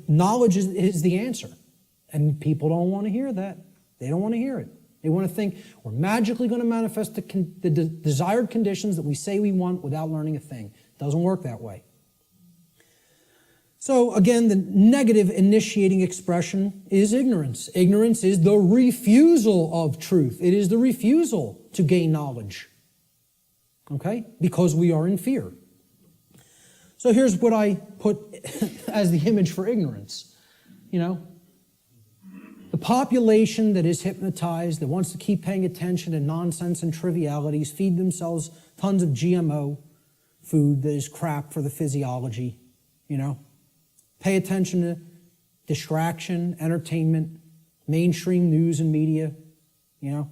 Knowledge is the answer. And people don't want to hear that. They don't want to hear it. They want to think we're magically going to manifest the desired conditions that we say we want without learning a thing. It doesn't work that way. So again, the negative initiating expression is ignorance. Ignorance is the refusal of truth. It is the refusal to gain knowledge. Okay? Because we are in fear. So here's what I put as the image for ignorance. You know, the population that is hypnotized, that wants to keep paying attention to nonsense and trivialities, feed themselves tons of GMO food that is crap for the physiology, you know. Pay attention to distraction, entertainment, mainstream news and media, you know.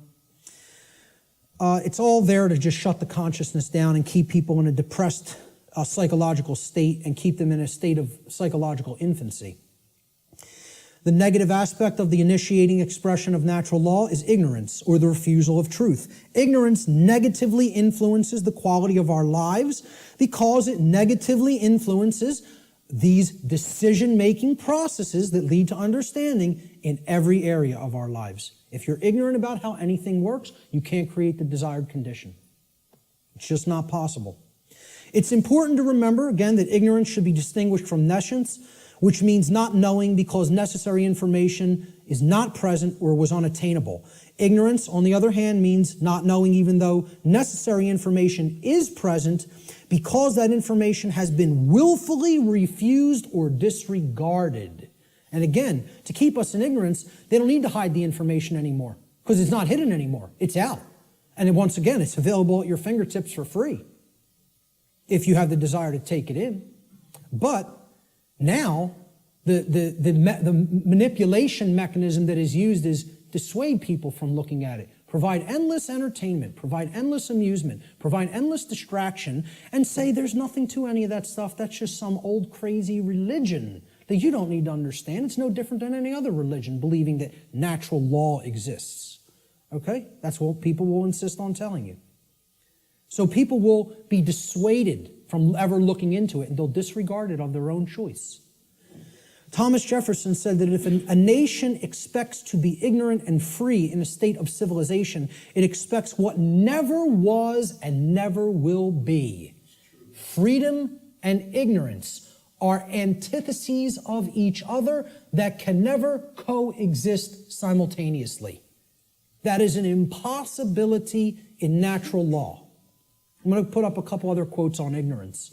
It's all there to just shut the consciousness down and keep people in a depressed psychological state and keep them in a state of psychological infancy. The negative aspect of the initiating expression of natural law is ignorance, or the refusal of truth. Ignorance negatively influences the quality of our lives because it negatively influences these decision-making processes that lead to understanding in every area of our lives. If you're ignorant about how anything works, you can't create the desired condition. It's just not possible. It's important to remember, again, that ignorance should be distinguished from nescience, which means not knowing because necessary information is not present or was unattainable. Ignorance, on the other hand, means not knowing even though necessary information is present because that information has been willfully refused or disregarded. And again, to keep us in ignorance, they don't need to hide the information anymore because it's not hidden anymore. It's out. And once again, it's available at your fingertips for free if you have the desire to take it in. But now, the manipulation mechanism that is used is dissuade people from looking at it, provide endless entertainment, provide endless amusement, provide endless distraction, and say there's nothing to any of that stuff. That's just some old crazy religion that you don't need to understand. It's no different than any other religion, believing that natural law exists. Okay? That's what people will insist on telling you. So people will be dissuaded from ever looking into it, and they'll disregard it of their own choice. Thomas Jefferson said that if a nation expects to be ignorant and free in a state of civilization, it expects what never was and never will be. Freedom and ignorance are antitheses of each other that can never coexist simultaneously. That is an impossibility in natural law. I'm going to put up a couple other quotes on ignorance.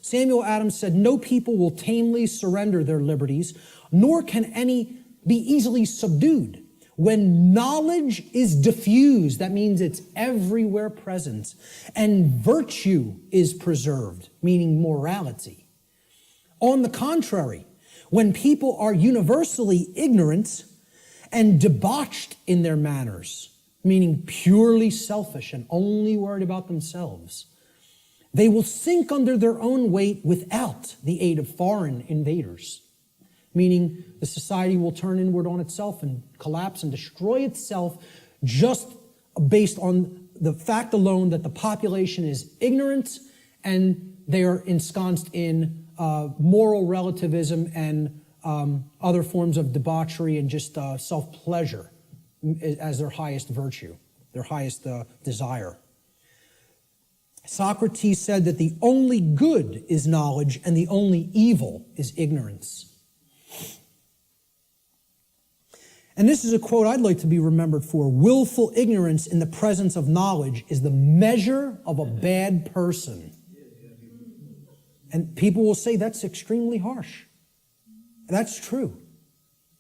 Samuel Adams said, "No people will tamely surrender their liberties, nor can any be easily subdued. When knowledge is diffused," that means it's everywhere present, "and virtue is preserved," meaning morality. On the contrary, when people are universally ignorant and debauched in their manners, meaning purely selfish and only worried about themselves, they will sink under their own weight without the aid of foreign invaders, meaning the society will turn inward on itself and collapse and destroy itself just based on the fact alone that the population is ignorant and they are ensconced in moral relativism and other forms of debauchery and just self-pleasure as their highest virtue, their highest desire. Socrates said that the only good is knowledge and the only evil is ignorance. And this is a quote I'd like to be remembered for. "Willful ignorance in the presence of knowledge is the measure of a bad person." And people will say that's extremely harsh. That's true.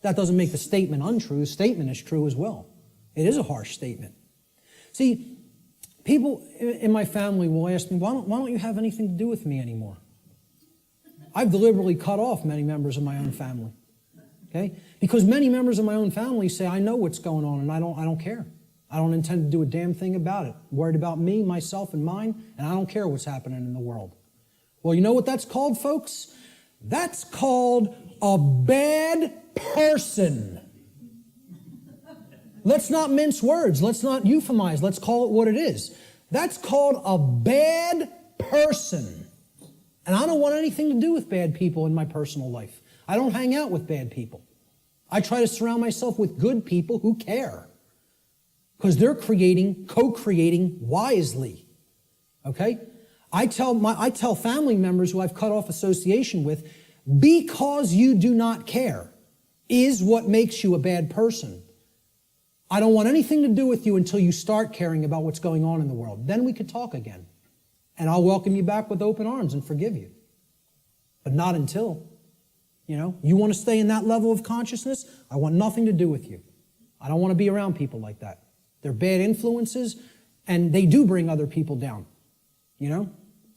That doesn't make the statement untrue. The statement is true as well. It is a harsh statement. See, people in my family will ask me, why don't you have anything to do with me anymore? I've deliberately cut off many members of my own family. Okay? Because many members of my own family say, I know what's going on and I don't care. I don't intend to do a damn thing about it. I'm worried about me, myself, and mine, and I don't care what's happening in the world. Well, you know what that's called, folks? That's called a bad person. Let's not mince words. Let's not euphemize. Let's call it what it is. That's called a bad person. And I don't want anything to do with bad people in my personal life. I don't hang out with bad people. I try to surround myself with good people who care. Because they're co-creating wisely. Okay? I tell family members who I've cut off association with, because you do not care is what makes you a bad person. I don't want anything to do with you until you start caring about what's going on in the world. Then we could talk again. And I'll welcome you back with open arms and forgive you. But not until. You want to stay in that level of consciousness? I want nothing to do with you. I don't want to be around people like that. They're bad influences, and they do bring other people down.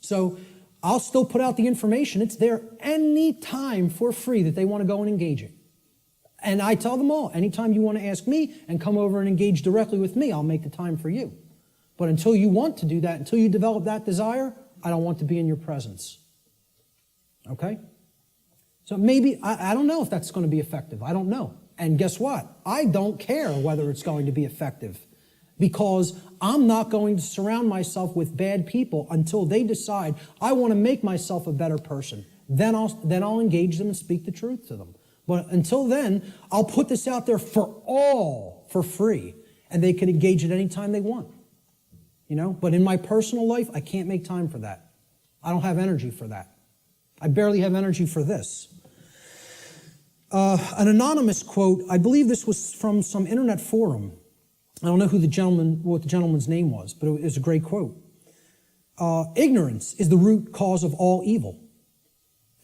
So I'll still put out the information. It's there any time for free that they want to go and engage it. And I tell them all, anytime you want to ask me and come over and engage directly with me, I'll make the time for you. But until you want to do that, until you develop that desire, I don't want to be in your presence. Okay? So maybe, I don't know if that's going to be effective. I don't know. And guess what? I don't care whether it's going to be effective, because I'm not going to surround myself with bad people until they decide I want to make myself a better person. Then I'll engage them and speak the truth to them. But until then, I'll put this out there for free, and they can engage it any time they want. But in my personal life, I can't make time for that. I don't have energy for that. I barely have energy for this. An anonymous quote, I believe this was from some internet forum. I don't know what the gentleman's name was, but it was a great quote. Ignorance is the root cause of all evil.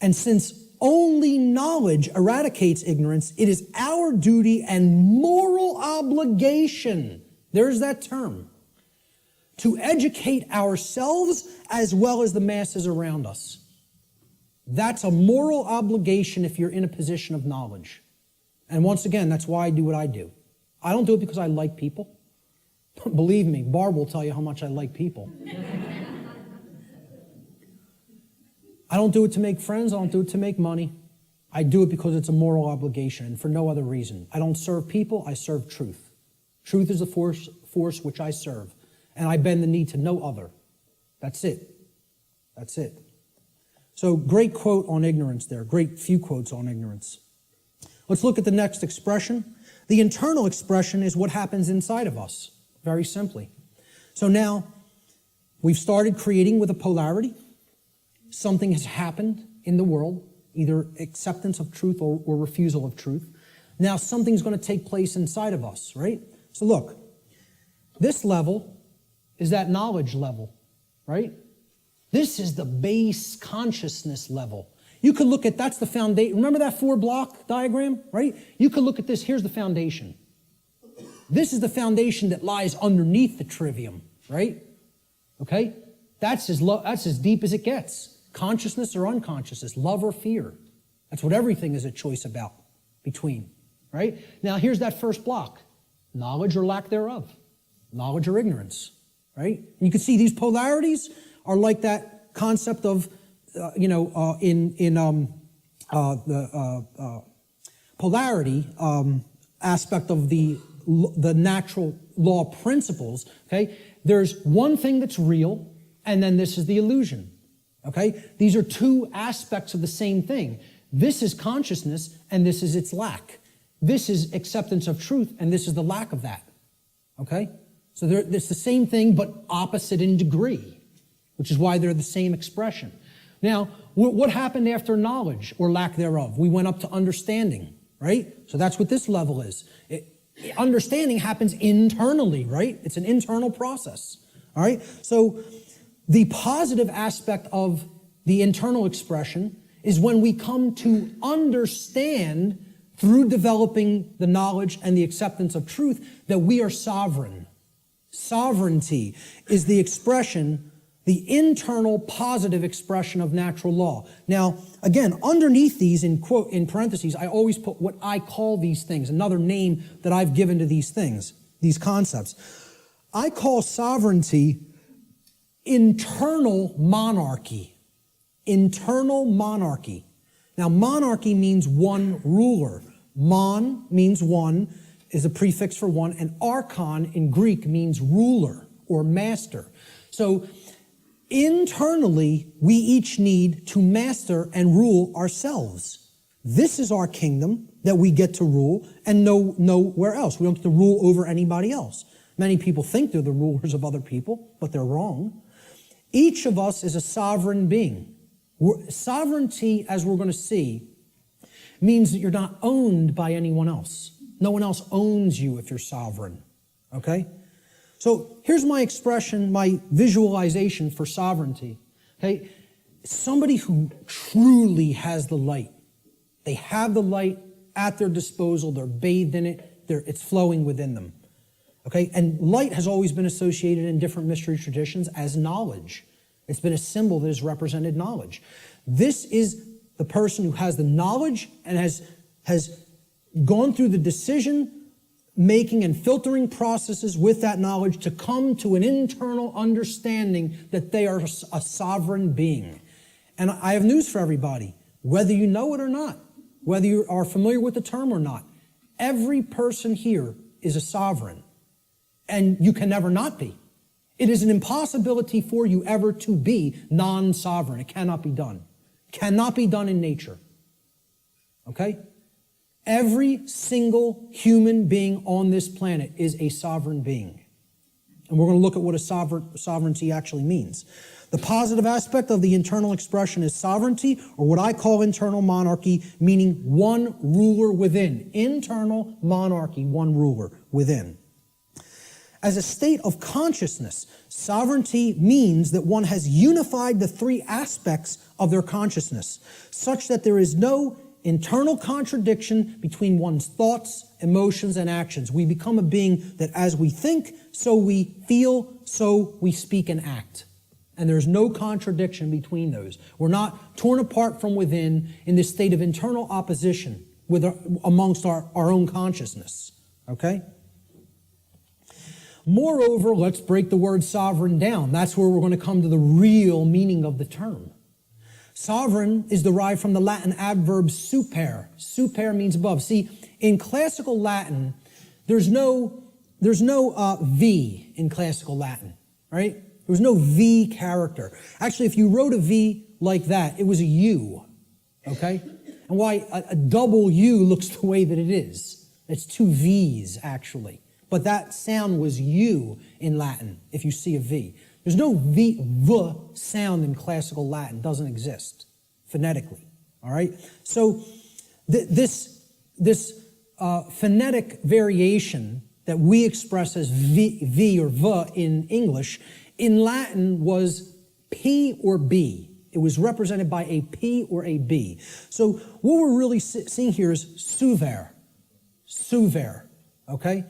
And since only knowledge eradicates ignorance, it is our duty and moral obligation, there's that term, to educate ourselves as well as the masses around us. That's a moral obligation if you're in a position of knowledge. And once again, that's why I do what I do. I don't do it because I like people. Believe me, Barb will tell you how much I like people. I don't do it to make friends. I don't do it to make money. I do it because it's a moral obligation and for no other reason. I don't serve people. I serve truth. Truth is the force which I serve. And I bend the knee to no other. That's it. That's it. So great quote on ignorance there. Great few quotes on ignorance. Let's look at the next expression. The internal expression is what happens inside of us, very simply. So now, we've started creating with a polarity. Something has happened in the world, either acceptance of truth or refusal of truth. Now something's going to take place inside of us, right? So look, this level is that knowledge level, right? This is the base consciousness level. You could look at, that's the foundation. Remember that 4-block diagram, right? You could look at this, here's the foundation. This is the foundation that lies underneath the trivium, right? Okay? That's as deep as it gets. Consciousness or unconsciousness, love or fear. That's what everything is a choice about, between, right? Now here's that first block. Knowledge or lack thereof. Knowledge or ignorance, right? And you can see these polarities are like that concept of, the polarity aspect of the natural law principles, okay? There's one thing that's real, and then this is the illusion, okay? These are two aspects of the same thing. This is consciousness, and this is its lack. This is acceptance of truth, and this is the lack of that, okay? So it's the same thing, but opposite in degree, which is why they're the same expression. Now, what happened after knowledge or lack thereof? We went up to understanding, right? So that's what this level is. Understanding happens internally, right? It's an internal process, all right? So the positive aspect of the internal expression is when we come to understand through developing the knowledge and the acceptance of truth that we are sovereign. Sovereignty is the expression the internal positive expression of natural law. Now, again, underneath these, in parentheses, I always put what I call these things, another name that I've given to these things, these concepts. I call sovereignty internal monarchy. Internal monarchy. Now, monarchy means one ruler. Mon means one, is a prefix for one, and archon in Greek means ruler or master. So, internally, we each need to master and rule ourselves. This is our kingdom that we get to rule and nowhere else. We don't get to rule over anybody else. Many people think they're the rulers of other people, but they're wrong. Each of us is a sovereign being. Sovereignty, as we're going to see, means that you're not owned by anyone else. No one else owns you if you're sovereign. Okay? So here's my expression, my visualization for sovereignty. Okay? Somebody who truly has the light. They have the light at their disposal. They're bathed in it. It's flowing within them. Okay? And light has always been associated in different mystery traditions as knowledge. It's been a symbol that has represented knowledge. This is the person who has the knowledge and has gone through the decision making and filtering processes with that knowledge to come to an internal understanding that they are a sovereign being. And I have news for everybody, whether you know it or not, whether you are familiar with the term or not, every person here is a sovereign, and you can never not be. It is an impossibility for you ever to be non-sovereign. It cannot be done. Cannot be done in nature. Okay? Every single human being on this planet is a sovereign being. And we're going to look at what a sovereignty actually means. The positive aspect of the internal expression is sovereignty, or what I call internal monarchy, meaning one ruler within. Internal monarchy, one ruler within. As a state of consciousness, sovereignty means that one has unified the three aspects of their consciousness, such that there is no internal contradiction between one's thoughts, emotions, and actions. We become a being that as we think, so we feel, so we speak and act. And there's no contradiction between those. We're not torn apart from within in this state of internal opposition amongst our own consciousness. Okay? Moreover, let's break the word sovereign down. That's where we're going to come to the real meaning of the term. Sovereign is derived from the Latin adverb super. Super means above. See, in classical Latin, there's no V in classical Latin, right? There was no V character. Actually, if you wrote a V like that, it was a U, okay? And why a double U looks the way that it is. It's two V's, actually. But that sound was U in Latin, if you see a V. There's no V sound in classical Latin. It doesn't exist phonetically, all right? So this phonetic variation that we express as V or V in English, in Latin was P or B. It was represented by a P or a B. So what we're really seeing here is suver, okay?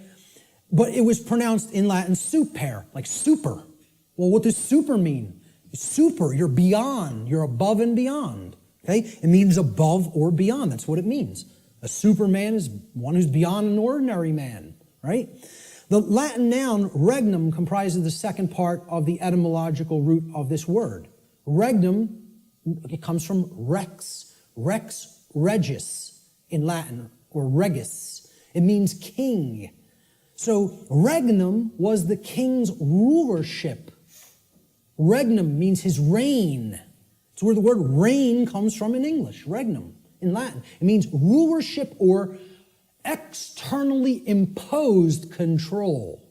But it was pronounced in Latin super, like super. Well, what does super mean? Super, you're beyond, you're above and beyond. Okay? It means above or beyond. That's what it means. A superman is one who's beyond an ordinary man, right? The Latin noun regnum comprises the second part of the etymological root of this word. Regnum, it comes from rex, regis in Latin, or regis. It means king. So regnum was the king's rulership. Regnum means his reign. It's where the word reign comes from in English, regnum, in Latin. It means rulership or externally imposed control.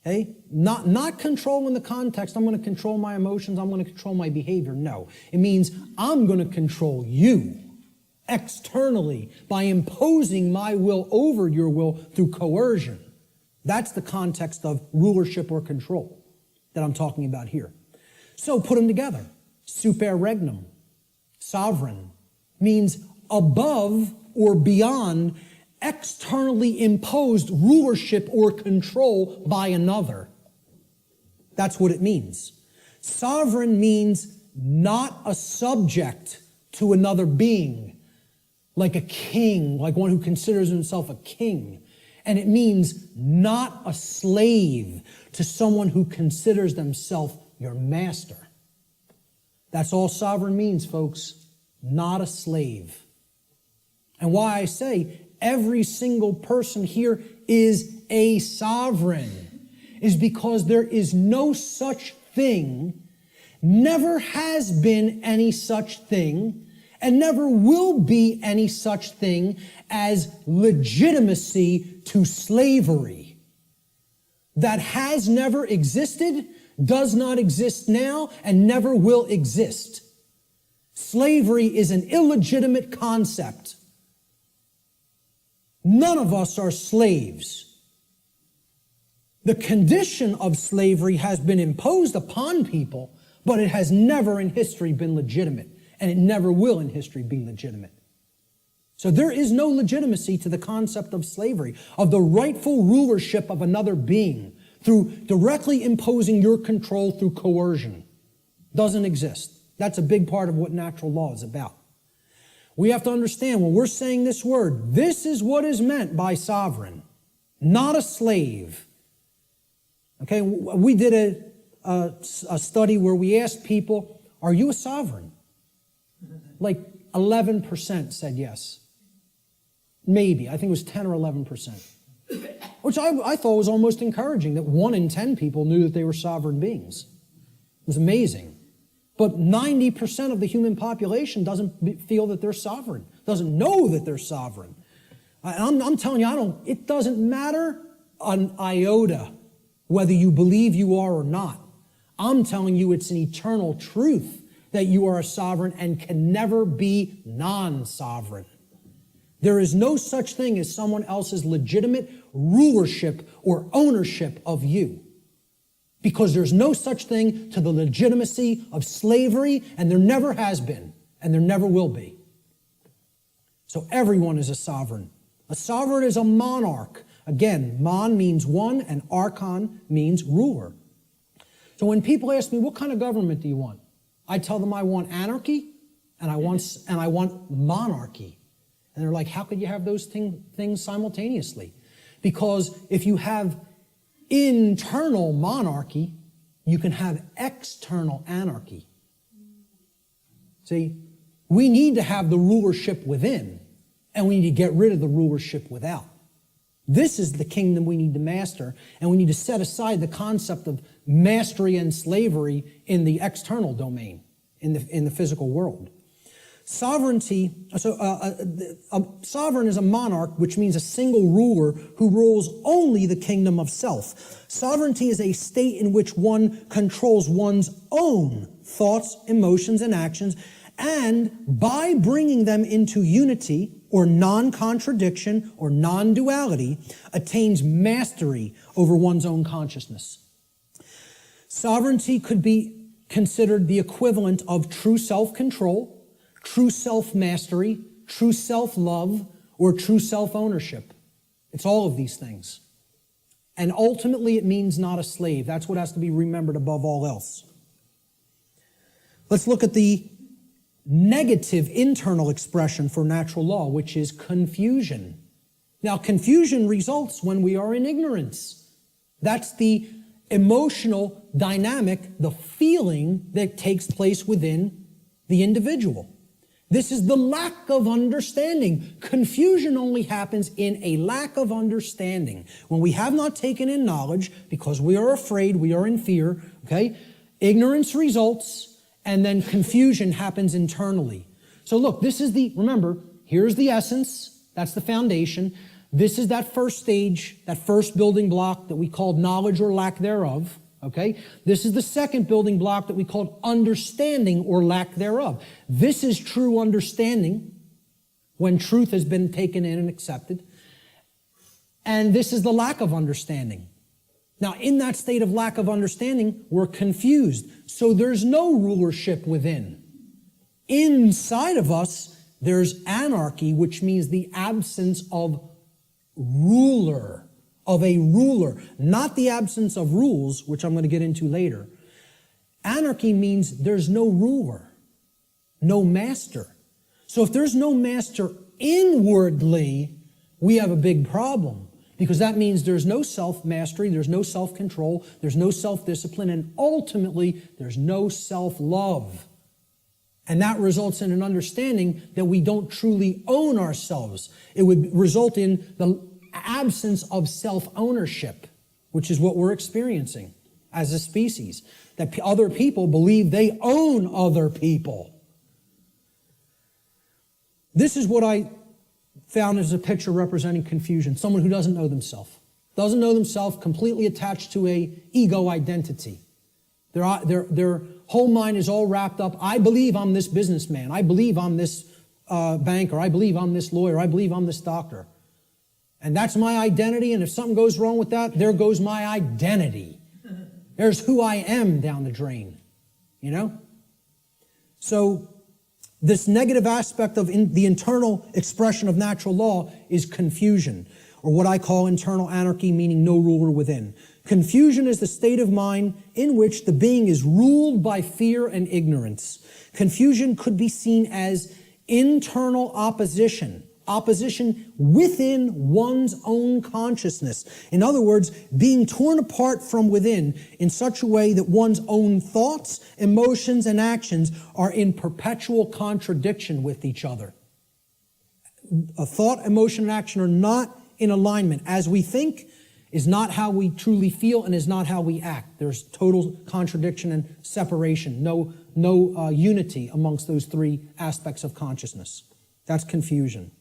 Okay? Not control in the context, I'm going to control my emotions, I'm going to control my behavior. No. It means I'm going to control you externally by imposing my will over your will through coercion. That's the context of rulership or control that I'm talking about here. So put them together. Super regnum, sovereign, means above or beyond externally imposed rulership or control by another. That's what it means. Sovereign means not a subject to another being, like a king, like one who considers himself a king. And it means not a slave to someone who considers themselves your master. That's all sovereign means, folks. Not a slave. And why I say every single person here is a sovereign is because there is no such thing, never has been any such thing, and never will be any such thing as legitimacy to slavery. That has never existed, does not exist now, and never will exist. Slavery is an illegitimate concept. None of us are slaves. The condition of slavery has been imposed upon people, but it has never in history been legitimate, and it never will in history be legitimate. So there is no legitimacy to the concept of slavery, of the rightful rulership of another being through directly imposing your control through coercion. Doesn't exist. That's a big part of what natural law is about. We have to understand when we're saying this word, this is what is meant by sovereign, not a slave. Okay, we did a study where we asked people, are you a sovereign? Like 11% said yes. Maybe, I think it was 10 or 11%. Which I thought was almost encouraging, that 1 in 10 people knew that they were sovereign beings. It was amazing. But 90% of the human population doesn't feel that they're sovereign, doesn't know that they're sovereign. I'm telling you, it doesn't matter an iota whether you believe you are or not. I'm telling you it's an eternal truth that you are a sovereign and can never be non-sovereign. There is no such thing as someone else's legitimate rulership or ownership of you. Because there's no such thing to the legitimacy of slavery, and there never has been, and there never will be. So everyone is a sovereign. A sovereign is a monarch. Again, mon means one, and archon means ruler. So when people ask me, what kind of government do you want? I tell them I want anarchy, and I want monarchy. And they're like, how could you have those things simultaneously? Because if you have internal monarchy, you can have external anarchy. See, we need to have the rulership within, and we need to get rid of the rulership without. This is the kingdom we need to master, and we need to set aside the concept of mastery and slavery in the external domain, in the physical world. Sovereignty, a sovereign is a monarch, which means a single ruler who rules only the kingdom of self. Sovereignty is a state in which one controls one's own thoughts, emotions, and actions, and by bringing them into unity or non-contradiction or non-duality, attains mastery over one's own consciousness. Sovereignty could be considered the equivalent of true self-control, true self-mastery, true self-love, or true self-ownership. It's all of these things. And ultimately, it means not a slave. That's what has to be remembered above all else. Let's look at the negative internal expression for natural law, which is confusion. Now, confusion results when we are in ignorance. That's the emotional dynamic, the feeling that takes place within the individual. This is the lack of understanding. Confusion only happens in a lack of understanding. When we have not taken in knowledge, because we are afraid, we are in fear, okay? Ignorance results, and then confusion happens internally. So look, remember, here's the essence, that's the foundation. This is that first stage, that first building block that we called knowledge or lack thereof. Okay? This is the second building block that we called understanding or lack thereof. This is true understanding when truth has been taken in and accepted. And this is the lack of understanding. Now, in that state of lack of understanding, we're confused. So there's no rulership within. Inside of us, there's anarchy, which means the absence of a ruler, not the absence of rules, which I'm going to get into later. Anarchy means there's no ruler, no master. So if there's no master inwardly, we have a big problem, because that means there's no self-mastery, there's no self-control, there's no self-discipline, and ultimately, there's no self-love. And that results in an understanding that we don't truly own ourselves. It would result in the absence of self-ownership, which is what we're experiencing as a species. That other people believe they own other people. This is what I found as a picture representing confusion. Someone who doesn't know themselves. Doesn't know themselves, completely attached to a ego identity. Their whole mind is all wrapped up. I believe I'm this businessman. I believe I'm this banker. I believe I'm this lawyer. I believe I'm this doctor. And that's my identity, and if something goes wrong with that, there goes my identity. There's who I am down the drain, you know? So this negative aspect of the internal expression of natural law is confusion, or what I call internal anarchy, meaning no ruler within. Confusion is the state of mind in which the being is ruled by fear and ignorance. Confusion could be seen as internal opposition within one's own consciousness. In other words, being torn apart from within in such a way that one's own thoughts, emotions, and actions are in perpetual contradiction with each other. A thought, emotion, and action are not in alignment. As we think is not how we truly feel and is not how we act. There's total contradiction and separation. No unity amongst those three aspects of consciousness. That's confusion.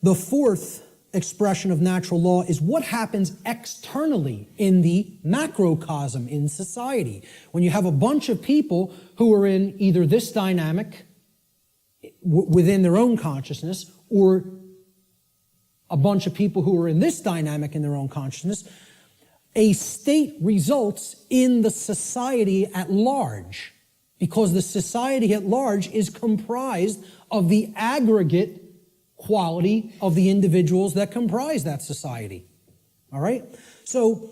The fourth expression of natural law is what happens externally in the macrocosm in society. When you have a bunch of people who are in either this dynamic within their own consciousness, or a bunch of people who are in this dynamic in their own consciousness, a state results in the society at large, because the society at large is comprised of the aggregate quality of the individuals that comprise that society. All right? So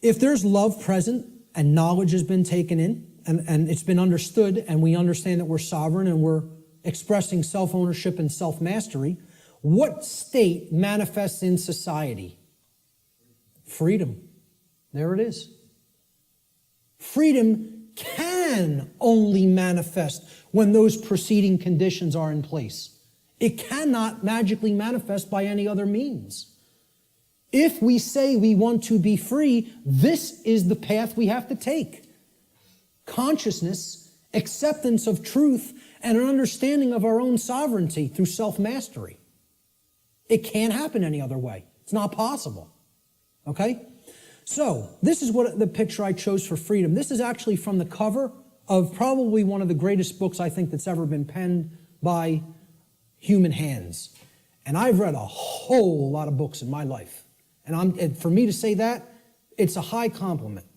if there's love present and knowledge has been taken in and it's been understood, and we understand that we're sovereign and we're expressing self-ownership and self-mastery, what state manifests in society? Freedom. There it is. Freedom can only manifest when those preceding conditions are in place. It cannot magically manifest by any other means. If we say we want to be free, this is the path we have to take. Consciousness, acceptance of truth, and an understanding of our own sovereignty through self-mastery. It can't happen any other way. It's not possible. Okay? So, this is what the picture I chose for freedom. This is actually from the cover of probably one of the greatest books I think that's ever been penned by human hands. And I've read a whole lot of books in my life. And for me to say that, it's a high compliment.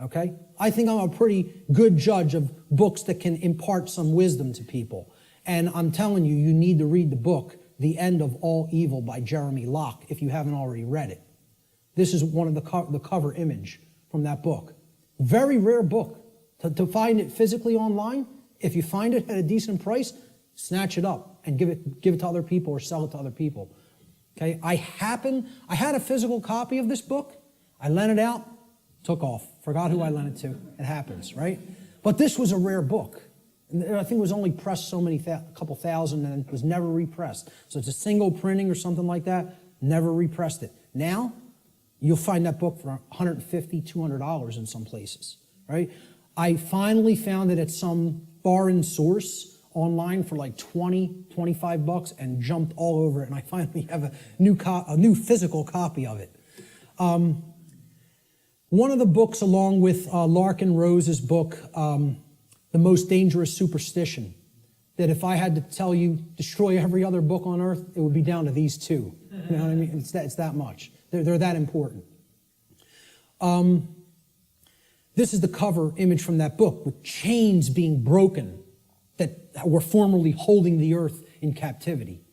Okay? I think I'm a pretty good judge of books that can impart some wisdom to people. And I'm telling you, you need to read the book, The End of All Evil by Jeremy Locke, if you haven't already read it. This is one of the cover image from that book. Very rare book. To find it physically online, if you find it at a decent price, snatch it up and give it to other people or sell it to other people. Okay? I had a physical copy of this book. I lent it out, took off. Forgot who I lent it to. It happens, right? But this was a rare book. I think it was only pressed a couple thousand, and it was never repressed. So it's a single printing or something like that. Never repressed it. Now, you'll find that book for $150, $200 in some places, right? I finally found it at some foreign source online for like $20, $25 and jumped all over it, and I finally have a new physical copy of it. One of the books, along with Larkin Rose's book, The Most Dangerous Superstition, that if I had to tell you, destroy every other book on earth, it would be down to these two. You know what I mean? It's that much. They're that important. This is the cover image from that book, with chains being broken that were formerly holding the earth in captivity.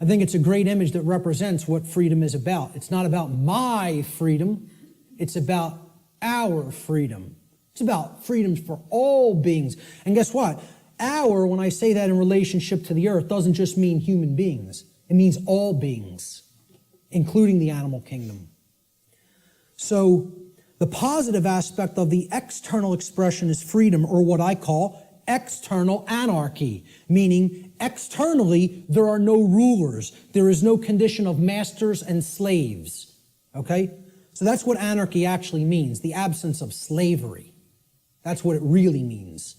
I think it's a great image that represents what freedom is about. It's not about my freedom. It's about our freedom. It's about freedoms for all beings. And guess what? When I say that in relationship to the earth, doesn't just mean human beings. It means all beings, including the animal kingdom. So the positive aspect of the external expression is freedom, or what I call external anarchy, meaning externally there are no rulers. There is no condition of masters and slaves. Okay? So that's what anarchy actually means, the absence of slavery. That's what it really means.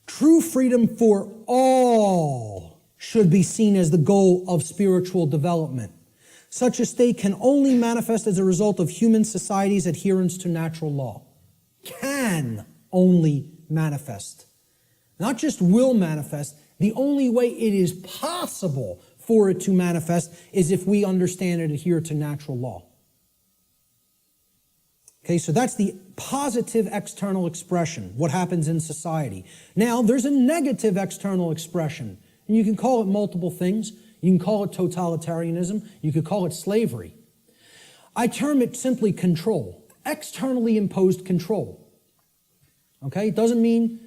True freedom for all should be seen as the goal of spiritual development. Such a state can only manifest as a result of human society's adherence to natural law. Can only manifest. Not just will manifest. The only way it is possible for it to manifest is if we understand and adhere to natural law. Okay, so that's the positive external expression, what happens in society. Now, there's a negative external expression, and you can call it multiple things. You can call it totalitarianism. You could call it slavery. I term it simply control, externally imposed control. Okay, it doesn't mean,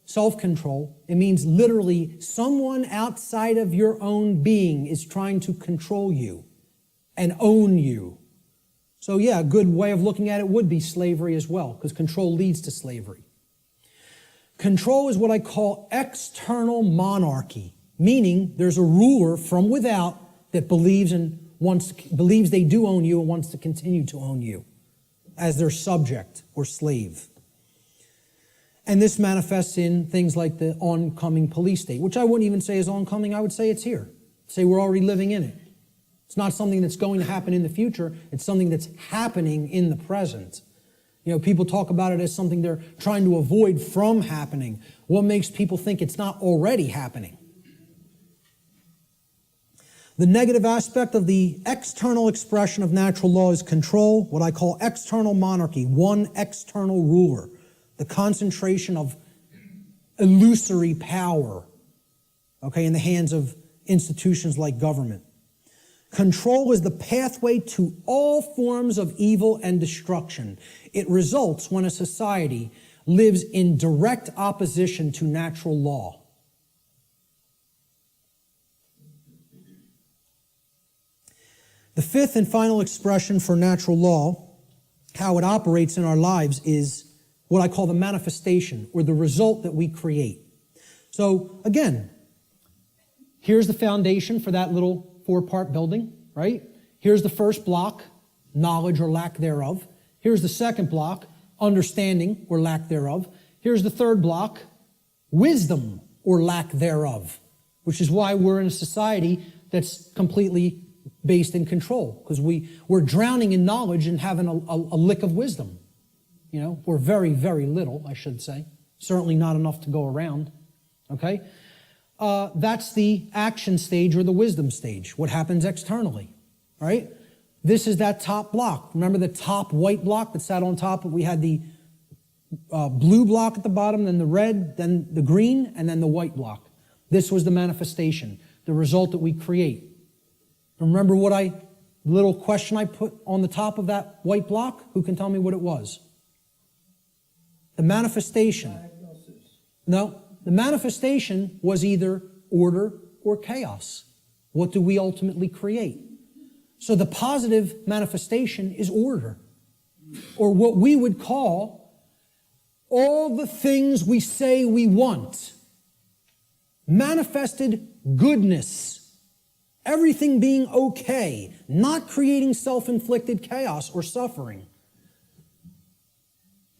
self-control. It means literally someone outside of your own being is trying to control you and own you. So yeah, a good way of looking at it would be slavery as well, because control leads to slavery. Control is what I call external monarchy, meaning there's a ruler from without that believes they do own you and wants to continue to own you as their subject or slave. And this manifests in things like the oncoming police state, which I wouldn't even say is oncoming, I would say it's here. Say we're already living in it. It's not something that's going to happen in the future. It's something that's happening in the present. People talk about it as something they're trying to avoid from happening. What makes people think it's not already happening? The negative aspect of the external expression of natural law is control, what I call external monarchy, one external ruler, the concentration of illusory power, in the hands of institutions like government. Control is the pathway to all forms of evil and destruction. It results when a society lives in direct opposition to natural law. The fifth and final expression for natural law, how it operates in our lives, is what I call the manifestation, or the result that we create. So again, here's the foundation for that little 4-part building, right? Here's the first block, knowledge or lack thereof. Here's the second block, understanding or lack thereof. Here's the third block, wisdom or lack thereof, which is why we're in a society that's completely based in control, because we're drowning in knowledge and having a lick of wisdom. We're very, very little, I should say. Certainly not enough to go around, okay? That's the action stage or the wisdom stage, what happens externally, right? This is that top block. Remember the top white block that sat on top? We had the blue block at the bottom, then the red, then the green, and then the white block. This was the manifestation, the result that we create. Remember the little question I put on the top of that white block? Who can tell me what it was? The manifestation. No. The manifestation was either order or chaos. What do we ultimately create? So the positive manifestation is order, or what we would call all the things we say we want. Manifested goodness, everything being okay, not creating self-inflicted chaos or suffering.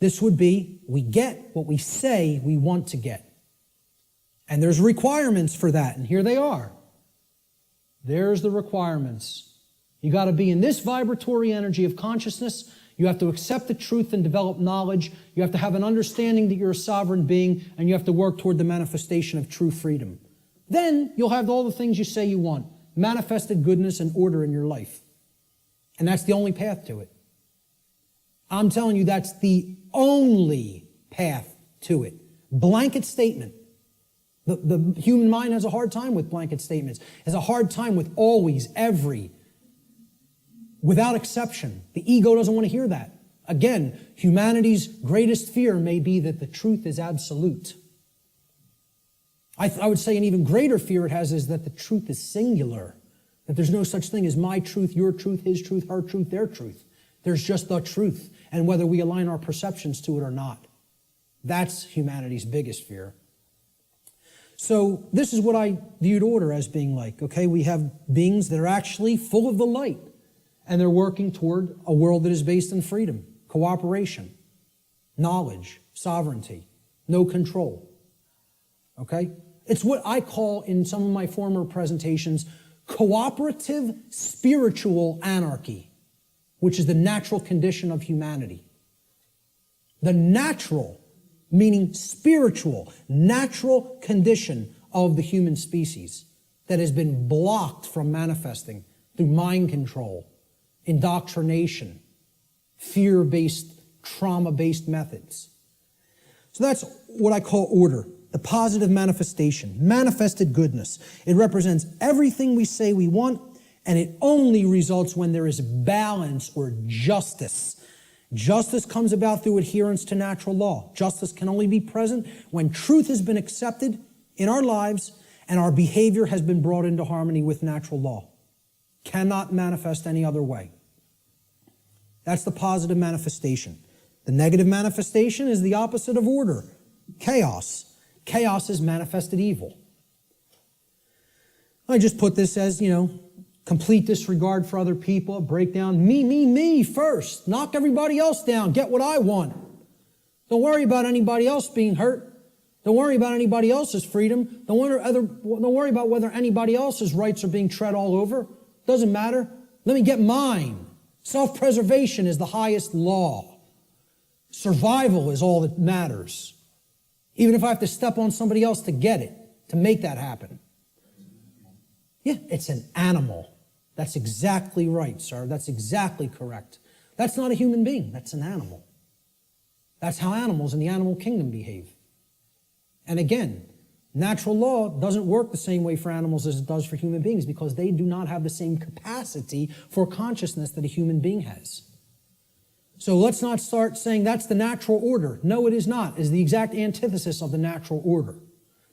This would be, we get what we say we want to get. And there's requirements for that, and here they are. There's the requirements. You got to be in this vibratory energy of consciousness. You have to accept the truth and develop knowledge. You have to have an understanding that you're a sovereign being, and you have to work toward the manifestation of true freedom. Then you'll have all the things you say you want. Manifested goodness and order in your life. And that's the only path to it. I'm telling you, that's the only path to it. Blanket statement. The human mind has a hard time with blanket statements. Has a hard time with always, every, without exception. The ego doesn't want to hear that. Again, humanity's greatest fear may be that the truth is absolute. I would say an even greater fear it has is that the truth is singular, that there's no such thing as my truth, your truth, his truth, her truth, their truth. There's just the truth, and whether we align our perceptions to it or not. That's humanity's biggest fear. So this is what I viewed order as being like, okay? We have beings that are actually full of the light, and they're working toward a world that is based in freedom, cooperation, knowledge, sovereignty, no control, okay? It's what I call in some of my former presentations cooperative spiritual anarchy, which is the natural condition of humanity. The natural, meaning spiritual, natural condition of the human species that has been blocked from manifesting through mind control, indoctrination, fear-based, trauma-based methods. So that's what I call order, the positive manifestation, manifested goodness. It represents everything we say we want, and it only results when there is balance or justice. Justice comes about through adherence to natural law. Justice can only be present when truth has been accepted in our lives and our behavior has been brought into harmony with natural law. Cannot manifest any other way. That's the positive manifestation. The negative manifestation is the opposite of order, chaos. Chaos is manifested evil. I just put this as, complete disregard for other people, breakdown, me first. Knock everybody else down, get what I want. Don't worry about anybody else being hurt. Don't worry about anybody else's freedom. Don't worry about whether anybody else's rights are being tread all over. Doesn't matter. Let me get mine. Self-preservation is the highest law. Survival is all that matters. Even if I have to step on somebody else to get it, to make that happen. Yeah, it's an animal. That's exactly right, sir. That's exactly correct. That's not a human being. That's an animal. That's how animals in the animal kingdom behave. And again, natural law doesn't work the same way for animals as it does for human beings because they do not have the same capacity for consciousness that a human being has. So let's not start saying that's the natural order. No, it is not. It is the exact antithesis of the natural order.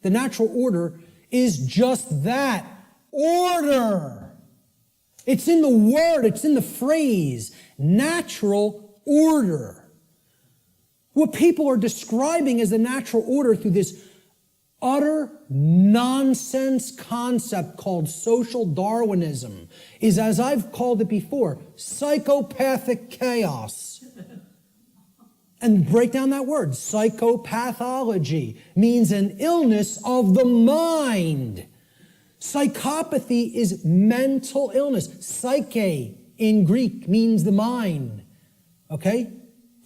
The natural order is just that, order. It's in the word, it's in the phrase, natural order. What people are describing as the natural order through this utter nonsense concept called social Darwinism is, as I've called it before, psychopathic chaos. And break down that word. Psychopathology means an illness of the mind. Psychopathy is mental illness. Psyche in Greek means the mind. Okay?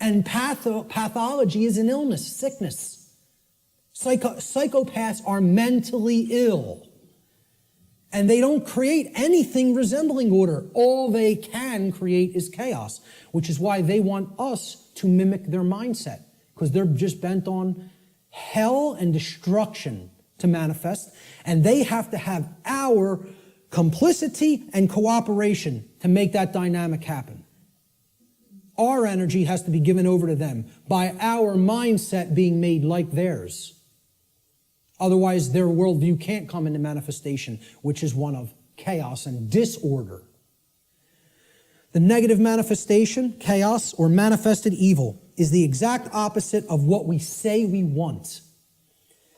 And pathology is an illness, sickness. Psychopaths are mentally ill. And they don't create anything resembling order. All they can create is chaos, which is why they want us to mimic their mindset, because they're just bent on hell and destruction to manifest, and they have to have our complicity and cooperation to make that dynamic happen. Our energy has to be given over to them by our mindset being made like theirs. Otherwise, their worldview can't come into manifestation, which is one of chaos and disorder. The negative manifestation, chaos, or manifested evil, is the exact opposite of what we say we want.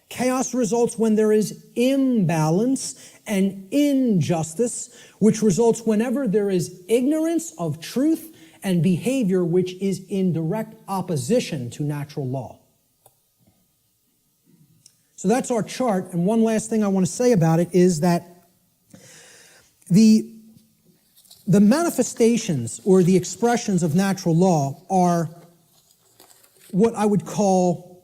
Chaos results when there is imbalance and injustice, which results whenever there is ignorance of truth and behavior which is in direct opposition to natural law. So that's our chart, and one last thing I want to say about it is that the manifestations or the expressions of natural law are what I would call,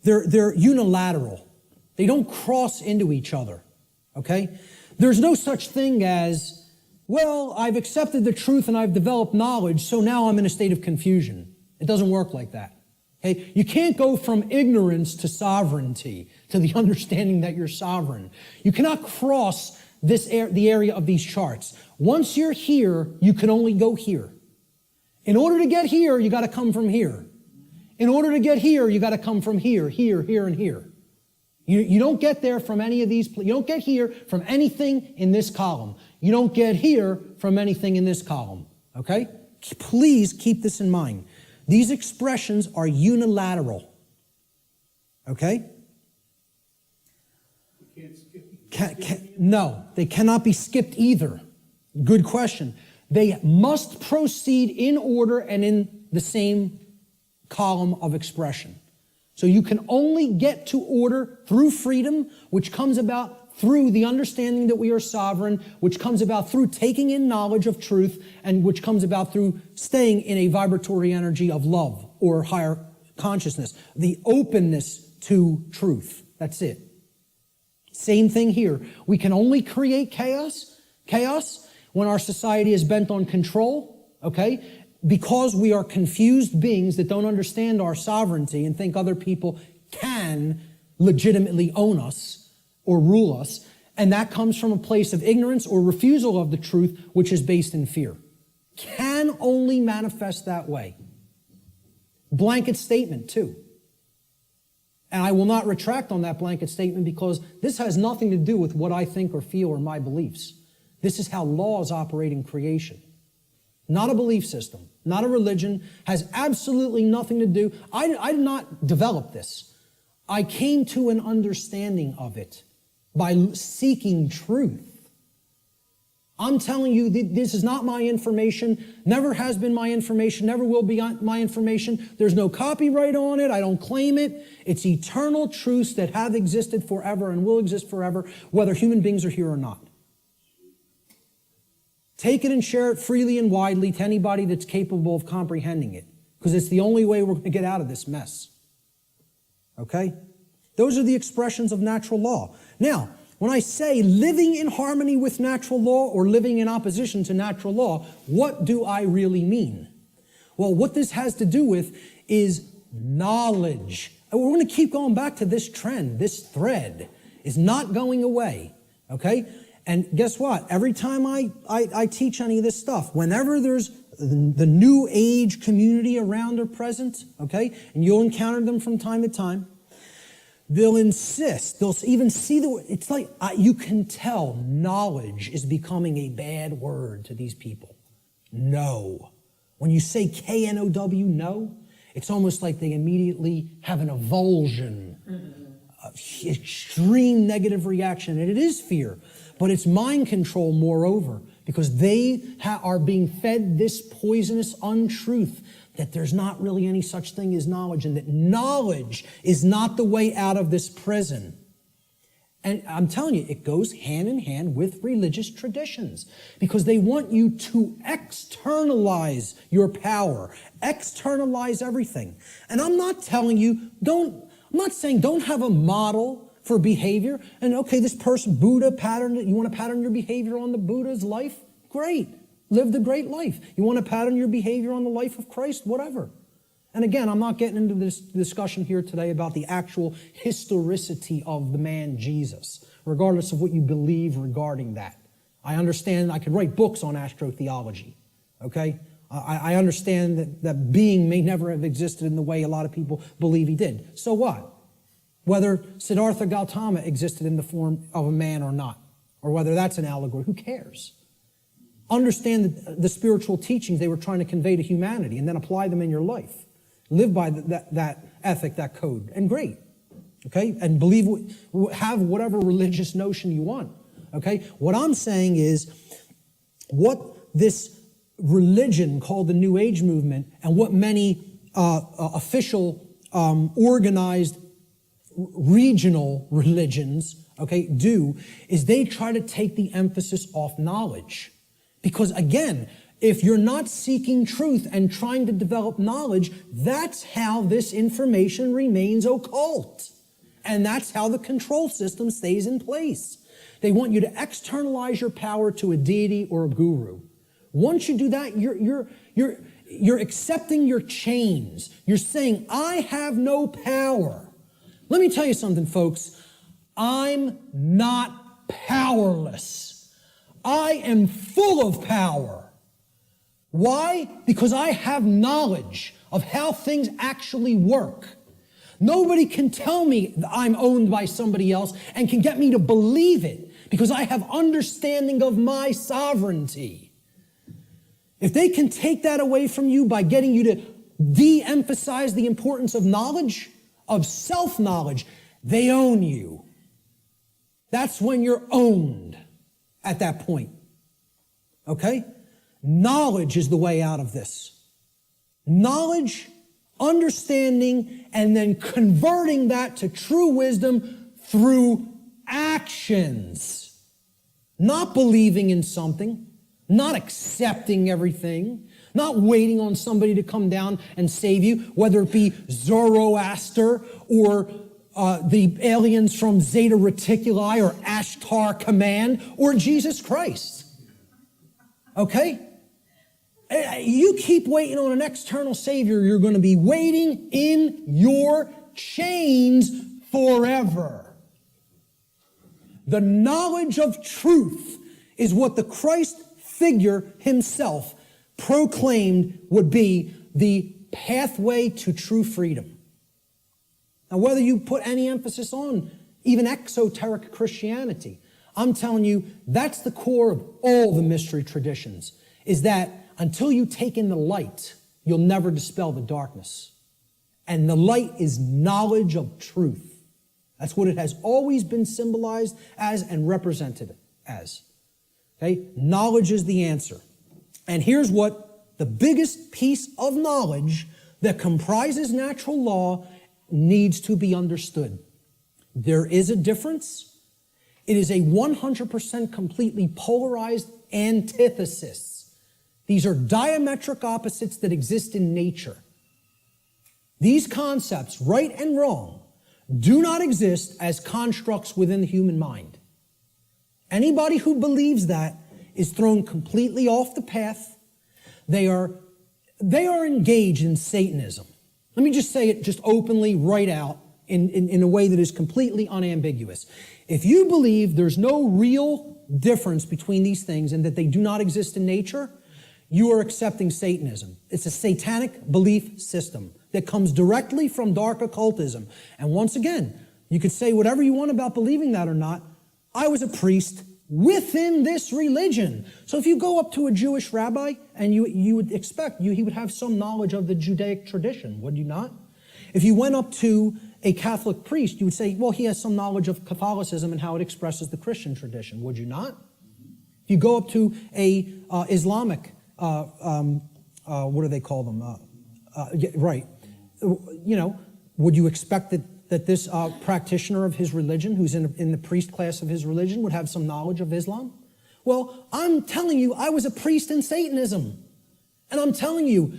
they're unilateral. They don't cross into each other, okay? There's no such thing as, well, I've accepted the truth and I've developed knowledge, so now I'm in a state of confusion. It doesn't work like that. Okay? You can't go from ignorance to sovereignty, to the understanding that you're sovereign. You cannot cross the area of these charts. Once you're here, you can only go here. In order to get here, you got to come from here. In order to get here, you got to come from here, here, here, and here. You don't get there from any of these. You don't get here from anything in this column. You don't get here from anything in this column. Okay? Please keep this in mind. These expressions are unilateral. Okay? You can't skip. No, they cannot be skipped either. Good question. They must proceed in order and in the same column of expression. So you can only get to order through freedom, which comes about through the understanding that we are sovereign, which comes about through taking in knowledge of truth, and which comes about through staying in a vibratory energy of love or higher consciousness. The openness to truth. That's it. Same thing here. We can only create chaos when our society is bent on control, okay? Because we are confused beings that don't understand our sovereignty and think other people can legitimately own us or rule us. And that comes from a place of ignorance or refusal of the truth, which is based in fear. Can only manifest that way. Blanket statement, too. And I will not retract on that blanket statement because this has nothing to do with what I think or feel or my beliefs. This is how laws operate in creation. Not a belief system, not a religion, has absolutely nothing to do. I did not develop this. I came to an understanding of it by seeking truth. I'm telling you, this is not my information, never has been my information, never will be my information. There's no copyright on it. I don't claim it. It's eternal truths that have existed forever and will exist forever, whether human beings are here or not. Take it and share it freely and widely to anybody that's capable of comprehending it, because it's the only way we're going to get out of this mess. Okay? Those are the expressions of natural law. Now, when I say living in harmony with natural law or living in opposition to natural law, what do I really mean? Well, what this has to do with is knowledge. And we're going to keep going back to this trend. This thread is not going away. Okay? And guess what? Every time I teach any of this stuff, whenever there's the new age community around or present, okay, and you'll encounter them from time to time, they'll insist, they'll even see it's like you can tell knowledge is becoming a bad word to these people. No. When you say K-N-O-W, no, it's almost like they immediately have an avulsion, extreme negative reaction, and it is fear. But it's mind control, moreover, because they are being fed this poisonous untruth that there's not really any such thing as knowledge and that knowledge is not the way out of this prison. And I'm telling you, it goes hand in hand with religious traditions because they want you to externalize your power, externalize everything. And I'm not telling you, I'm not saying don't have a model for behavior. And okay, this person, Buddha patterned it. You want to pattern your behavior on the Buddha's life? Great. Live the great life. You want to pattern your behavior on the life of Christ? Whatever. And again, I'm not getting into this discussion here today about the actual historicity of the man Jesus, regardless of what you believe regarding that. I understand I could write books on astrotheology. Okay? I understand that being may never have existed in the way a lot of people believe he did. So what? Whether Siddhartha Gautama existed in the form of a man or not, or whether that's an allegory, who cares? Understand the spiritual teachings they were trying to convey to humanity and then apply them in your life. Live by that ethic, that code, and great. Okay? And have whatever religious notion you want. Okay? What I'm saying is what this religion called the New Age movement and what many official organized regional religions, okay, do is they try to take the emphasis off knowledge. Because again, if you're not seeking truth and trying to develop knowledge, that's how this information remains occult. And that's how the control system stays in place. They want you to externalize your power to a deity or a guru. Once you do that, you're accepting your chains. You're saying, I have no power. Let me tell you something, folks. I'm not powerless. I am full of power. Why? Because I have knowledge of how things actually work. Nobody can tell me that I'm owned by somebody else and can get me to believe it because I have understanding of my sovereignty. If they can take that away from you by getting you to de-emphasize the importance of knowledge, of self-knowledge, they own you. That's when you're owned at that point. Okay? Knowledge is the way out of this. Knowledge, understanding, and then converting that to true wisdom through actions. Not believing in something, not accepting everything, not waiting on somebody to come down and save you, whether it be Zoroaster or the aliens from Zeta Reticuli or Ashtar Command or Jesus Christ. Okay? You keep waiting on an external Savior, you're going to be waiting in your chains forever. The knowledge of truth is what the Christ figure himself proclaimed would be the pathway to true freedom. Now, whether you put any emphasis on even exoteric Christianity, I'm telling you, that's the core of all the mystery traditions, is that until you take in the light, you'll never dispel the darkness. And the light is knowledge of truth. That's what it has always been symbolized as and represented as. Okay? Knowledge is the answer. And here's what the biggest piece of knowledge that comprises natural law needs to be understood. There is a difference. It is a 100% completely polarized antithesis. These are diametric opposites that exist in nature. These concepts, right and wrong, do not exist as constructs within the human mind. Anybody who believes that is thrown completely off the path. They are engaged in Satanism. Let me just say it just openly right out in a way that is completely unambiguous. If you believe there's no real difference between these things and that they do not exist in nature, you are accepting Satanism. It's a satanic belief system that comes directly from dark occultism. And once again, you could say whatever you want about believing that or not. I was a priest within this religion. So if you go up to a Jewish rabbi, and you would expect he would have some knowledge of the Judaic tradition, would you not? If you went up to a Catholic priest, you would say, well, he has some knowledge of Catholicism and how it expresses the Christian tradition, would you not? If you go up to a Islamic, what do they call them? Right. Would you expect that this practitioner of his religion, who's in the priest class of his religion, would have some knowledge of Islam? Well, I'm telling you, I was a priest in Satanism. And I'm telling you,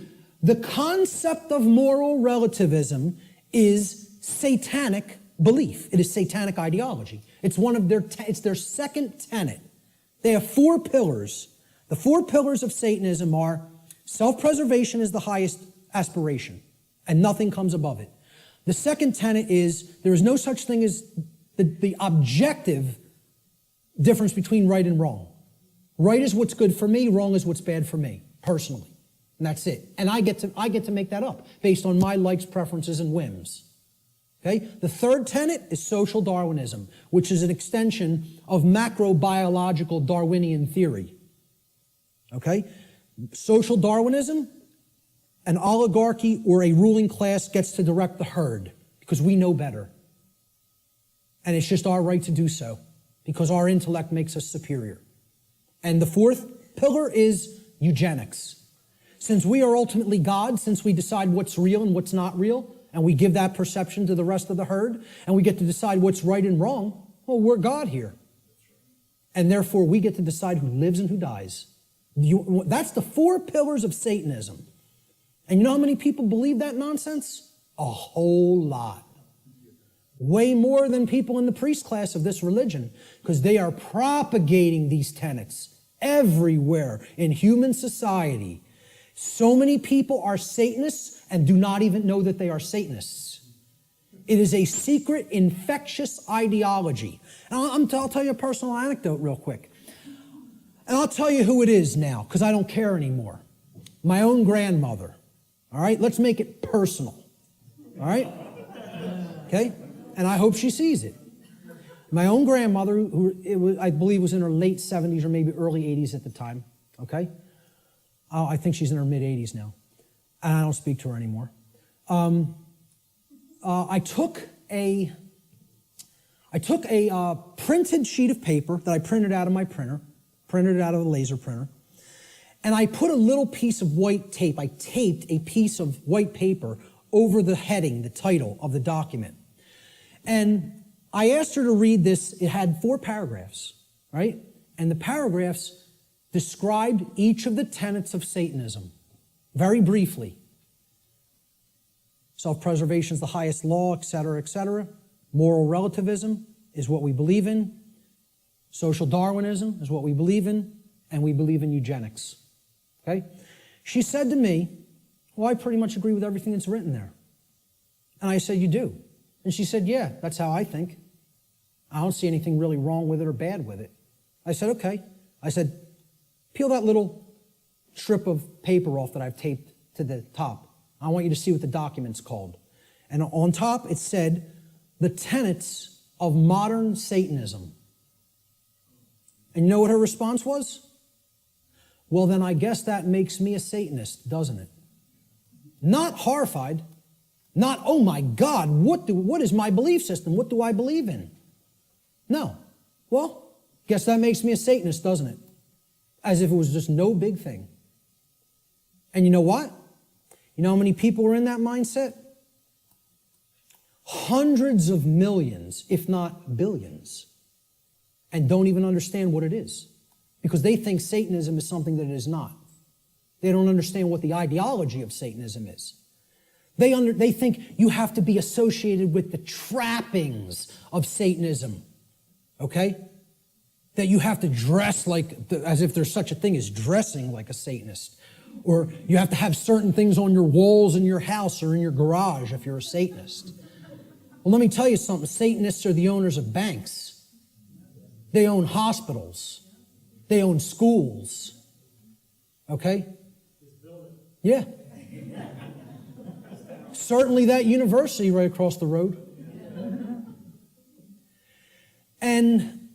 the concept of moral relativism is satanic belief. It is satanic ideology. It's it's their second tenet. They have 4 pillars. The 4 pillars of Satanism are self-preservation is the highest aspiration, and nothing comes above it. The second tenet is there is no such thing as the objective difference between right and wrong. Right is what's good for me, wrong is what's bad for me, personally. And that's it. And I get to make that up based on my likes, preferences, and whims. Okay? The third tenet is social Darwinism, which is an extension of macrobiological Darwinian theory. Okay? Social Darwinism, an oligarchy or a ruling class gets to direct the herd because we know better. And it's just our right to do so because our intellect makes us superior. And the fourth pillar is eugenics. Since we are ultimately God, since we decide what's real and what's not real, and we give that perception to the rest of the herd, and we get to decide what's right and wrong, well, we're God here. And therefore, we get to decide who lives and who dies. That's the 4 pillars of Satanism. And you know how many people believe that nonsense? A whole lot. Way more than people in the priest class of this religion, because they are propagating these tenets everywhere in human society. So many people are Satanists and do not even know that they are Satanists. It is a secret, infectious ideology. And I'll tell you a personal anecdote real quick. And I'll tell you who it is now, because I don't care anymore. my own grandmother. All right? Let's make it personal. All right? Okay? And I hope she sees it. My own grandmother, I believe was in her late 70s or maybe early 80s at the time. Okay? I think she's in her mid 80s now. And I don't speak to her anymore. I took a printed sheet of paper that I printed out of my printer, printed it out of a laser printer, and I put a little piece of white tape. I taped a piece of white paper over the heading, the title of the document. And I asked her to read this. It had 4 paragraphs, right? And the paragraphs described each of the tenets of Satanism, very briefly. Self-preservation is the highest law, etc., etc. Moral relativism is what we believe in. Social Darwinism is what we believe in. And we believe in eugenics. Okay? She said to me, well, I pretty much agree with everything that's written there. And I said, you do? And she said, yeah, that's how I think. I don't see anything really wrong with it or bad with it. I said, okay. I said, peel that little strip of paper off that I've taped to the top. I want you to see what the document's called. And on top, it said, the tenets of modern Satanism. And you know what her response was? Well, then I guess that makes me a Satanist, doesn't it? Not horrified. Not, oh my God, what is my belief system? What do I believe in? No. Well, guess that makes me a Satanist, doesn't it? As if it was just no big thing. And you know what? You know how many people are in that mindset? Hundreds of millions, if not billions, and don't even understand what it is. Because they think Satanism is something that it is not. They don't understand what the ideology of Satanism is. They think you have to be associated with the trappings of Satanism, okay? That you have to dress like, as if there's such a thing as dressing like a Satanist. Or you have to have certain things on your walls in your house or in your garage if you're a Satanist. Well, let me tell you something. Satanists are the owners of banks. They own hospitals. They own schools. Okay? Yeah. Certainly that university right across the road. And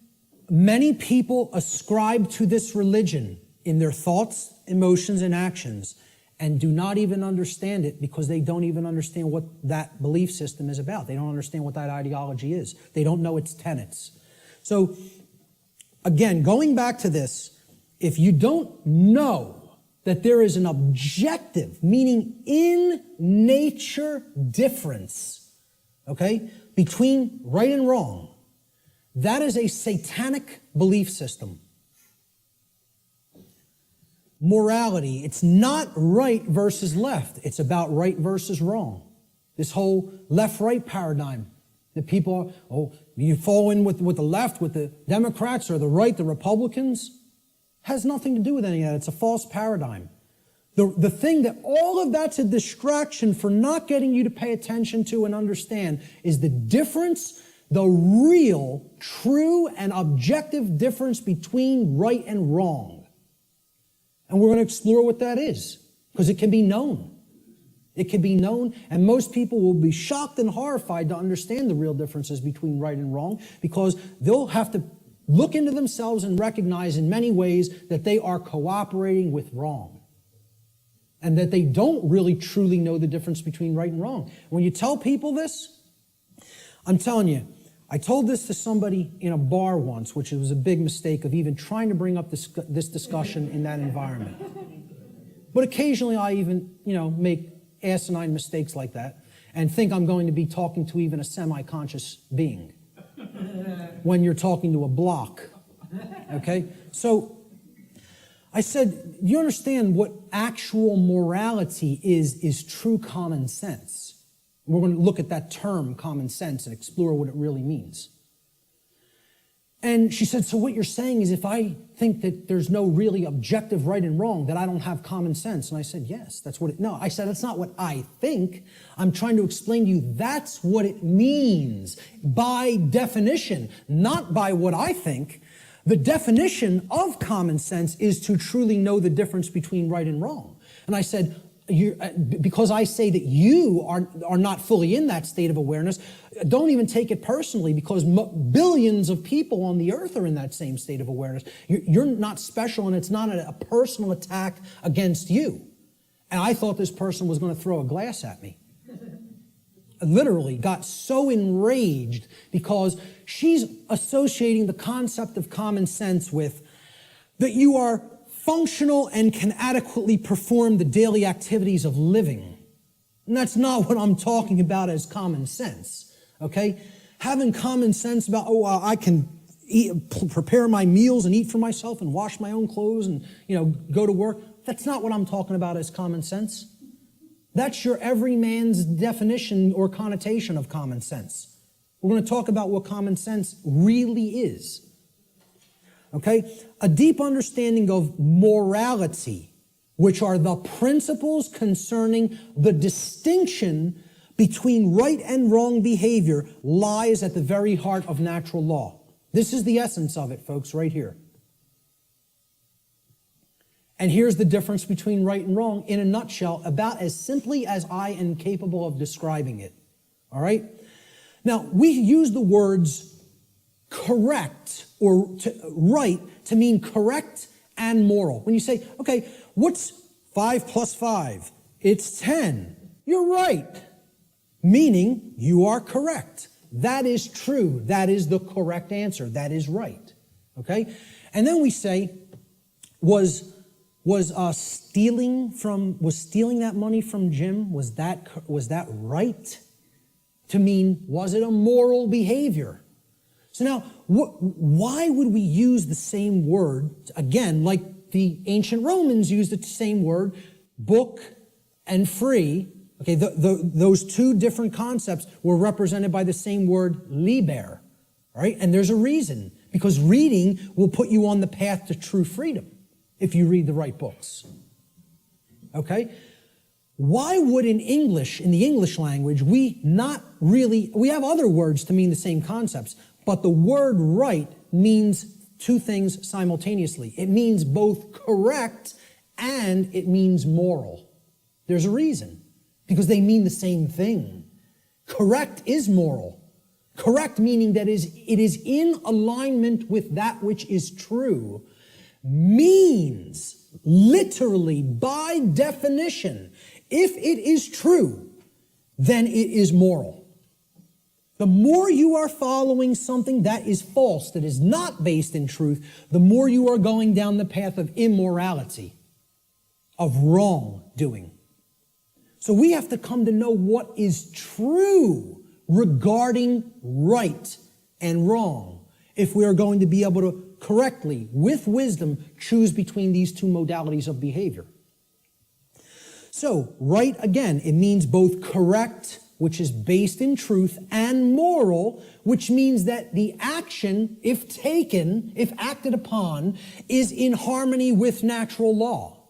many people ascribe to this religion in their thoughts, emotions, and actions, and do not even understand it because they don't even understand what that belief system is about. They don't understand what that ideology is. They don't know its tenets. So, again, going back to this, if you don't know that there is an objective, meaning in nature difference, okay, between right and wrong, that is a satanic belief system. Morality, it's not right versus left. It's about right versus wrong. This whole left-right paradigm that people are, you fall in with the left, with the Democrats, or the right, the Republicans, has nothing to do with any of that. It's a false paradigm. The thing that all of that's a distraction for not getting you to pay attention to and understand is the difference, the real, true, and objective difference between right and wrong. And we're going to explore what that is, because it can be known. It can be known, and most people will be shocked and horrified to understand the real differences between right and wrong, because they'll have to look into themselves and recognize in many ways that they are cooperating with wrong, and that they don't really truly know the difference between right and wrong. When you tell people this, I'm telling you, I told this to somebody in a bar once, which was a big mistake of even trying to bring up this discussion in that environment. But occasionally I even, make asinine mistakes like that and think I'm going to be talking to even a semi-conscious being when you're talking to a block, okay? So I said, you understand what actual morality is true common sense. We're going to look at that term, common sense, and explore what it really means. And she said, so what you're saying is if I think that there's no really objective right and wrong, that I don't have common sense. And I said, yes, that's what it, no, I said, that's not what I think. I'm trying to explain to you that's what it means by definition, not by what I think. The definition of common sense is to truly know the difference between right and wrong. And I said, because I say that you are not fully in that state of awareness, don't even take it personally, because billions of people on the earth are in that same state of awareness. You're not special, and it's not a personal attack against you. And I thought this person was going to throw a glass at me. Literally got so enraged because she's associating the concept of common sense with that you are functional and can adequately perform the daily activities of living. And that's not what I'm talking about as common sense, okay? Having common sense about, I can prepare my meals and eat for myself and wash my own clothes and, go to work. That's not what I'm talking about as common sense. That's your everyman's definition or connotation of common sense. We're going to talk about what common sense really is. Okay? A deep understanding of morality, which are the principles concerning the distinction between right and wrong behavior, lies at the very heart of natural law. This is the essence of it, folks, right here. And here's the difference between right and wrong in a nutshell, about as simply as I am capable of describing it. All right? Now, we use the words correct or right to mean correct and moral. When you say, okay, what's 5 plus 5? It's 10. You're right. Meaning you are correct. That is true. That is the correct answer. That is right. Okay? And then we say, was stealing that money from Jim, was that right? To mean, was it a moral behavior? So now, why would we use the same word, again, like the ancient Romans used the same word, book and free? Okay, those two different concepts were represented by the same word, liber, right? And there's a reason, because reading will put you on the path to true freedom if you read the right books. Okay? Why would in the English language, we have other words to mean the same concepts, but the word right means two things simultaneously. It means both correct and it means moral. There's a reason, because they mean the same thing. Correct is moral. Correct meaning that it is in alignment with that which is true, means literally by definition, if it is true, then it is moral. The more you are following something that is false, that is not based in truth, the more you are going down the path of immorality, of wrongdoing. So we have to come to know what is true regarding right and wrong if we are going to be able to correctly, with wisdom, choose between these two modalities of behavior. So, right, again, it means both correct, which is based in truth, and moral, which means that the action, if taken, if acted upon, is in harmony with natural law.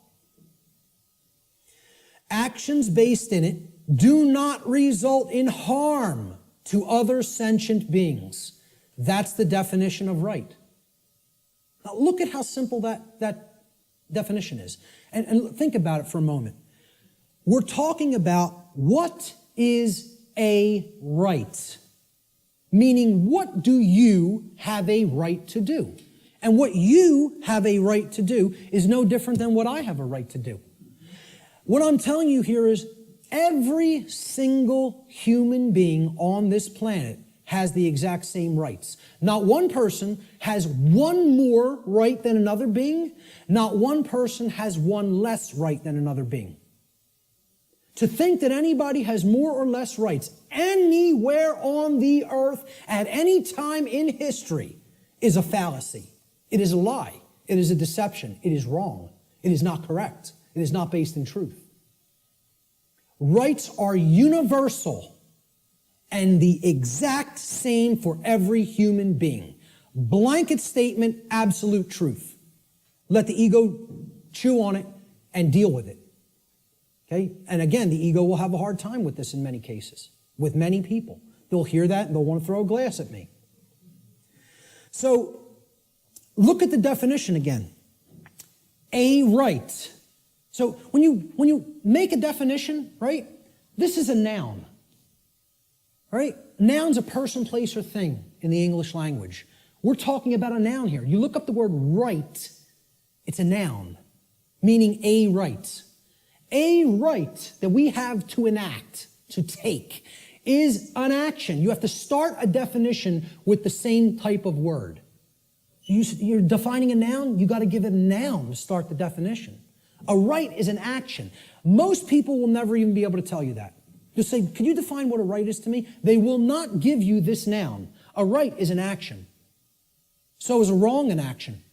Actions based in it do not result in harm to other sentient beings. That's the definition of right. Now look at how simple that definition is. And think about it for a moment. We're talking about what is a right. Meaning, what do you have a right to do? And what you have a right to do is no different than what I have a right to do. What I'm telling you here is every single human being on this planet has the exact same rights. Not one person has one more right than another being. Not one person has one less right than another being. To think that anybody has more or less rights anywhere on the earth at any time in history is a fallacy. It is a lie. It is a deception. It is wrong. It is not correct. It is not based in truth. Rights are universal and the exact same for every human being. Blanket statement, absolute truth. Let the ego chew on it and deal with it. Okay? And again, the ego will have a hard time with this in many cases, with many people. They'll hear that and they'll want to throw a glass at me. So, look at the definition again. A right. So when you make a definition, right, this is a noun, right? Noun's a person, place, or thing in the English language. We're talking about a noun here. You look up the word right, it's a noun, meaning a right. A right that we have to enact, to take, is an action. You have to start a definition with the same type of word. You're defining a noun, you got to give it a noun to start the definition. A right is an action. Most people will never even be able to tell you that. Just say, could you define what a right is to me? They will not give you this noun. A right is an action. So is a wrong an action.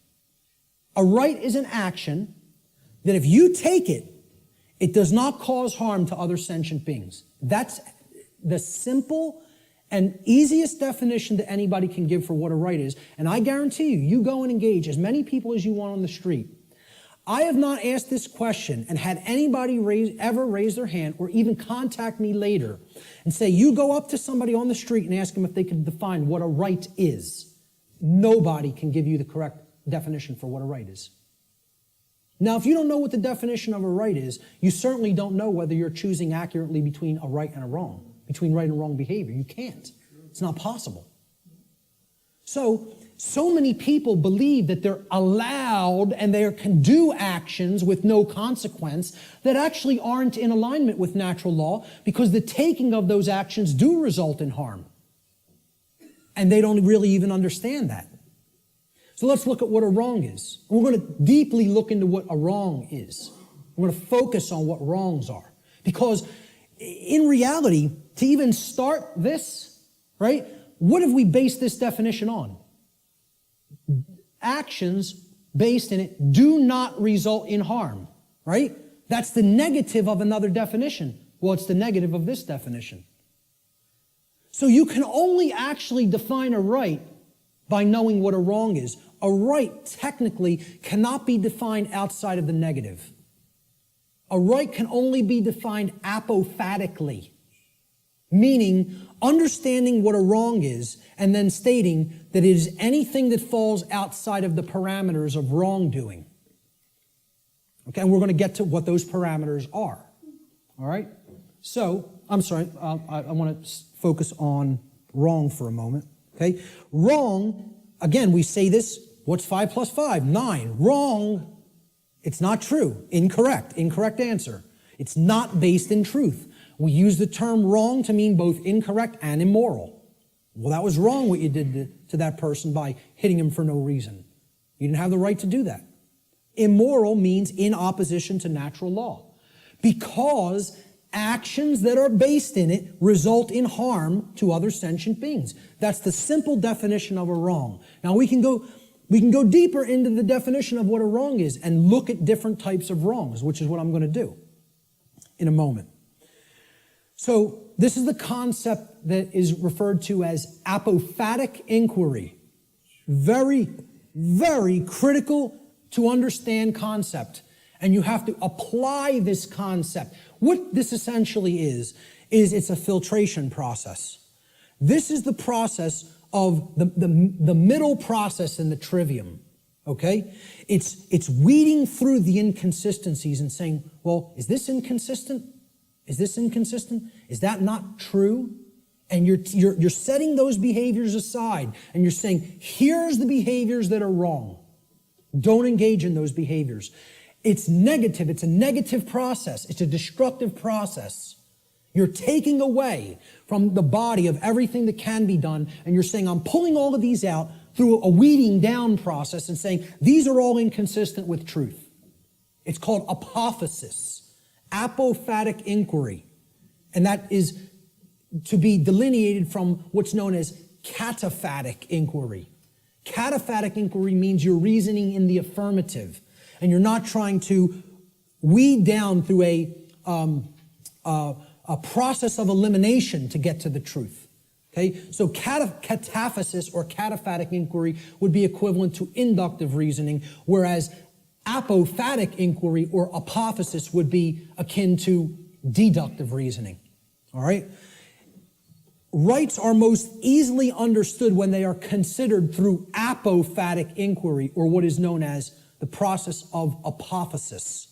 A right is an action that if you take it, it does not cause harm to other sentient beings. That's the simple and easiest definition that anybody can give for what a right is. And I guarantee you, you go and engage as many people as you want on the street. I have not asked this question and had anybody ever raise their hand or even contact me later and say, you go up to somebody on the street and ask them if they can define what a right is. Nobody can give you the correct definition for what a right is. Now, if you don't know what the definition of a right is, you certainly don't know whether you're choosing accurately between a right and a wrong, between right and wrong behavior. You can't. It's not possible. So many people believe that they're allowed and they can do actions with no consequence that actually aren't in alignment with natural law because the taking of those actions do result in harm. And they don't really even understand that. So let's look at what a wrong is. And we're going to deeply look into what a wrong is. We're going to focus on what wrongs are. Because in reality, to even start this, right, what have we based this definition on? Actions based in it do not result in harm, right? That's the negative of another definition. Well, it's the negative of this definition. So you can only actually define a right by knowing what a wrong is. A right technically cannot be defined outside of the negative. A right can only be defined apophatically, meaning understanding what a wrong is and then stating that it is anything that falls outside of the parameters of wrongdoing. Okay, and we're going to get to what those parameters are. All right? So, I'm sorry, I want to focus on wrong for a moment. Okay? Wrong, again, we say this, what's 5 plus 5? 9. Wrong, it's not true. Incorrect answer. It's not based in truth. We use the term wrong to mean both incorrect and immoral. Well, that was wrong what you did to that person by hitting him for no reason. You didn't have the right to do that. Immoral means in opposition to natural law. Because actions that are based in it result in harm to other sentient beings. That's the simple definition of a wrong. Now we can go deeper into the definition of what a wrong is and look at different types of wrongs, which is what I'm going to do in a moment. So this is the concept that is referred to as apophatic inquiry. Very, very critical to understand concept. And you have to apply this concept. What this essentially is it's a filtration process. This is the process of the middle process in the trivium. Okay? It's weeding through the inconsistencies and saying, well, is this inconsistent? Is this inconsistent? Is that not true? And you're setting those behaviors aside and you're saying, here's the behaviors that are wrong. Don't engage in those behaviors. It's negative. It's a negative process. It's a destructive process. You're taking away from the body of everything that can be done, and you're saying, I'm pulling all of these out through a weeding down process and saying, these are all inconsistent with truth. It's called apophasis, apophatic inquiry. And that is to be delineated from what's known as cataphatic inquiry. Cataphatic inquiry means you're reasoning in the affirmative, and you're not trying to weed down through a process of elimination to get to the truth. Okay, so cataphasis or cataphatic inquiry would be equivalent to inductive reasoning, whereas apophatic inquiry or apophasis would be akin to deductive reasoning. All right? Rights are most easily understood when they are considered through apophatic inquiry, or what is known as the process of apophasis.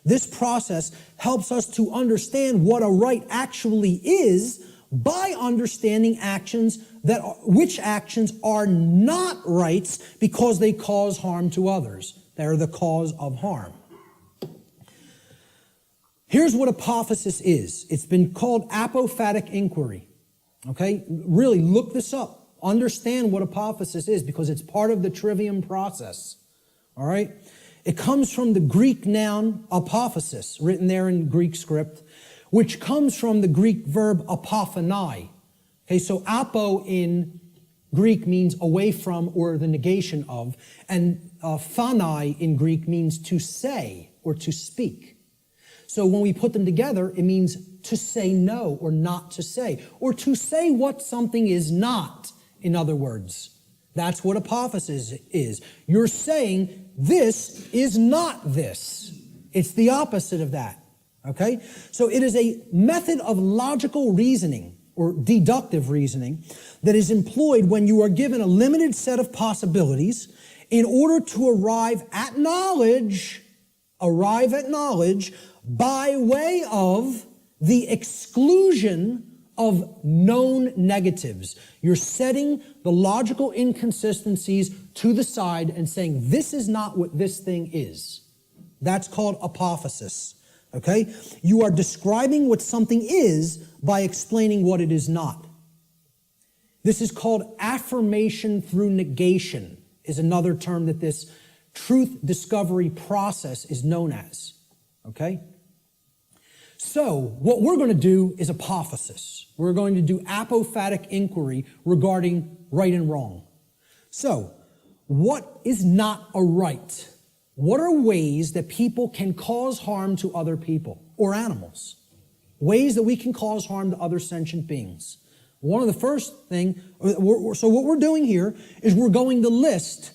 This process helps us to understand what a right actually is by understanding which actions are not rights because they cause harm to others. They're the cause of harm. Here's what apophasis is. It's been called apophatic inquiry. Okay? Really, look this up. Understand what apophasis is because it's part of the trivium process. All right? It comes from the Greek noun apophasis, written there in Greek script, which comes from the Greek verb apophanai. Okay, so apo in Greek means away from or the negation of, and phanai in Greek means to say or to speak. So when we put them together, it means to say no or not to say, or to say what something is not, in other words. That's what apophasis is. You're saying this is not this. It's the opposite of that. Okay? So it is a method of logical reasoning or deductive reasoning that is employed when you are given a limited set of possibilities in order to arrive at knowledge by way of the exclusion of known negatives. You're setting the logical inconsistencies to the side and saying, this is not what this thing is. That's called apophasis. Okay? You are describing what something is by explaining what it is not. This is called affirmation through negation, is another term that this truth discovery process is known as. Okay? So, what we're going to do is apophasis. We're going to do apophatic inquiry regarding right and wrong. So, what is not a right? What are ways that people can cause harm to other people or animals? Ways that we can cause harm to other sentient beings. One of the first thing, so what we're doing here is we're going to list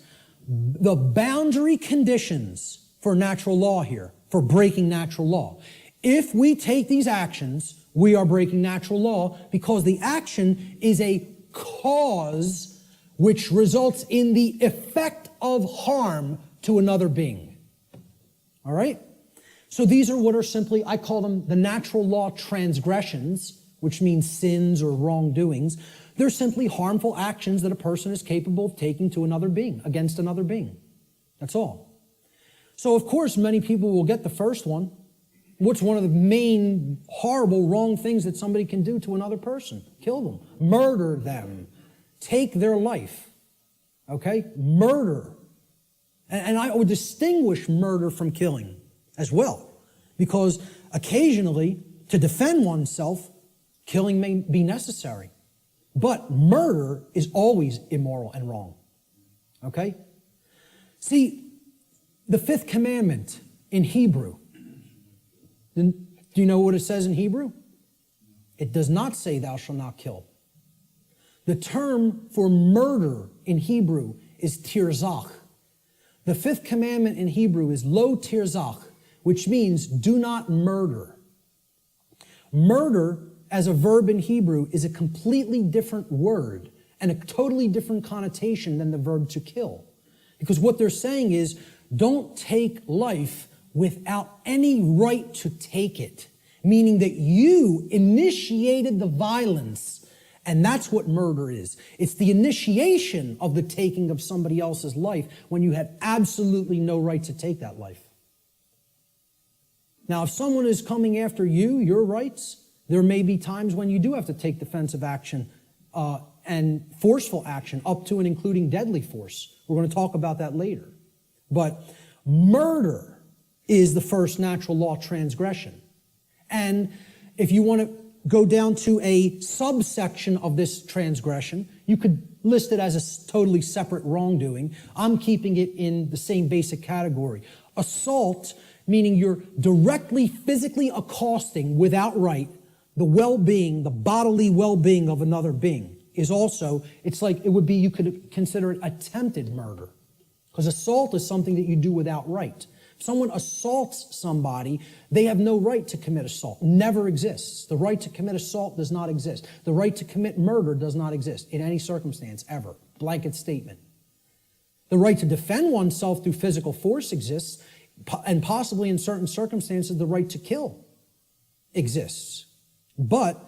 the boundary conditions for natural law here, for breaking natural law. If we take these actions, we are breaking natural law because the action is a cause which results in the effect of harm to another being. All right? So these are what are simply, I call them the natural law transgressions, which means sins or wrongdoings. They're simply harmful actions that a person is capable of taking to another being, against another being. That's all. So of course, many people will get the first one. What's one of the main horrible wrong things that somebody can do to another person? Kill them, murder them, take their life. Okay? Murder. And I would distinguish murder from killing as well, because occasionally, to defend oneself, killing may be necessary. But murder is always immoral and wrong. Okay? See, the fifth commandment in Hebrew, do you know what it says in Hebrew? It does not say thou shalt not kill. The term for murder in Hebrew is tirzach. The fifth commandment in Hebrew is lo tirzach, which means do not murder. Murder as a verb in Hebrew is a completely different word and a totally different connotation than the verb to kill. Because what they're saying is don't take life without any right to take it, meaning that you initiated the violence, and that's what murder is. It's the initiation of the taking of somebody else's life when you had absolutely no right to take that life. Now, if someone is coming after you, your rights, there may be times when you do have to take defensive action and forceful action, up to and including deadly force. We're going to talk about that later. But murder is the first natural law transgression. And if you want to go down to a subsection of this transgression, you could list it as a totally separate wrongdoing. I'm keeping it in the same basic category. Assault, meaning you're directly physically accosting without right the well-being, the bodily well-being of another being, is also, it's like, it would be, you could consider it attempted murder. Because assault is something that you do without right. If someone assaults somebody, they have no right to commit assault. Never exists. The right to commit assault does not exist. The right to commit murder does not exist in any circumstance, ever. Blanket statement. The right to defend oneself through physical force exists. and possibly in certain circumstances, the right to kill exists. But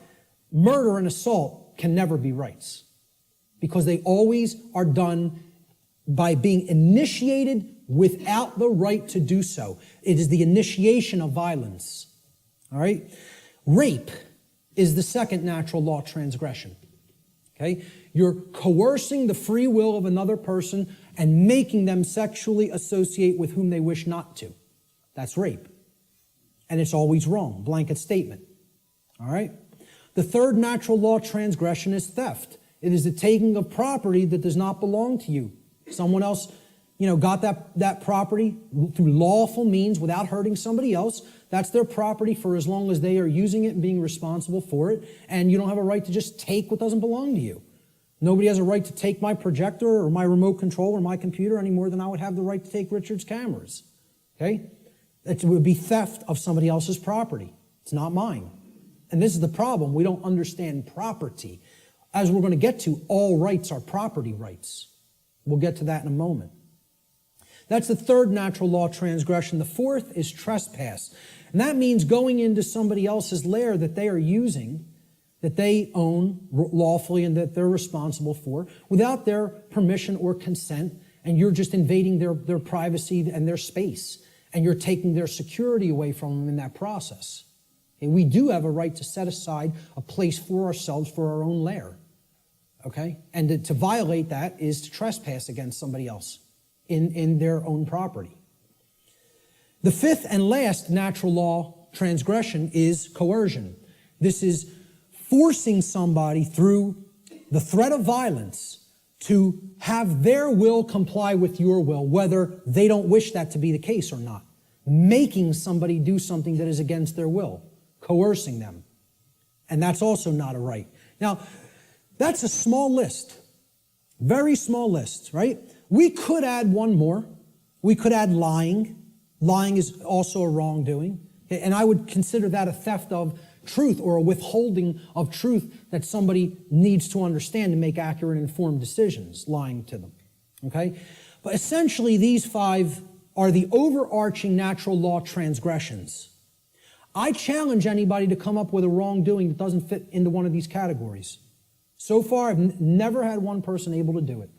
murder and assault can never be rights because they always are done by being initiated without the right to do so. It is the initiation of violence. All right? Rape is the second natural law transgression. Okay? You're coercing the free will of another person and making them sexually associate with whom they wish not to. That's rape. And it's always wrong. Blanket statement. All right? The third natural law transgression is theft. It is the taking of property that does not belong to you. Someone else, got that property through lawful means without hurting somebody else. That's their property for as long as they are using it and being responsible for it. And you don't have a right to just take what doesn't belong to you. Nobody has a right to take my projector or my remote control or my computer any more than I would have the right to take Richard's cameras. Okay? It would be theft of somebody else's property. It's not mine. And this is the problem. We don't understand property. As we're going to get to, all rights are property rights. We'll get to that in a moment. That's the third natural law transgression. The fourth is trespass. And that means going into somebody else's lair that they are using, that they own lawfully and that they're responsible for, without their permission or consent, and you're just invading their privacy and their space, and you're taking their security away from them in that process. Okay? We do have a right to set aside a place for ourselves for our own lair. Okay? And to violate that is to trespass against somebody else in their own property. The fifth and last natural law transgression is coercion. This is forcing somebody through the threat of violence to have their will comply with your will, whether they don't wish that to be the case or not. Making somebody do something that is against their will, coercing them. And that's also not a right. Now, that's a small list, very small list, right? We could add one more. We could add lying. Lying is also a wrongdoing. And I would consider that a theft of truth or a withholding of truth that somebody needs to understand to make accurate and informed decisions, lying to them. Okay? But essentially, these five are the overarching natural law transgressions. I challenge anybody to come up with a wrongdoing that doesn't fit into one of these categories. So far, I've never had one person able to do it.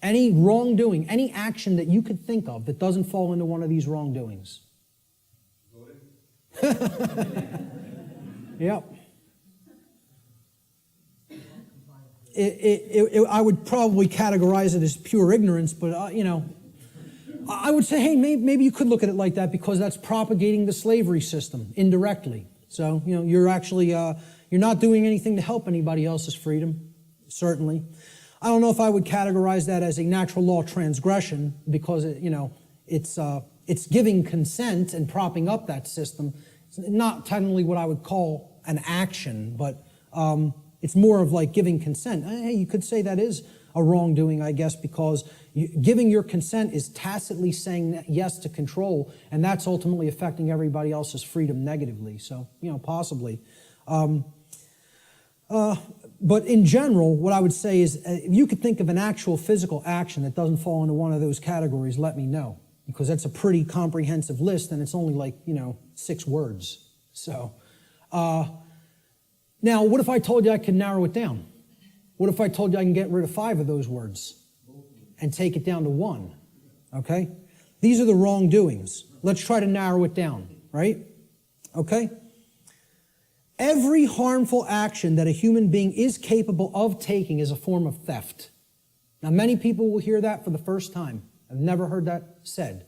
Any wrongdoing, any action that you could think of that doesn't fall into one of these wrongdoings. Yep. I would probably categorize it as pure ignorance, but, I would say, hey, maybe you could look at it like that because that's propagating the slavery system indirectly. So, you're actually, you're not doing anything to help anybody else's freedom, certainly. I don't know if I would categorize that as a natural law transgression because, it's giving consent and propping up that system. It's not technically what I would call an action, but it's more of like giving consent. Hey, you could say that is a wrongdoing, I guess, because giving your consent is tacitly saying yes to control, and that's ultimately affecting everybody else's freedom negatively. So, possibly. But in general, what I would say is if you could think of an actual physical action that doesn't fall into one of those categories, let me know. Because that's a pretty comprehensive list, and it's only like, 6 words. So, now, what if I told you I could narrow it down? What if I told you I can get rid of 5 of those words and take it down to 1? Okay? These are the wrongdoings. Let's try to narrow it down, right? Okay? Every harmful action that a human being is capable of taking is a form of theft. Now, many people will hear that for the first time. I've never heard that said.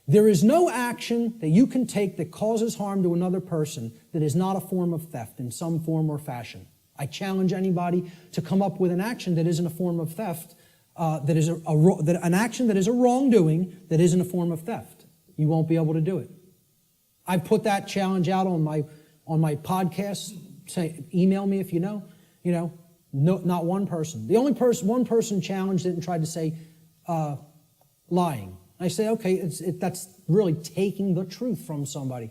There is no action that you can take that causes harm to another person that is not a form of theft in some form or fashion. I challenge anybody to come up with an action that isn't a form of theft, that is an action that is a wrongdoing that isn't a form of theft. You won't be able to do it. I've put that challenge out on my podcast. Say, email me if you know. No, not one person. The only one person challenged it and tried to say lying. I say, okay, that's really taking the truth from somebody,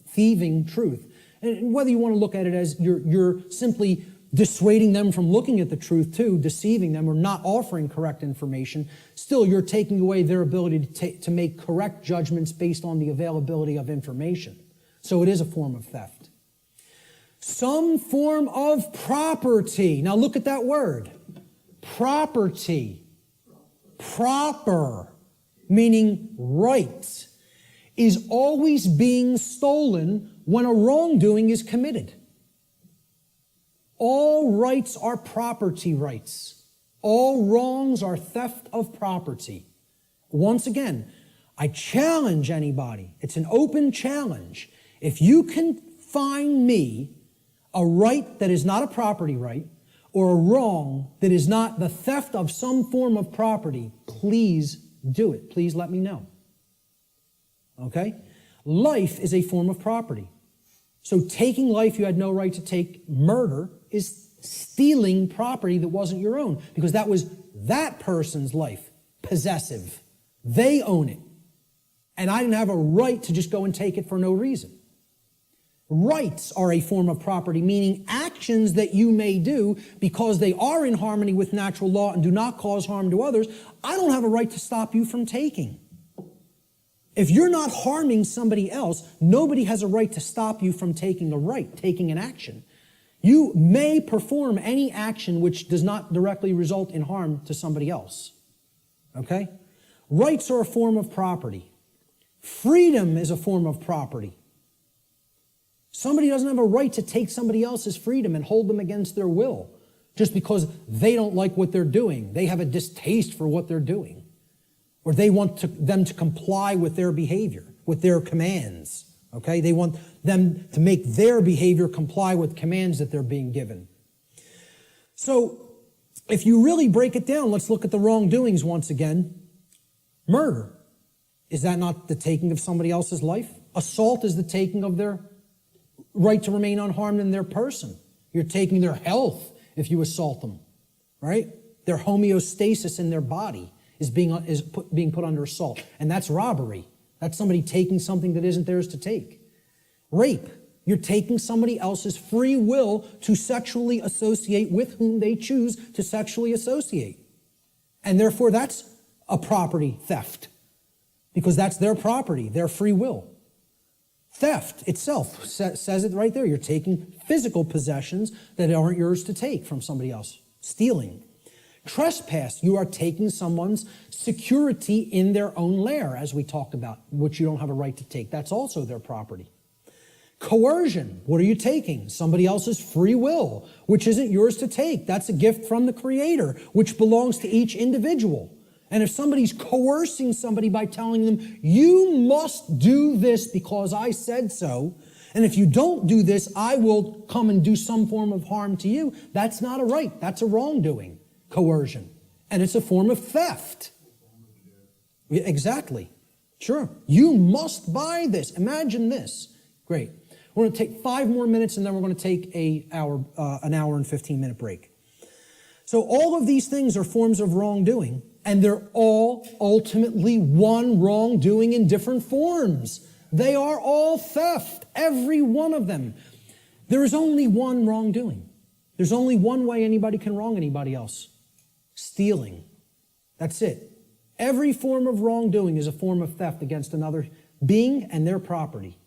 thieving truth. And whether you want to look at it as you're simply dissuading them from looking at the truth too, deceiving them, or not offering correct information, still you're taking away their ability to make correct judgments based on the availability of information. So it is a form of theft. Some form of property. Now look at that word. Property. Proper, meaning right, is always being stolen when a wrongdoing is committed. All rights are property rights. All wrongs are theft of property. Once again, I challenge anybody. It's an open challenge. If you can find me a right that is not a property right, or a wrong that is not the theft of some form of property, please do it. Please let me know. Okay? Life is a form of property. So taking life you had no right to take, murder, is stealing property that wasn't your own, because that was that person's life, possessive. They own it. And I didn't have a right to just go and take it for no reason. Rights are a form of property, meaning actions that you may do because they are in harmony with natural law and do not cause harm to others. I don't have a right to stop you from taking. If you're not harming somebody else, nobody has a right to stop you from taking a right, taking an action. You may perform any action which does not directly result in harm to somebody else. Okay? Rights are a form of property. Freedom is a form of property. Somebody doesn't have a right to take somebody else's freedom and hold them against their will just because they don't like what they're doing. They have a distaste for what they're doing. Or they want them to comply with their behavior, with their commands. Okay? They want them to make their behavior comply with commands that they're being given. So, if you really break it down, let's look at the wrongdoings once again. Murder. Is that not the taking of somebody else's life? Assault is the taking of their right to remain unharmed in their person. You're taking their health if you assault them, right? Their homeostasis in their body is being put under assault. And that's robbery. That's somebody taking something that isn't theirs to take. Rape. You're taking somebody else's free will to sexually associate with whom they choose to sexually associate. And therefore that's a property theft, because that's their property, their free will. Theft itself says it right there. You're taking physical possessions that aren't yours to take from somebody else. Stealing. Trespass. You are taking someone's security in their own lair, as we talked about, which you don't have a right to take. That's also their property. Coercion. What are you taking? Somebody else's free will, which isn't yours to take. That's a gift from the Creator, which belongs to each individual. And if somebody's coercing somebody by telling them, you must do this because I said so, and if you don't do this, I will come and do some form of harm to you, that's not a right. That's a wrongdoing, coercion. And it's a form of theft. Exactly. Sure. You must buy this. Imagine this. Great. We're going to take 5 more minutes, and then we're going to take an hour and 15-minute break. So all of these things are forms of wrongdoing. And they're all ultimately one wrongdoing in different forms. They are all theft, every one of them. There is only one wrongdoing. There's only one way anybody can wrong anybody else. Stealing. That's it. Every form of wrongdoing is a form of theft against another being and their property.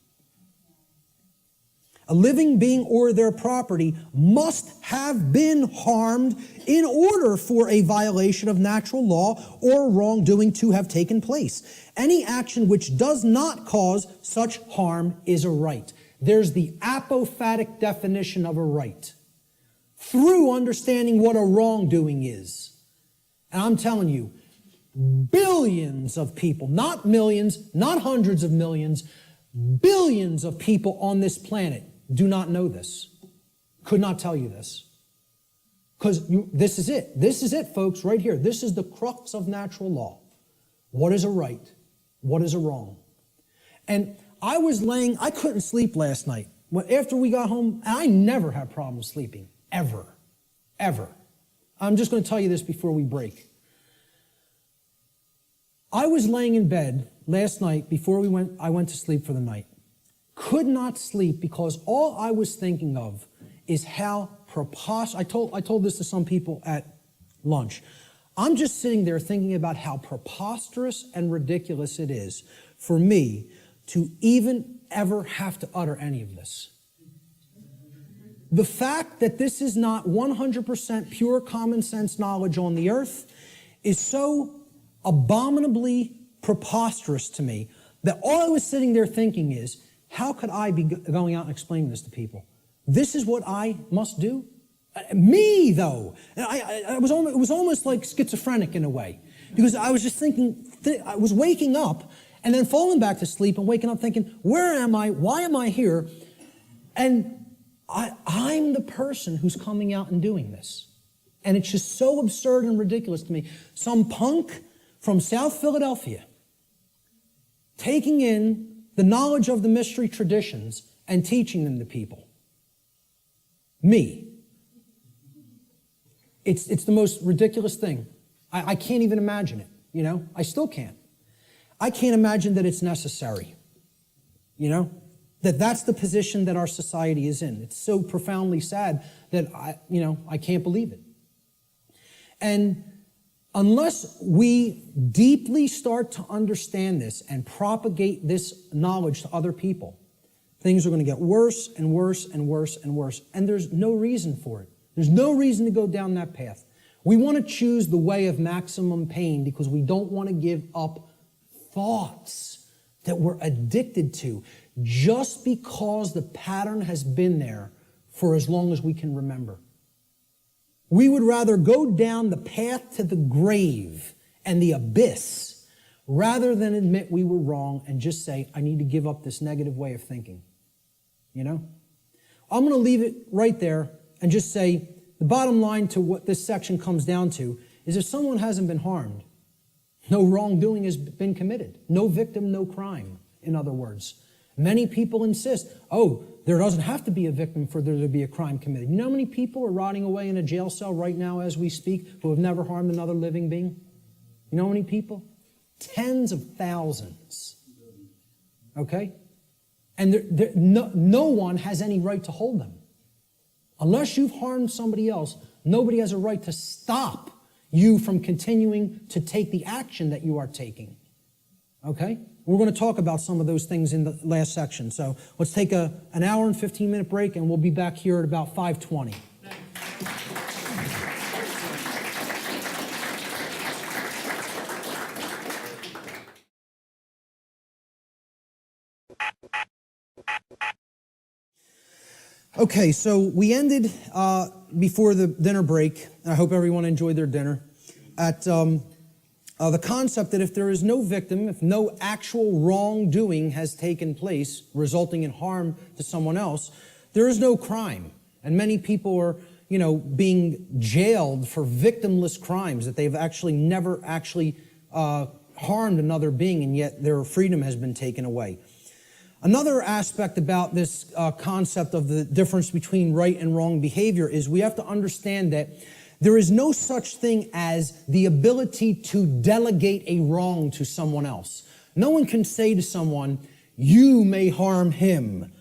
A living being or their property must have been harmed in order for a violation of natural law or wrongdoing to have taken place. Any action which does not cause such harm is a right. There's the apophatic definition of a right. Through understanding what a wrongdoing is. And I'm telling you, billions of people, not millions, not hundreds of millions, billions of people on this planet do not know this. Could not tell you this. Because this is it. This is it, folks, right here. This is the crux of natural law. What is a right? What is a wrong? And I couldn't sleep last night. After we got home, and I never have problems sleeping. Ever. Ever. I'm just going to tell you this before we break. I was laying in bed last night before I went to sleep for the night. Could not sleep because all I was thinking of is how preposterous. I told this to some people at lunch. I'm just sitting there thinking about how preposterous and ridiculous it is for me to even ever have to utter any of this. The fact that this is not 100% pure common sense knowledge on the earth is so abominably preposterous to me that all I was sitting there thinking is, how could I be going out and explaining this to people? This is what I must do? Me, though. And it was almost like schizophrenic in a way, because I was just thinking, I was waking up and then falling back to sleep and waking up thinking, where am I? Why am I here? And I'm the person who's coming out and doing this. And it's just so absurd and ridiculous to me. Some punk from South Philadelphia taking in the knowledge of the mystery traditions and teaching them to people. Me. It's the most ridiculous thing. I can't even imagine it, you know? I still can't. I can't imagine that it's necessary, you know? That's the position that our society is in. It's so profoundly sad that I can't believe it. And unless we deeply start to understand this and propagate this knowledge to other people, things are going to get worse and worse and worse and worse. And there's no reason for it. There's no reason to go down that path. We want to choose the way of maximum pain because we don't want to give up thoughts that we're addicted to just because the pattern has been there for as long as we can remember. We would rather go down the path to the grave and the abyss rather than admit we were wrong and just say, I need to give up this negative way of thinking. You know? I'm going to leave it right there and just say the bottom line to what this section comes down to is if someone hasn't been harmed, no wrongdoing has been committed. No victim, no crime, in other words. Many people insist, there doesn't have to be a victim for there to be a crime committed. You know how many people are rotting away in a jail cell right now as we speak who have never harmed another living being? You know how many people? Tens of thousands. Okay? And no one has any right to hold them. Unless you've harmed somebody else, nobody has a right to stop you from continuing to take the action that you are taking. Okay? We're going to talk about some of those things in the last section. So let's take an hour and 15-minute break, and we'll be back here at about 5:20. Okay, so we ended before the dinner break. I hope everyone enjoyed their dinner. At the concept that if there is no victim, if no actual wrongdoing has taken place resulting in harm to someone else, there is no crime. And many people are, being jailed for victimless crimes that they've actually never harmed another being, and yet their freedom has been taken away. Another aspect about this concept of the difference between right and wrong behavior is we have to understand that there is no such thing as the ability to delegate a wrong to someone else. No one can say to someone, you may harm him,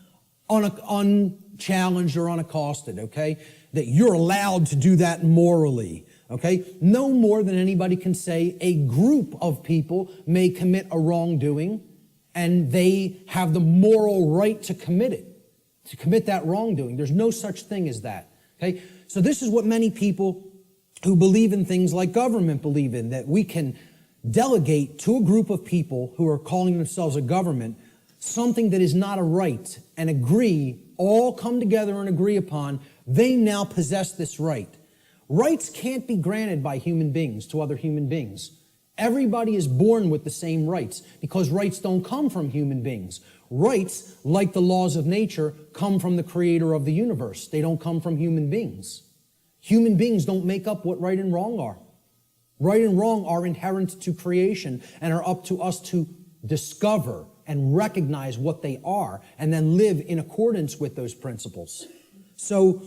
unchallenged or unaccosted, okay? That you're allowed to do that morally, okay? No more than anybody can say a group of people may commit a wrongdoing and they have the moral right to commit that wrongdoing. There's no such thing as that, okay? So this is what many people who believe in things like government believe in, that we can delegate to a group of people who are calling themselves a government something that is not a right and all come together and agree upon, they now possess this right. Rights can't be granted by human beings to other human beings. Everybody is born with the same rights because rights don't come from human beings. Rights, like the laws of nature, come from the creator of the universe. They don't come from human beings. Human beings don't make up what right and wrong are. Right and wrong are inherent to creation and are up to us to discover and recognize what they are and then live in accordance with those principles. So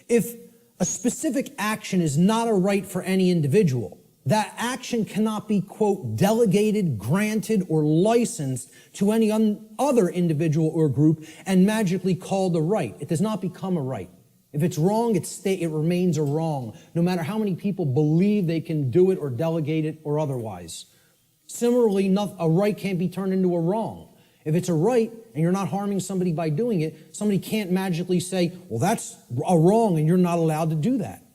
if a specific action is not a right for any individual, that action cannot be, quote, delegated, granted, or licensed to any other individual or group and magically called a right. It does not become a right. If it's wrong, it remains a wrong, no matter how many people believe they can do it or delegate it or otherwise. Similarly, a right can't be turned into a wrong. If it's a right and you're not harming somebody by doing it, somebody can't magically say, well, that's a wrong and you're not allowed to do that.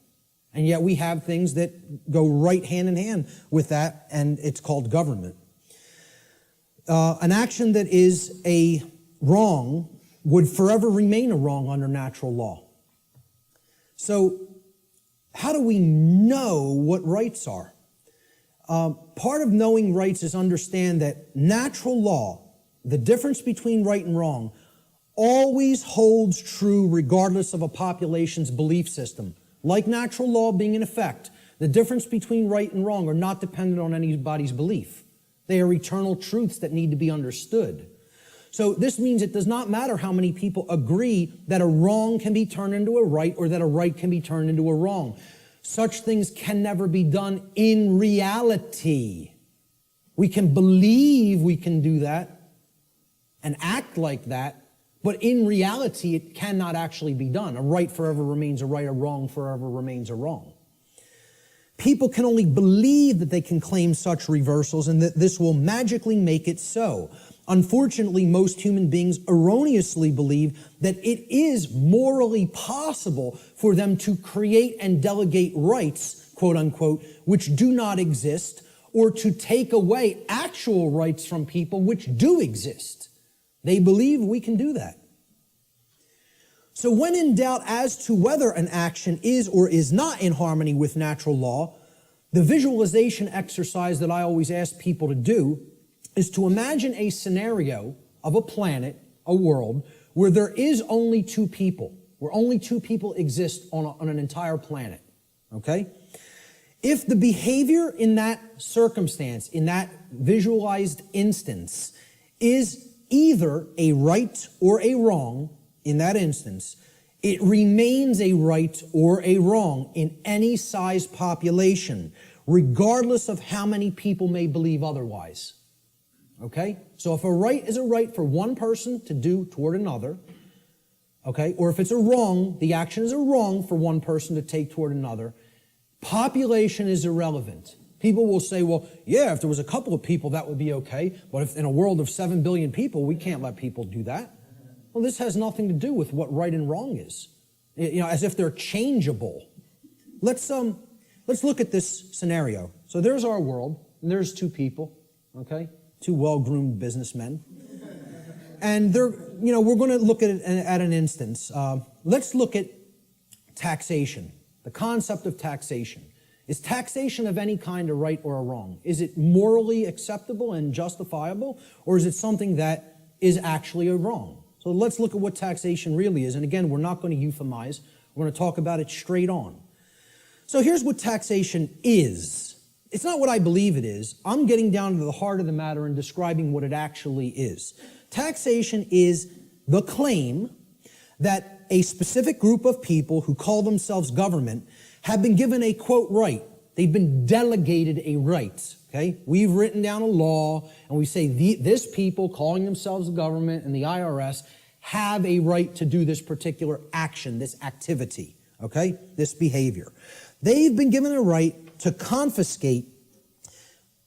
And yet we have things that go right hand in hand with that, and it's called government. An action that is a wrong would forever remain a wrong under natural law. So how do we know what rights are? Part of knowing rights is understand that natural law, the difference between right and wrong, always holds true regardless of a population's belief system. Like natural law being in effect, the difference between right and wrong are not dependent on anybody's belief. They are eternal truths that need to be understood. So this means it does not matter how many people agree that a wrong can be turned into a right or that a right can be turned into a wrong. Such things can never be done in reality. We can believe we can do that and act like that, but in reality, it cannot actually be done. A right forever remains a right, a wrong forever remains a wrong. People can only believe that they can claim such reversals and that this will magically make it so. Unfortunately, most human beings erroneously believe that it is morally possible for them to create and delegate rights, quote unquote, which do not exist, or to take away actual rights from people which do exist. They believe we can do that. So when in doubt as to whether an action is or is not in harmony with natural law, the visualization exercise that I always ask people to do is to imagine a scenario of a planet, a world, where there is only two people, where only two people exist on an entire planet, okay? If the behavior in that circumstance, in that visualized instance, is either a right or a wrong in that instance, it remains a right or a wrong in any size population, regardless of how many people may believe otherwise. Okay? So if a right is a right for one person to do toward another, okay, or if it's a wrong, the action is a wrong for one person to take toward another, population is irrelevant. People will say, well, yeah, if there was a couple of people, that would be okay. But if in a world of 7 billion people, we can't let people do that. Well, this has nothing to do with what right and wrong is. You know, as if they're changeable. Let's look at this scenario. So there's our world, and there's two people, okay? Two well-groomed businessmen. And they're, you know, we're going to look at it at an instance. Let's look at taxation, the concept of taxation. Is taxation of any kind a right or a wrong? Is it morally acceptable and justifiable, or is it something that is actually a wrong? So let's look at what taxation really is. And again, we're not going to euphemize. We're going to talk about it straight on. So here's what taxation is. It's not what I believe it is. I'm getting down to the heart of the matter and describing what it actually is. Taxation is the claim that a specific group of people who call themselves government have been given a, quote, right. They've been delegated a right, okay? We've written down a law, and we say this people calling themselves the government and the IRS have a right to do this particular action, this activity, okay? This behavior. They've been given a right to confiscate,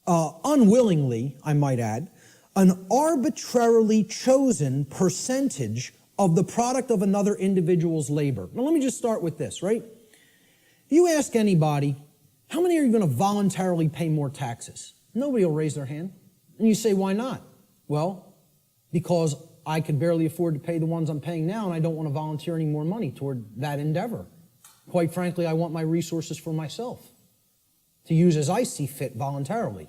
unwillingly, I might add, an arbitrarily chosen percentage of the product of another individual's labor. Now, let me just start with this, right? You ask anybody, how many are you going to voluntarily pay more taxes? Nobody will raise their hand. And you say, why not? Well, because I could barely afford to pay the ones I'm paying now, and I don't want to volunteer any more money toward that endeavor. Quite frankly, I want my resources for myself to use as I see fit voluntarily.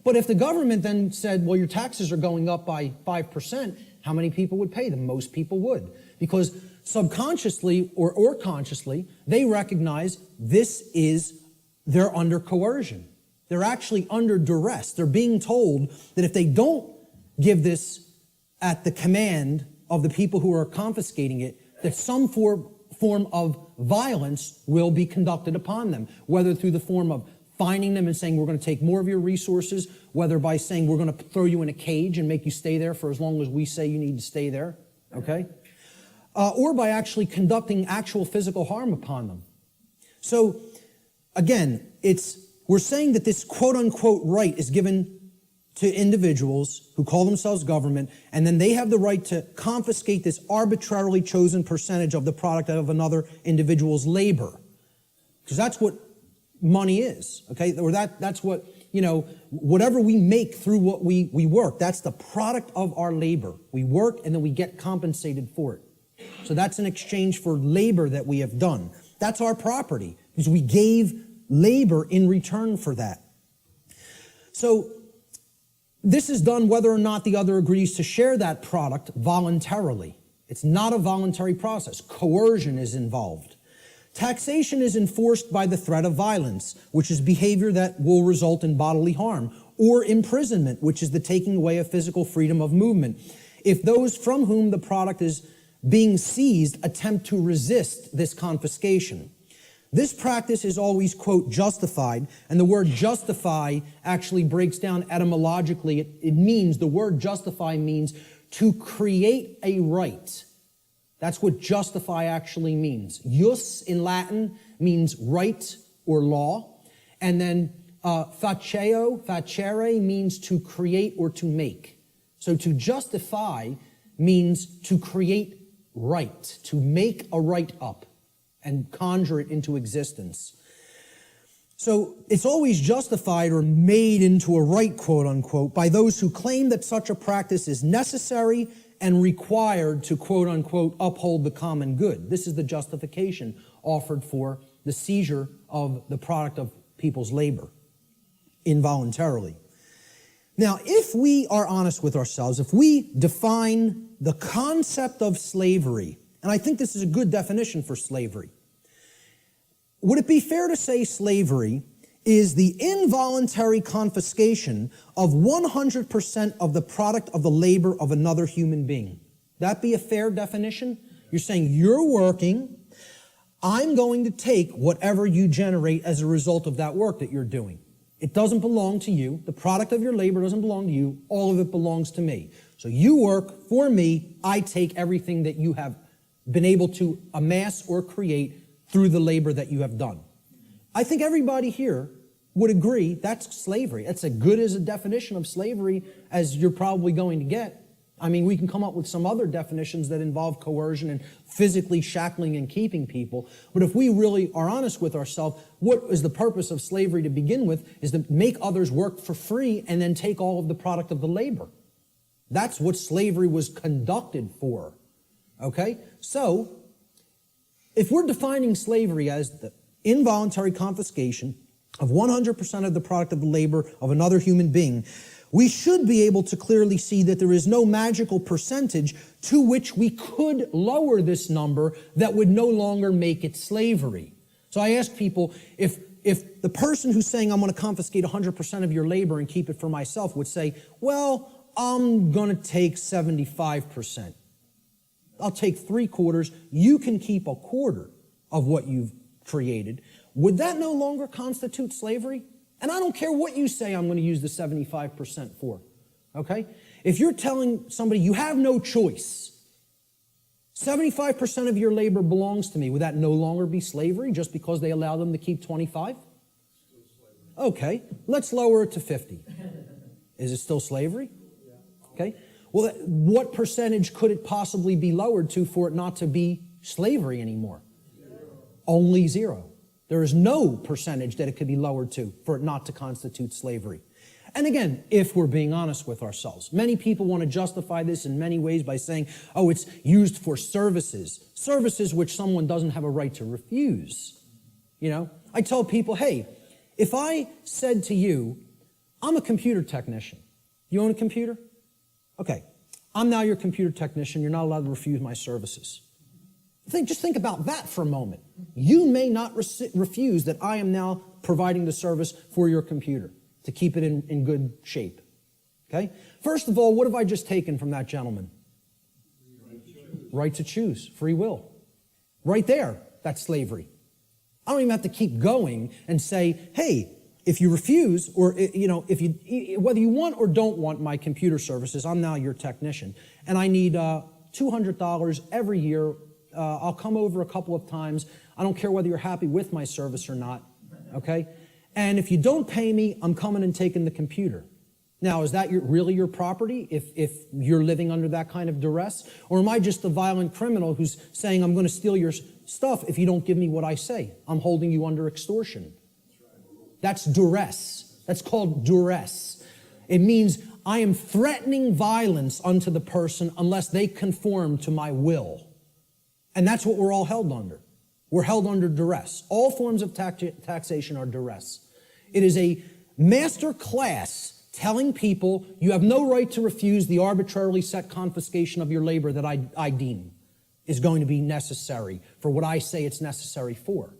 But if the government then said, well, your taxes are going up by 5%, how many people would pay them? Most people would. Because subconsciously or consciously, they recognize they're under coercion. They're actually under duress. They're being told that if they don't give this at the command of the people who are confiscating it, that some form of violence will be conducted upon them, whether through the form of fining them and saying, we're going to take more of your resources, whether by saying, we're going to throw you in a cage and make you stay there for as long as we say you need to stay there, okay? or by actually conducting actual physical harm upon them. So, again, we're saying that this quote-unquote right is given to individuals who call themselves government, and then they have the right to confiscate this arbitrarily chosen percentage of the product of another individual's labor. Because that's what money is, okay? Or that's what, whatever we make through what we work, that's the product of our labor. We work and then we get compensated for it. So that's in exchange for labor that we have done. That's our property, because we gave labor in return for that. So this is done whether or not the other agrees to share that product voluntarily. It's not a voluntary process. Coercion is involved. Taxation is enforced by the threat of violence, which is behavior that will result in bodily harm, or imprisonment, which is the taking away of physical freedom of movement, if those from whom the product is being seized attempt to resist this confiscation. This practice is always, quote, justified, and the word justify actually breaks down etymologically. It means, the word justify means to create a right. That's what justify actually means. Jus in Latin means right or law, and then facere means to create or to make. So to justify means to create right, to make a right up and conjure it into existence. So it's always justified or made into a right, quote unquote, by those who claim that such a practice is necessary and required to, quote unquote, uphold the common good. This is the justification offered for the seizure of the product of people's labor involuntarily. Now, if we are honest with ourselves, if we define the concept of slavery, and I think this is a good definition for slavery, would it be fair to say slavery is the involuntary confiscation of 100% of the product of the labor of another human being? That be a fair definition? You're saying you're working, I'm going to take whatever you generate as a result of that work that you're doing. It doesn't belong to you. The product of your labor doesn't belong to you. All of it belongs to me. So you work for me. I take everything that you have been able to amass or create through the labor that you have done. I think everybody here would agree that's slavery. That's as good as a definition of slavery as you're probably going to get. I mean, we can come up with some other definitions that involve coercion and physically shackling and keeping people. But if we really are honest with ourselves, what is the purpose of slavery to begin with is to make others work for free and then take all of the product of the labor. That's what slavery was conducted for. Okay? So, if we're defining slavery as the involuntary confiscation of 100% of the product of the labor of another human being, we should be able to clearly see that there is no magical percentage to which we could lower this number that would no longer make it slavery. So I ask people, if the person who's saying I'm going to confiscate 100% of your labor and keep it for myself would say, well, I'm going to take 75%. I'll take 3/4. You can keep 1/4 of what you've created. Would that no longer constitute slavery? And I don't care what you say I'm going to use the 75% for, okay? If you're telling somebody you have no choice, 75% of your labor belongs to me, would that no longer be slavery just because they allow them to keep 25? Okay, let's lower it to 50. Is it still slavery? Okay, well, what percentage could it possibly be lowered to for it not to be slavery anymore? Only 0. There is no percentage that it could be lowered to for it not to constitute slavery. And again, if we're being honest with ourselves, many people want to justify this in many ways by saying, oh, it's used for services which someone doesn't have a right to refuse. You know, I tell people, hey, if I said to you, I'm a computer technician. You own a computer? Okay, I'm now your computer technician. You're not allowed to refuse my services. Just think about that for a moment. You may not refuse that I am now providing the service for your computer to keep it in good shape. Okay? First of all, what have I just taken from that gentleman? Right to choose. Free will. Right there, that's slavery. I don't even have to keep going and say, hey, if you refuse, or if you, whether you want or don't want my computer services, I'm now your technician, and I need $200 every year. I'll come over a couple of times. I don't care whether you're happy with my service or not, okay? And if you don't pay me, I'm coming and taking the computer. Now, is that really your property if you're living under that kind of duress? Or am I just a violent criminal who's saying I'm going to steal your stuff if you don't give me what I say? I'm holding you under extortion. That's duress. That's called duress. It means I am threatening violence unto the person unless they conform to my will. And that's what we're all held under. We're held under duress. All forms of taxation are duress. It is a master class telling people you have no right to refuse the arbitrarily set confiscation of your labor that I deem is going to be necessary for what I say it's necessary for.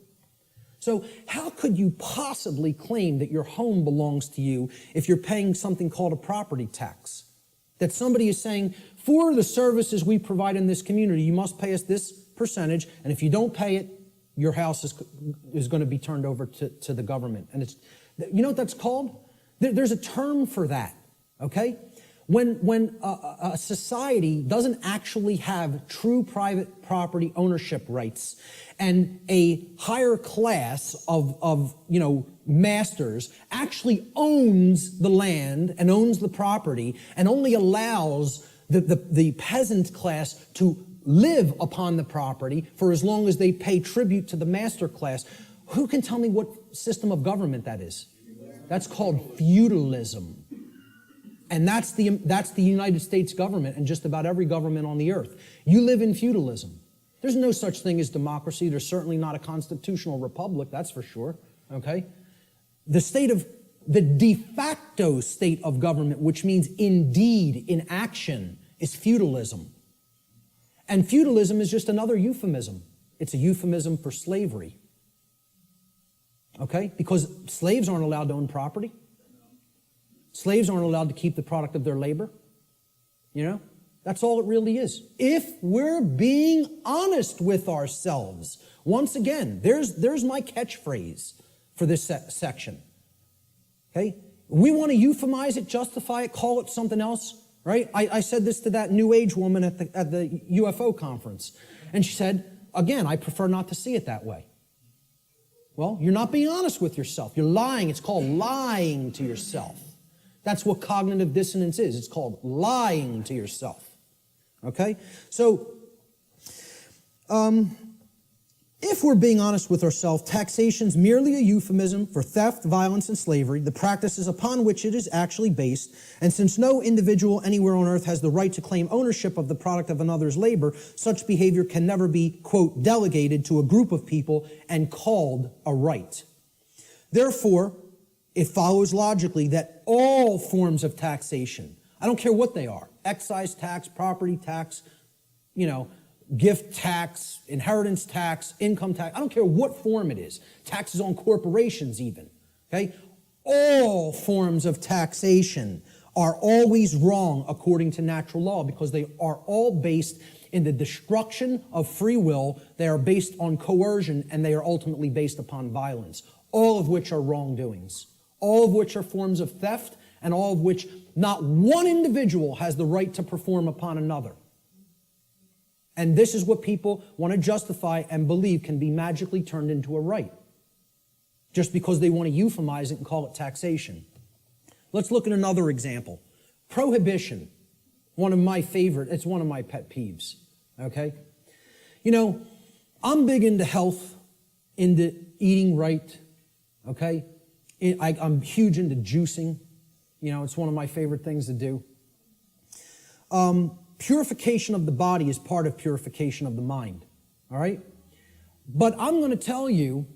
So how could you possibly claim that your home belongs to you if you're paying something called a property tax? That somebody is saying, for the services we provide in this community, you must pay us this percentage, and if you don't pay it, your house is going to be turned over to the government. And it's, you know what that's called? There's a term for that, okay? When a society doesn't actually have true private property ownership rights and a higher class of masters actually owns the land and owns the property and only allows the peasant class to live upon the property for as long as they pay tribute to the master class, who can tell me what system of government that is? That's called feudalism. And that's the United States government and just about every government on the earth. You live in feudalism. There's no such thing as democracy. There's certainly not a constitutional republic, that's for sure, okay? The de facto state of government, which means indeed, in action, is feudalism. And feudalism is just another euphemism. It's a euphemism for slavery. Okay? Because slaves aren't allowed to own property. Slaves aren't allowed to keep the product of their labor. You know? That's all it really is. If we're being honest with ourselves, once again, there's my catchphrase for this section. Okay? We want to euphemize it, justify it, call it something else, right? I said this to that New Age woman at the UFO conference. And she said, again, I prefer not to see it that way. Well, you're not being honest with yourself. You're lying. It's called lying to yourself. That's what cognitive dissonance is. It's called lying to yourself. Okay? So, if we're being honest with ourselves, taxation's merely a euphemism for theft, violence, and slavery, the practices upon which it is actually based, and since no individual anywhere on earth has the right to claim ownership of the product of another's labor, such behavior can never be, quote, delegated to a group of people and called a right. Therefore, it follows logically that all forms of taxation, I don't care what they are, excise tax, property tax, gift tax, inheritance tax, income tax, I don't care what form it is, taxes on corporations even, okay? All forms of taxation are always wrong according to natural law because they are all based in the destruction of free will, they are based on coercion, and they are ultimately based upon violence, all of which are wrongdoings, all of which are forms of theft, and all of which not one individual has the right to perform upon another. And this is what people want to justify and believe can be magically turned into a right, just because they want to euphemize it and call it taxation. Let's look at another example. Prohibition, one of my pet peeves, okay? I'm big into health, into eating right, okay? I'm huge into juicing. It's one of my favorite things to do. Purification of the body is part of purification of the mind, all right? But I'm going to tell you,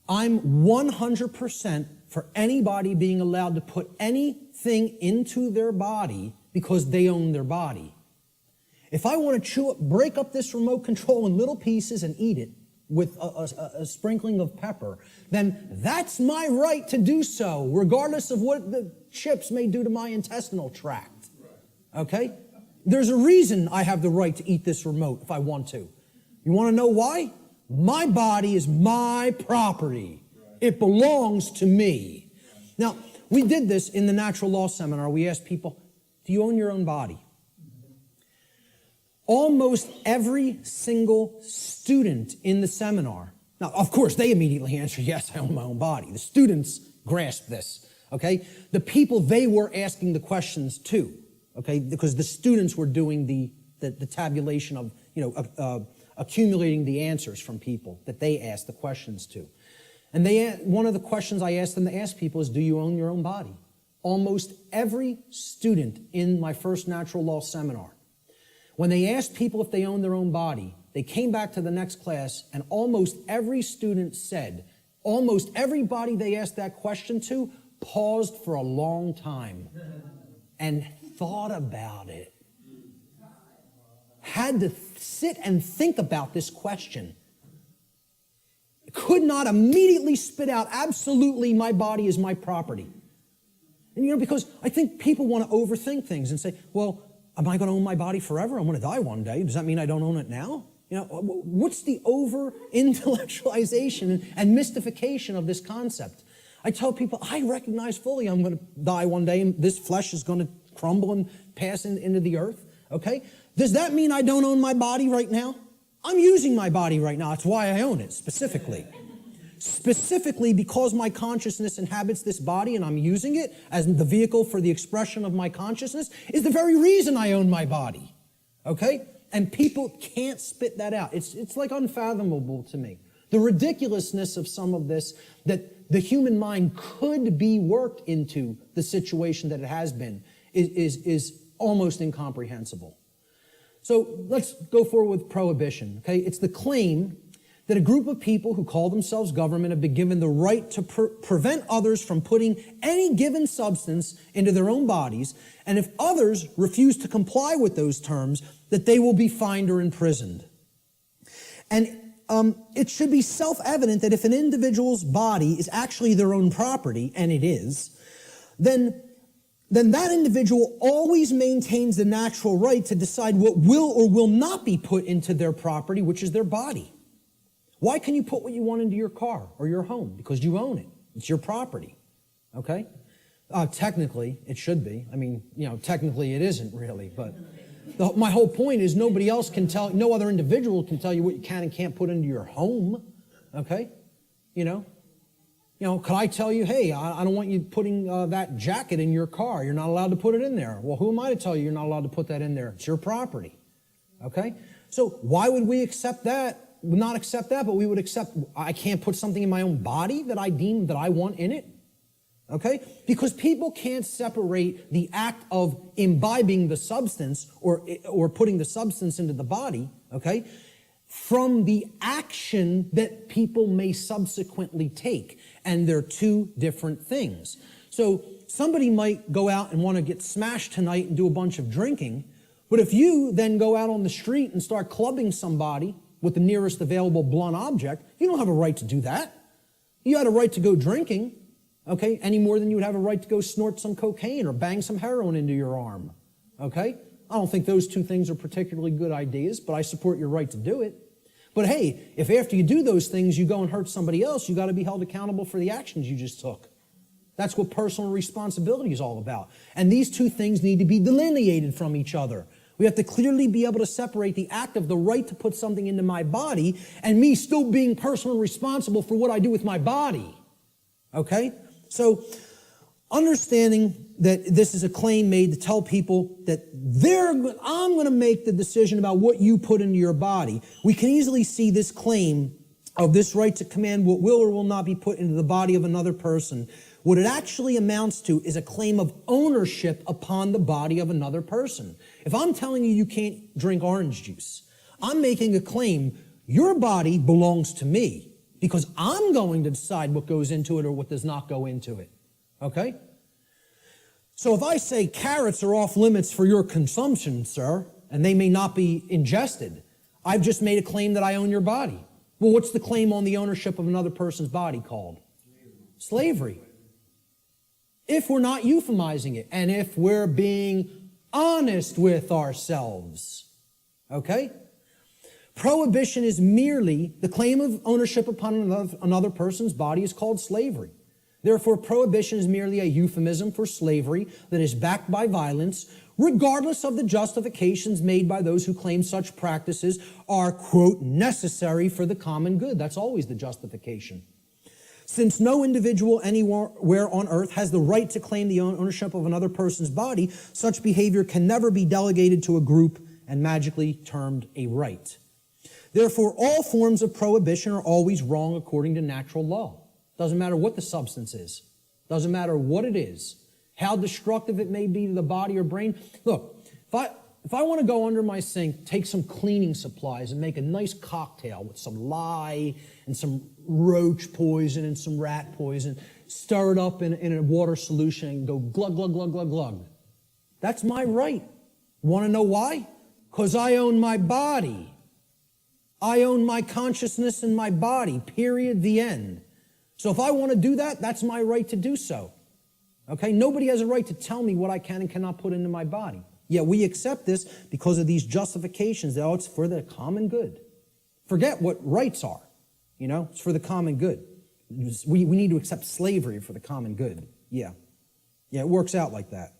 I'm 100% for anybody being allowed to put anything into their body because they own their body. If I want to break up this remote control in little pieces and eat it with a sprinkling of pepper, then that's my right to do so, regardless of what the chips may do to my intestinal tract, okay? There's a reason I have the right to eat this remote if I want to. You want to know why? My body is my property. It belongs to me. Now, we did this in the natural law seminar. We asked people, do you own your own body? almost every single student in the seminar, now, of course, they immediately answer, yes, I own my own body. The students grasp this, okay? The people they were asking the questions to, okay, because the students were doing the tabulation of, accumulating the answers from people that they asked the questions to. And one of the questions I asked them to ask people is, do you own your own body? Almost every student in my first natural law seminar, when they asked people if they own their own body, they came back to the next class and almost every student said, almost everybody they asked that question to paused for a long time and thought about it. Had to sit and think about this question. Could not immediately spit out, absolutely, my body is my property. And because I think people want to overthink things and say, well, am I going to own my body forever? I'm going to die one day. Does that mean I don't own it now? What's the over-intellectualization and mystification of this concept? I tell people, I recognize fully I'm going to die one day and this flesh is going to crumble and pass into the earth, okay? Does that mean I don't own my body right now? I'm using my body right now. That's why I own it, specifically. Specifically because my consciousness inhabits this body and I'm using it as the vehicle for the expression of my consciousness is the very reason I own my body, okay? And people can't spit that out. It's like unfathomable to me. The ridiculousness of some of this, that the human mind could be worked into the situation that it has been, is almost incomprehensible. So let's go forward with prohibition, okay? It's the claim that a group of people who call themselves government have been given the right to prevent others from putting any given substance into their own bodies, and if others refuse to comply with those terms, that they will be fined or imprisoned. And it should be self-evident that if an individual's body is actually their own property, and it is, then that individual always maintains the natural right to decide what will or will not be put into their property, which is their body. Why can you put what you want into your car or your home? Because you own it. It's your property, okay? Technically, it should be. I mean, technically it isn't really, but my whole point is nobody else can tell, no other individual can tell you what you can and can't put into your home, okay? Could I tell you, hey, I don't want you putting that jacket in your car. You're not allowed to put it in there. Well, who am I to tell you you're not allowed to put that in there? It's your property, okay? So why would we accept that? Not accept that, but we would accept I can't put something in my own body that I deem that I want in it, okay? Because people can't separate the act of imbibing the substance or putting the substance into the body, okay, from the action that people may subsequently take. And they're two different things. So somebody might go out and want to get smashed tonight and do a bunch of drinking, but if you then go out on the street and start clubbing somebody with the nearest available blunt object, you don't have a right to do that. You had a right to go drinking, okay, any more than you would have a right to go snort some cocaine or bang some heroin into your arm, okay? I don't think those two things are particularly good ideas, but I support your right to do it. But hey, if after you do those things you go and hurt somebody else, you got to be held accountable for the actions you just took. That's what personal responsibility is all about. And these two things need to be delineated from each other. We have to clearly be able to separate the act of the right to put something into my body and me still being personally responsible for what I do with my body. Okay? So, understanding that this is a claim made to tell people that I'm going to make the decision about what you put into your body, we can easily see this claim of this right to command what will or will not be put into the body of another person. What it actually amounts to is a claim of ownership upon the body of another person. If I'm telling you you can't drink orange juice, I'm making a claim, your body belongs to me because I'm going to decide what goes into it or what does not go into it. Okay? So if I say carrots are off limits for your consumption, sir, and they may not be ingested, I've just made a claim that I own your body. Well, what's the claim on the ownership of another person's body called? Slavery. If we're not euphemizing it, and if we're being honest with ourselves, okay? Prohibition is merely the claim of ownership upon another person's body is called slavery. Therefore, prohibition is merely a euphemism for slavery that is backed by violence, regardless of the justifications made by those who claim such practices are, quote, necessary for the common good. That's always the justification. Since no individual anywhere on earth has the right to claim the ownership of another person's body, such behavior can never be delegated to a group and magically termed a right. Therefore, all forms of prohibition are always wrong according to natural law. Doesn't matter what the substance is. Doesn't matter what it is. How destructive it may be to the body or brain. Look, if I want to go under my sink, take some cleaning supplies and make a nice cocktail with some lye and some roach poison and some rat poison, stir it up in a water solution and go glug, glug, glug, glug, glug. That's my right. Want to know why? Because I own my body. I own my consciousness and my body, period, the end. So if I want to do that, that's my right to do so. Okay? Nobody has a right to tell me what I can and cannot put into my body. Yet we accept this because of these justifications that, oh, it's for the common good. Forget what rights are. You know, it's for the common good. We need to accept slavery for the common good. Yeah, it works out like that.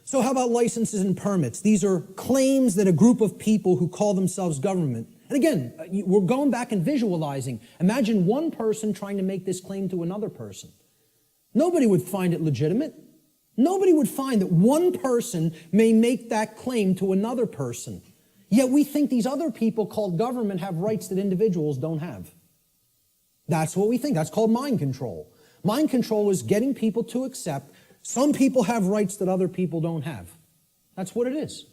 So how about licenses and permits? These are claims that a group of people who call themselves government, and again, we're going back and visualizing. Imagine one person trying to make this claim to another person. Nobody would find it legitimate. Nobody would find that one person may make that claim to another person. Yet we think these other people called government have rights that individuals don't have. That's what we think. That's called mind control. Mind control is getting people to accept some people have rights that other people don't have. That's what it is.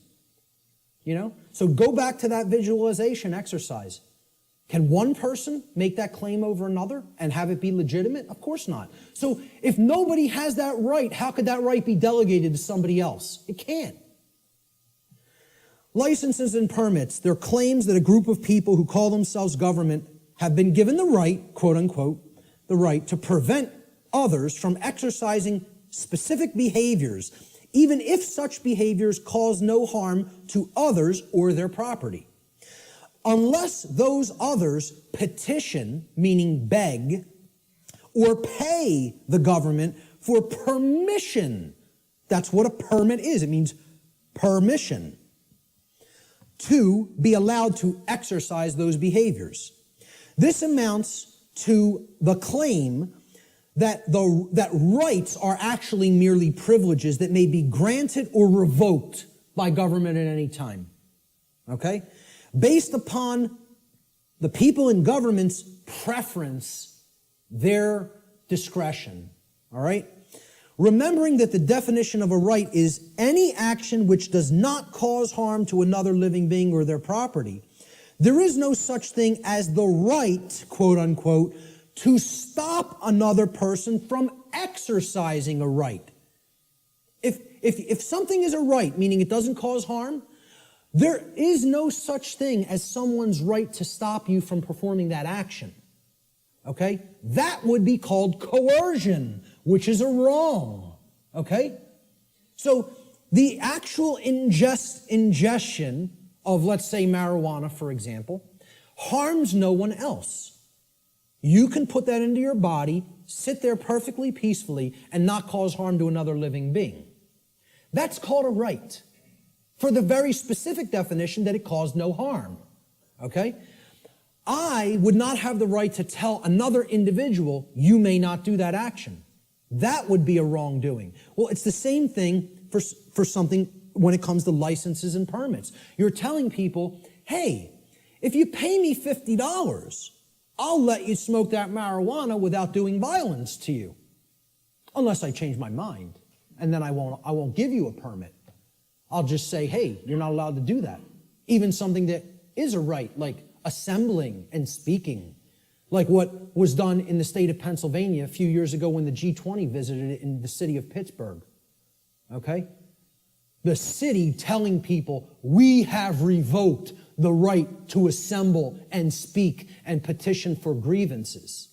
You know? So go back to that visualization exercise. Can one person make that claim over another and have it be legitimate? Of course not. So if nobody has that right, how could that right be delegated to somebody else? It can't. Licenses and permits, they're claims that a group of people who call themselves government have been given the right, quote unquote, the right to prevent others from exercising specific behaviors, even if such behaviors cause no harm to others or their property. Unless those others petition, meaning beg, or pay the government for permission. That's what a permit is. It means permission to be allowed to exercise those behaviors. This amounts to the claim that rights are actually merely privileges that may be granted or revoked by government at any time. Okay? Based upon the people in government's preference, their discretion. All right? Remembering that the definition of a right is any action which does not cause harm to another living being or their property, there is no such thing as the right, quote unquote, to stop another person from exercising a right. If something is a right, meaning it doesn't cause harm, there is no such thing as someone's right to stop you from performing that action. Okay? That would be called coercion, which is a wrong. Okay? So the actual ingestion of, let's say, marijuana, for example, harms no one else. You can put that into your body, sit there perfectly peacefully, and not cause harm to another living being. That's called a right, for the very specific definition that it caused no harm. Okay? I would not have the right to tell another individual, you may not do that action. That would be a wrongdoing. Well, it's the same thing for something when it comes to licenses and permits. You're telling people, hey, if you pay me $50, I'll let you smoke that marijuana without doing violence to you. Unless I change my mind, and then I won't give you a permit. I'll just say, hey, you're not allowed to do that. Even something that is a right, like assembling and speaking, like what was done in the state of Pennsylvania a few years ago when the G20 visited it in the city of Pittsburgh. Okay? The city telling people, we have revoked the right to assemble and speak and petition for grievances.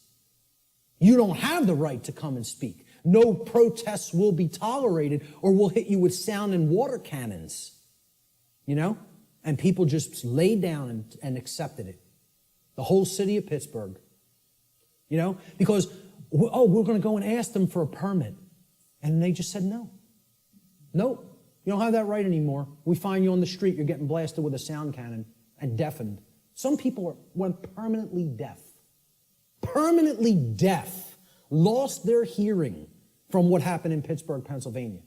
You don't have the right to come and speak. No protests will be tolerated or we'll hit you with sound and water cannons. You know? And people just laid down and accepted it. The whole city of Pittsburgh. You know? Because, we're going to go and ask them for a permit. And they just said no. No. You don't have that right anymore. We find you on the street, you're getting blasted with a sound cannon and deafened. Some people went permanently deaf. Permanently deaf. Lost their hearing from what happened in Pittsburgh, Pennsylvania.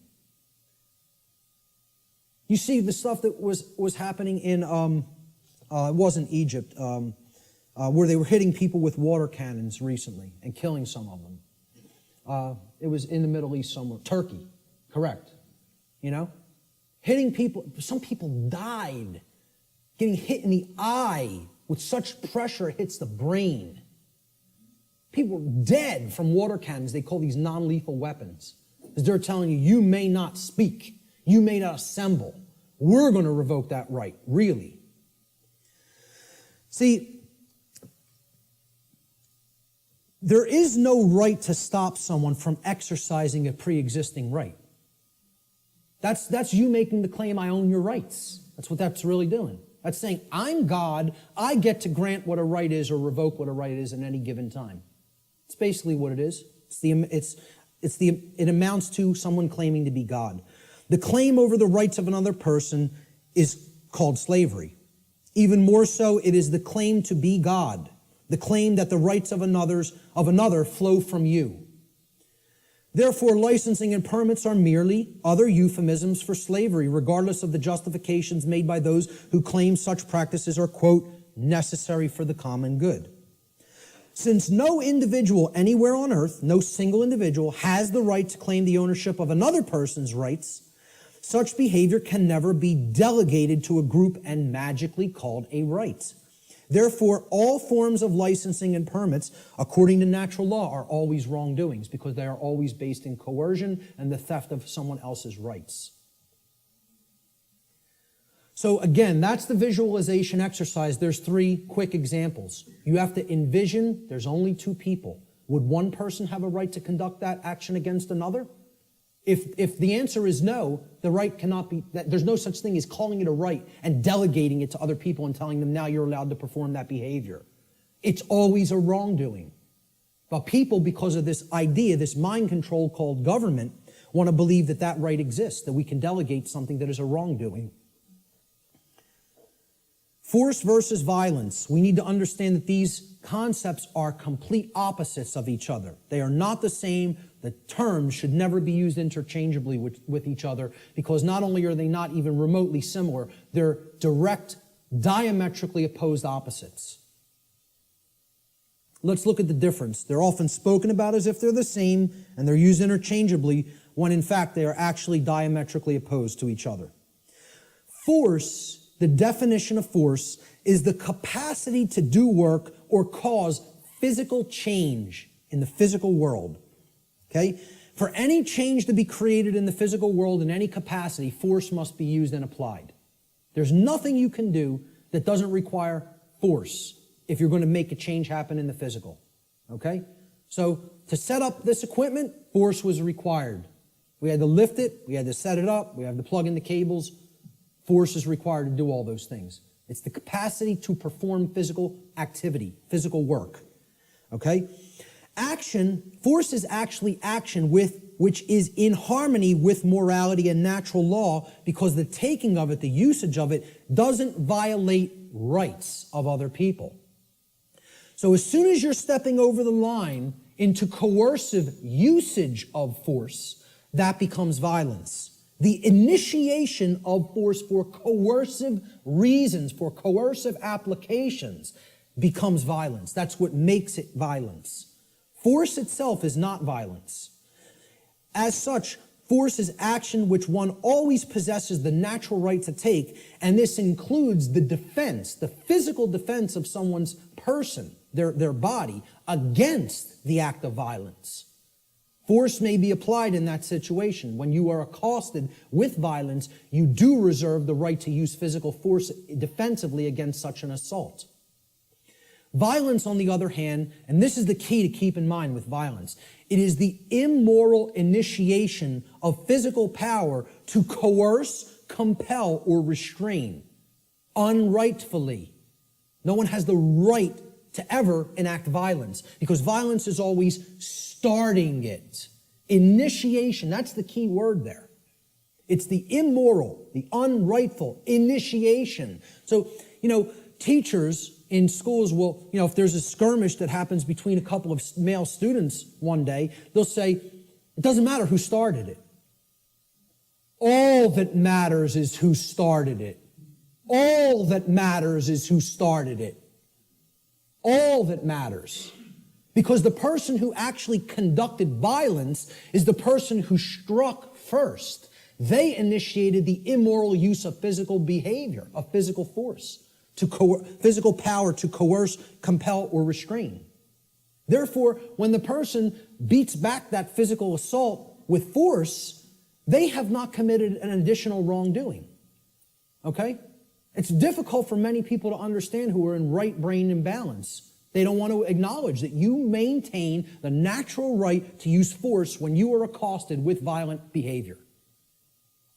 You see the stuff that was happening in, it wasn't Egypt, where they were hitting people with water cannons recently and killing some of them. It was in the Middle East somewhere. Turkey, correct. You know? Hitting people, some people died getting hit in the eye with such pressure it hits the brain. People were dead from water cannons. They call these non-lethal weapons. Because they're telling you, you may not speak. You may not assemble. We're going to revoke that right, really. See, there is no right to stop someone from exercising a pre-existing right. That's you making the claim, I own your rights. That's what that's really doing. That's saying, I'm God, I get to grant what a right is or revoke what a right is at any given time. It's basically what it is. It amounts to someone claiming to be God. The claim over the rights of another person is called slavery. Even more so, it is the claim to be God, the claim that the rights of another flow from you. Therefore, licensing and permits are merely other euphemisms for slavery, regardless of the justifications made by those who claim such practices are, quote, necessary for the common good. Since no individual anywhere on earth, no single individual, has the right to claim the ownership of another person's rights, such behavior can never be delegated to a group and magically called a right. Therefore, all forms of licensing and permits, according to natural law, are always wrongdoings because they are always based in coercion and the theft of someone else's rights. So again, that's the visualization exercise. There's 3 quick examples. You have to envision there's only 2 people. Would one person have a right to conduct that action against another? If the answer is no, the right cannot be, there's no such thing as calling it a right and delegating it to other people and telling them now you're allowed to perform that behavior. It's always a wrongdoing. But people, because of this idea, this mind control called government, want to believe that that right exists, that we can delegate something that is a wrongdoing. Force versus violence. We need to understand that these concepts are complete opposites of each other. They are not the same. The terms should never be used interchangeably with each other because not only are they not even remotely similar, they're direct, diametrically opposed opposites. Let's look at the difference. They're often spoken about as if they're the same and they're used interchangeably when in fact they are actually diametrically opposed to each other. Force, the definition of force, is the capacity to do work or cause physical change in the physical world. Okay? For any change to be created in the physical world in any capacity, force must be used and applied. There's nothing you can do that doesn't require force if you're going to make a change happen in the physical. Okay? So to set up this equipment, force was required. We had to lift it, we had to set it up, we had to plug in the cables. Force is required to do all those things. It's the capacity to perform physical activity, physical work. Okay? Action, force is actually action which is in harmony with morality and natural law because the taking of it, the usage of it, doesn't violate rights of other people. So as soon as you're stepping over the line into coercive usage of force, that becomes violence. The initiation of force for coercive reasons, for coercive applications, becomes violence. That's what makes it violence. Force itself is not violence. As such, force is action which one always possesses the natural right to take, and this includes the defense, the physical defense of someone's person, their body, against the act of violence. Force may be applied in that situation. When you are accosted with violence, you do reserve the right to use physical force defensively against such an assault. Violence, on the other hand, and this is the key to keep in mind with violence, it is the immoral initiation of physical power to coerce, compel, or restrain unrightfully. No one has the right to ever enact violence because violence is always starting it. Initiation, that's the key word there. It's the immoral, the unrightful initiation. So, teachers in schools will, if there's a skirmish that happens between a couple of male students one day, they'll say, it doesn't matter who started it. All that matters is who started it. All that matters is who started it. All that matters. Because the person who actually conducted violence is the person who struck first. They initiated the immoral use of physical behavior, of physical force, physical power to coerce, compel, or restrain. Therefore, when the person beats back that physical assault with force, they have not committed an additional wrongdoing. Okay? It's difficult for many people to understand who are in right brain imbalance. They don't want to acknowledge that you maintain the natural right to use force when you are accosted with violent behavior.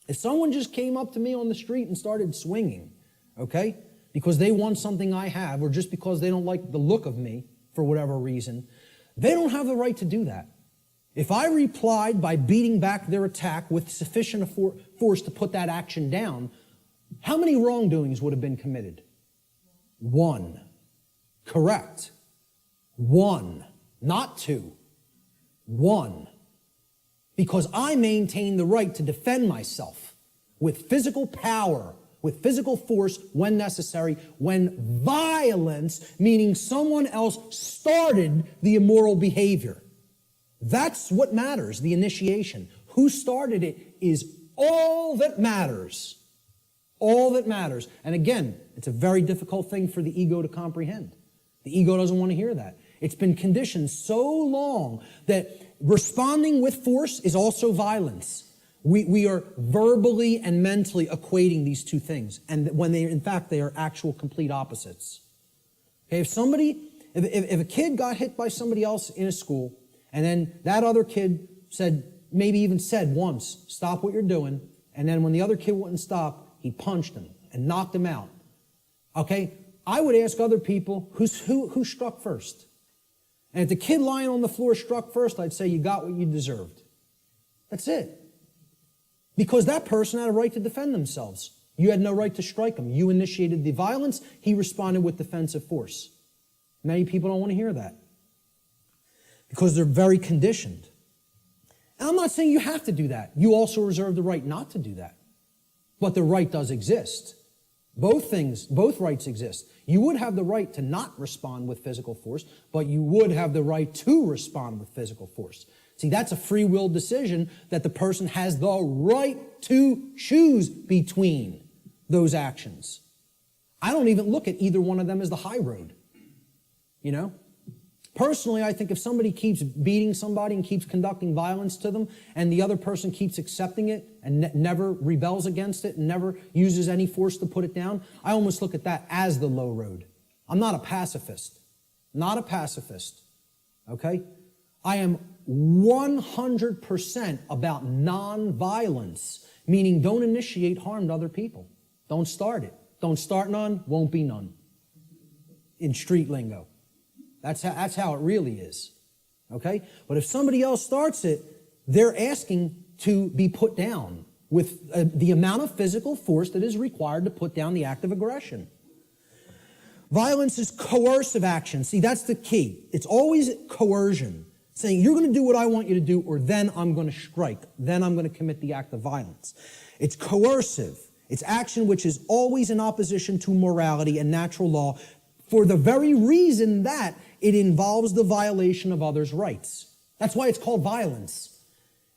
If someone just came up to me on the street and started swinging, okay, because they want something I have, or just because they don't like the look of me for whatever reason, they don't have the right to do that. If I replied by beating back their attack with sufficient force to put that action down, how many wrongdoings would have been committed? One. Correct. One. Not two. One. Because I maintain the right to defend myself with physical power, with physical force when necessary, when violence, meaning someone else started the immoral behavior. That's what matters, the initiation. Who started it is all that matters. All that matters. And again, it's a very difficult thing for the ego to comprehend. The ego doesn't want to hear that. It's been conditioned so long that responding with force is also violence. We are verbally and mentally equating these two things, and when in fact, they are actual complete opposites. Okay, if a kid got hit by somebody else in a school, and then that other kid maybe even said once, stop what you're doing, and then when the other kid wouldn't stop, he punched him and knocked him out. Okay, I would ask other people, who struck first? And if the kid lying on the floor struck first, I'd say you got what you deserved. That's it. Because that person had a right to defend themselves. You had no right to strike him. You initiated the violence. He responded with defensive force. Many people don't want to hear that because they're very conditioned. And I'm not saying you have to do that. You also reserve the right not to do that. But the right does exist. Both rights exist. You would have the right to not respond with physical force, but you would have the right to respond with physical force. See, that's a free will decision that the person has the right to choose between those actions. I don't even look at either one of them as the high road. Personally, I think if somebody keeps beating somebody and keeps conducting violence to them, and the other person keeps accepting it and never rebels against it and never uses any force to put it down, I almost look at that as the low road. I'm not a pacifist. Not a pacifist. Okay? I am 100% about nonviolence, meaning don't initiate harm to other people. Don't start it. Don't start none, won't be none. In street lingo. That's how it really is. Okay? But if somebody else starts it, they're asking to be put down with the amount of physical force that is required to put down the act of aggression. Violence is coercive action. See, that's the key. It's always coercion. Saying, you're going to do what I want you to do, or then I'm going to strike. Then I'm going to commit the act of violence. It's coercive. It's action which is always in opposition to morality and natural law for the very reason that it involves the violation of others' rights. That's why it's called violence.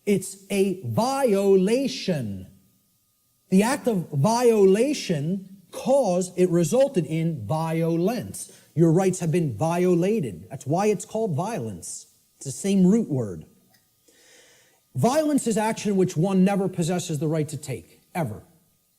It's a violation. The act of violation resulted in violence. Your rights have been violated. That's why it's called violence. It's the same root word. Violence is action which one never possesses the right to take, ever.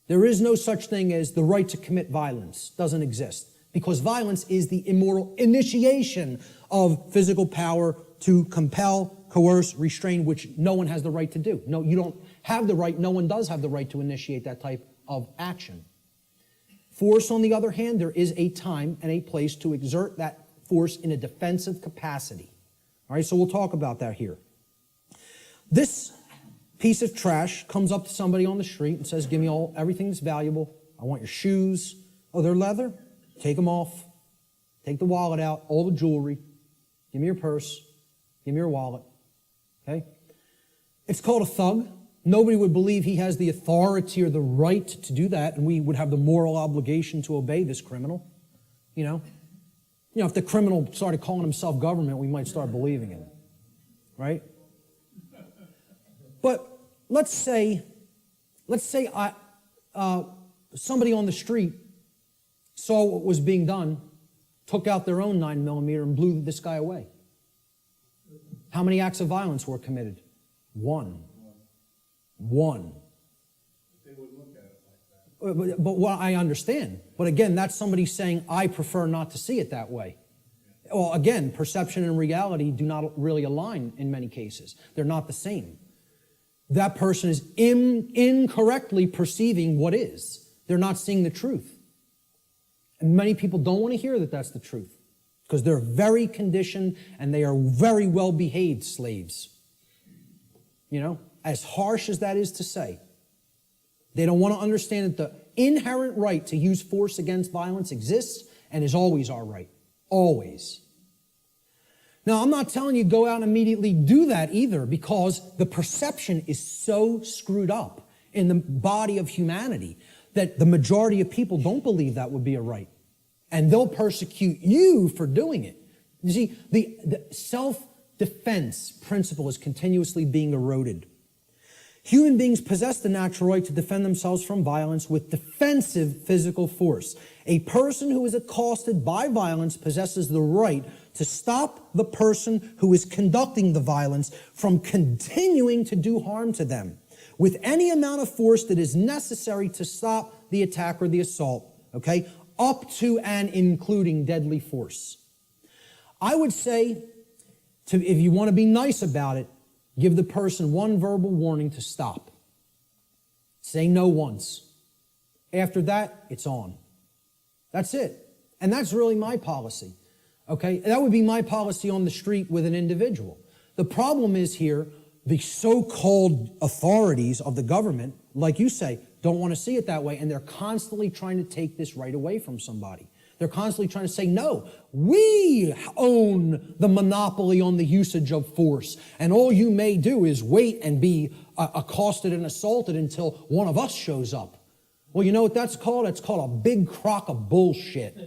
There is no such thing as the right to commit violence. Doesn't exist. Because violence is the immoral initiation of physical power to compel, coerce, restrain, which no one has the right to do. No, you don't have the right, no one does have the right to initiate that type of action. Force, on the other hand, there is a time and a place to exert that force in a defensive capacity. All right, so we'll talk about that here. piece of trash comes up to somebody on the street and says, give me everything that's valuable. I want your shoes. Oh, they're leather? Take them off. Take the wallet out, all the jewelry. Give me your purse. Give me your wallet. Okay? It's called a thug. Nobody would believe he has the authority or the right to do that, and we would have the moral obligation to obey this criminal. You know, if the criminal started calling himself government, we might start believing him. Right? But let's say somebody on the street saw what was being done, took out their own 9mm and blew this guy away. How many acts of violence were committed? One. They would look at it like that. But what I understand. But again, that's somebody saying, I prefer not to see it that way. Well, again, perception and reality do not really align in many cases. They're not the same. That person is incorrectly perceiving what is. They're not seeing the truth. And many people don't want to hear that that's the truth because they're very conditioned and they are very well-behaved slaves. You know, as harsh as that is to say, they don't want to understand that the inherent right to use force against violence exists and is always our right. Always. Now, I'm not telling you go out and immediately do that either because the perception is so screwed up in the body of humanity that the majority of people don't believe that would be a right. And they'll persecute you for doing it. You see, the self-defense principle is continuously being eroded. Human beings possess the natural right to defend themselves from violence with defensive physical force. A person who is accosted by violence possesses the right to stop the person who is conducting the violence from continuing to do harm to them with any amount of force that is necessary to stop the attack or the assault, okay, up to and including deadly force. I would say, if you want to be nice about it, give the person one verbal warning to stop. Say no once. After that, it's on. That's it. And that's really my policy. Okay? That would be my policy on the street with an individual. The problem is here, the so-called authorities of the government, like you say, don't want to see it that way, and they're constantly trying to take this right away from somebody. They're constantly trying to say, no, we own the monopoly on the usage of force, and all you may do is wait and be accosted and assaulted until one of us shows up. Well, you know what that's called? It's called a big crock of bullshit,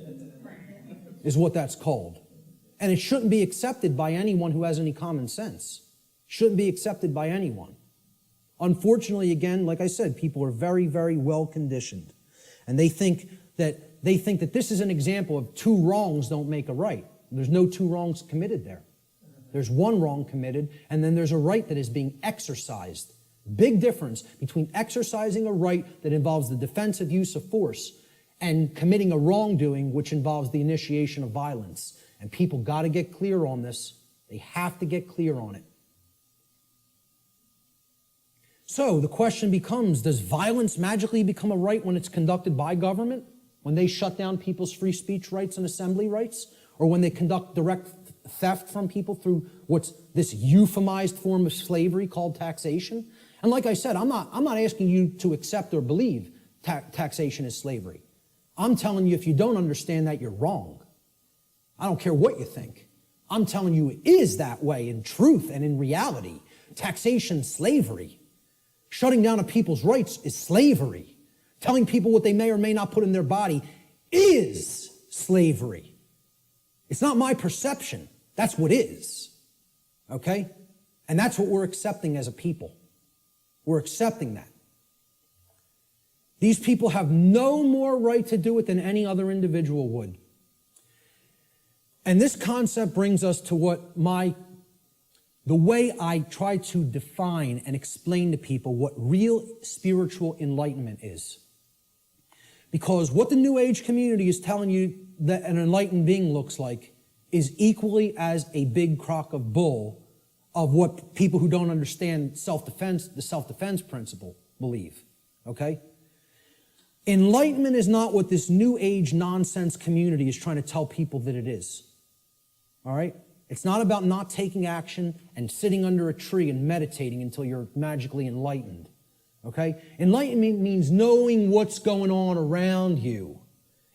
is what that's called. And it shouldn't be accepted by anyone who has any common sense. Shouldn't be accepted by anyone. Unfortunately, again, like I said, people are very, very well conditioned. And they think that this is an example of two wrongs don't make a right. There's no two wrongs committed there. There's one wrong committed, and then there's a right that is being exercised. Big difference between exercising a right that involves the defensive use of force and committing a wrongdoing which involves the initiation of violence. And people got to get clear on this. They have to get clear on it. So the question becomes, does violence magically become a right when it's conducted by government? When they shut down people's free speech rights and assembly rights? Or when they conduct direct theft from people through what's this euphemized form of slavery called taxation? And like I said, I'm not asking you to accept or believe taxation is slavery. I'm telling you, if you don't understand that, you're wrong. I don't care what you think. I'm telling you it is that way in truth and in reality. Taxation, slavery. Shutting down of people's rights is slavery. Telling people what they may or may not put in their body is slavery. It's not my perception. That's what is. Okay? And that's what we're accepting as a people. We're accepting that. These people have no more right to do it than any other individual would. And this concept brings us to the way I try to define and explain to people what real spiritual enlightenment is. Because what the New Age community is telling you that an enlightened being looks like is equally as a big crock of bull of what people who don't understand self-defense, the self-defense principle, believe. Okay? Enlightenment is not what this New Age nonsense community is trying to tell people that it is. All right? It's not about not taking action and sitting under a tree and meditating until you're magically enlightened. Okay? Enlightenment means knowing what's going on around you.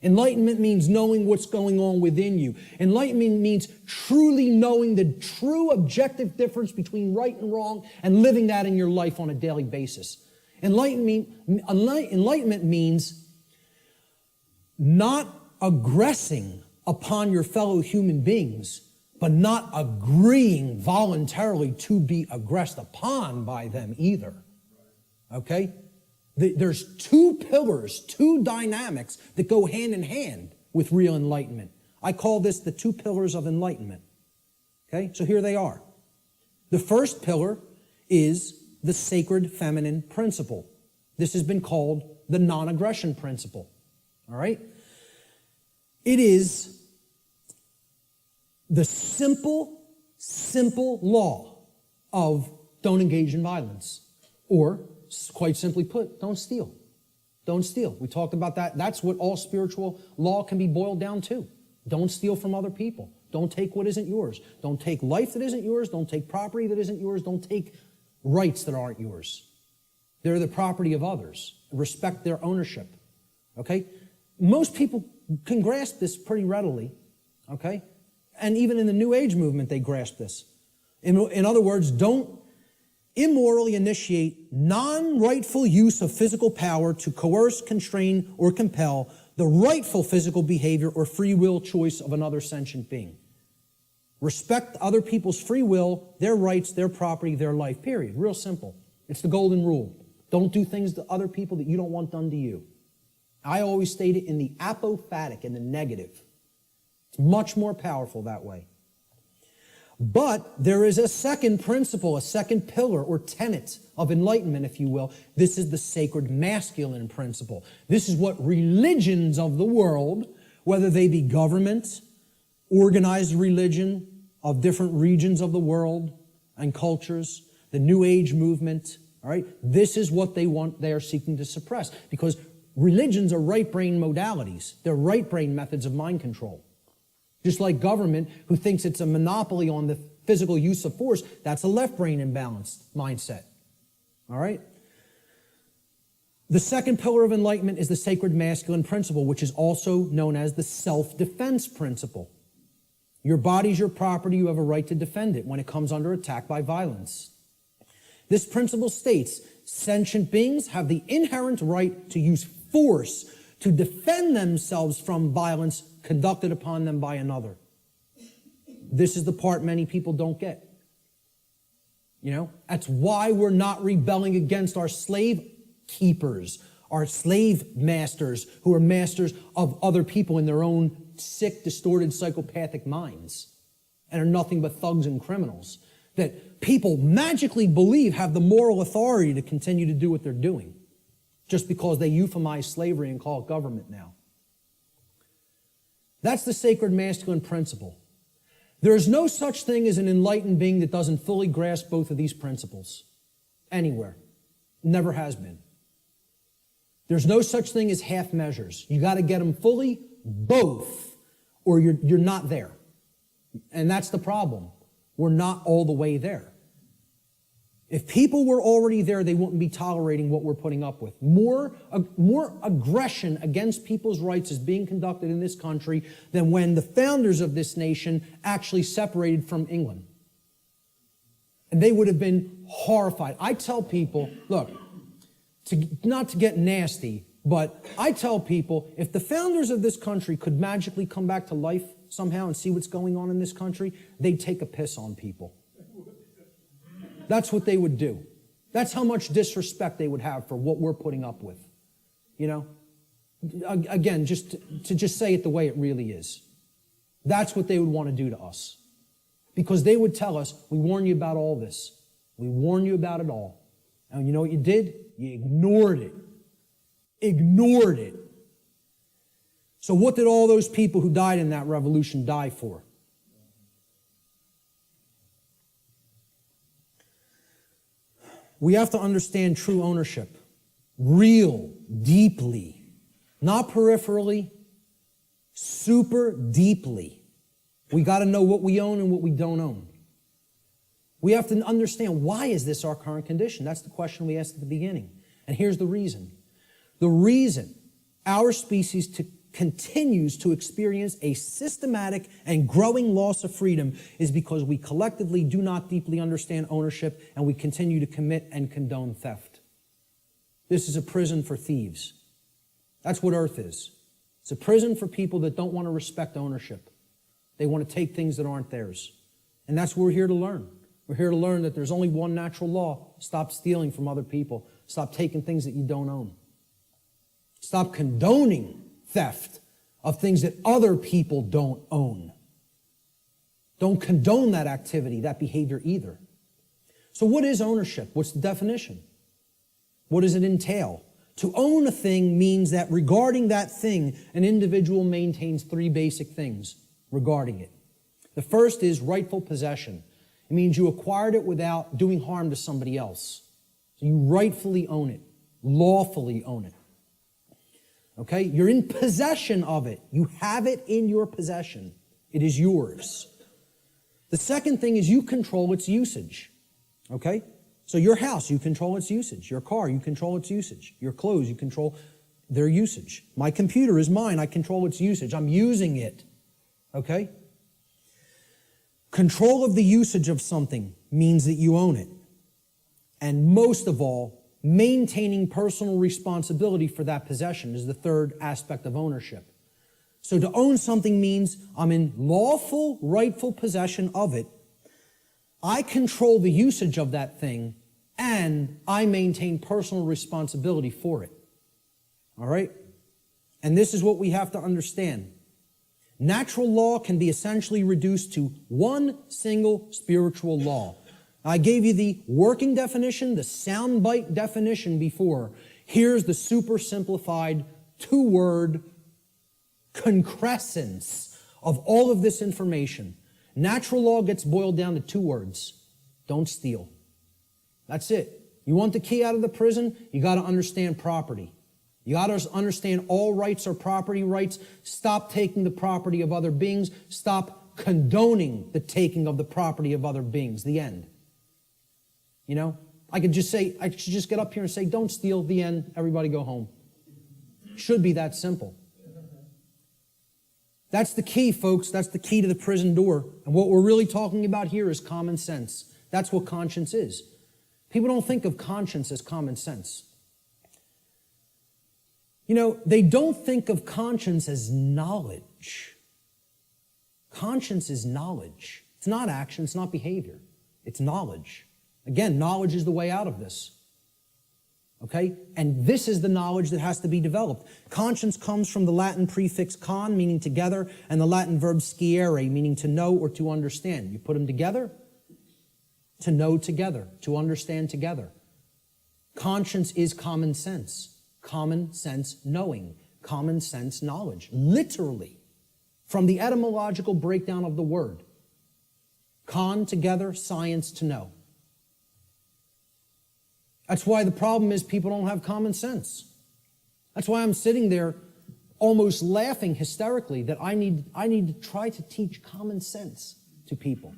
Enlightenment means knowing what's going on within you. Enlightenment means truly knowing the true objective difference between right and wrong and living that in your life on a daily basis. Enlightenment means not aggressing upon your fellow human beings, but not agreeing voluntarily to be aggressed upon by them either. Okay? There's two pillars, two dynamics that go hand in hand with real enlightenment. I call this the two pillars of enlightenment. Okay? So here they are. The first pillar is the sacred feminine principle. This has been called the non-aggression principle. All right? It is the simple law of don't engage in violence. Or, quite simply put, don't steal. Don't steal. We talked about that. That's what all spiritual law can be boiled down to. Don't steal from other people. Don't take what isn't yours. Don't take life that isn't yours. Don't take property that isn't yours. Don't take rights that aren't yours. They're the property of others. Respect their ownership. Okay? Most people can grasp this pretty readily. Okay? And even in the New Age movement, they grasp this. In other words, don't immorally initiate non-rightful use of physical power to coerce, constrain, or compel the rightful physical behavior or free will choice of another sentient being. Respect other people's free will, their rights, their property, their life, period. Real simple. It's the golden rule. Don't do things to other people that you don't want done to you. I always state it in the apophatic, in the negative. It's much more powerful that way. But there is a second principle, a second pillar or tenet of enlightenment, if you will. This is the sacred masculine principle. This is what religions of the world, whether they be government, organized religion of different regions of the world and cultures, the New Age movement, all right, this is what they are seeking to suppress, because religions are right brain modalities. They're right brain methods of mind control. Just like government, who thinks it's a monopoly on the physical use of force, that's a left brain imbalanced mindset. All right? The second pillar of enlightenment is the sacred masculine principle, which is also known as the self-defense principle. Your body's your property. You have a right to defend it when it comes under attack by violence. This principle states sentient beings have the inherent right to use force to defend themselves from violence conducted upon them by another. This is the part many people don't get. You know, that's why we're not rebelling against our slave keepers, our slave masters who are masters of other people in their own sick, distorted, psychopathic minds and are nothing but thugs and criminals that people magically believe have the moral authority to continue to do what they're doing just because they euphemize slavery and call it government now. That's the sacred masculine principle. There is no such thing as an enlightened being that doesn't fully grasp both of these principles anywhere. Never has been. There's no such thing as half measures. You got to get them fully, both, or you're not there. And that's the problem. We're not all the way there. If people were already there, they wouldn't be tolerating what we're putting up with. More aggression against people's rights is being conducted in this country than when the founders of this nation actually separated from England. And they would have been horrified. I tell people, look, not to get nasty, but I tell people, if the founders of this country could magically come back to life somehow and see what's going on in this country, they'd take a piss on people. That's what they would do. That's how much disrespect they would have for what we're putting up with. You know? Again, just to say it the way it really is. That's what they would want to do to us. Because they would tell us, we warn you about all this. We warn you about it all. And you know what you did? You ignored it. Ignored it. So what did all those people who died in that revolution die for? We have to understand true ownership. Real, deeply. Not peripherally, super deeply. We got to know what we own and what we don't own. We have to understand, why is this our current condition? That's the question we asked at the beginning. And here's the reason. The reason our species continues to experience a systematic and growing loss of freedom is because we collectively do not deeply understand ownership, and we continue to commit and condone theft. This is a prison for thieves. That's what Earth is. It's a prison for people that don't want to respect ownership. They want to take things that aren't theirs. And that's what we're here to learn. We're here to learn that there's only one natural law. Stop stealing from other people. Stop taking things that you don't own. Stop condoning theft of things that other people don't own. Don't condone that activity, that behavior either. So what is ownership? What's the definition? What does it entail? To own a thing means that regarding that thing, an individual maintains three basic things regarding it. The first is rightful possession. It means you acquired it without doing harm to somebody else. So you rightfully own it, lawfully own it. Okay? You're in possession of it. You have it in your possession. It is yours. The second thing is you control its usage. Okay? So your house, you control its usage. Your car, you control its usage. Your clothes, you control their usage. My computer is mine. I control its usage. I'm using it. Okay? Control of the usage of something means that you own it. And most of all, maintaining personal responsibility for that possession is the third aspect of ownership. So to own something means I'm in lawful, rightful possession of it. I control the usage of that thing, and I maintain personal responsibility for it. All right? And this is what we have to understand. Natural law can be essentially reduced to one single spiritual law. I gave you the working definition, the soundbite definition before. Here's the super simplified two-word concrescence of all of this information. Natural law gets boiled down to two words. Don't steal. That's it. You want the key out of the prison? You got to understand property. You got to understand all rights are property rights. Stop taking the property of other beings. Stop condoning the taking of the property of other beings. The end. You know, I should just get up here and say, don't steal, the end, everybody go home. Should be that simple. That's the key, folks. That's the key to the prison door. And what we're really talking about here is common sense. That's what conscience is. People don't think of conscience as common sense. You know, they don't think of conscience as knowledge. Conscience is knowledge. It's not action, it's not behavior. It's knowledge. Again, knowledge is the way out of this. Okay? And this is the knowledge that has to be developed. Conscience comes from the Latin prefix con, meaning together, and the Latin verb sciere, meaning to know or to understand. You put them together, to know together, to understand together. Conscience is common sense. Common sense knowing. Common sense knowledge. Literally. From the etymological breakdown of the word. Con, together, science, to know. That's why the problem is people don't have common sense. That's why I'm sitting there almost laughing hysterically that I need to try to teach common sense to people.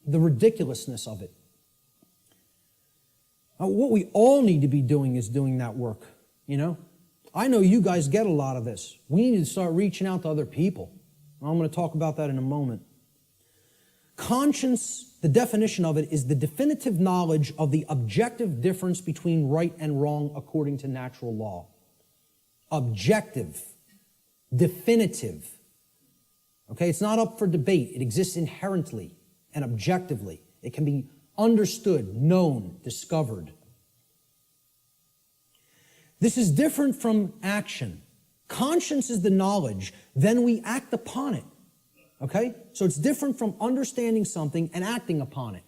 The ridiculousness of it. What we all need to be doing is doing that work, you know? I know you guys get a lot of this. We need to start reaching out to other people. I'm going to talk about that in a moment. Conscience, the definition of it, is the definitive knowledge of the objective difference between right and wrong according to natural law. Objective. Definitive. Okay, it's not up for debate. It exists inherently and objectively. It can be understood, known, discovered. This is different from action. Conscience is the knowledge, then we act upon it. Okay? So it's different from understanding something and acting upon it.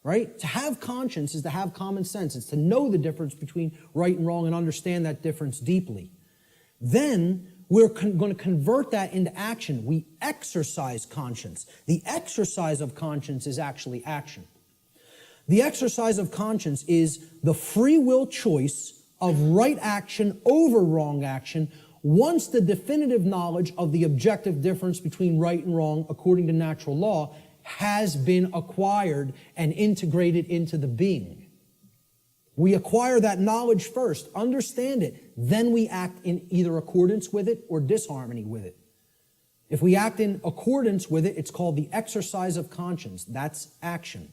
Right? To have conscience is to have common sense. It's to know the difference between right and wrong and understand that difference deeply. Then we're going to convert that into action. We exercise conscience. The exercise of conscience is actually action. The exercise of conscience is the free will choice of right action over wrong action, once the definitive knowledge of the objective difference between right and wrong according to natural law has been acquired and integrated into the being. We acquire that knowledge first, understand it, then we act in either accordance with it or disharmony with it. If we act in accordance with it, it's called the exercise of conscience. That's action.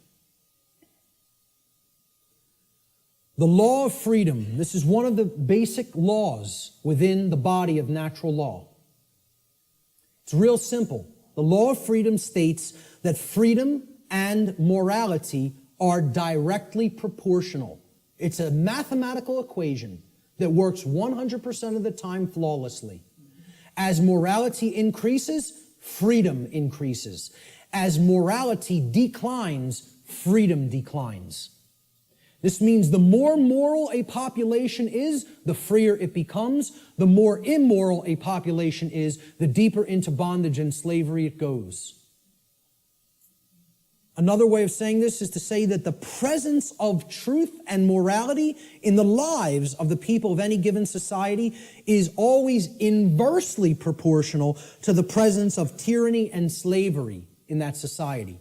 The law of freedom. This is one of the basic laws within the body of natural law. It's real simple. The law of freedom states that freedom and morality are directly proportional. It's a mathematical equation that works 100% of the time flawlessly. As morality increases, freedom increases. As morality declines, freedom declines. This means the more moral a population is, the freer it becomes. The more immoral a population is, the deeper into bondage and slavery it goes. Another way of saying this is to say that the presence of truth and morality in the lives of the people of any given society is always inversely proportional to the presence of tyranny and slavery in that society.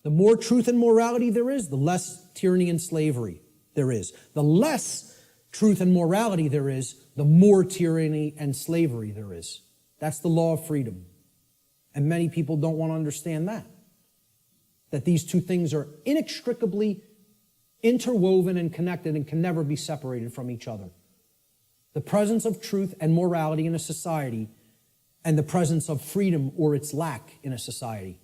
The more truth and morality there is, the less tyranny and slavery there is. The less truth and morality there is, the more tyranny and slavery there is. That's the law of freedom. And many people don't want to understand that. That these two things are inextricably interwoven and connected and can never be separated from each other. The presence of truth and morality in a society and the presence of freedom or its lack in a society.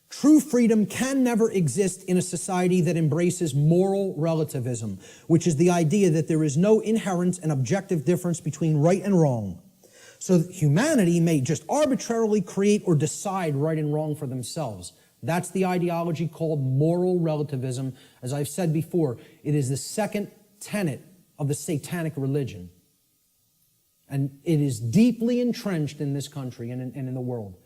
True freedom can never exist in a society that embraces moral relativism, which is the idea that there is no inherent and objective difference between right and wrong. So that humanity may just arbitrarily create or decide right and wrong for themselves. That's the ideology called moral relativism. As I've said before, it is the second tenet of the satanic religion. And it is deeply entrenched in this country and in the world.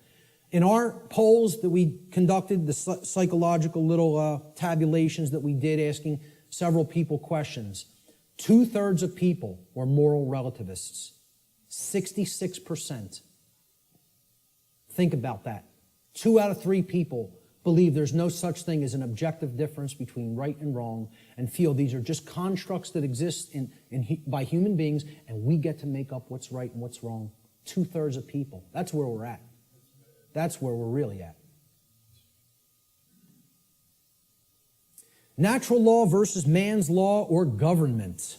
In our polls that we conducted, the psychological little tabulations that we did asking several people questions, 2/3 of people were moral relativists. 66%. Think about that. 2 out of 3 people believe there's no such thing as an objective difference between right and wrong and feel these are just constructs that exist by human beings and we get to make up what's right and what's wrong. 2/3 of people. That's where we're at. That's where we're really at. Natural law versus man's law or government.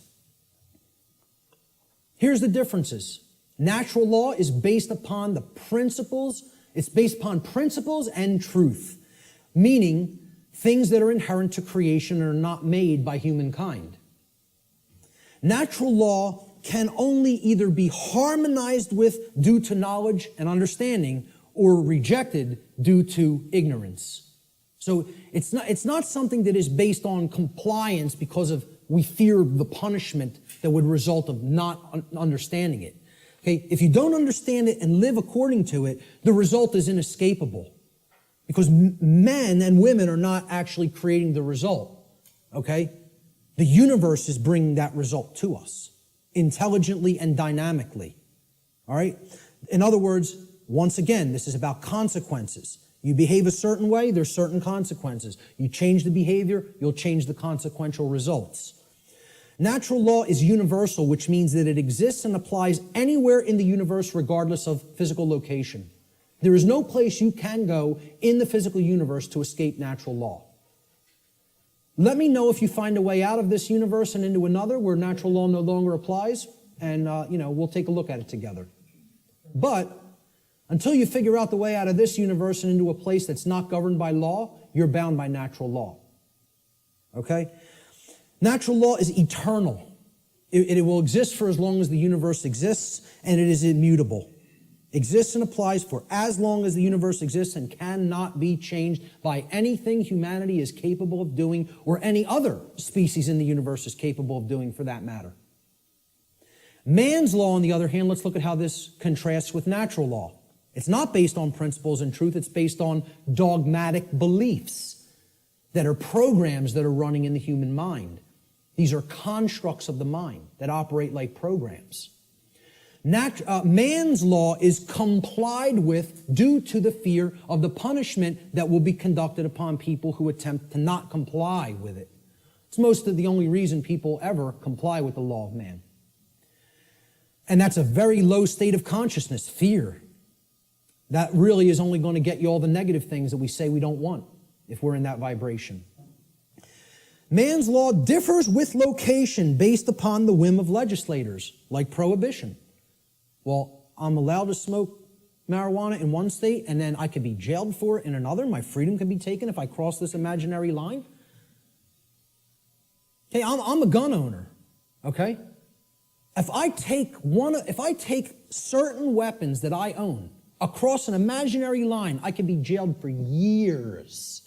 Here's the differences. Natural law is based upon the principles. It's based upon principles and truth, meaning things that are inherent to creation and are not made by humankind. Natural law can only either be harmonized with due to knowledge and understanding or rejected due to ignorance. So it's not something that is based on compliance because of we fear the punishment that would result of not understanding it. Okay, if you don't understand it and live according to it, the result is inescapable. Because men and women are not actually creating the result. Okay? The universe is bringing that result to us intelligently and dynamically. All right? In other words, once again, this is about consequences. You behave a certain way, there's certain consequences. You change the behavior, you'll change the consequential results. Natural law is universal, which means that it exists and applies anywhere in the universe regardless of physical location. There is no place you can go in the physical universe to escape natural law. Let me know if you find a way out of this universe and into another where natural law no longer applies, and we'll take a look at it together. But until you figure out the way out of this universe and into a place that's not governed by law, you're bound by natural law. Okay? Natural law is eternal. It will exist for as long as the universe exists, and it is immutable. Exists and applies for as long as the universe exists and cannot be changed by anything humanity is capable of doing or any other species in the universe is capable of doing for that matter. Man's law, on the other hand, let's look at how this contrasts with natural law. It's not based on principles and truth. It's based on dogmatic beliefs that are programs that are running in the human mind. These are constructs of the mind that operate like programs. Man's law is complied with due to the fear of the punishment that will be conducted upon people who attempt to not comply with it. It's most of the only reason people ever comply with the law of man. And that's a very low state of consciousness, fear. That really is only going to get you all the negative things that we say we don't want if we're in that vibration. Man's law differs with location based upon the whim of legislators, like prohibition. Well, I'm allowed to smoke marijuana in one state, and then I could be jailed for it in another. My freedom can be taken if I cross this imaginary line. Hey, I'm a gun owner, okay? If I take certain weapons that I own across an imaginary line, I can be jailed for years.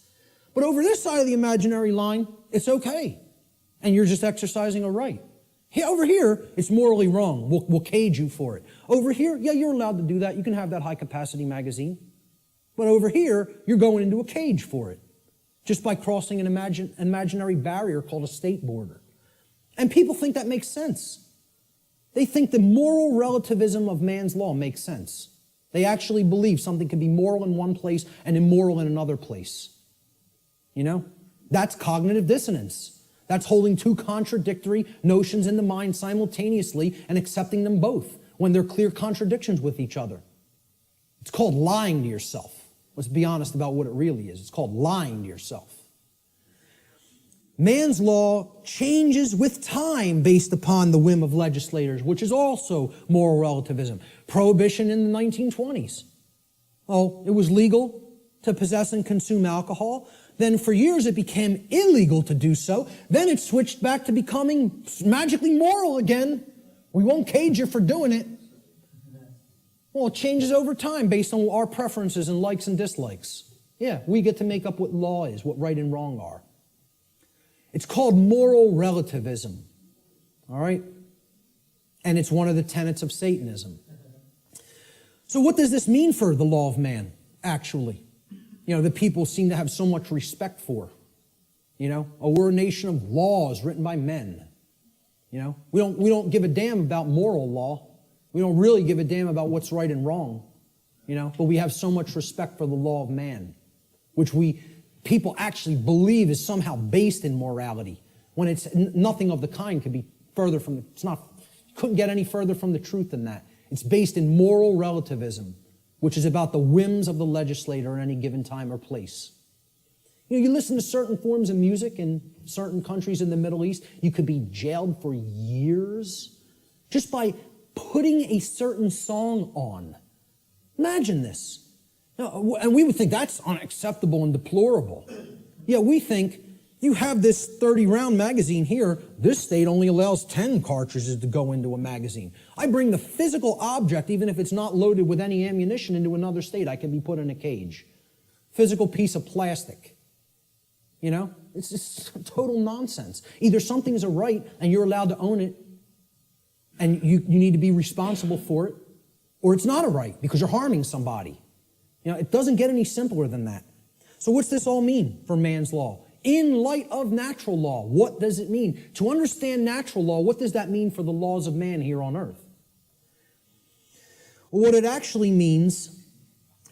But over this side of the imaginary line, it's okay. And you're just exercising a right. Hey, over here, it's morally wrong. We'll cage you for it. Over here, yeah, you're allowed to do that. You can have that high-capacity magazine. But over here, you're going into a cage for it, just by crossing an imaginary barrier called a state border. And people think that makes sense. They think the moral relativism of man's law makes sense. They actually believe something can be moral in one place and immoral in another place. You know? That's cognitive dissonance. That's holding two contradictory notions in the mind simultaneously and accepting them both when they're clear contradictions with each other. It's called lying to yourself. Let's be honest about what it really is. It's called lying to yourself. Man's law changes with time based upon the whim of legislators, which is also moral relativism. Prohibition in the 1920s. Well, it was legal to possess and consume alcohol. Then for years it became illegal to do so. Then it switched back to becoming magically moral again. We won't cage you for doing it. Well, it changes over time based on our preferences and likes and dislikes. Yeah, we get to make up what law is, what right and wrong are. It's called moral relativism. All right? And it's one of the tenets of Satanism. So what does this mean for the law of man, actually? You know, that people seem to have so much respect for. You know, we're a nation of laws written by men. You know, we don't give a damn about moral law. We don't really give a damn about what's right and wrong. You know, but we have so much respect for the law of man, which people actually believe is somehow based in morality, when it's nothing of the kind could be further from couldn't get any further from the truth than that. It's based in moral relativism, which is about the whims of the legislator at any given time or place. You know, you listen to certain forms of music in certain countries in the Middle East, you could be jailed for years just by putting a certain song on. Imagine this. Now, and we would think that's unacceptable and deplorable. Yeah, we think you have this 30-round magazine here. This state only allows 10 cartridges to go into a magazine. I bring the physical object, even if it's not loaded with any ammunition, into another state. I can be put in a cage. Physical piece of plastic. You know, it's just total nonsense. Either something's a right and you're allowed to own it and you need to be responsible for it, or it's not a right because you're harming somebody. You know, it doesn't get any simpler than that. So what's this all mean for man's law? In light of natural law, what does it mean? To understand natural law, what does that mean for the laws of man here on earth? Well, what it actually means,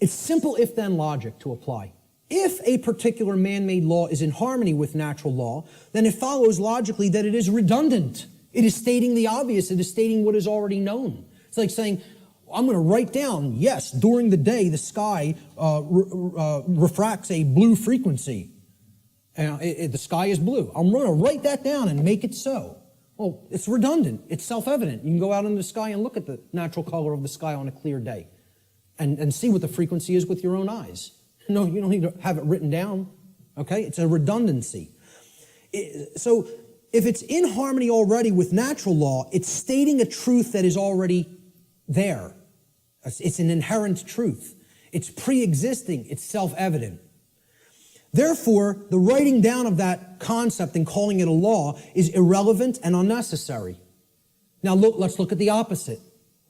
it's simple if-then logic to apply. If a particular man-made law is in harmony with natural law, then it follows logically that it is redundant. It is stating the obvious. It is stating what is already known. It's like saying, I'm going to write down, yes, during the day the sky refracts a blue frequency. The sky is blue. I'm going to write that down and make it so. Well, it's redundant. It's self-evident. You can go out in the sky and look at the natural color of the sky on a clear day and see what the frequency is with your own eyes. No, you don't need to have it written down. Okay? It's a redundancy. So if it's in harmony already with natural law, it's stating a truth that is already there. It's an inherent truth. It's pre-existing. It's self-evident. Therefore, the writing down of that concept and calling it a law is irrelevant and unnecessary. Now let's look at the opposite.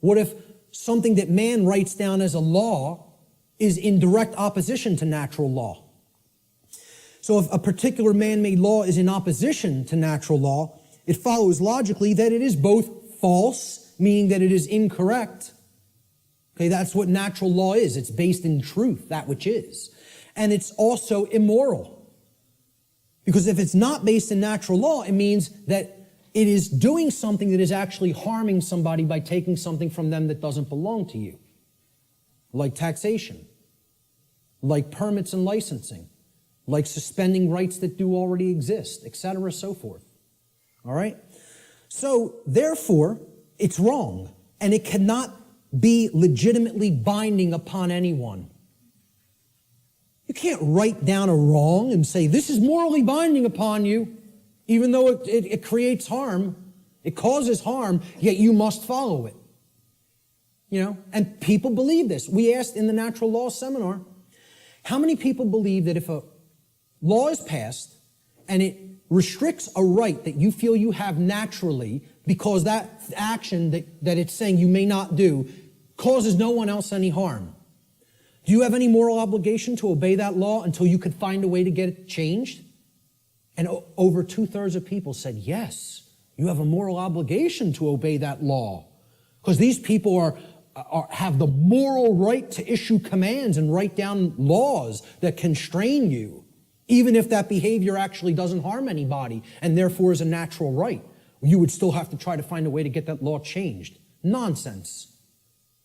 What if something that man writes down as a law is in direct opposition to natural law? So if a particular man-made law is in opposition to natural law, it follows logically that it is both false, meaning that it is incorrect. Okay, that's what natural law is. It's based in truth, that which is. And it's also immoral. Because if it's not based in natural law, it means that it is doing something that is actually harming somebody by taking something from them that doesn't belong to you. Like taxation, like permits and licensing, like suspending rights that do already exist, etc., so forth. All right? So, therefore, it's wrong, and it cannot be legitimately binding upon anyone. You can't write down a wrong and say, this is morally binding upon you, even though it creates harm, it causes harm, yet you must follow it. You know, and people believe this. We asked in the natural law seminar, how many people believe that if a law is passed and it restricts a right that you feel you have naturally because that action that it's saying you may not do causes no one else any harm? Do you have any moral obligation to obey that law until you could find a way to get it changed? And over 2/3 of people said, yes, you have a moral obligation to obey that law. Because these people have the moral right to issue commands and write down laws that constrain you, even if that behavior actually doesn't harm anybody and therefore is a natural right. You would still have to try to find a way to get that law changed. Nonsense.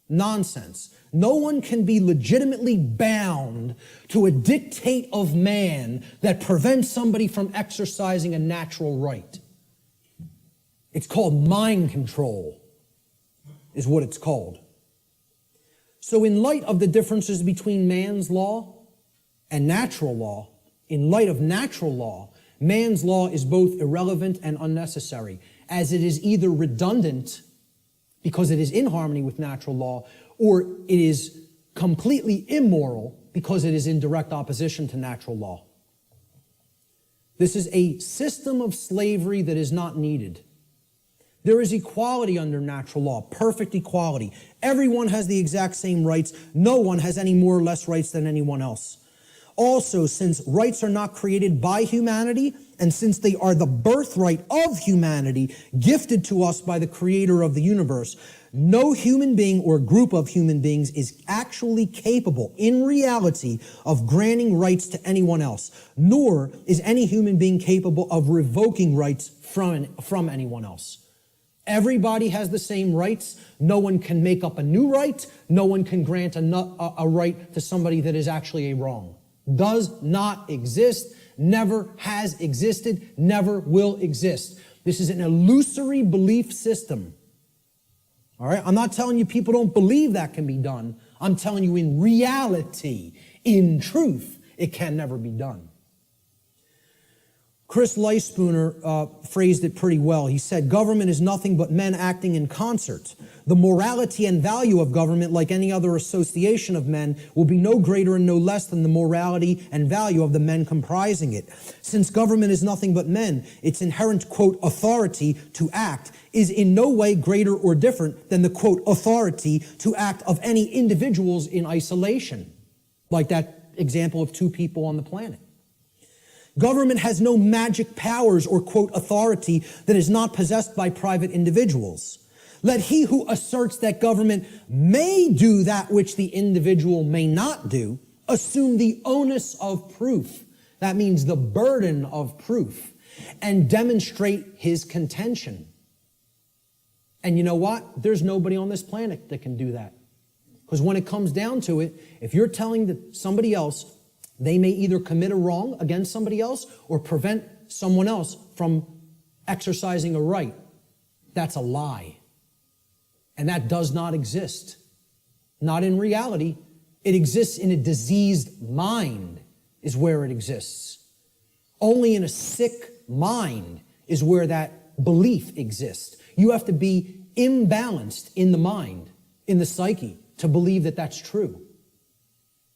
Nonsense. No one can be legitimately bound to a dictate of man that prevents somebody from exercising a natural right. It's called mind control, is what it's called. So in light of the differences between man's law and natural law, in light of natural law, man's law is both irrelevant and unnecessary, as it is either redundant because it is in harmony with natural law, or it is completely immoral because it is in direct opposition to natural law. This is a system of slavery that is not needed. There is equality under natural law, perfect equality. Everyone has the exact same rights. No one has any more or less rights than anyone else. Also, since rights are not created by humanity, and since they are the birthright of humanity, gifted to us by the creator of the universe, no human being or group of human beings is actually capable, in reality, of granting rights to anyone else, nor is any human being capable of revoking rights from anyone else. Everybody has the same rights. No one can make up a new right. No one can grant a right to somebody that is actually a wrong. Does not exist, never has existed, never will exist. This is an illusory belief system. All right? I'm not telling you people don't believe that can be done. I'm telling you in reality, in truth, it can never be done. Chris Leispooner phrased it pretty well. He said, government is nothing but men acting in concert. The morality and value of government, like any other association of men, will be no greater and no less than the morality and value of the men comprising it. Since government is nothing but men, its inherent, quote, authority to act is in no way greater or different than the, quote, authority to act of any individuals in isolation, like that example of two people on the planet. Government has no magic powers or, quote, authority that is not possessed by private individuals. Let he who asserts that government may do that which the individual may not do assume the onus of proof. That means the burden of proof, and demonstrate his contention. And you know what? There's nobody on this planet that can do that. Because when it comes down to it, if you're telling somebody else they may either commit a wrong against somebody else or prevent someone else from exercising a right, that's a lie. And that does not exist. Not in reality. It exists in a diseased mind is where it exists. Only in a sick mind is where that belief exists. You have to be imbalanced in the mind, in the psyche, to believe that that's true.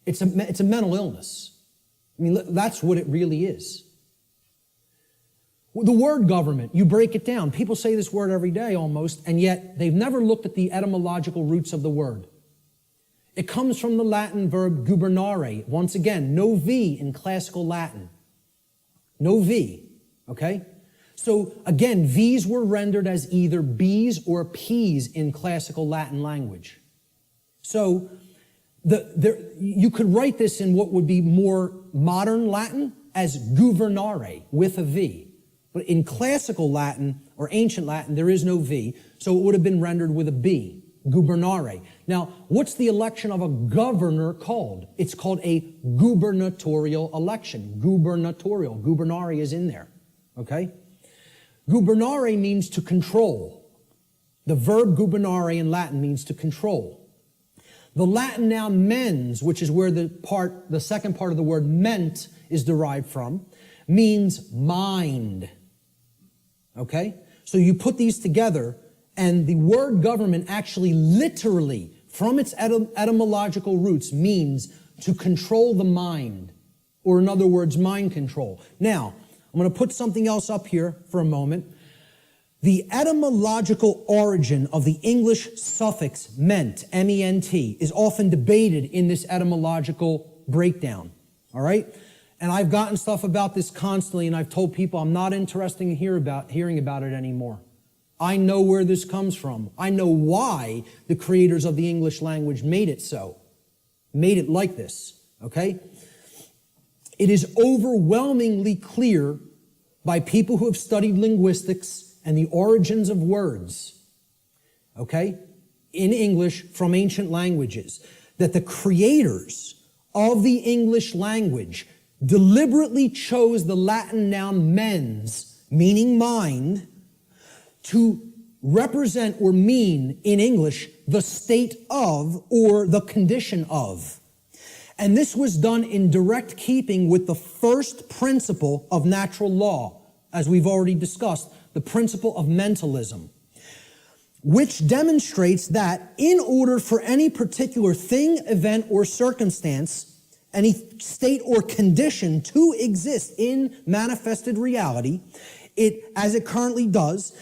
It's a mental illness. I mean, that's what it really is. The word government, you break it down. People say this word every day almost, and yet they've never looked at the etymological roots of the word. It comes from the Latin verb gubernare. Once again, no V in classical Latin. No V, okay? So So again, V's were rendered as either B's or P's in classical Latin language. So you could write this in what would be more modern Latin as gubernare with a V. But in classical Latin or ancient Latin, there is no V, so it would have been rendered with a B, gubernare. Now, what's the election of a governor called? It's called a gubernatorial election. Gubernatorial. Gubernare is in there. Okay? Gubernare means to control. The verb gubernare in Latin means to control. The Latin noun mens, which is where the second part of the word ment is derived from, means mind. Okay? So you put these together, and the word government actually literally, from its etymological roots, means to control the mind, or in other words, mind control. Now, I'm going to put something else up here for a moment. The etymological origin of the English suffix ment, M-E-N-T, is often debated in this etymological breakdown. All right? And I've gotten stuff about this constantly, and I've told people I'm not interested in hearing about it anymore. I know where this comes from. I know why the creators of the English language made it so, made it like this, okay? It is overwhelmingly clear by people who have studied linguistics and the origins of words, okay, in English from ancient languages, that the creators of the English language deliberately chose the Latin noun mens, meaning mind, to represent or mean in English the state of or the condition of. And this was done in direct keeping with the first principle of natural law, as we've already discussed, the principle of mentalism, which demonstrates that in order for any particular thing, event, or circumstance, any state or condition to exist in manifested reality, as it currently does,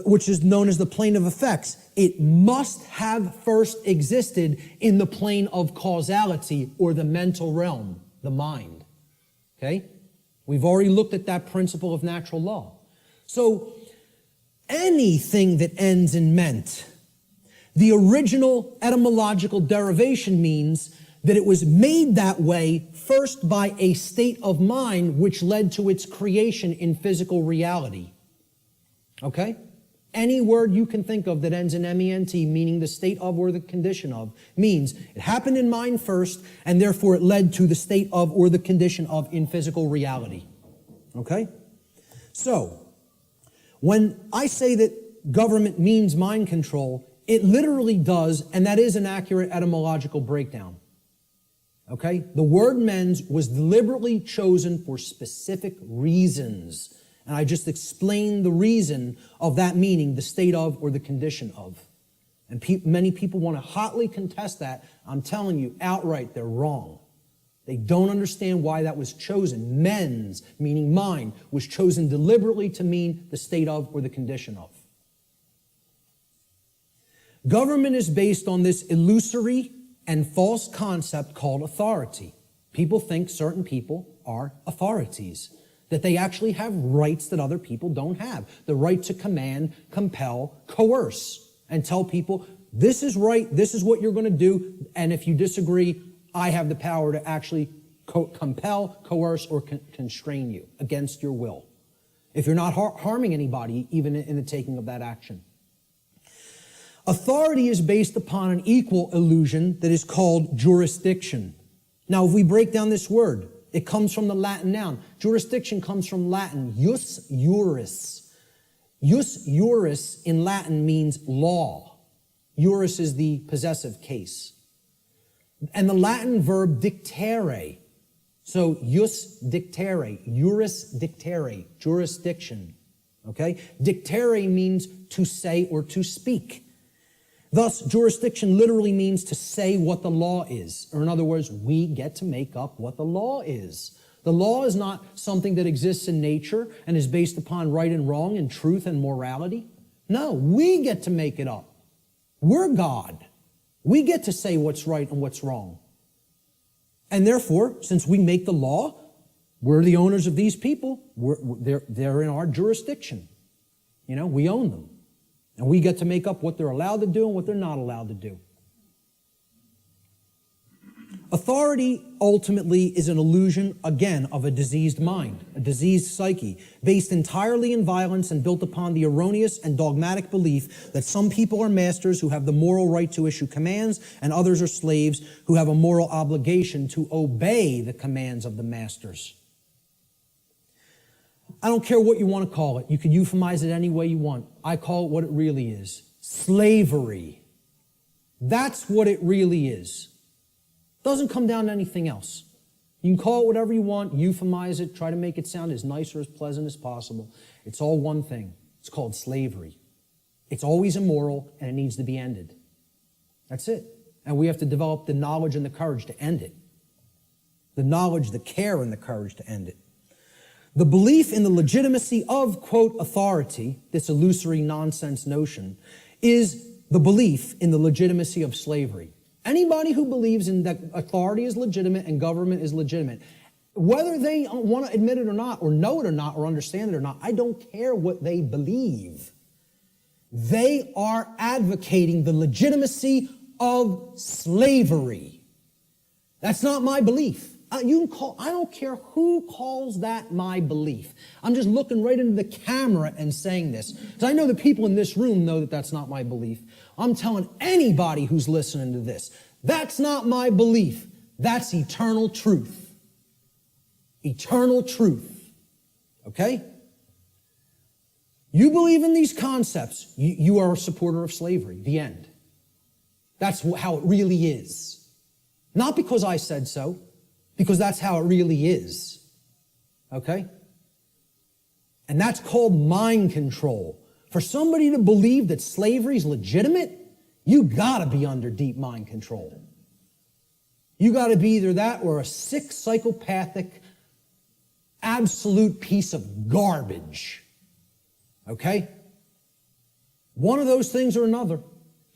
which is known as the plane of effects, it must have first existed in the plane of causality or the mental realm, the mind. Okay? We've already looked at that principle of natural law. So, anything that ends in ment, the original etymological derivation means that it was made that way first by a state of mind which led to its creation in physical reality. Okay? Any word you can think of that ends in M-E-N-T, meaning the state of or the condition of, means it happened in mind first, and therefore it led to the state of or the condition of in physical reality. Okay? So, when I say that government means mind control, it literally does, and that is an accurate etymological breakdown. Okay? The word mens was deliberately chosen for specific reasons. And I just explained the reason of that meaning, the state of or the condition of. And many people want to hotly contest that. I'm telling you outright, they're wrong. They don't understand why that was chosen. Mens, meaning mind, was chosen deliberately to mean the state of or the condition of. Government is based on this illusory and false concept called authority. People think certain people are authorities, that they actually have rights that other people don't have. The right to command, compel, coerce, and tell people, this is right, this is what you're going to do, and if you disagree, I have the power to actually compel, coerce, or constrain you against your will, if you're not harming anybody, even in the taking of that action. Authority is based upon an equal illusion that is called jurisdiction. Now, if we break down this word, it comes from the Latin noun. Jurisdiction comes from Latin, jus juris. Jus juris in Latin means law. Juris is the possessive case. And the Latin verb dictere. So jus dictere, juris dictere, jurisdiction. Okay? Dictere means to say or to speak. Thus, jurisdiction literally means to say what the law is. Or in other words, we get to make up what the law is. The law is not something that exists in nature and is based upon right and wrong and truth and morality. No, we get to make it up. We're God. We get to say what's right and what's wrong. And therefore, since we make the law, We're the owners of these people. They're in our jurisdiction. You know, we own them. And we get to make up what they're allowed to do and what they're not allowed to do. Authority ultimately is an illusion, again, of a diseased mind, a diseased psyche, based entirely in violence and built upon the erroneous and dogmatic belief that some people are masters who have the moral right to issue commands and others are slaves who have a moral obligation to obey the commands of the masters. I don't care what you want to call it. You can euphemize it any way you want. I call it what it really is. Slavery. That's what it really is. Doesn't come down to anything else. You can call it whatever you want, euphemize it, try to make it sound as nice or as pleasant as possible. It's all one thing. It's called slavery. It's always immoral, and it needs to be ended. That's it. And we have to develop the knowledge and the courage to end it. The knowledge, the care, and the courage to end it. The belief in the legitimacy of, quote, authority, this illusory nonsense notion, is the belief in the legitimacy of slavery. Anybody who believes in that authority is legitimate and government is legitimate, whether they want to admit it or not, or know it or not, or understand it or not, I don't care what they believe. They are advocating the legitimacy of slavery. That's not my belief. I don't care who calls that my belief. I'm just looking right into the camera and saying this, because I know the people in this room know that that's not my belief. I'm telling anybody who's listening to this, that's not my belief. That's eternal truth. Eternal truth. Okay? You believe in these concepts, you are a supporter of slavery. The end. That's how it really is. Not because I said so, because that's how it really is. Okay? And that's called mind control. For somebody to believe that slavery is legitimate, you gotta be under deep mind control. You gotta be either that or a sick, psychopathic, absolute piece of garbage. Okay? One of those things or another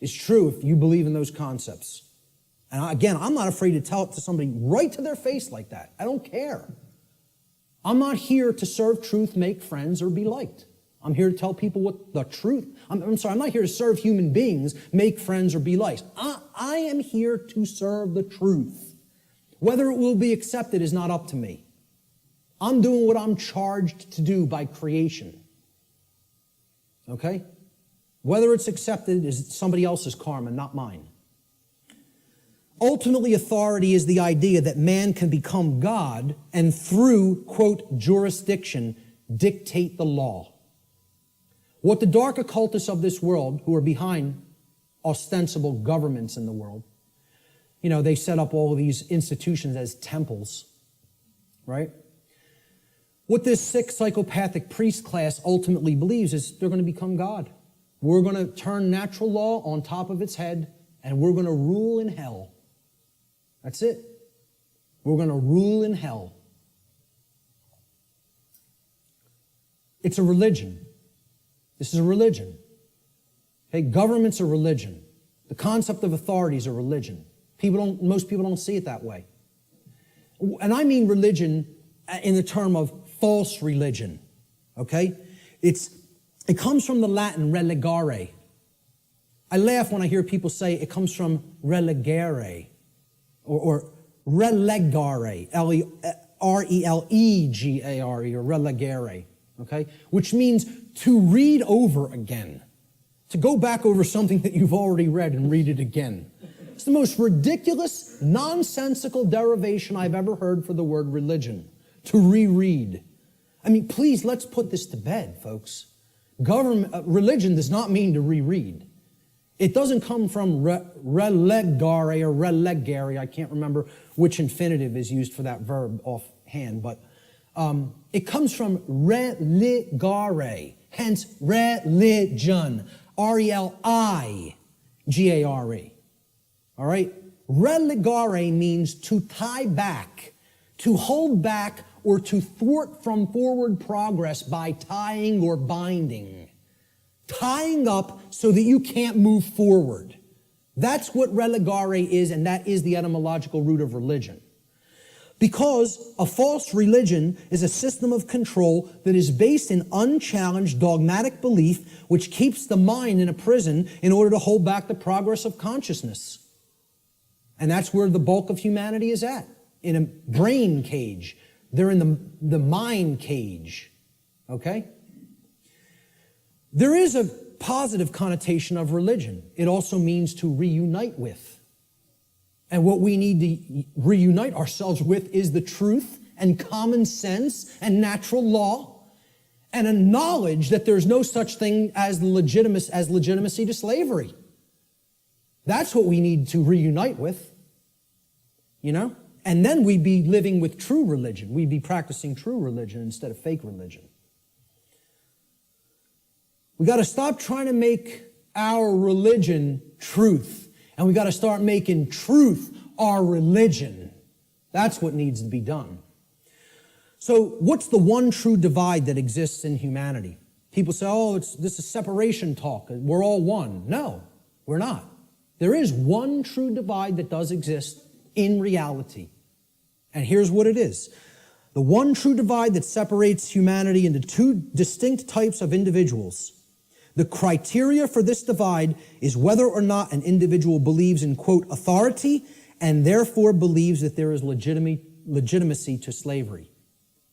is true if you believe in those concepts. And again, I'm not afraid to tell it to somebody right to their face like that. I don't care. I'm not here to serve truth, make friends, or be liked. I'm here to tell people what the truth. I'm not here to serve human beings, make friends, or be liked. I am here to serve the truth. Whether it will be accepted is not up to me. I'm doing what I'm charged to do by creation. Okay? Whether it's accepted is somebody else's karma, not mine. Ultimately, authority is the idea that man can become God and through, quote, jurisdiction, dictate the law. What the dark occultists of this world, who are behind ostensible governments in the world, you know, they set up all of these institutions as temples, right? What this sick psychopathic priest class ultimately believes is they're going to become God. We're going to turn natural law on top of its head, and we're going to rule in hell. That's it. We're going to rule in hell. It's a religion. This is a religion. Okay, government's a religion. The concept of authority is a religion. Most people don't see it that way. And I mean religion in the term of false religion. Okay? It comes from the Latin relegare. I laugh when I hear people say it comes from relegare or relegare, R-E-L-E-G-A-R-E, or relegare, okay? Which means to read over again, to go back over something that you've already read and read it again. It's the most ridiculous, nonsensical derivation I've ever heard for the word religion, to reread. I mean, please, let's put this to bed, folks. Religion does not mean to reread. It doesn't come from relegare or relegare. I can't remember which infinitive is used for that verb offhand, but it comes from religare, hence religion, R-E-L-I-G-A-R-E. All right? Relegare means to tie back, to hold back, or to thwart from forward progress by tying or binding. Tying up so that you can't move forward. That's what relegare is, and that is the etymological root of religion. Because a false religion is a system of control that is based in unchallenged dogmatic belief, which keeps the mind in a prison in order to hold back the progress of consciousness. And that's where the bulk of humanity is at, in a brain cage. They're in the mind cage, okay? There is a positive connotation of religion. It also means to reunite with. And what we need to reunite ourselves with is the truth and common sense and natural law and a knowledge that there's no such thing as legitimacy to slavery. That's what we need to reunite with, you know? And then we'd be living with true religion. We'd be practicing true religion instead of fake religion. We got to stop trying to make our religion truth. And we got to start making truth our religion. That's what needs to be done. So what's the one true divide that exists in humanity? People say, oh, this is separation talk. We're all one. No, we're not. There is one true divide that does exist in reality. And here's what it is. The one true divide that separates humanity into two distinct types of individuals. The criteria for this divide is whether or not an individual believes in, quote, authority, and therefore believes that there is legitimacy to slavery.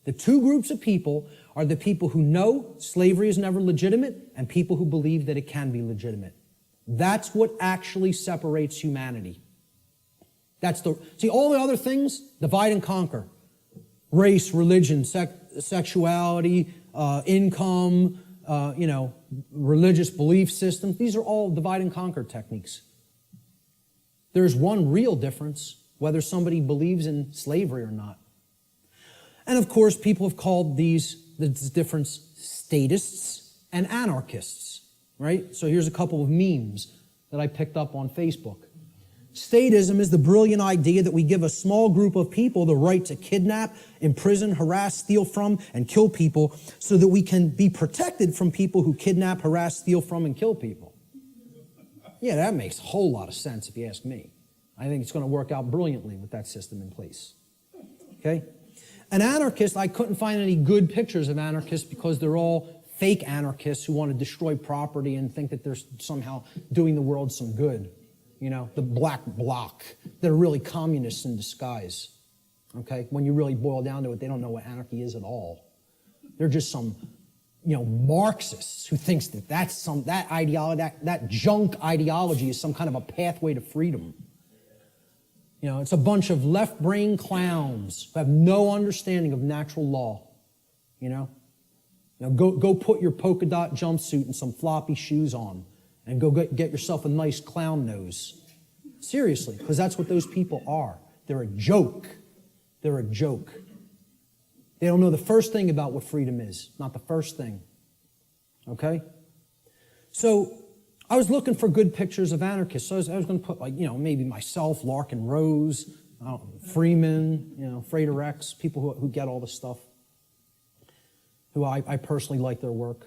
The two groups of people are the people who know slavery is never legitimate and people who believe that it can be legitimate. That's what actually separates humanity. See, all the other things, divide and conquer. Race, religion, sexuality, income, religious belief systems. These are all divide and conquer techniques. There's one real difference, whether somebody believes in slavery or not. And of course, people have called this difference statists and anarchists, right? So here's a couple of memes that I picked up on Facebook. Statism is the brilliant idea that we give a small group of people the right to kidnap, imprison, harass, steal from, and kill people so that we can be protected from people who kidnap, harass, steal from, and kill people. Yeah, that makes a whole lot of sense if you ask me. I think it's going to work out brilliantly with that system in place. Okay? An anarchist, I couldn't find any good pictures of anarchists because they're all fake anarchists who want to destroy property and think that they're somehow doing the world some good. You know, the black bloc. They're really communists in disguise. Okay? When you really boil down to it, they don't know what anarchy is at all. They're just some, Marxists who thinks that that ideology, that junk ideology is some kind of a pathway to freedom. It's a bunch of left-brain clowns who have no understanding of natural law. Go put your polka dot jumpsuit and some floppy shoes on. And go get yourself a nice clown nose. Seriously, because that's what those people are. They're a joke. They're a joke. They don't know the first thing about what freedom is. Not the first thing. Okay? So, I was looking for good pictures of anarchists. So I was going to put, maybe myself, Larkin Rose, Freeman, Frater Rex, people who get all this stuff. Who I personally like their work.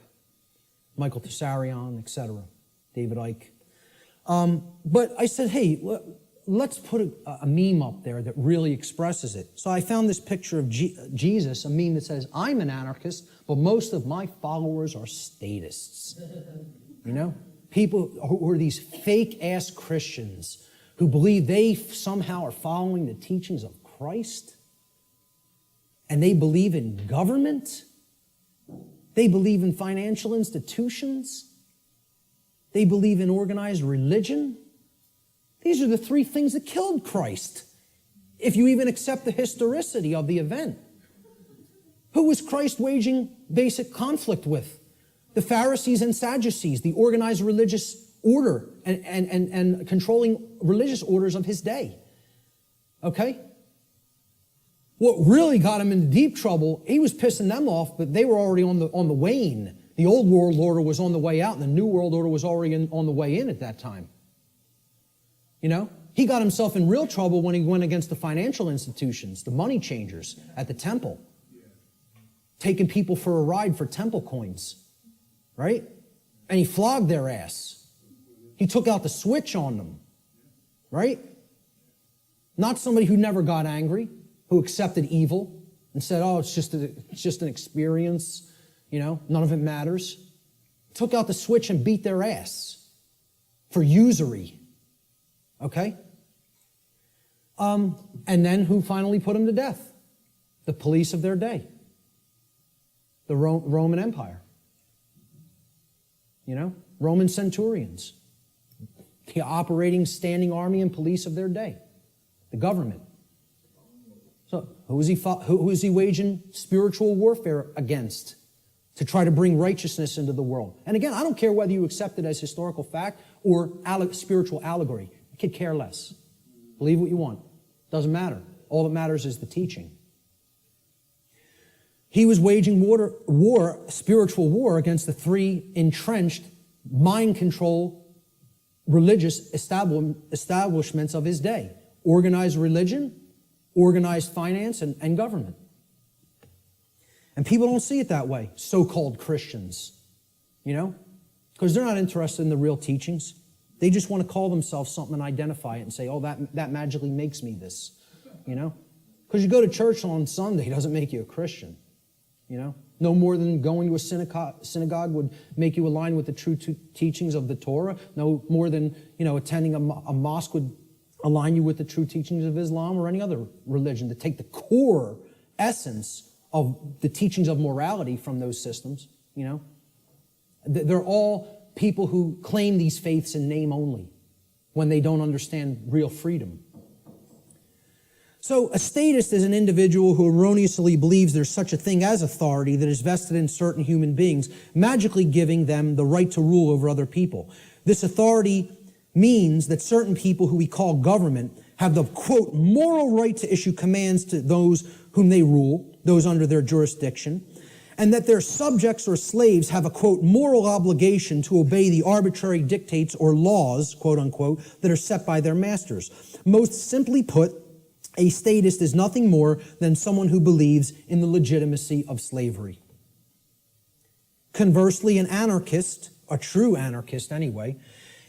Michael Tessarion, etc. David Icke. But I said, hey, let's put a meme up there that really expresses it. So I found this picture of Jesus, a meme that says, I'm an anarchist, but most of my followers are statists. People who are these fake-ass Christians who believe they somehow are following the teachings of Christ. And they believe in government. They believe in financial institutions. They believe in organized religion. These are the three things that killed Christ, if you even accept the historicity of the event. Who was Christ waging basic conflict with? The Pharisees and Sadducees, the organized religious order and controlling religious orders of his day. Okay? What really got him into deep trouble, he was pissing them off, but they were already on the wane. The old world order was on the way out, and the new world order was already on the way in at that time. He got himself in real trouble when he went against the financial institutions, the money changers at the temple, taking people for a ride for temple coins, right? And he flogged their ass. He took out the switch on them, right? Not somebody who never got angry, who accepted evil and said, oh, it's just an experience, none of it matters, took out the switch and beat their ass for usury. Okay? And then who finally put him to death? The police of their day. The Roman Empire. Roman centurions. The operating standing army and police of their day. The government. So who is he waging spiritual warfare against to try to bring righteousness into the world? And again, I don't care whether you accept it as historical fact or spiritual allegory. I could care less. Believe what you want. Doesn't matter. All that matters is the teaching. He was waging spiritual war against the three entrenched, mind control, religious establishments of his day. Organized religion, organized finance, and government. And people don't see it that way, so-called Christians, because they're not interested in the real teachings. They just want to call themselves something and identify it and say, oh, that magically makes me this, Because you go to church on Sunday doesn't make you a Christian, No more than going to a synagogue would make you align with the true teachings of the Torah. No more than, attending a mosque would align you with the true teachings of Islam or any other religion. To take the core essence of the teachings of morality from those systems, They're all people who claim these faiths in name only when they don't understand real freedom. So a statist is an individual who erroneously believes there's such a thing as authority that is vested in certain human beings, magically giving them the right to rule over other people. This authority means that certain people who we call government have the, quote, moral right to issue commands to those whom they rule, those under their jurisdiction, and that their subjects or slaves have a, quote, moral obligation to obey the arbitrary dictates or laws, quote unquote, that are set by their masters. Most simply put, a statist is nothing more than someone who believes in the legitimacy of slavery. Conversely, an anarchist, a true anarchist anyway,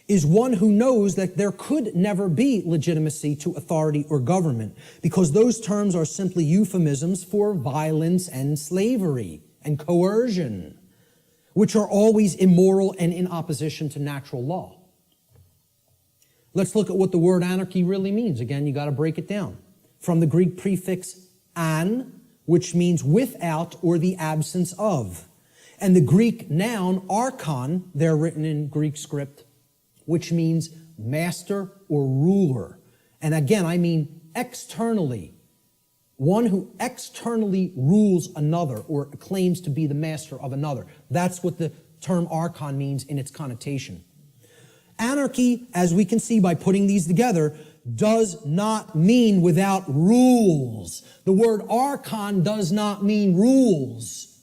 is one who knows that there could never be legitimacy to authority or government because those terms are simply euphemisms for violence and slavery and coercion, which are always immoral and in opposition to natural law. Let's look at what the word anarchy really means. Again, you got to break it down. From the Greek prefix an, which means without or the absence of, and the Greek noun archon, there written in Greek script, which means master or ruler. And again, I mean externally. One who externally rules another or claims to be the master of another. That's what the term archon means in its connotation. Anarchy, as we can see by putting these together, does not mean without rules. The word archon does not mean rules.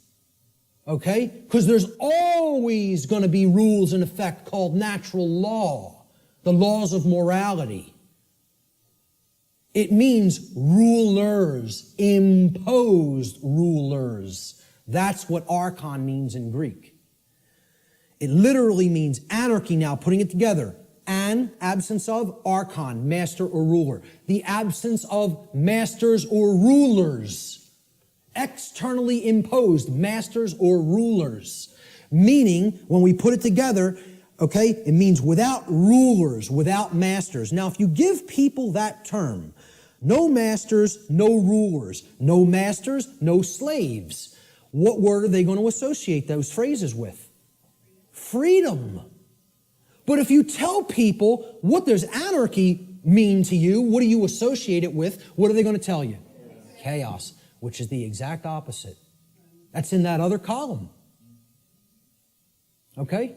Okay? Because there's always going to be rules in effect called natural law, the laws of morality. It means rulers, imposed rulers. That's what archon means in Greek. It literally means anarchy now, putting it together. An, absence of, archon, master or ruler. The absence of masters or rulers. Externally imposed masters or rulers. Meaning, when we put it together, okay, it means without rulers, without masters. Now, if you give people that term, no masters, no rulers, no masters, no slaves, what word are they going to associate those phrases with? Freedom. But if you tell people, what does anarchy mean to you? What do you associate it with? What are they going to tell you? Chaos, which is the exact opposite. That's in that other column. Okay?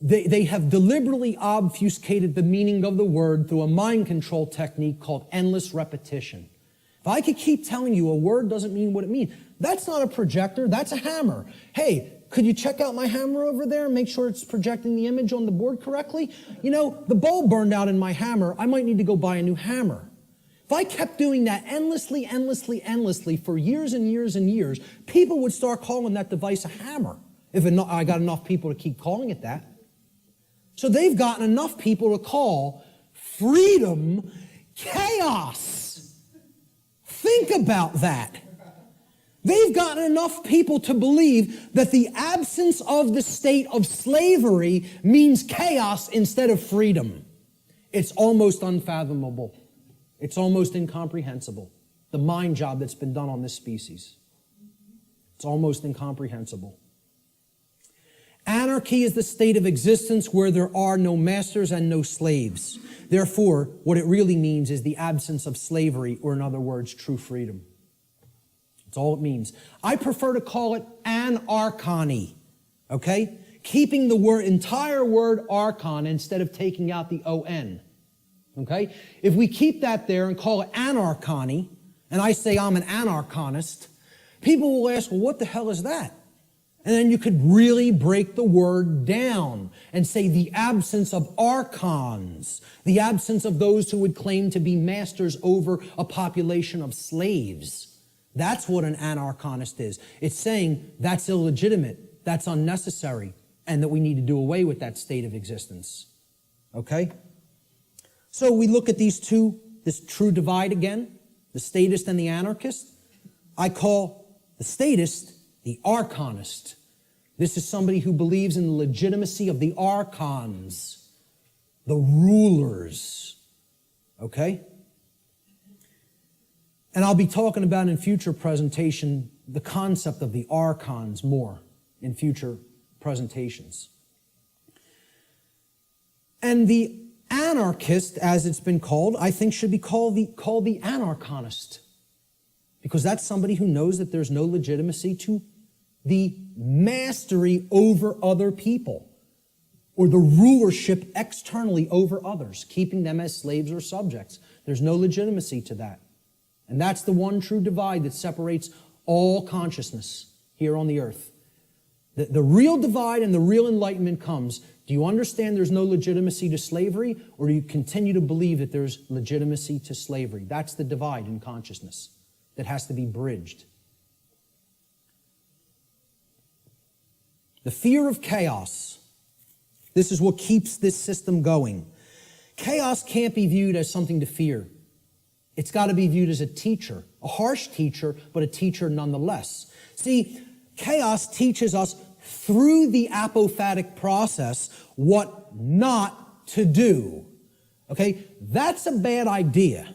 They have deliberately obfuscated the meaning of the word through a mind control technique called endless repetition. If I could keep telling you a word doesn't mean what it means, that's not a projector, that's a hammer. Hey, could you check out my hammer over there and make sure it's projecting the image on the board correctly? The bulb burned out in my hammer. I might need to go buy a new hammer. If I kept doing that endlessly for years and years and years, people would start calling that device a hammer. If I got enough people to keep calling it that. So they've gotten enough people to call freedom chaos. Think about that. They've gotten enough people to believe that the absence of the state of slavery means chaos instead of freedom. It's almost unfathomable. It's almost incomprehensible. The mind job that's been done on this species. It's almost incomprehensible. Anarchy is the state of existence where there are no masters and no slaves. Therefore, what it really means is the absence of slavery, or in other words, true freedom. That's all it means. I prefer to call it anarchony, okay? Keeping the entire word archon instead of taking out the O-N, okay? If we keep that there and call it anarchony, and I say I'm an anarchonist, people will ask, well, what the hell is that? And then you could really break the word down and say the absence of archons, the absence of those who would claim to be masters over a population of slaves. That's what an anarchonist is. It's saying that's illegitimate, that's unnecessary, and that we need to do away with that state of existence. Okay? So we look at these two, this true divide again, the statist and the anarchist. I call the statist the archonist. This is somebody who believes in the legitimacy of the archons, the rulers. Okay? And I'll be talking about in future presentation the concept of the archons more in future presentations. And the anarchist, as it's been called, I think should be called the anarchonist. Because that's somebody who knows that there's no legitimacy to the mastery over other people, or the rulership externally over others, keeping them as slaves or subjects. There's no legitimacy to that. And that's the one true divide that separates all consciousness here on the earth. The real divide and the real enlightenment comes. Do you understand there's no legitimacy to slavery, or do you continue to believe that there's legitimacy to slavery? That's the divide in consciousness that has to be bridged. The fear of chaos. This is what keeps this system going. Chaos can't be viewed as something to fear. It's got to be viewed as a teacher, a harsh teacher, but a teacher nonetheless. See, chaos teaches us through the apophatic process what not to do. Okay? That's a bad idea.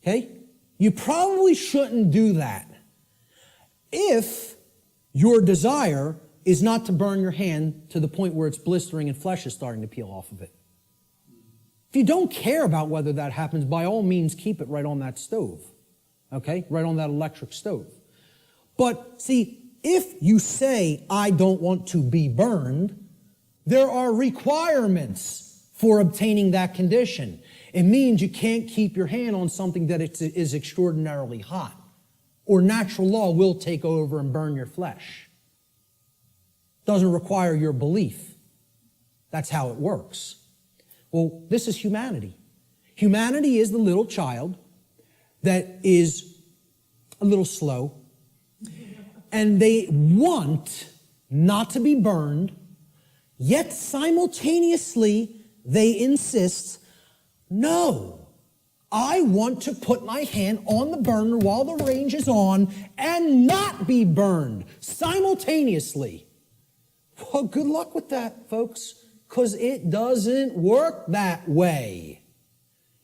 Okay? You probably shouldn't do that. If your desire is not to burn your hand to the point where it's blistering and flesh is starting to peel off of it. If you don't care about whether that happens, by all means, keep it right on that stove. Okay? Right on that electric stove. But see, if you say, I don't want to be burned, there are requirements for obtaining that condition. It means you can't keep your hand on something that is extraordinarily hot, or natural law will take over and burn your flesh. Doesn't require your belief. That's how it works. Well, this is humanity. Humanity is the little child that is a little slow, and they want not to be burned, yet simultaneously they insist, no, I want to put my hand on the burner while the range is on and not be burned simultaneously. Well, good luck with that, folks, because it doesn't work that way.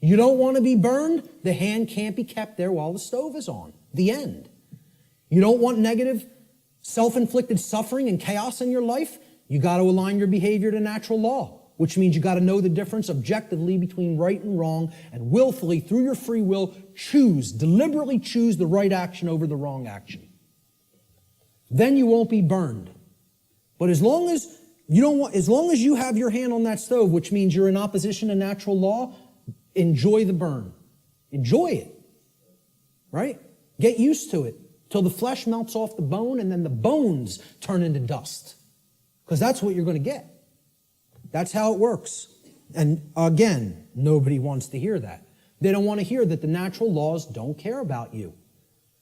You don't want to be burned? The hand can't be kept there while the stove is on. The end. You don't want negative, self-inflicted suffering and chaos in your life? You got to align your behavior to natural law, which means you got to know the difference objectively between right and wrong, and willfully, through your free will, deliberately choose the right action over the wrong action. Then you won't be burned. But as long as you have your hand on that stove, which means you're in opposition to natural law, enjoy the burn. Enjoy it. Right? Get used to it till the flesh melts off the bone and then the bones turn into dust. Because that's what you're going to get. That's how it works. And again, nobody wants to hear that. They don't want to hear that the natural laws don't care about you.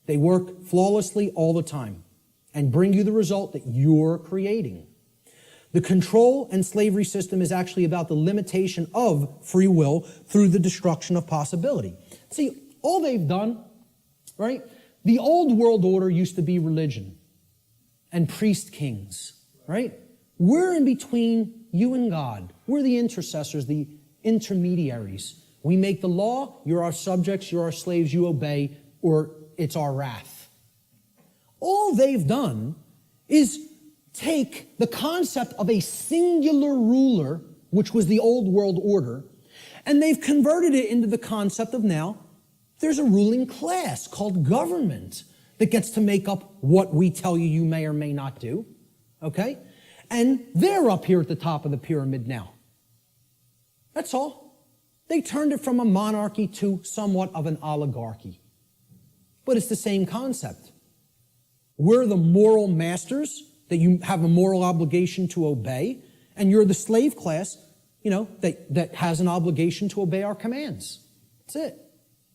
They work flawlessly all the time and bring you the result that you're creating. The control and slavery system is actually about the limitation of free will through the destruction of possibility. See, all they've done right? The old world order used to be religion and priest kings, right? We're in between you and God. We're the intercessors, the intermediaries. We make the law, you're our subjects, you're our slaves, you obey, or it's our wrath. All they've done is take the concept of a singular ruler, which was the old world order, and they've converted it into the concept of now there's a ruling class called government that gets to make up what we tell you you may or may not do, okay? And they're up here at the top of the pyramid now. That's all. They turned it from a monarchy to somewhat of an oligarchy. But it's the same concept. We're the moral masters that you have a moral obligation to obey, and you're the slave class, that has an obligation to obey our commands. That's it.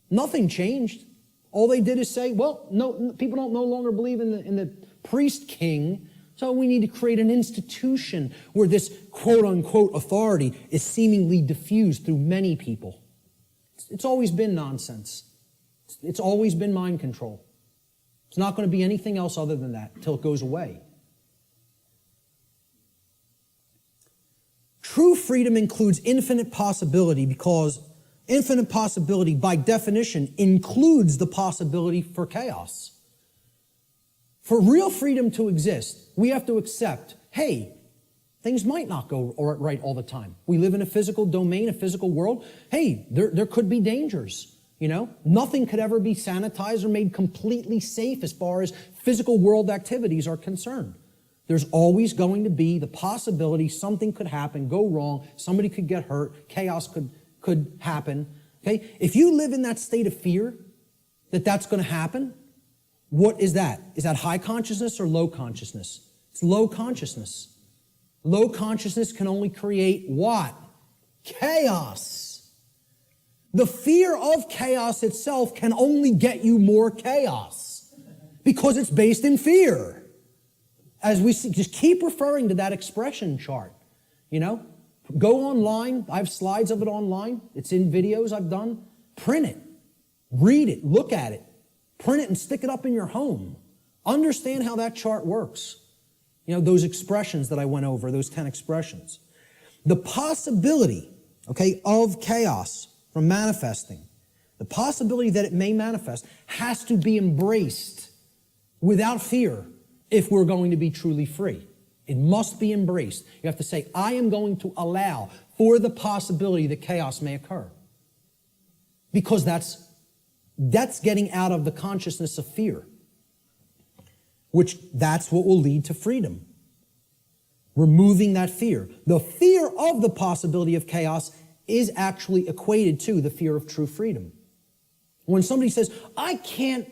Nothing changed. All they did is say, well, no, people don't no longer believe in the priest king, so we need to create an institution where this quote-unquote authority is seemingly diffused through many people. It's always been nonsense. It's always been mind control. It's not going to be anything else other than that until it goes away. True freedom includes infinite possibility because infinite possibility, by definition, includes the possibility for chaos. For real freedom to exist, we have to accept, hey, things might not go right all the time. We live in a physical domain, a physical world. Hey, there could be dangers, Nothing could ever be sanitized or made completely safe as far as physical world activities are concerned. There's always going to be the possibility something could happen, go wrong, somebody could get hurt, chaos could happen. Okay? If you live in that state of fear that that's going to happen, what is that? Is that high consciousness or low consciousness? It's low consciousness. Low consciousness can only create what? Chaos. The fear of chaos itself can only get you more chaos because it's based in fear. As we see, just keep referring to that expression chart, Go online. I have slides of it online. It's in videos I've done. Print it. Read it. Look at it. Print it and stick it up in your home. Understand how that chart works. Those expressions that I went over, those 10 expressions. The possibility, of chaos from manifesting, the possibility that it may manifest has to be embraced without fear if we're going to be truly free. It must be embraced. You have to say, I am going to allow for the possibility that chaos may occur. Because that's getting out of the consciousness of fear, which that's what will lead to freedom. Removing that fear. The fear of the possibility of chaos is actually equated to the fear of true freedom. When somebody says, I can't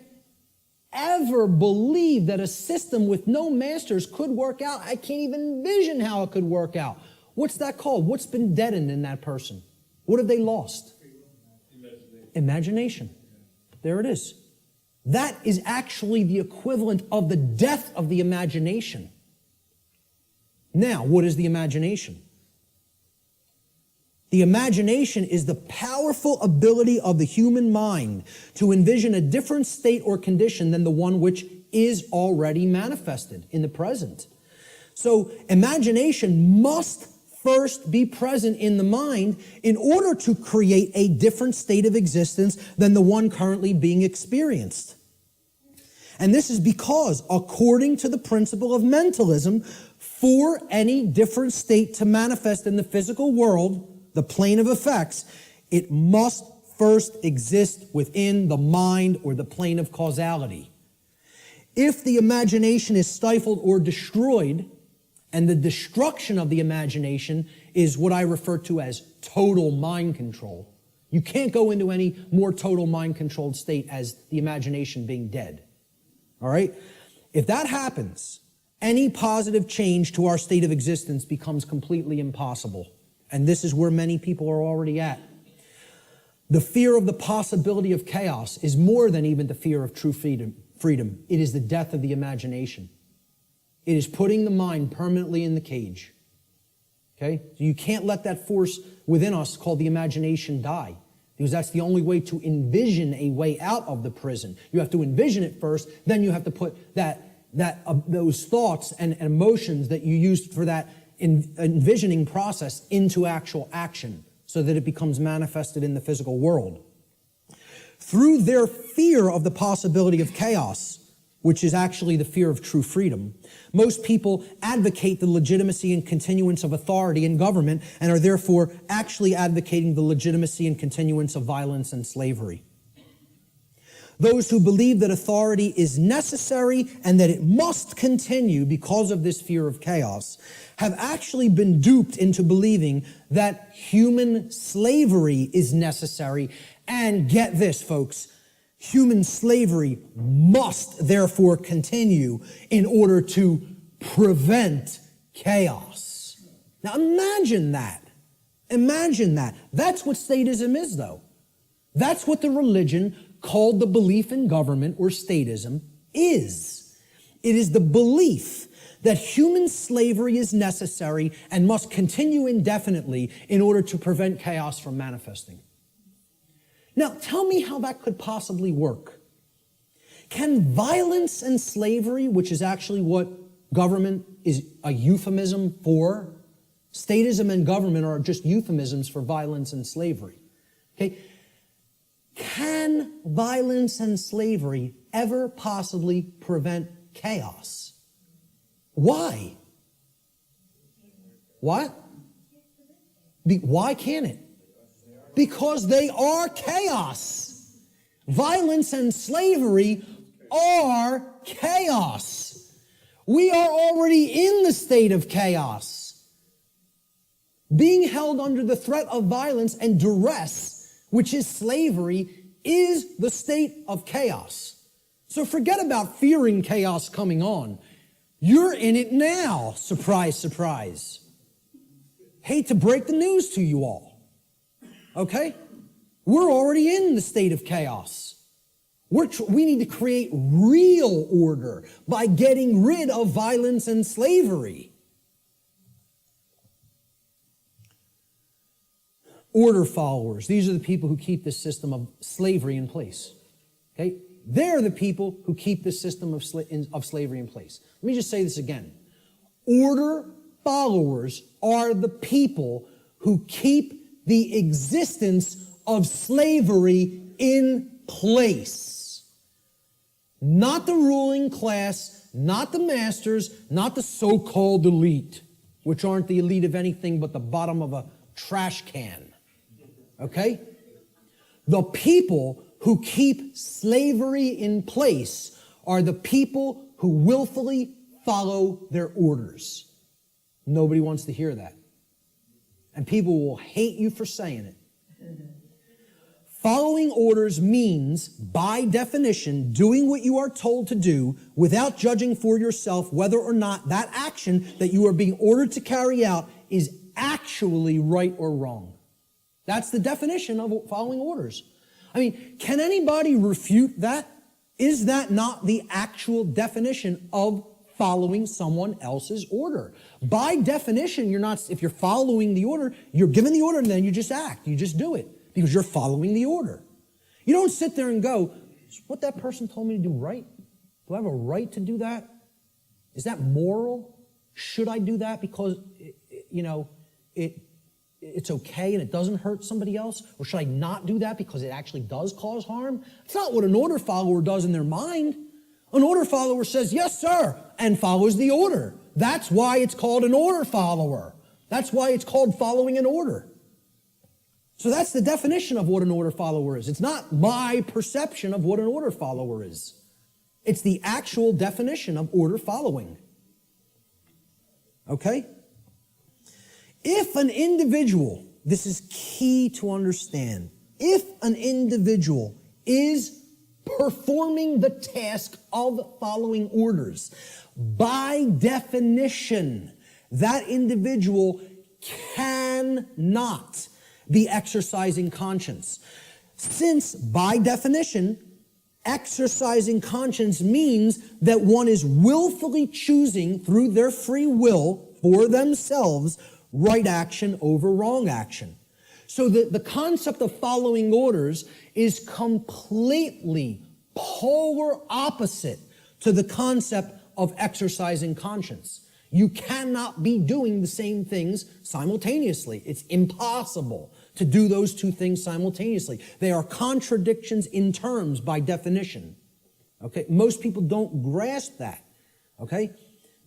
ever believe that a system with no masters could work out. I can't even envision how it could work out. What's that called? What's been deadened in that person? What have they lost? Imagination. There it is. That is actually the equivalent of the death of the imagination. Now, what is the imagination? The imagination is the powerful ability of the human mind to envision a different state or condition than the one which is already manifested in the present. So imagination must first be present in the mind in order to create a different state of existence than the one currently being experienced. And this is because, according to the principle of mentalism, for any different state to manifest in the physical world, the plane of effects, it must first exist within the mind or the plane of causality. If the imagination is stifled or destroyed, and the destruction of the imagination is what I refer to as total mind control. You can't go into any more total mind controlled state as the imagination being dead. All right? If that happens, any positive change to our state of existence becomes completely impossible. And this is where many people are already at. The fear of the possibility of chaos is more than even the fear of true freedom. It is the death of the imagination. It is putting the mind permanently in the cage. Okay? So you can't let that force within us called the imagination die. because that's the only way to envision a way out of the prison. You have to envision it first, then you have to put those thoughts and emotions that you used for that envisioning process into actual action so that it becomes manifested in the physical world. Through their fear of the possibility of chaos, which is actually the fear of true freedom, most people advocate the legitimacy and continuance of authority in government and are therefore actually advocating the legitimacy and continuance of violence and slavery. Those who believe that authority is necessary and that it must continue because of this fear of chaos have actually been duped into believing that human slavery is necessary. And get this, folks, human slavery must therefore continue in order to prevent chaos. Now imagine that. Imagine that. That's what statism is, though. That's what the religion called the belief in government or statism is. It is the belief that human slavery is necessary and must continue indefinitely in order to prevent chaos from manifesting. Now, tell me how that could possibly work. Can violence and slavery, which is actually what government is a euphemism for, statism and government are just euphemisms for violence and slavery. Okay? Can violence and slavery ever possibly prevent chaos? Why? What? Why can't it? Because they are chaos. Violence and slavery are chaos. We are already in the state of chaos. Being held under the threat of violence and duress, which is slavery, is the state of chaos. So forget about fearing chaos coming on. You're in it now. Surprise, surprise. Hate to break the news to you all. Okay? We're already in the state of chaos. We need to create real order by getting rid of violence and slavery. Order followers. These are the people who keep this system of slavery in place. Okay? They're the people who keep this system of slavery in place. Let me just say this again. Order followers are the people who keep the existence of slavery in place. Not the ruling class, not the masters, not the so-called elite, which aren't the elite of anything but the bottom of a trash can. Okay? The people who keep slavery in place are the people who willfully follow their orders. Nobody wants to hear that. And people will hate you for saying it. Following orders means, by definition, doing what you are told to do without judging for yourself whether or not that action that you are being ordered to carry out is actually right or wrong. That's the definition of following orders. I mean, can anybody refute that? Is that not the actual definition of following someone else's order? By definition, you're not, if you're following the order, you're given the order and then you just act. You just do it because you're following the order. You don't sit there and go, is what that person told me to do right? Do I have a right to do that? Is that moral? Should I do that because, it's okay and it doesn't hurt somebody else? Or should I not do that because it actually does cause harm? It's not what an order follower does in their mind. An order follower says, yes, sir, and follows the order. That's why it's called an order follower. That's why it's called following an order. So that's the definition of what an order follower is. It's not my perception of what an order follower is. It's the actual definition of order following. Okay? If an individual, this is key to understand, if an individual is performing the task of following orders, by definition, that individual cannot be exercising conscience. Since, by definition, exercising conscience means that one is willfully choosing through their free will for themselves right action over wrong action. So the concept of following orders is completely polar opposite to the concept of exercising conscience. You cannot be doing the same things simultaneously. It's impossible to do those two things simultaneously. They are contradictions in terms by definition. Okay? Most people don't grasp that. Okay?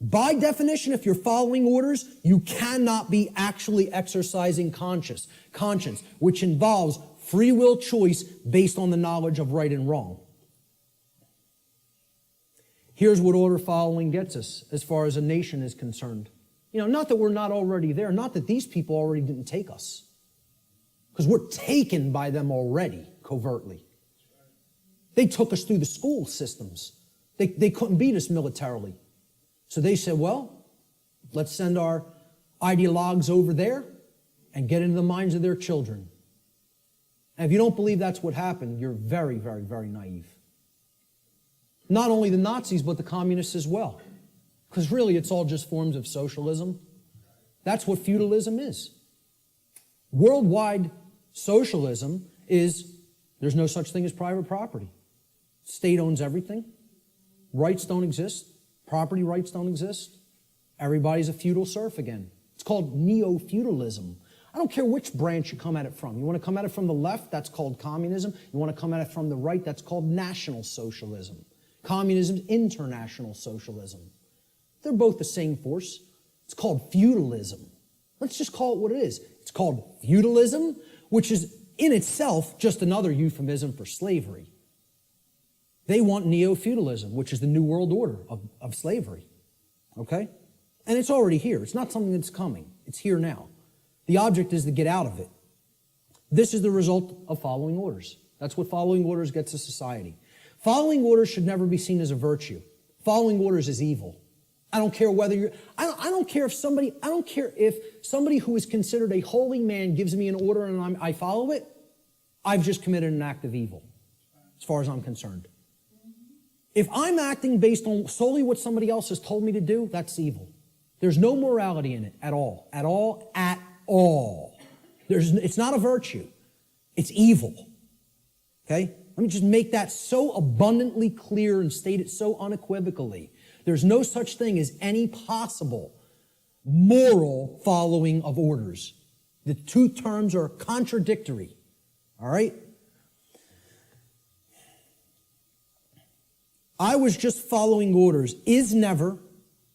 By definition, if you're following orders, you cannot be actually exercising conscience, which involves free will choice based on the knowledge of right and wrong. Here's what order following gets us as far as a nation is concerned. Not that we're not already there, not that these people already didn't take us, because we're taken by them already, covertly. They took us through the school systems. They couldn't beat us militarily. So they said, well, let's send our ideologues over there and get into the minds of their children. And if you don't believe that's what happened, you're very, very, very naive. Not only the Nazis, but the communists as well. Because really, it's all just forms of socialism. That's what feudalism is. Worldwide socialism is, there's no such thing as private property. State owns everything. Rights don't exist. Property rights don't exist. Everybody's a feudal serf again. It's called neo-feudalism. I don't care which branch you come at it from. You want to come at it from the left, that's called communism. You want to come at it from the right, that's called National Socialism. Communism is international socialism. They're both the same force. It's called feudalism. Let's just call it what it is. It's called feudalism, which is in itself just another euphemism for slavery. They want neo-feudalism, which is the new world order of slavery. Okay? And it's already here. It's not something that's coming. It's here now. The object is to get out of it. This is the result of following orders. That's what following orders gets a society. Following orders should never be seen as a virtue. Following orders is evil. I don't care whether you're, I don't care if somebody who is considered a holy man gives me an order and I follow it, I've just committed an act of evil, as far as I'm concerned. If I'm acting based on solely what somebody else has told me to do, that's evil. There's no morality in it at all. At all. At all. It's not a virtue. It's evil. Okay? Let me just make that so abundantly clear and state it so unequivocally. There's no such thing as any possible moral following of orders. The two terms are contradictory. All right? I was just following orders is never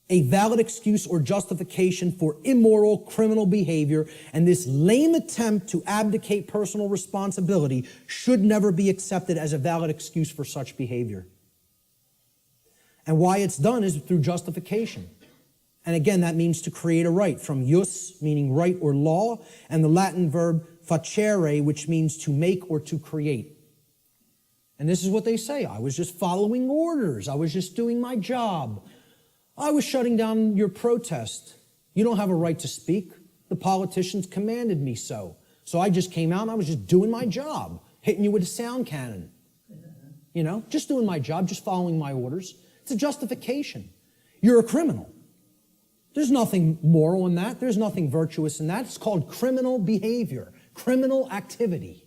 a valid excuse or justification for immoral criminal behavior, and this lame attempt to abdicate personal responsibility should never be accepted as a valid excuse for such behavior. And why it's done is through justification. And again, that means to create a right, from jus, meaning right or law, and the Latin verb facere, which means to make or to create. And this is what they say. I was just following orders. I was just doing my job. I was shutting down your protest. You don't have a right to speak. The politicians commanded me so. So I just came out and I was just doing my job, hitting you with a sound cannon. Just doing my job, just following my orders. It's a justification. You're a criminal. There's nothing moral in that. There's nothing virtuous in that. It's called criminal behavior, criminal activity.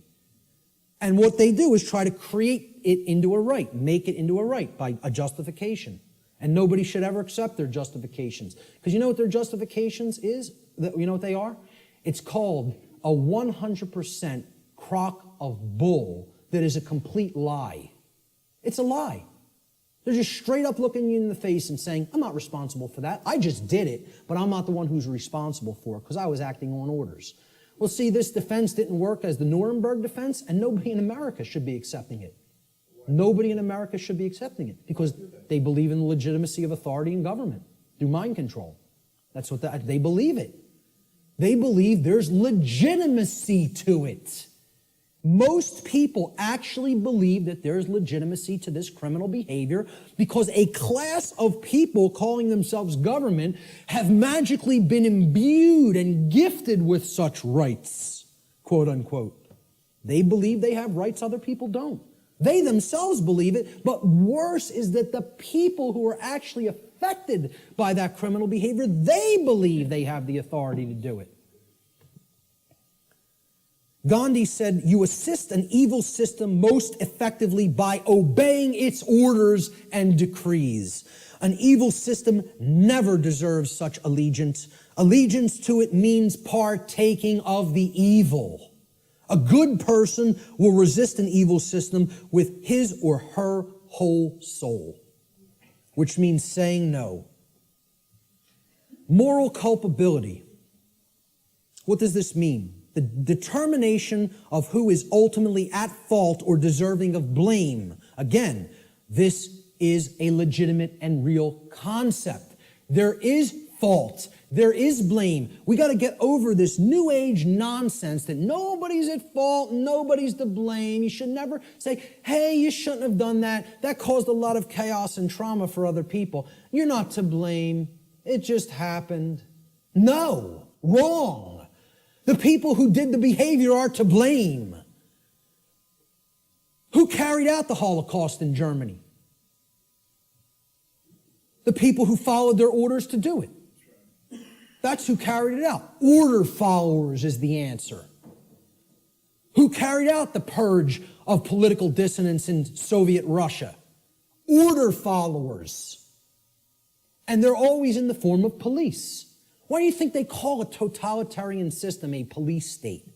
And what they do is try to create it into a right, make it into a right by a justification. And nobody should ever accept their justifications. Because you know what their justifications is? You know what they are? It's called a 100% crock of bull that is a complete lie. It's a lie. They're just straight up looking you in the face and saying, I'm not responsible for that. I just did it, but I'm not the one who's responsible for it because I was acting on orders. Well, see, this defense didn't work as the Nuremberg defense, and nobody in America should be accepting it. Nobody in America should be accepting it because they believe in the legitimacy of authority and government through mind control. That's what they believe it. They believe there's legitimacy to it. Most people actually believe that there's legitimacy to this criminal behavior because a class of people calling themselves government have magically been imbued and gifted with such rights, quote unquote. They believe they have rights other people don't. They themselves believe it, but worse is that the people who are actually affected by that criminal behavior, they believe they have the authority to do it. Gandhi said, you assist an evil system most effectively by obeying its orders and decrees. An evil system never deserves such allegiance. Allegiance to it means partaking of the evil. A good person will resist an evil system with his or her whole soul, which means saying no. Moral culpability. What does this mean? The determination of who is ultimately at fault or deserving of blame. Again, this is a legitimate and real concept. There is fault. There is blame. We got to get over this new age nonsense that nobody's at fault, nobody's to blame. You should never say, hey, you shouldn't have done that. That caused a lot of chaos and trauma for other people. You're not to blame. It just happened. No, wrong. The people who did the behavior are to blame. Who carried out the Holocaust in Germany? The people who followed their orders to do it. That's who carried it out. Order followers is the answer. Who carried out the purge of political dissonance in Soviet Russia? Order followers. And they're always in the form of police. Why do you think they call a totalitarian system a police state?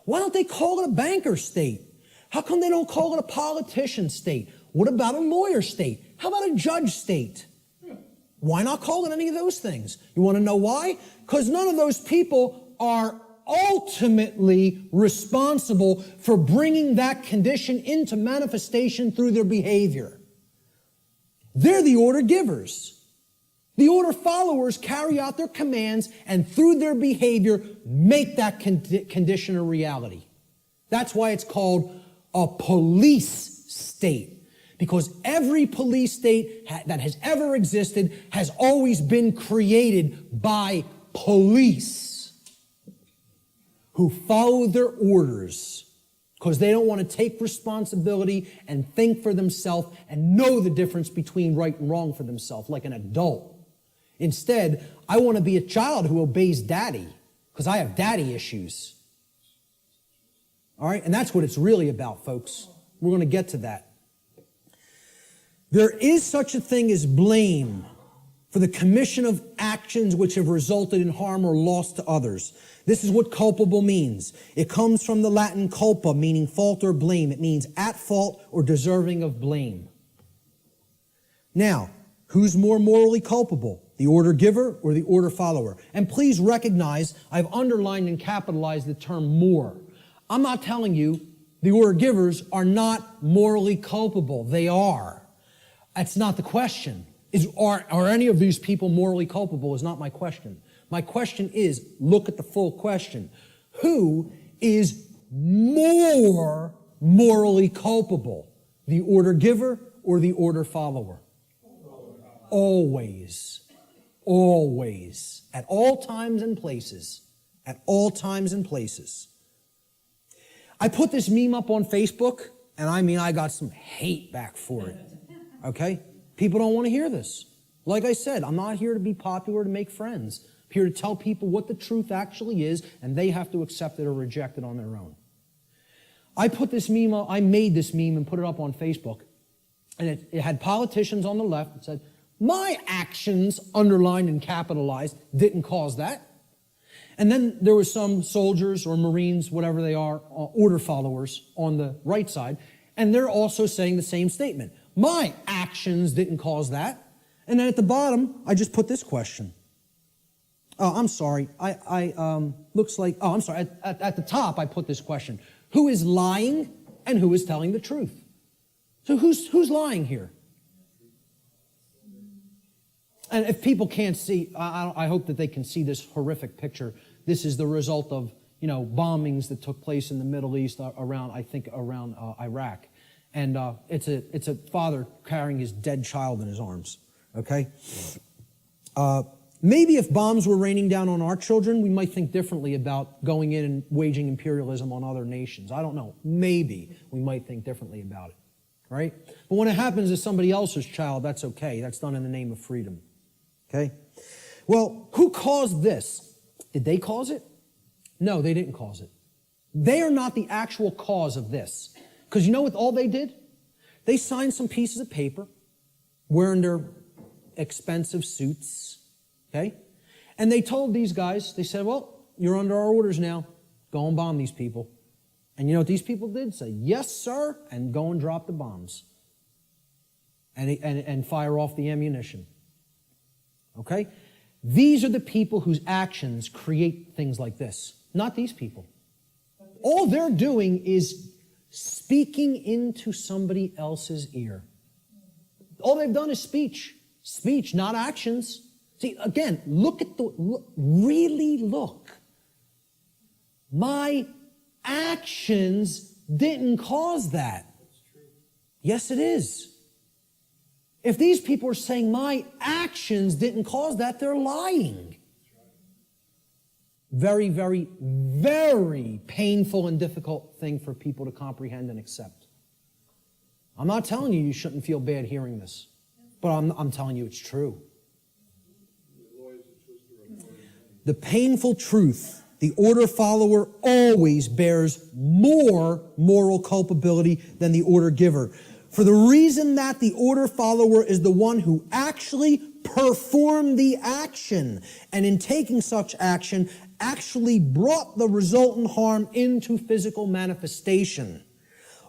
Why don't they call it a banker state? How come they don't call it a politician state? What about a lawyer state? How about a judge state? Why not call it any of those things? You want to know why? Because none of those people are ultimately responsible for bringing that condition into manifestation through their behavior. They're the order givers. The order followers carry out their commands and through their behavior make that condition a reality. That's why it's called a police state. Because every police state that has ever existed has always been created by police who follow their orders because they don't want to take responsibility and think for themselves and know the difference between right and wrong for themselves like an adult. Instead, I want to be a child who obeys daddy because I have daddy issues. All right? And that's what it's really about, folks. We're going to get to that. There is such a thing as blame for the commission of actions which have resulted in harm or loss to others. This is what culpable means. It comes from the Latin culpa, meaning fault or blame. It means at fault or deserving of blame. Now, who's more morally culpable? The order giver or the order follower? And please recognize I've underlined and capitalized the term more. I'm not telling you the order givers are not morally culpable. They are. That's not the question. Are any of these people morally culpable is not my question. My question is, look at the full question. Who is more morally culpable? The order giver or the order follower? Always. Always. At all times and places. At all times and places. I put this meme up on Facebook, and I got some hate back for it. Okay? People don't want to hear this. Like I said, I'm not here to be popular, to make friends. I'm here to tell people what the truth actually is, and they have to accept it or reject it on their own. I made this meme and put it up on Facebook, and it had politicians on the left that said, my actions, underlined and capitalized, didn't cause that. And then there was some soldiers or Marines, whatever they are, order followers on the right side, and they're also saying the same statement. My actions didn't cause that. And then at the bottom, I just put this question. Oh, I'm sorry. Looks like, I'm sorry. At the top, I put this question. Who is lying and who is telling the truth? So who's lying here? And if people can't see, I hope that they can see this horrific picture. This is the result of, bombings that took place in the Middle East around Iraq. And it's a father carrying his dead child in his arms, okay? Maybe if bombs were raining down on our children, we might think differently about going in and waging imperialism on other nations. I don't know. Maybe we might think differently about it, right? But when it happens to somebody else's child, that's okay. That's done in the name of freedom, okay? Well, who caused this? Did they cause it? No, they didn't cause it. They are not the actual cause of this. Because you know what all they did? They signed some pieces of paper, wearing their expensive suits, okay? And they told these guys, they said, well, you're under our orders now. Go and bomb these people. And you know what these people did? Say, yes, sir, and go and drop the bombs. And fire off the ammunition. Okay? These are the people whose actions create things like this, not these people. All they're doing is speaking into somebody else's ear. All they've done is speech. Speech, not actions. See, again, really look. My actions didn't cause that. Yes, it is. If these people are saying my actions didn't cause that, they're lying. Very, very, very painful and difficult thing for people to comprehend and accept. I'm not telling you shouldn't feel bad hearing this, but I'm telling you it's true. The painful truth, the order follower always bears more moral culpability than the order giver. For the reason that the order follower is the one who actually performed the action, and in taking such action, actually brought the resultant harm into physical manifestation.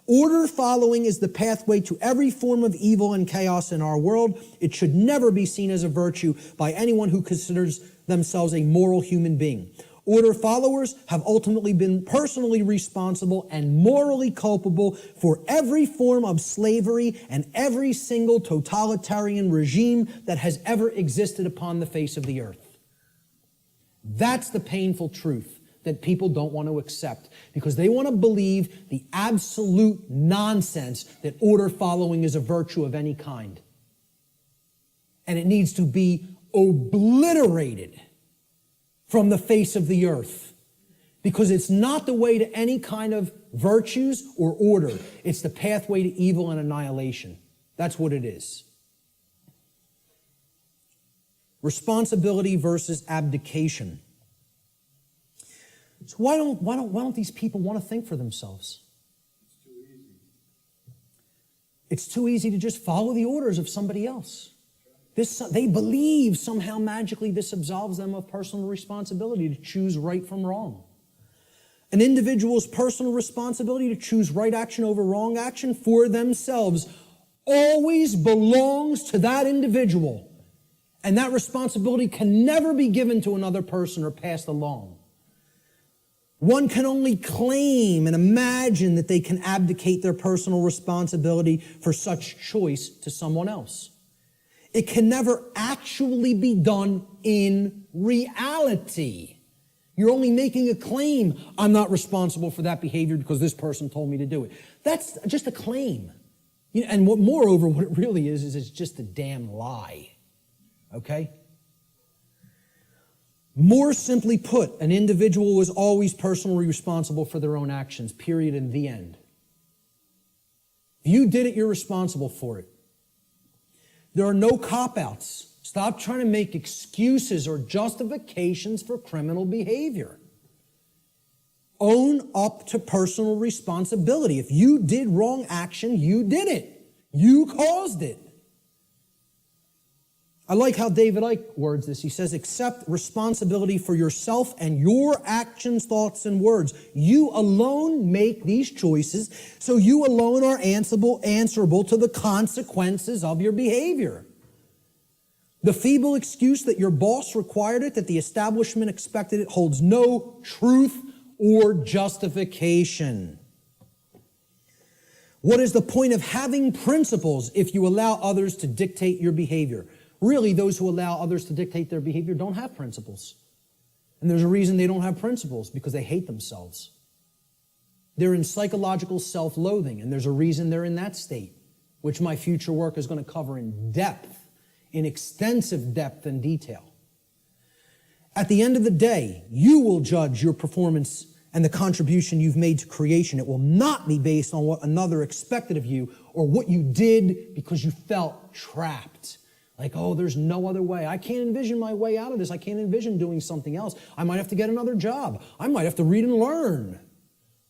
Order following is the pathway to every form of evil and chaos in our world. It should never be seen as a virtue by anyone who considers themselves a moral human being. Order followers have ultimately been personally responsible and morally culpable for every form of slavery and every single totalitarian regime that has ever existed upon the face of the earth. That's the painful truth that people don't want to accept because they want to believe the absolute nonsense that order following is a virtue of any kind. And it needs to be obliterated from the face of the earth, because it's not the way to any kind of virtues or order. It's the pathway to evil and annihilation. That's what it is. Responsibility versus abdication. So why don't these people want to think for themselves? It's too easy. It's too easy to just follow the orders of somebody else. They believe somehow magically this absolves them of personal responsibility to choose right from wrong. An individual's personal responsibility to choose right action over wrong action for themselves always belongs to that individual. And that responsibility can never be given to another person or passed along. One can only claim and imagine that they can abdicate their personal responsibility for such choice to someone else. It can never actually be done in reality. You're only making a claim. I'm not responsible for that behavior because this person told me to do it. That's just a claim. And moreover, what it really is it's just a damn lie. Okay? More simply put, an individual is always personally responsible for their own actions, period, and the end. If you did it, you're responsible for it. There are no cop-outs. Stop trying to make excuses or justifications for criminal behavior. Own up to personal responsibility. If you did wrong action, you did it. You caused it. I like how David Icke words this. He says, accept responsibility for yourself and your actions, thoughts, and words. You alone make these choices, so you alone are answerable to the consequences of your behavior. The feeble excuse that your boss required it, that the establishment expected it, holds no truth or justification. What is the point of having principles if you allow others to dictate your behavior? Really, those who allow others to dictate their behavior don't have principles. And there's a reason they don't have principles, because they hate themselves. They're in psychological self-loathing, and there's a reason they're in that state, which my future work is going to cover in depth, in extensive depth and detail. At the end of the day, you will judge your performance and the contribution you've made to creation. It will not be based on what another expected of you or what you did because you felt trapped. Like, oh, there's no other way. I can't envision my way out of this. I can't envision doing something else. I might have to get another job. I might have to read and learn.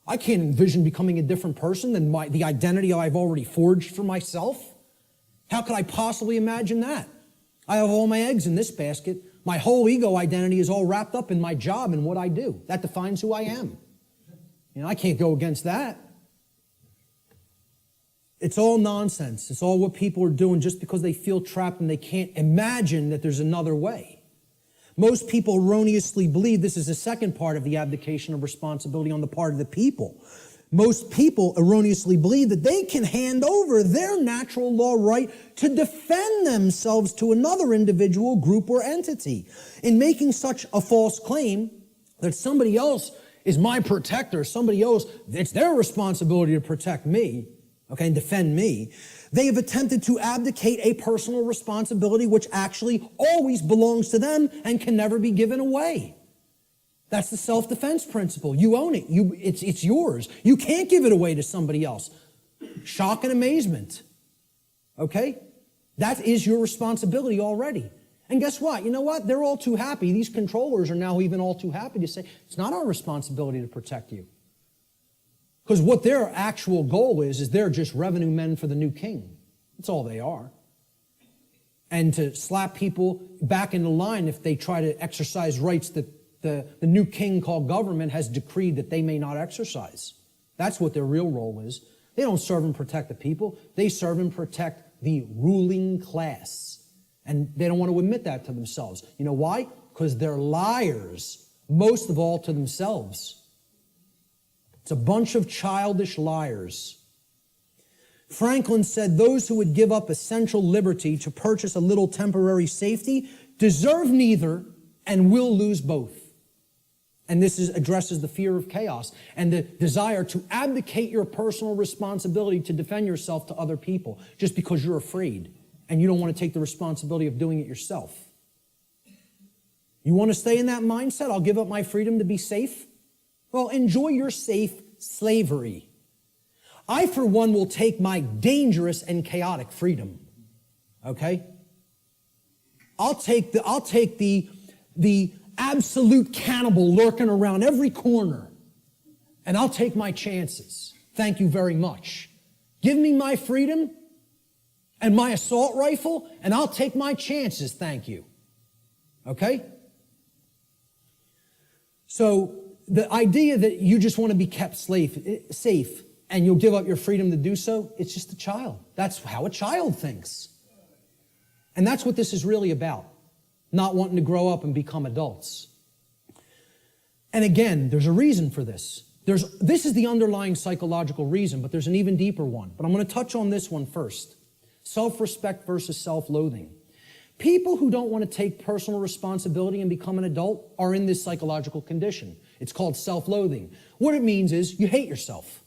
I can't envision becoming a different person than the identity I've already forged for myself. How could I possibly imagine that? I have all my eggs in this basket. My whole ego identity is all wrapped up in my job and what I do. That defines who I am. I can't go against that. It's all nonsense. It's all what people are doing just because they feel trapped and they can't imagine that there's another way. Most people erroneously believe this is the second part of the abdication of responsibility on the part of the people. Most people erroneously believe that they can hand over their natural law right to defend themselves to another individual, group, or entity. In making such a false claim that somebody else is my protector, somebody else, it's their responsibility to protect me, and defend me, they have attempted to abdicate a personal responsibility which actually always belongs to them and can never be given away. That's the self-defense principle. You own it. It's yours. You can't give it away to somebody else. Shock and amazement. Okay? That is your responsibility already. And guess what? You know what? They're all too happy. These controllers are now even all too happy to say, it's not our responsibility to protect you. Because what their actual goal is they're just revenue men for the new king. That's all they are. And to slap people back into line if they try to exercise rights that the new king called government has decreed that they may not exercise. That's what their real role is. They don't serve and protect the people. They serve and protect the ruling class. And they don't want to admit that to themselves. You know why? Because they're liars, most of all to themselves. It's a bunch of childish liars. Franklin said those who would give up essential liberty to purchase a little temporary safety deserve neither and will lose both. And this addresses the fear of chaos and the desire to abdicate your personal responsibility to defend yourself to other people just because you're afraid and you don't want to take the responsibility of doing it yourself. You want to stay in that mindset? I'll give up my freedom to be safe? Well, enjoy your safe slavery. I, for one, will take my dangerous and chaotic freedom. Okay? I'll take the absolute cannibal lurking around every corner, and I'll take my chances. Thank you very much. Give me my freedom and my assault rifle, and I'll take my chances. Thank you. Okay? So, the idea that you just want to be kept safe and you'll give up your freedom to do so, it's just a child. That's how a child thinks. And that's what this is really about, not wanting to grow up and become adults. And again, there's a reason for this. This is the underlying psychological reason, but there's an even deeper one. But I'm going to touch on this one first. Self-respect versus self-loathing. People who don't want to take personal responsibility and become an adult are in this psychological condition. It's called self-loathing. What it means is you hate yourself.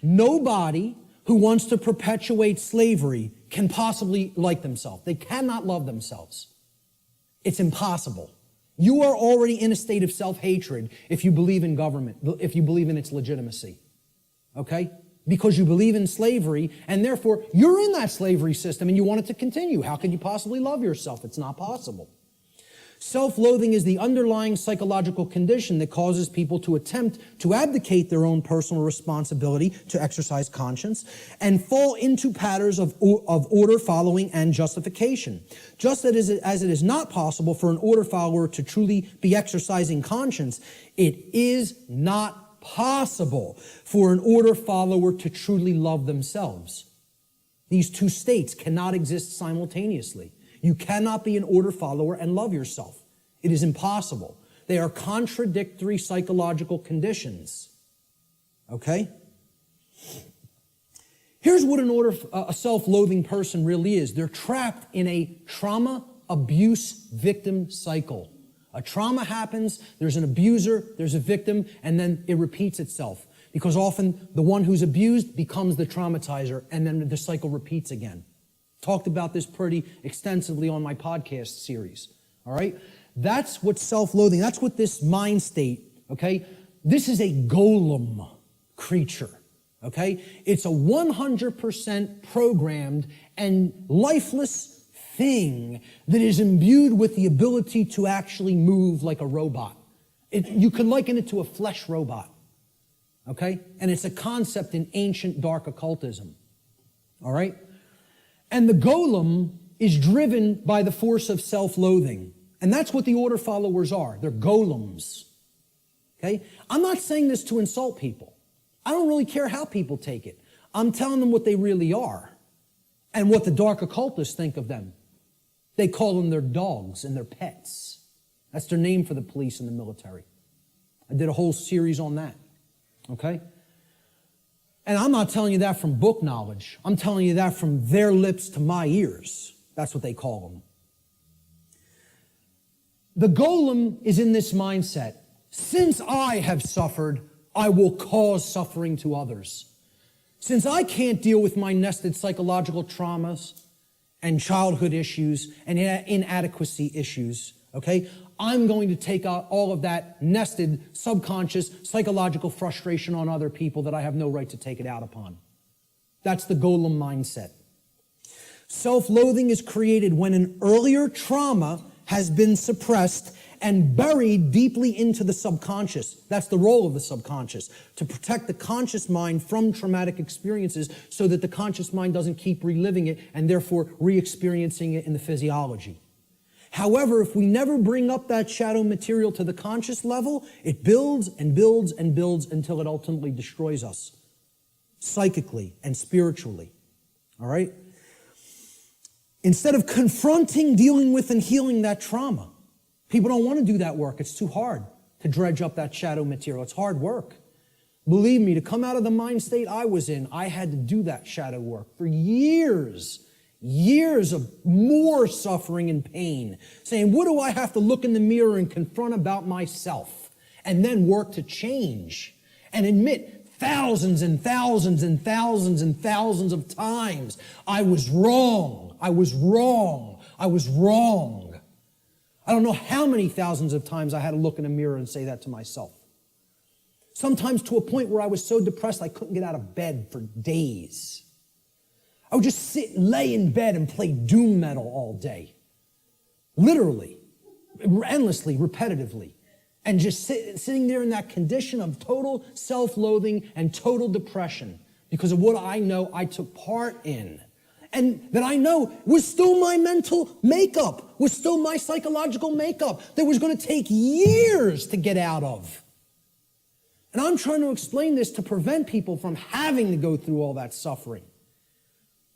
Nobody who wants to perpetuate slavery can possibly like themselves. They cannot love themselves. It's impossible. You are already in a state of self-hatred if you believe in government, if you believe in its legitimacy. Okay? Because you believe in slavery, and therefore you're in that slavery system and you want it to continue. How could you possibly love yourself? It's not possible. Self-loathing is the underlying psychological condition that causes people to attempt to abdicate their own personal responsibility to exercise conscience and fall into patterns of order following and justification. Just as it is not possible for an order follower to truly be exercising conscience, it is not possible for an order follower to truly love themselves. These two states cannot exist simultaneously. You cannot be an order follower and love yourself. It is impossible. They are contradictory psychological conditions. Okay? Here's what a self-loathing person really is. They're trapped in a trauma abuse victim cycle. A trauma happens, there's an abuser, there's a victim, and then it repeats itself. Because often the one who's abused becomes the traumatizer, and then the cycle repeats again. Talked about this pretty extensively on my podcast series. All right? That's what self-loathing, that's what this mind state, okay? This is a golem creature, okay? It's a 100% programmed and lifeless thing that is imbued with the ability to actually move like a robot. You can liken it to a flesh robot, Okay? And it's a concept in ancient dark occultism. All right? And the golem is driven by the force of self-loathing. And that's what the order followers are. They're golems. Okay? I'm not saying this to insult people. I don't really care how people take it. I'm telling them what they really are and what the dark occultists think of them. They call them their dogs and their pets. That's their name for the police and the military. I did a whole series on that. Okay? And I'm not telling you that from book knowledge. I'm telling you that from their lips to my ears. That's what they call them. The golem is in this mindset. Since I have suffered, I will cause suffering to others. Since I can't deal with my nested psychological traumas and childhood issues and inadequacy issues, okay, I'm going to take out all of that nested, subconscious, psychological frustration on other people that I have no right to take it out upon. That's the golem mindset. Self-loathing is created when an earlier trauma has been suppressed and buried deeply into the subconscious. That's the role of the subconscious, to protect the conscious mind from traumatic experiences so that the conscious mind doesn't keep reliving it and therefore re-experiencing it in the physiology. However, if we never bring up that shadow material to the conscious level, it builds and builds and builds until it ultimately destroys us, psychically and spiritually. All right? Instead of confronting, dealing with, and healing that trauma, people don't want to do that work. It's too hard to dredge up that shadow material. It's hard work. Believe me, to come out of the mind state I was in, I had to do that shadow work for years of more suffering and pain, saying, what do I have to look in the mirror and confront about myself? And then work to change and admit thousands and thousands and thousands and thousands of times, I was wrong, I was wrong, I was wrong. I don't know how many thousands of times I had to look in a mirror and say that to myself. Sometimes to a point where I was so depressed I couldn't get out of bed for days. I would just lay in bed and play doom metal all day. Literally, endlessly, repetitively. And just sitting there in that condition of total self-loathing and total depression because of what I know I took part in. And that I know was still my mental makeup, was still my psychological makeup that was going to take years to get out of. And I'm trying to explain this to prevent people from having to go through all that suffering.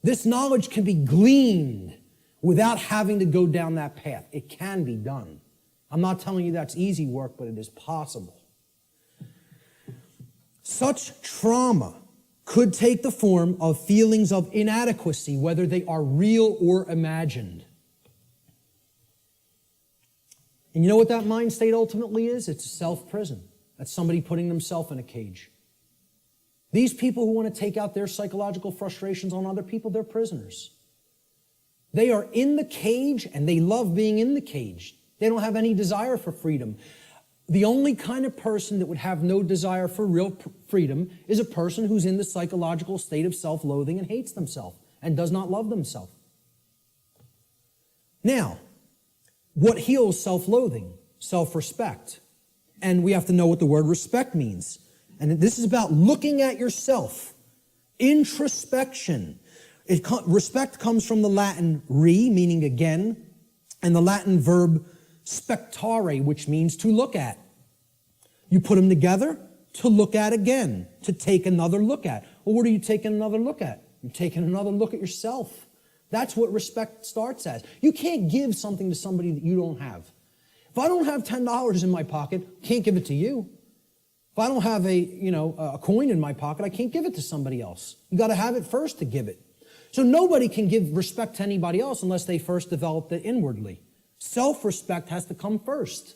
This knowledge can be gleaned without having to go down that path. It can be done. I'm not telling you that's easy work, but it is possible. Such trauma could take the form of feelings of inadequacy, whether they are real or imagined. And you know what that mind state ultimately is? It's a self-prison. That's somebody putting themselves in a cage. These people who want to take out their psychological frustrations on other people, they're prisoners. They are in the cage and they love being in the cage. They don't have any desire for freedom. The only kind of person that would have no desire for real freedom is a person who's in the psychological state of self-loathing and hates themselves and does not love themselves. Now, what heals self-loathing? Self-respect. And we have to know what the word respect means. And this is about looking at yourself. Introspection. Respect comes from the Latin re, meaning again, and the Latin verb spectare, which means to look at. You put them together, to look at again, to take another look at. Well, what are you taking another look at? You're taking another look at yourself. That's what respect starts as. You can't give something to somebody that you don't have. If I don't have $10 in my pocket, I can't give it to you. If I don't have a coin in my pocket, I can't give it to somebody else. You got to have it first to give it. So nobody can give respect to anybody else unless they first developed it inwardly. Self-respect has to come first.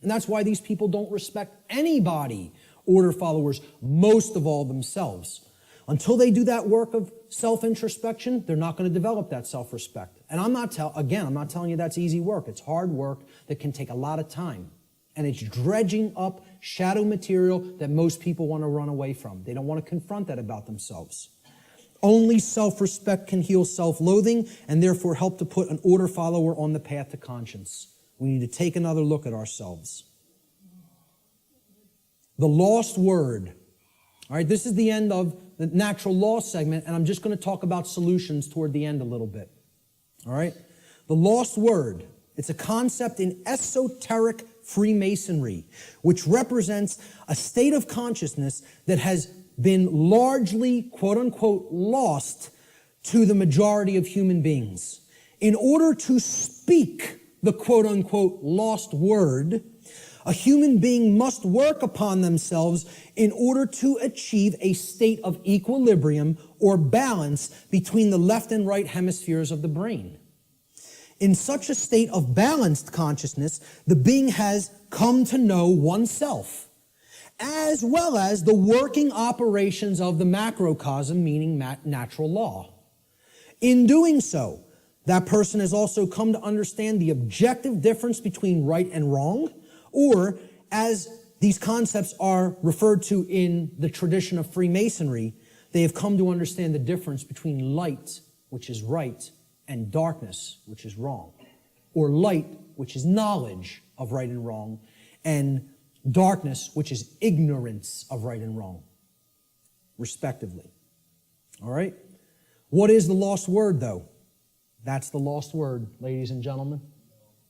And that's why these people don't respect anybody, order followers, most of all themselves. Until they do that work of self-introspection, they're not going to develop that self-respect. And I'm not telling you that's easy work. It's hard work that can take a lot of time. And it's dredging up shadow material that most people want to run away from. They don't want to confront that about themselves. Only self-respect can heal self-loathing and therefore help to put an order follower on the path to conscience. We need to take another look at ourselves. The lost word All right, this is the end of the natural law segment, and I'm just going to talk about solutions toward the end a little bit. All right? The lost word, it's a concept in esoteric Freemasonry, which represents a state of consciousness that has been largely, quote-unquote, lost to the majority of human beings. In order to speak the quote-unquote lost word, a human being must work upon themselves in order to achieve a state of equilibrium or balance between the left and right hemispheres of the brain. In such a state of balanced consciousness, the being has come to know oneself, as well as the working operations of the macrocosm, meaning natural law. In doing so, that person has also come to understand the objective difference between right and wrong, or as these concepts are referred to in the tradition of Freemasonry, they have come to understand the difference between light, which is right, and darkness, which is wrong. Or light, which is knowledge of right and wrong, and darkness, which is ignorance of right and wrong, respectively. All right? What is the lost word, though? That's the lost word, ladies and gentlemen.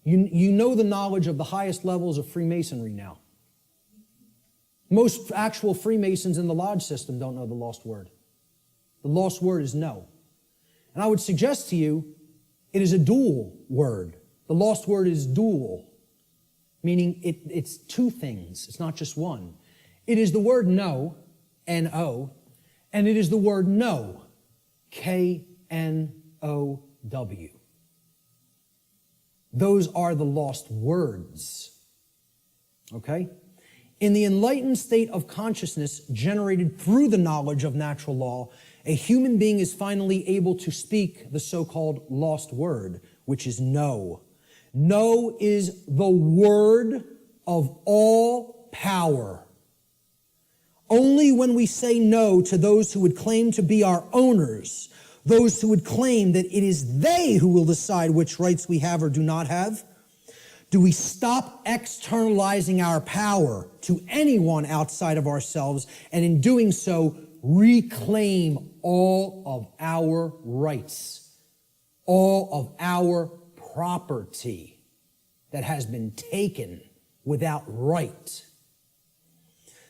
You know the knowledge of the highest levels of Freemasonry now. Most actual Freemasons in the lodge system don't know the lost word. The lost word is no. And I would suggest to you, it is a dual word. The lost word is dual, meaning it's two things. It's not just one. It is the word no, N-O, and it is the word know, K-N-O-W. Those are the lost words. Okay? In the enlightened state of consciousness generated through the knowledge of natural law, a human being is finally able to speak the so-called lost word, which is no. No is the word of all power. Only when we say no to those who would claim to be our owners, those who would claim that it is they who will decide which rights we have or do not have, do we stop externalizing our power to anyone outside of ourselves, and in doing so, reclaim all of our rights, all of our property that has been taken without right.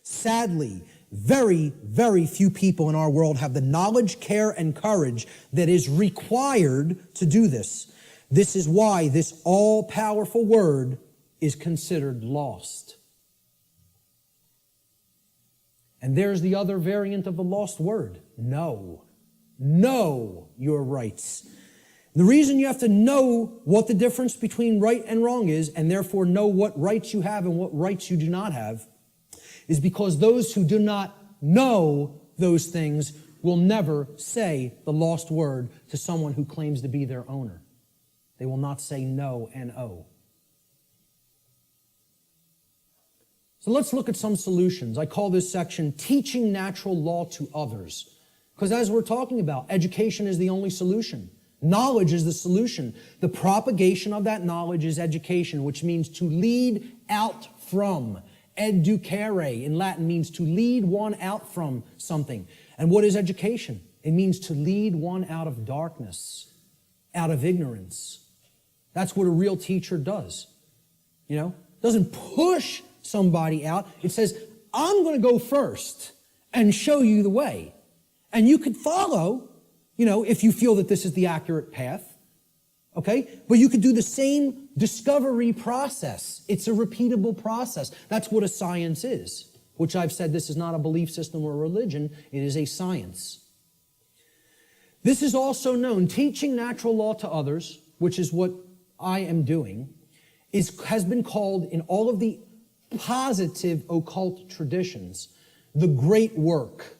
Sadly, very, very few people in our world have the knowledge, care, and courage that is required to do this. This is why this all-powerful word is considered lost. And there's the other variant of the lost word, no. Know your rights. The reason you have to know what the difference between right and wrong is, and therefore know what rights you have and what rights you do not have, is because those who do not know those things will never say the lost word to someone who claims to be their owner. They will not say no, N-O. So let's look at some solutions. I call this section Teaching Natural Law to Others. Because as we're talking about, education is the only solution. Knowledge is the solution. The propagation of that knowledge is education, which means to lead out from. Educare in Latin means to lead one out from something. And what is education? It means to lead one out of darkness, out of ignorance. That's what a real teacher does. You know, doesn't push somebody out. It says, I'm going to go first and show you the way. And you could follow, you know, if you feel that this is the accurate path. Okay? But you could do the same discovery process. It's a repeatable process. That's what a science is, which I've said this is not a belief system or a religion. It is a science. This is also known, teaching natural law to others, which is what I am doing, has been called in all of the positive occult traditions, the great work.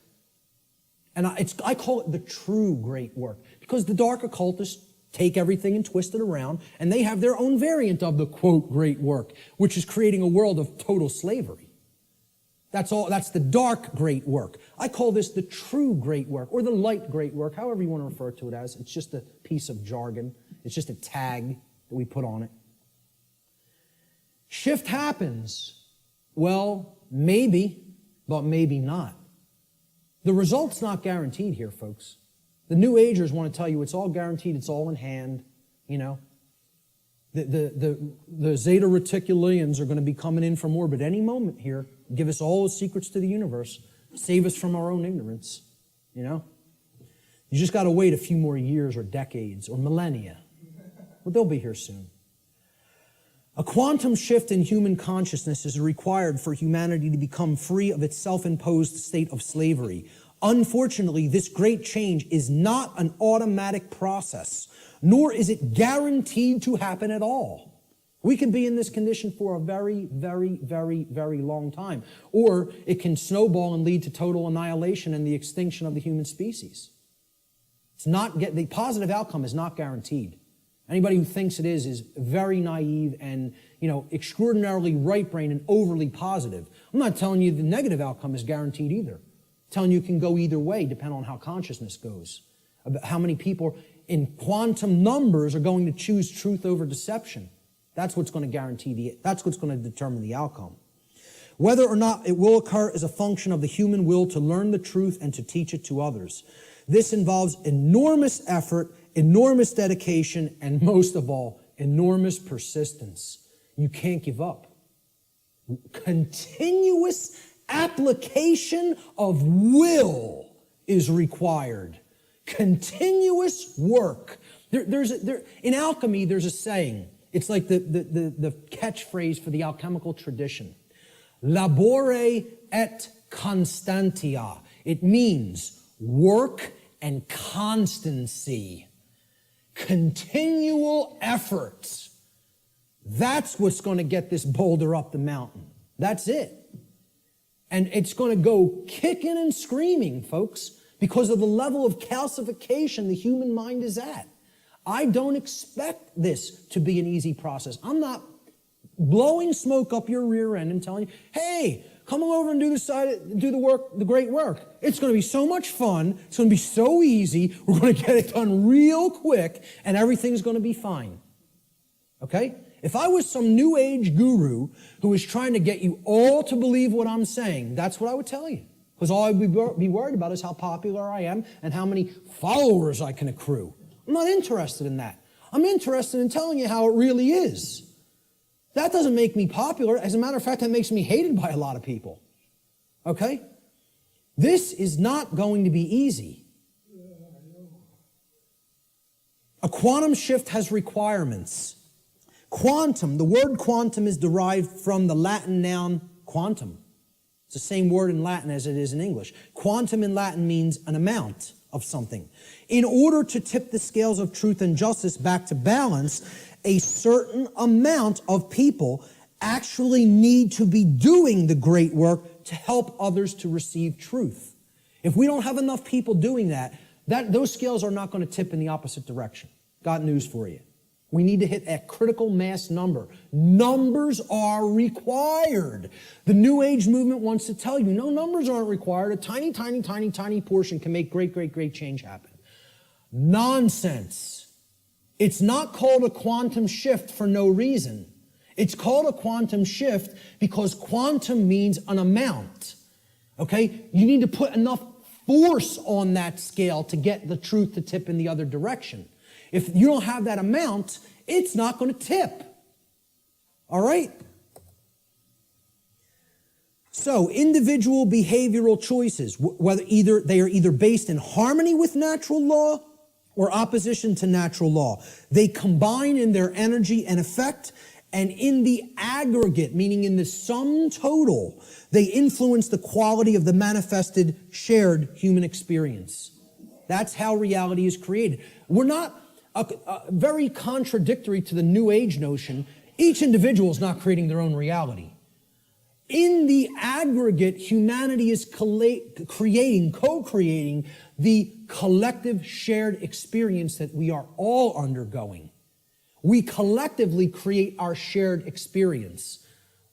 And I call it the true great work, because the dark occultists take everything and twist it around, and they have their own variant of the, quote, great work, which is creating a world of total slavery. That's the dark great work. I call this the true great work, or the light great work, however you want to refer to it as. It's just a piece of jargon. It's just a tag that we put on it. Shift happens. Well, maybe, but maybe not. The result's not guaranteed here, folks. The New Agers want to tell you it's all guaranteed, it's all in hand, you know. The Zeta Reticulians are going to be coming in from orbit any moment here, give us all the secrets to the universe, save us from our own ignorance, you know. You just got to wait a few more years or decades or millennia. Well, they'll be here soon. A quantum shift in human consciousness is required for humanity to become free of its self-imposed state of slavery. Unfortunately, this great change is not an automatic process, nor is it guaranteed to happen at all. We can be in this condition for a very, very, very, very long time, or it can snowball and lead to total annihilation and the extinction of the human species. The positive outcome is not guaranteed. Anybody who thinks it is very naive and, extraordinarily right-brained and overly positive. I'm not telling you the negative outcome is guaranteed either. I'm telling you it can go either way, depending on how consciousness goes. About how many people in quantum numbers are going to choose truth over deception. That's what's going to that's what's going to determine the outcome. Whether or not it will occur is a function of the human will to learn the truth and to teach it to others. This involves enormous effort, enormous dedication, and most of all, enormous persistence. You can't give up. Continuous application of will is required. Continuous work. In alchemy, there's a saying. It's like the catchphrase for the alchemical tradition. Labore et constantia. It means work and constancy. Continual effort. That's what's going to get this boulder up the mountain. That's it. And it's going to go kicking and screaming, folks, because of the level of calcification the human mind is at. I don't expect this to be an easy process. I'm not blowing smoke up your rear end and telling you, hey, come on over and do the great work. It's going to be so much fun. It's going to be so easy. We're going to get it done real quick, and everything's going to be fine. Okay? If I was some new age guru who was trying to get you all to believe what I'm saying, that's what I would tell you. Because all I'd be worried about is how popular I am and how many followers I can accrue. I'm not interested in that. I'm interested in telling you how it really is. That doesn't make me popular. As a matter of fact, that makes me hated by a lot of people. Okay? This is not going to be easy. A quantum shift has requirements. Quantum, the word quantum is derived from the Latin noun quantum. It's the same word in Latin as it is in English. Quantum in Latin means an amount of something. In order to tip the scales of truth and justice back to balance, a certain amount of people actually need to be doing the great work to help others to receive truth. If we don't have enough people doing that, those scales are not going to tip in the opposite direction. Got news for you. We need to hit a critical mass number. Numbers are required. The New Age movement wants to tell you, no, numbers aren't required. A tiny, tiny, tiny, tiny portion can make great, great, great change happen. Nonsense. It's not called a quantum shift for no reason. It's called a quantum shift because quantum means an amount. Okay? You need to put enough force on that scale to get the truth to tip in the other direction. If you don't have that amount, it's not going to tip. All right? So, individual behavioral choices, whether they are either based in harmony with natural law or opposition to natural law. They combine in their energy and effect, and in the aggregate, meaning in the sum total, they influence the quality of the manifested, shared human experience. That's how reality is created. We're not very contradictory to the New Age notion. Each individual is not creating their own reality. In the aggregate, humanity is co-creating the collective shared experience that we are all undergoing. We collectively create our shared experience.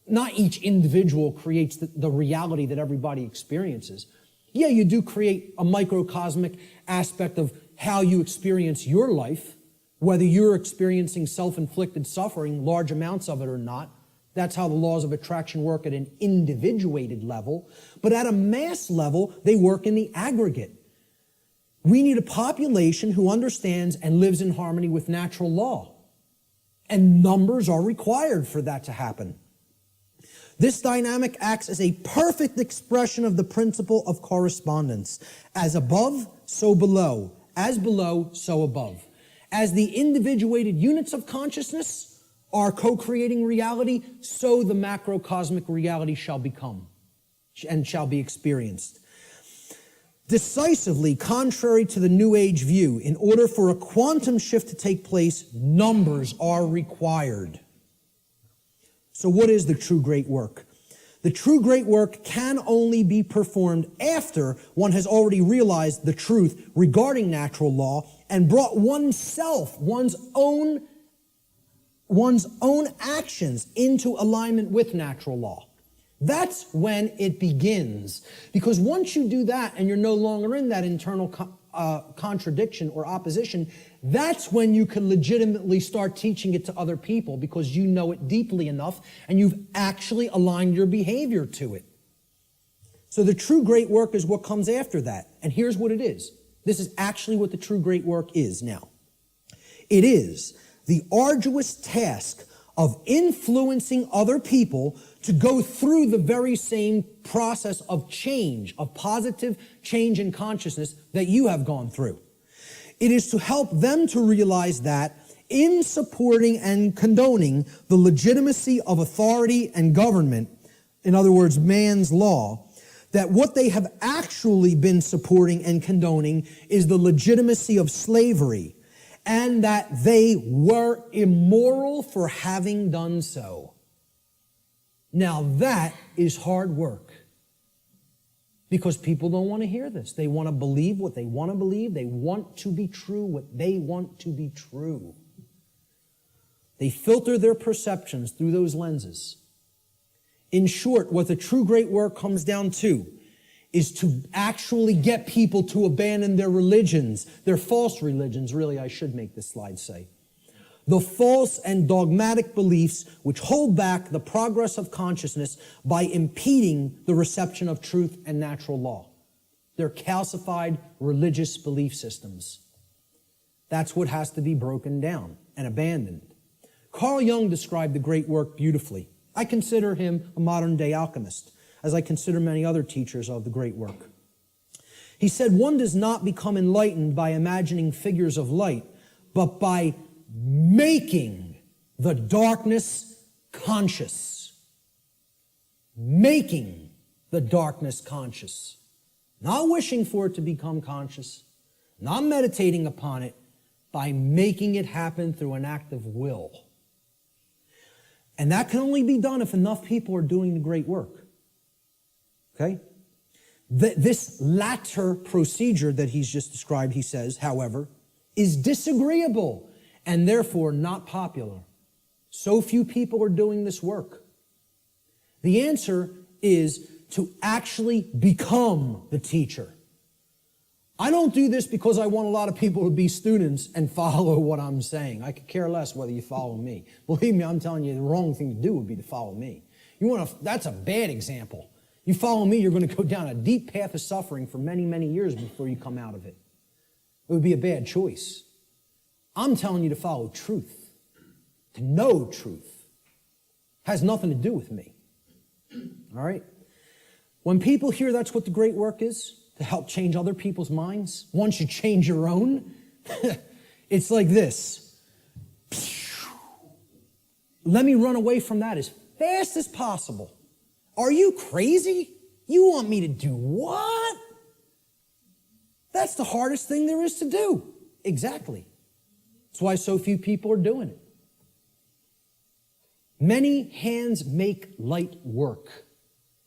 Not each individual creates the reality that everybody experiences. Yeah, you do create a microcosmic aspect of how you experience your life, whether you're experiencing self-inflicted suffering, large amounts of it or not. That's how the laws of attraction work at an individuated level. But at a mass level, they work in the aggregate. We need a population who understands and lives in harmony with natural law. And numbers are required for that to happen. This dynamic acts as a perfect expression of the principle of correspondence. As above, so below. As below, so above. As the individuated units of consciousness are co-creating reality, so the macrocosmic reality shall become and shall be experienced. Decisively contrary to the New Age view, in order for a quantum shift to take place, numbers are required. So what is the true great work? The true great work can only be performed after one has already realized the truth regarding natural law and brought oneself, one's own actions into alignment with natural law. That's when it begins. Because once you do that and you're no longer in that internal contradiction or opposition, that's when you can legitimately start teaching it to other people because you know it deeply enough and you've actually aligned your behavior to it. So the true great work is what comes after that. And here's what it is. This is actually what the true great work is now. It is the arduous task of influencing other people to go through the very same process of change, of positive change in consciousness that you have gone through. It is to help them to realize that in supporting and condoning the legitimacy of authority and government, in other words, man's law, that what they have actually been supporting and condoning is the legitimacy of slavery, and that they were immoral for having done so. Now that is hard work. Because people don't want to hear this. They want to believe what they want to believe. They want to be true what they want to be true. They filter their perceptions through those lenses. In short, what the true great work comes down to is to actually get people to abandon their religions, their false religions, really I should make this slide say. The false and dogmatic beliefs which hold back the progress of consciousness by impeding the reception of truth and natural law. They're calcified religious belief systems. That's what has to be broken down and abandoned. Carl Jung described the great work beautifully. I consider him a modern-day alchemist, as I consider many other teachers of the great work. He said, one does not become enlightened by imagining figures of light, but by making the darkness conscious. Making the darkness conscious. Not wishing for it to become conscious, not meditating upon it, by making it happen through an act of will. And that can only be done if enough people are doing the great work. Okay? This latter procedure that he's just described, he says, however, is disagreeable and therefore not popular. So few people are doing this work. The answer is to actually become the teacher. I don't do this because I want a lot of people to be students and follow what I'm saying. I could care less whether you follow me. Believe me, I'm telling you, the wrong thing to do would be to follow me. That's a bad example. You follow me, you're going to go down a deep path of suffering for many, many years before you come out of it. It would be a bad choice. I'm telling you to follow truth, to know truth. Has nothing to do with me. All right? When people hear that's what the great work is, to help change other people's minds, once you change your own, it's like this. Let me run away from that as fast as possible. Are you crazy? You want me to do what? That's the hardest thing there is to do. Exactly. That's why so few people are doing it. Many hands make light work.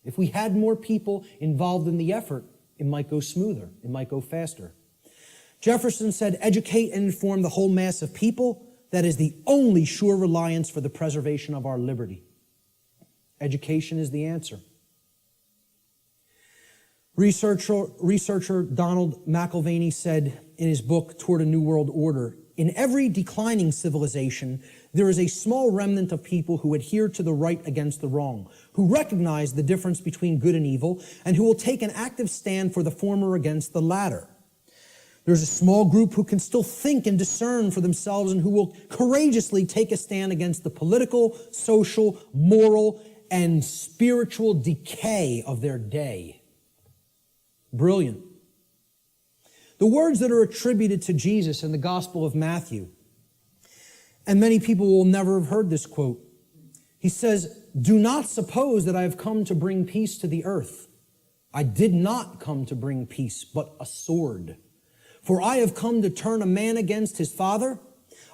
If we had more people involved in the effort, it might go smoother. It might go faster. Jefferson said, educate and inform the whole mass of people. That is the only sure reliance for the preservation of our liberty. Education is the answer. Researcher Donald McIlvaney said in his book, Toward a New World Order, in every declining civilization, there is a small remnant of people who adhere to the right against the wrong, who recognize the difference between good and evil, and who will take an active stand for the former against the latter. There's a small group who can still think and discern for themselves and who will courageously take a stand against the political, social, moral, and spiritual decay of their day. Brilliant. The words that are attributed to Jesus in the Gospel of Matthew, and many people will never have heard this quote. He says, "Do not suppose that I have come to bring peace to the earth. I did not come to bring peace, but a sword. For I have come to turn a man against his father,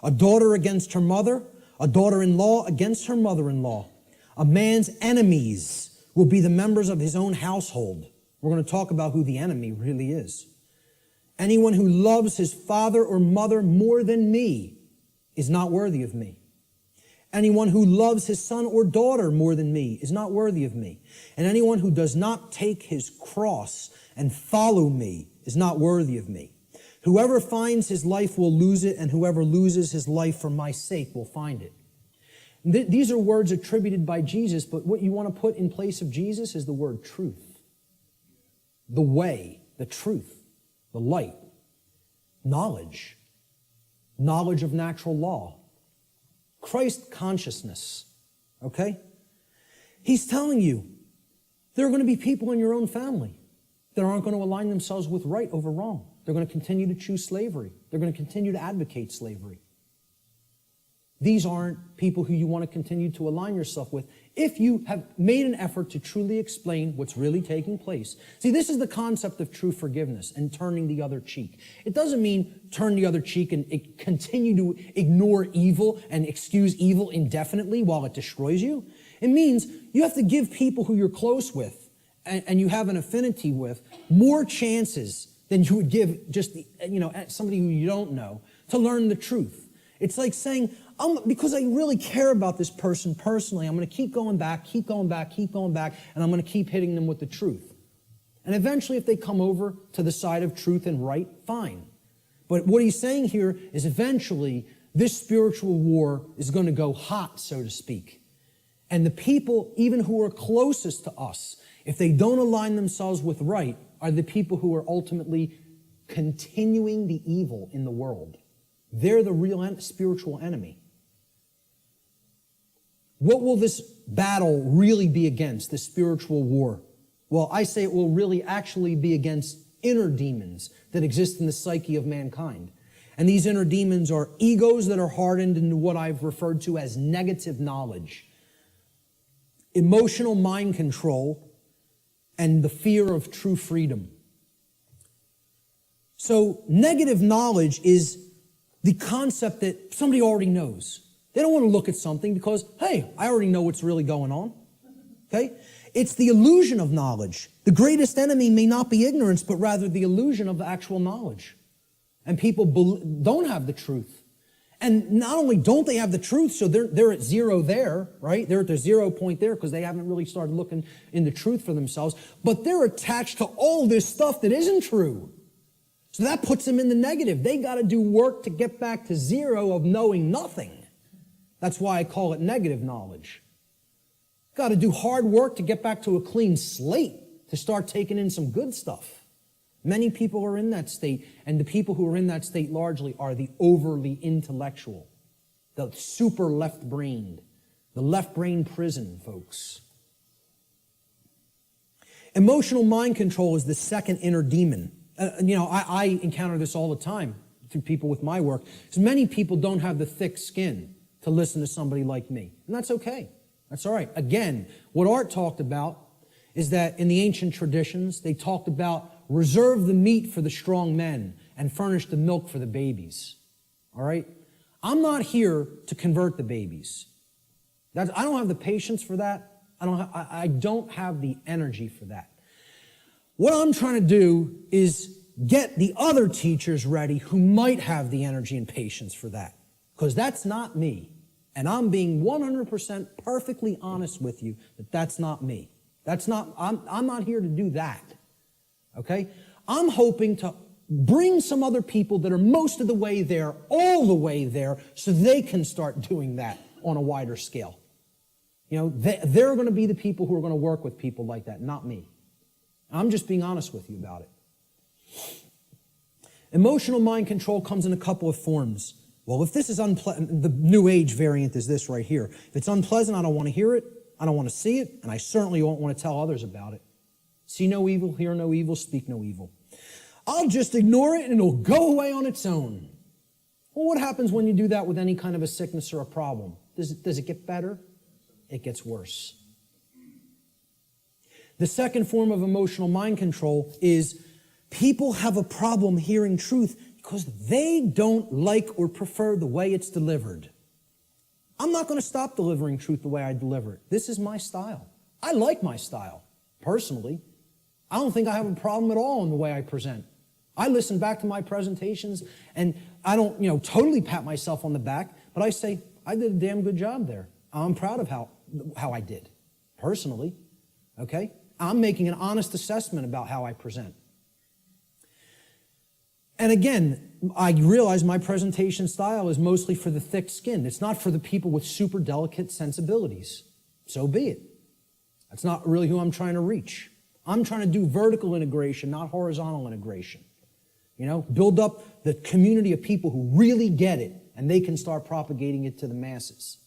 a daughter against her mother, a daughter-in-law against her mother-in-law. A man's enemies will be the members of his own household." We're going to talk about who the enemy really is. "Anyone who loves his father or mother more than me is not worthy of me. Anyone who loves his son or daughter more than me is not worthy of me. And anyone who does not take his cross and follow me is not worthy of me. Whoever finds his life will lose it, and whoever loses his life for my sake will find it." These are words attributed by Jesus, but what you want to put in place of Jesus is the word truth. The way, the truth, the light, knowledge, knowledge of natural law, Christ consciousness, okay? He's telling you there are going to be people in your own family that aren't going to align themselves with right over wrong. They're going to continue to choose slavery. They're going to continue to advocate slavery. These aren't people who you want to continue to align yourself with if you have made an effort to truly explain what's really taking place. See, this is the concept of true forgiveness and turning the other cheek. It doesn't mean turn the other cheek and continue to ignore evil and excuse evil indefinitely while it destroys you. It means you have to give people who you're close with and you have an affinity with more chances than you would give just somebody who you don't know to learn the truth. It's like saying, because I really care about this person personally, I'm going to keep going back, and I'm going to keep hitting them with the truth. And eventually, if they come over to the side of truth and right, fine. But what he's saying here is eventually this spiritual war is going to go hot, so to speak. And the people, even who are closest to us, if they don't align themselves with right, are the people who are ultimately continuing the evil in the world. They're the real spiritual enemy. What will this battle really be against, this spiritual war? Well, I say it will really actually be against inner demons that exist in the psyche of mankind. And these inner demons are egos that are hardened into what I've referred to as negative knowledge, emotional mind control, and the fear of true freedom. So negative knowledge is the concept that somebody already knows. They don't want to look at something because, hey, I already know what's really going on. Okay? It's the illusion of knowledge. The greatest enemy may not be ignorance, but rather the illusion of actual knowledge. And people don't have the truth. And not only don't they have the truth, so they're at zero there, right? They're at their 0 point there because they haven't really started looking in the truth for themselves, but they're attached to all this stuff that isn't true. So that puts them in the negative. They got to do work to get back to zero of knowing nothing. That's why I call it negative knowledge. Got to do hard work to get back to a clean slate, to start taking in some good stuff. Many people are in that state, and the people who are in that state largely are the overly intellectual, the super left-brained, the left-brain prison folks. Emotional mind control is the second inner demon. I encounter this all the time through people with my work. Because many people don't have the thick skin to listen to somebody like me. And that's okay. That's all right. Again, what Art talked about is that in the ancient traditions, they talked about reserve the meat for the strong men and furnish the milk for the babies. All right? I'm not here to convert the babies. I don't have the patience for that. I don't have the energy for that. What I'm trying to do is get the other teachers ready who might have the energy and patience for that. Because that's not me. And I'm being 100% perfectly honest with you that that's not me. I'm not here to do that. Okay? I'm hoping to bring some other people that are most of the way there, all the way there, so they can start doing that on a wider scale. You know, they're going to be the people who are going to work with people like that, not me. I'm just being honest with you about it. Emotional mind control comes in a couple of forms. Well, if this is unpleasant, the New Age variant is this right here. If it's unpleasant, I don't want to hear it, I don't want to see it, and I certainly won't want to tell others about it. See no evil, hear no evil, speak no evil. I'll just ignore it and it'll go away on its own. Well, what happens when you do that with any kind of a sickness or a problem? Does it get better? It gets worse. The second form of emotional mind control is people have a problem hearing truth because they don't like or prefer the way it's delivered. I'm not going to stop delivering truth the way I deliver it. This is my style. I like my style, personally. I don't think I have a problem at all in the way I present. I listen back to my presentations, and I don't, totally pat myself on the back, but I say, I did a damn good job there. I'm proud of how I did, personally, okay? I'm making an honest assessment about how I present. And again, I realize my presentation style is mostly for the thick skin. It's not for the people with super delicate sensibilities. So be it. That's not really who I'm trying to reach. I'm trying to do vertical integration, not horizontal integration. Build up the community of people who really get it, and they can start propagating it to the masses.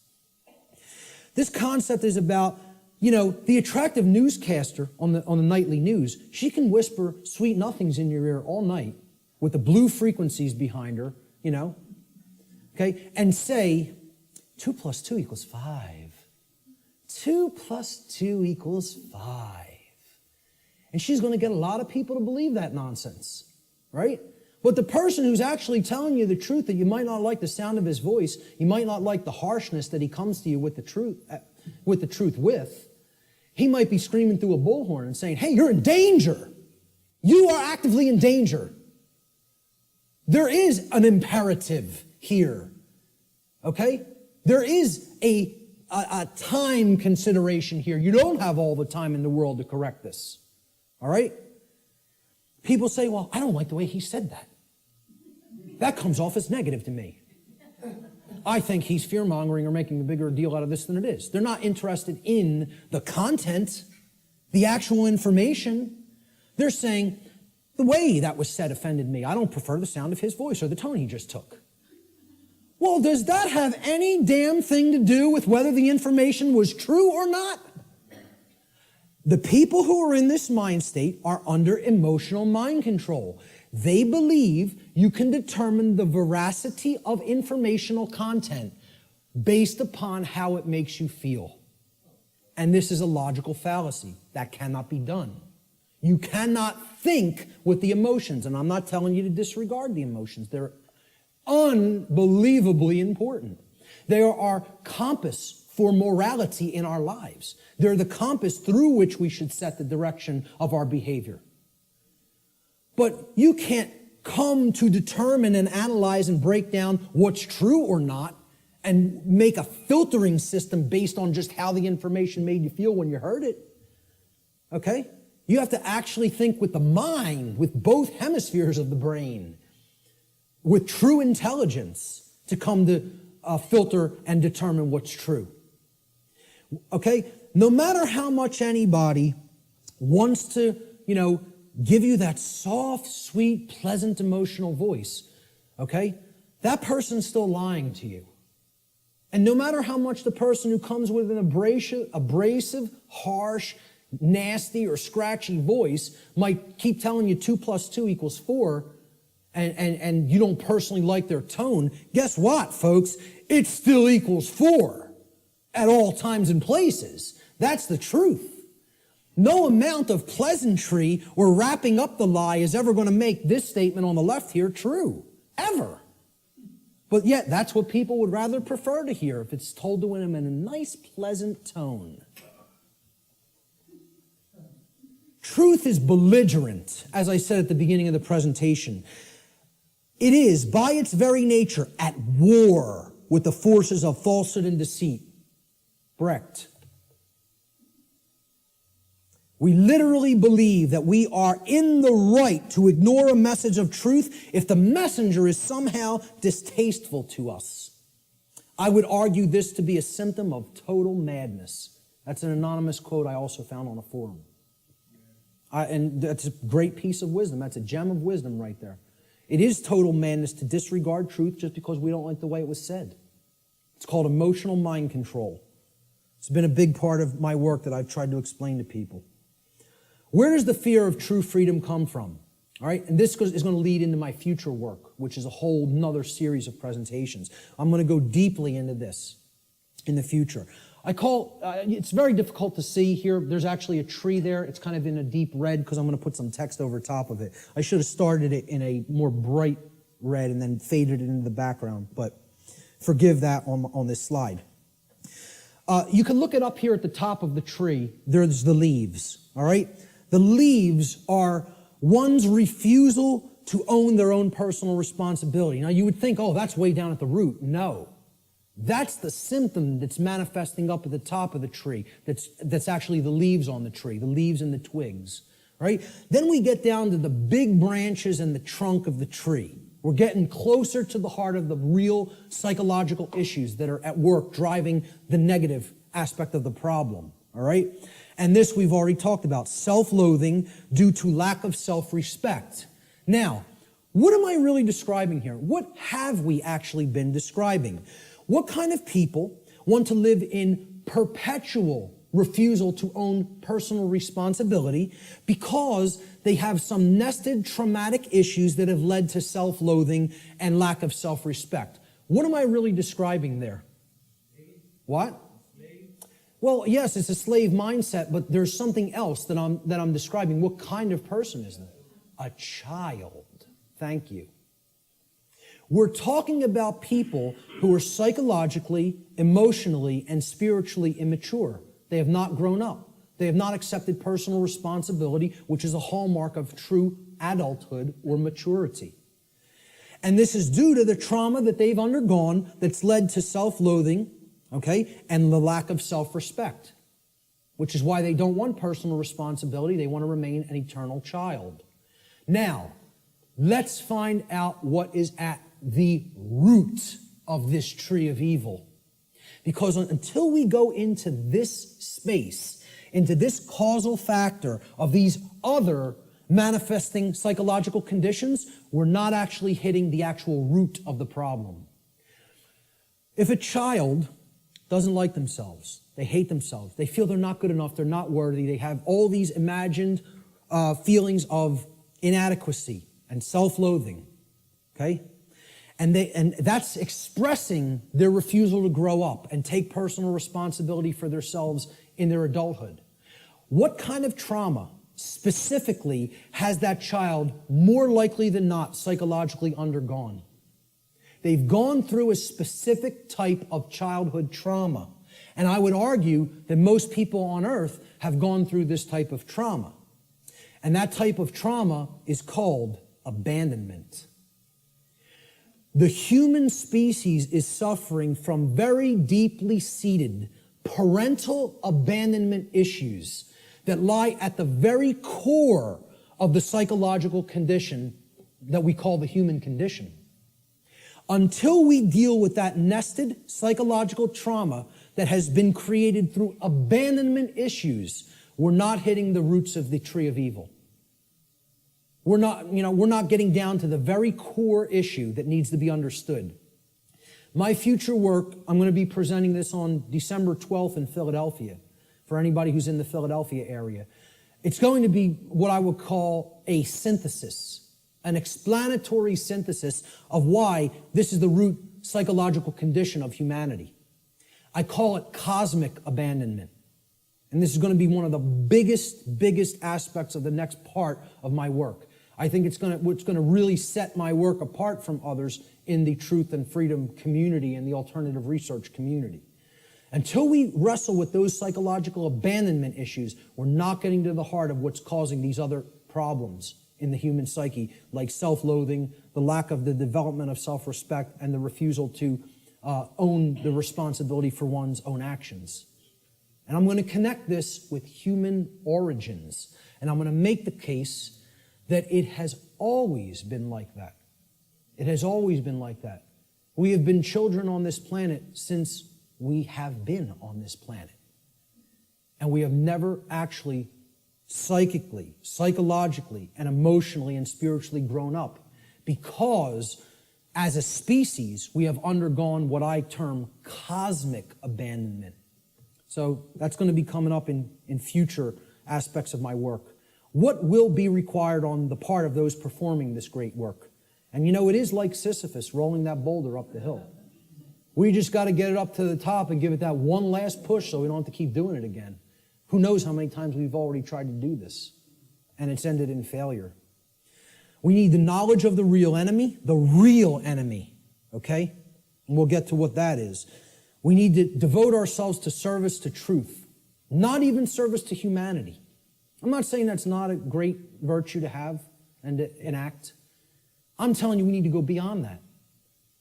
This concept is about, the attractive newscaster on the nightly news. She can whisper sweet nothings in your ear all night with the blue frequencies behind her, okay, and say, 2 + 2 = 5. 2 + 2 = 5. And she's going to get a lot of people to believe that nonsense, right? But the person who's actually telling you the truth, that you might not like the sound of his voice, you might not like the harshness that he comes to you with the truth with, he might be screaming through a bullhorn and saying, hey, you're in danger. You are actively in danger. There is an imperative here, okay? There is a time consideration here. You don't have all the time in the world to correct this, all right? People say, well, I don't like the way he said that. That comes off as negative to me. I think he's fear-mongering or making a bigger deal out of this than it is. They're not interested in the content, the actual information. They're saying, the way that was said offended me. I don't prefer the sound of his voice or the tone he just took. Well, does that have any damn thing to do with whether the information was true or not? The people who are in this mind state are under emotional mind control. They believe you can determine the veracity of informational content based upon how it makes you feel. And this is a logical fallacy. That cannot be done. You cannot think with the emotions, and I'm not telling you to disregard the emotions. They're unbelievably important. They are our compass for morality in our lives. They're the compass through which we should set the direction of our behavior. But you can't come to determine and analyze and break down what's true or not and make a filtering system based on just how the information made you feel when you heard it. Okay? You have to actually think with the mind, with both hemispheres of the brain, with true intelligence to come to filter and determine what's true. Okay? No matter how much anybody wants to, give you that soft, sweet, pleasant, emotional voice, okay? That person's still lying to you. And no matter how much the person who comes with an abrasive, harsh, nasty, or scratchy voice might keep telling you 2 + 2 = 4, and you don't personally like their tone, guess what, folks? It still equals 4 at all times and places. That's the truth. No amount of pleasantry or wrapping up the lie is ever going to make this statement on the left here true. Ever. But yet, that's what people would rather prefer to hear if it's told to them in a nice, pleasant tone. Truth is belligerent, as I said at the beginning of the presentation. It is, by its very nature, at war with the forces of falsehood and deceit. Brecht. We literally believe that we are in the right to ignore a message of truth if the messenger is somehow distasteful to us. I would argue this to be a symptom of total madness. That's an anonymous quote I also found on a forum. And that's a great piece of wisdom. That's a gem of wisdom right there. It is total madness to disregard truth just because we don't like the way it was said. It's called emotional mind control. It's been a big part of my work that I've tried to explain to people. Where does the fear of true freedom come from? All right, and this is going to lead into my future work, which is a whole nother series of presentations. I'm going to go deeply into this in the future. It's very difficult to see here. There's actually a tree there. It's kind of in a deep red because I'm going to put some text over top of it. I should have started it in a more bright red and then faded it into the background, but forgive that on this slide. You can look it up here at the top of the tree. There's the leaves, all right? The leaves are one's refusal to own their own personal responsibility. Now, you would think, oh, that's way down at the root. No. That's the symptom that's manifesting up at the top of the tree. That's actually the leaves on the tree, the leaves and the twigs, right? Then we get down to the big branches and the trunk of the tree. We're getting closer to the heart of the real psychological issues that are at work driving the negative aspect of the problem, all right? And this we've already talked about, self-loathing due to lack of self-respect. Now, what am I really describing here? What have we actually been describing? What kind of people want to live in perpetual refusal to own personal responsibility because they have some nested traumatic issues that have led to self-loathing and lack of self-respect? What am I really describing there? What? Well, yes, it's a slave mindset, but there's something else that I'm describing. What kind of person is that? A child. Thank you. We're talking about people who are psychologically, emotionally, and spiritually immature. They have not grown up. They have not accepted personal responsibility, which is a hallmark of true adulthood or maturity. And this is due to the trauma that they've undergone that's led to self-loathing, okay, and the lack of self-respect, which is why they don't want personal responsibility. They want to remain an eternal child. Now, let's find out what is at the root of this tree of evil. Because until we go into this space, into this causal factor of these other manifesting psychological conditions, we're not actually hitting the actual root of the problem. If a child doesn't like themselves, they hate themselves, they feel they're not good enough, they're not worthy, they have all these imagined feelings of inadequacy and self-loathing, okay? And that's expressing their refusal to grow up and take personal responsibility for themselves in their adulthood. What kind of trauma specifically has that child more likely than not psychologically undergone? They've gone through a specific type of childhood trauma. And I would argue that most people on earth have gone through this type of trauma. And that type of trauma is called abandonment. The human species is suffering from very deeply seated parental abandonment issues that lie at the very core of the psychological condition that we call the human condition. Until we deal with that nested psychological trauma that has been created through abandonment issues, we're not hitting the roots of the tree of evil. We're not getting down to the very core issue that needs to be understood. My future work, I'm going to be presenting this on December 12th in Philadelphia, for anybody who's in the Philadelphia area. It's going to be what I would call a synthesis, an explanatory synthesis of why this is the root psychological condition of humanity. I call it cosmic abandonment. And this is going to be one of the biggest aspects of the next part of my work. I think it's going to really set my work apart from others in the truth and freedom community and the alternative research community. Until we wrestle with those psychological abandonment issues, we're not getting to the heart of what's causing these other problems in the human psyche, like self-loathing, the lack of the development of self-respect, and the refusal to own the responsibility for one's own actions. And I'm going to connect this with human origins. And I'm going to make the case that it has always been like that. It has always been like that. We have been children on this planet since we have been on this planet. And we have never actually psychically, psychologically, and emotionally and spiritually grown up, because as a species, we have undergone what I term cosmic abandonment. So that's going to be coming up in future aspects of my work. What will be required on the part of those performing this great work? And you know, it is like Sisyphus rolling that boulder up the hill. We just got to get it up to the top and give it that one last push so we don't have to keep doing it again. Who knows how many times we've already tried to do this, and it's ended in failure. We need the knowledge of the real enemy, okay? And we'll get to what that is. We need to devote ourselves to service to truth, not even service to humanity. I'm not saying that's not a great virtue to have and to enact. I'm telling you we need to go beyond that.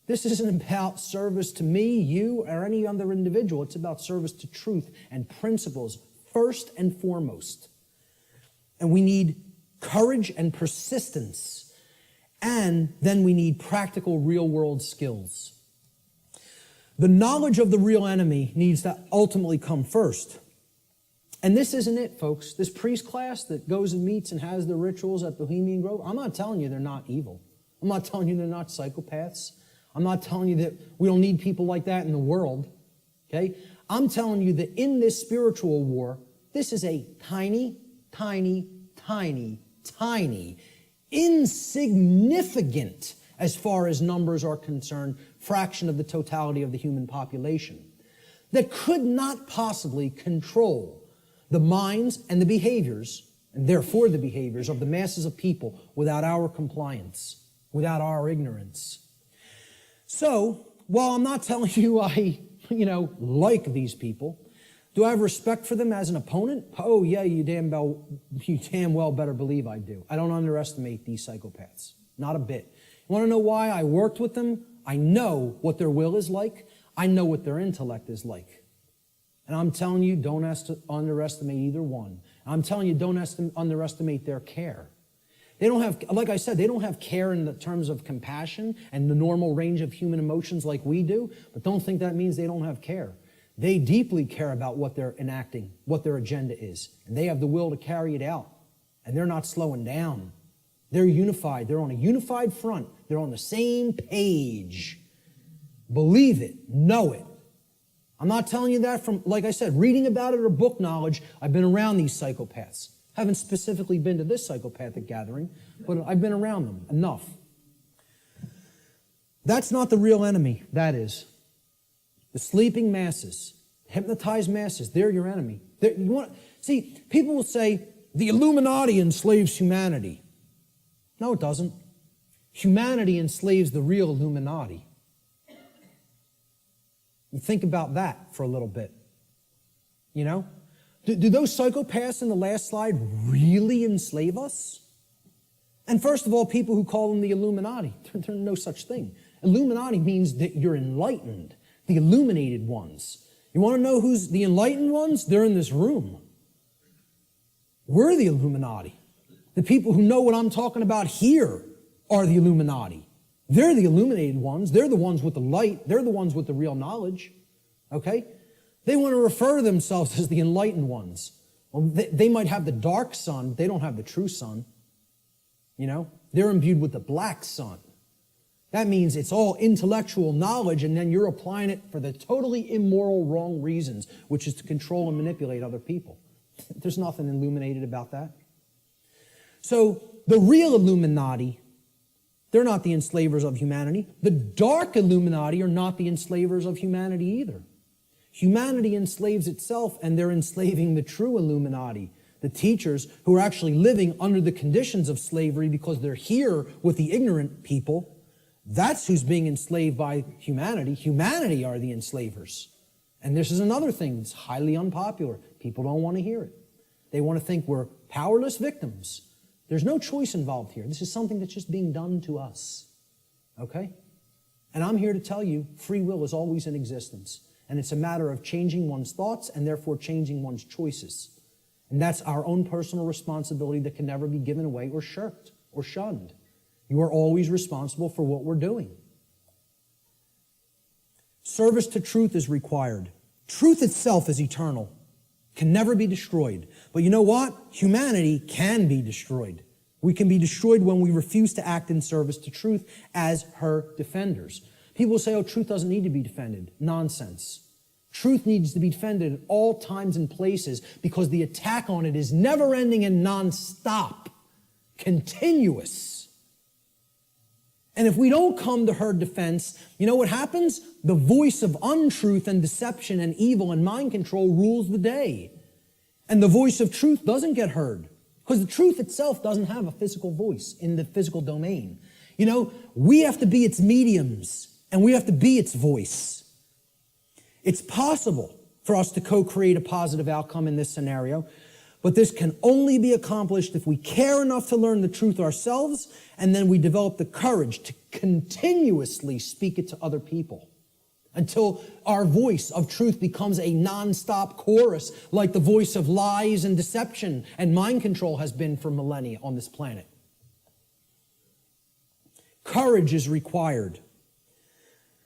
This isn't about service to me, you, or any other individual. It's about service to truth and principles, first and foremost. And we need courage and persistence. And then we need practical real-world skills. The knowledge of the real enemy needs to ultimately come first. And this isn't it, folks. This priest class that goes and meets and has the rituals at Bohemian Grove, I'm not telling you they're not evil. I'm not telling you they're not psychopaths. I'm not telling you that we don't need people like that in the world, okay? I'm telling you that in this spiritual war, this is a tiny, tiny, tiny, tiny, insignificant, as far as numbers are concerned, fraction of the totality of the human population that could not possibly control the minds and the behaviors, and therefore the behaviors of the masses of people without our compliance, without our ignorance. So, while I'm not telling you I, like these people, do I have respect for them as an opponent? Oh, yeah, you damn well better believe I do. I don't underestimate these psychopaths. Not a bit. You want to know why I worked with them? I know what their will is like. I know what their intellect is like. And I'm telling you, don't underestimate either one. I'm telling you, don't underestimate their care. They don't have, like I said, they don't have care in the terms of compassion and the normal range of human emotions like we do, but don't think that means they don't have care. They deeply care about what they're enacting, what their agenda is, and they have the will to carry it out, and they're not slowing down. They're unified. They're on a unified front. They're on the same page. Believe it. Know it. I'm not telling you that from, like I said, reading about it or book knowledge. I've been around these psychopaths. Haven't specifically been to this psychopathic gathering, but I've been around them enough. That's not the real enemy, that is. The sleeping masses, hypnotized masses, they're your enemy. See, people will say, the Illuminati enslaves humanity. No, it doesn't. Humanity enslaves the real Illuminati. You think about that for a little bit. Do those psychopaths in the last slide really enslave us? And first of all, people who call them the Illuminati, there's no such thing. Illuminati means that you're enlightened, the illuminated ones. You want to know who's the enlightened ones? They're in this room. We're the Illuminati. The people who know what I'm talking about here are the Illuminati. They're the illuminated ones. They're the ones with the light. They're the ones with the real knowledge. Okay? They want to refer to themselves as the enlightened ones. Well, they might have the dark sun, but they don't have the true sun. They're imbued with the black sun. That means it's all intellectual knowledge, and then you're applying it for the totally immoral, wrong reasons, which is to control and manipulate other people. There's nothing illuminated about that. So the real Illuminati, they're not the enslavers of humanity. The dark Illuminati are not the enslavers of humanity either. Humanity enslaves itself, and they're enslaving the true Illuminati, the teachers who are actually living under the conditions of slavery because they're here with the ignorant people. That's who's being enslaved by humanity. Humanity are the enslavers. And this is another thing that's highly unpopular. People don't want to hear it. They want to think we're powerless victims. There's no choice involved here. This is something that's just being done to us. Okay? And I'm here to tell you, free will is always in existence. And it's a matter of changing one's thoughts and therefore changing one's choices. And that's our own personal responsibility that can never be given away or shirked or shunned. You are always responsible for what we're doing. Service to truth is required. Truth itself is eternal, can never be destroyed. But you know what? Humanity can be destroyed. We can be destroyed when we refuse to act in service to truth as her defenders. People say, oh, truth doesn't need to be defended. Nonsense. Truth needs to be defended at all times and places because the attack on it is never-ending and non-stop, continuous. And if we don't come to her defense, you know what happens? The voice of untruth and deception and evil and mind control rules the day. And the voice of truth doesn't get heard because the truth itself doesn't have a physical voice in the physical domain. You know, we have to be its mediums and we have to be its voice. It's possible for us to co-create a positive outcome in this scenario, but this can only be accomplished if we care enough to learn the truth ourselves, and then we develop the courage to continuously speak it to other people until our voice of truth becomes a non-stop chorus like the voice of lies and deception and mind control has been for millennia on this planet. Courage is required.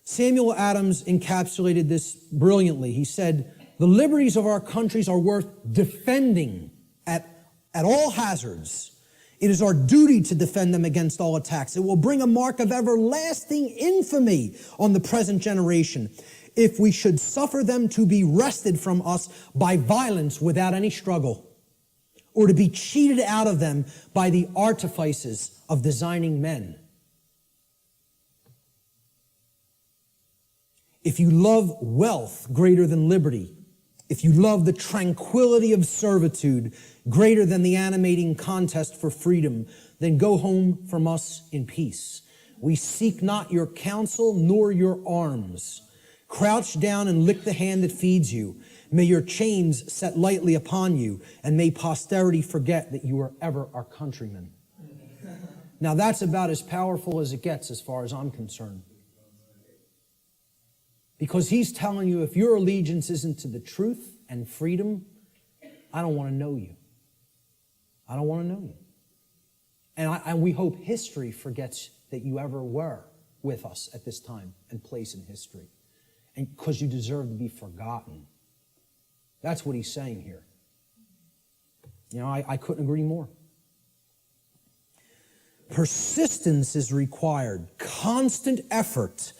Samuel Adams encapsulated this brilliantly. He said, the liberties of our countries are worth defending at all hazards. It is our duty to defend them against all attacks. It will bring a mark of everlasting infamy on the present generation if we should suffer them to be wrested from us by violence without any struggle, or to be cheated out of them by the artifices of designing men. If you love wealth greater than liberty, if you love the tranquility of servitude greater than the animating contest for freedom, then go home from us in peace. We seek not your counsel nor your arms. Crouch down and lick the hand that feeds you. May your chains set lightly upon you, and may posterity forget that you were ever our countrymen. Now that's about as powerful as it gets as far as I'm concerned. Because he's telling you, if your allegiance isn't to the truth and freedom, I don't want to know you. I don't want to know you. And we hope history forgets that you ever were with us at this time and place in history. And because you deserve to be forgotten. That's what he's saying here. You know, I couldn't agree more. Persistence is required. Constant effort.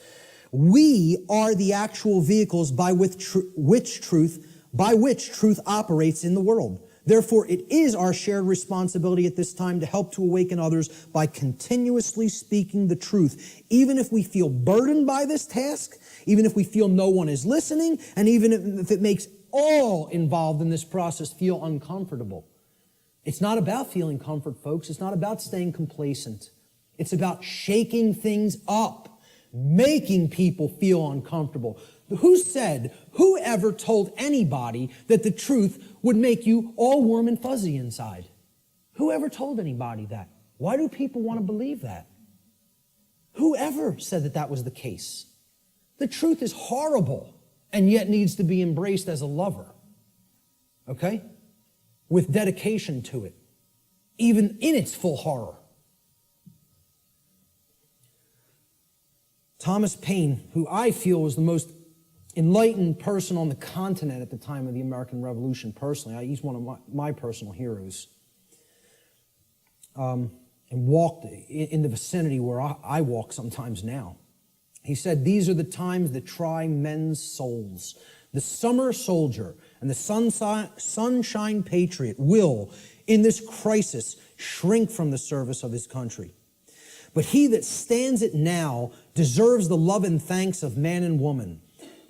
We are the actual vehicles by which truth operates in the world. Therefore, it is our shared responsibility at this time to help to awaken others by continuously speaking the truth, even if we feel burdened by this task, even if we feel no one is listening, and even if it makes all involved in this process feel uncomfortable. It's not about feeling comfort, folks. It's not about staying complacent. It's about shaking things up. Making people feel uncomfortable. Who ever told anybody that the truth would make you all warm and fuzzy inside? Who ever told anybody that? Why do people want to believe that? Who ever said that that was the case? The truth is horrible and yet needs to be embraced as a lover. Okay? With dedication to it, even in its full horror. Thomas Paine, who I feel was the most enlightened person on the continent at the time of the American Revolution, personally. He's one of my personal heroes. And walked in the vicinity where I walk sometimes now. He said, these are the times that try men's souls. The summer soldier and the sunshine patriot will, in this crisis, shrink from the service of his country. But he that stands it now deserves the love and thanks of man and woman.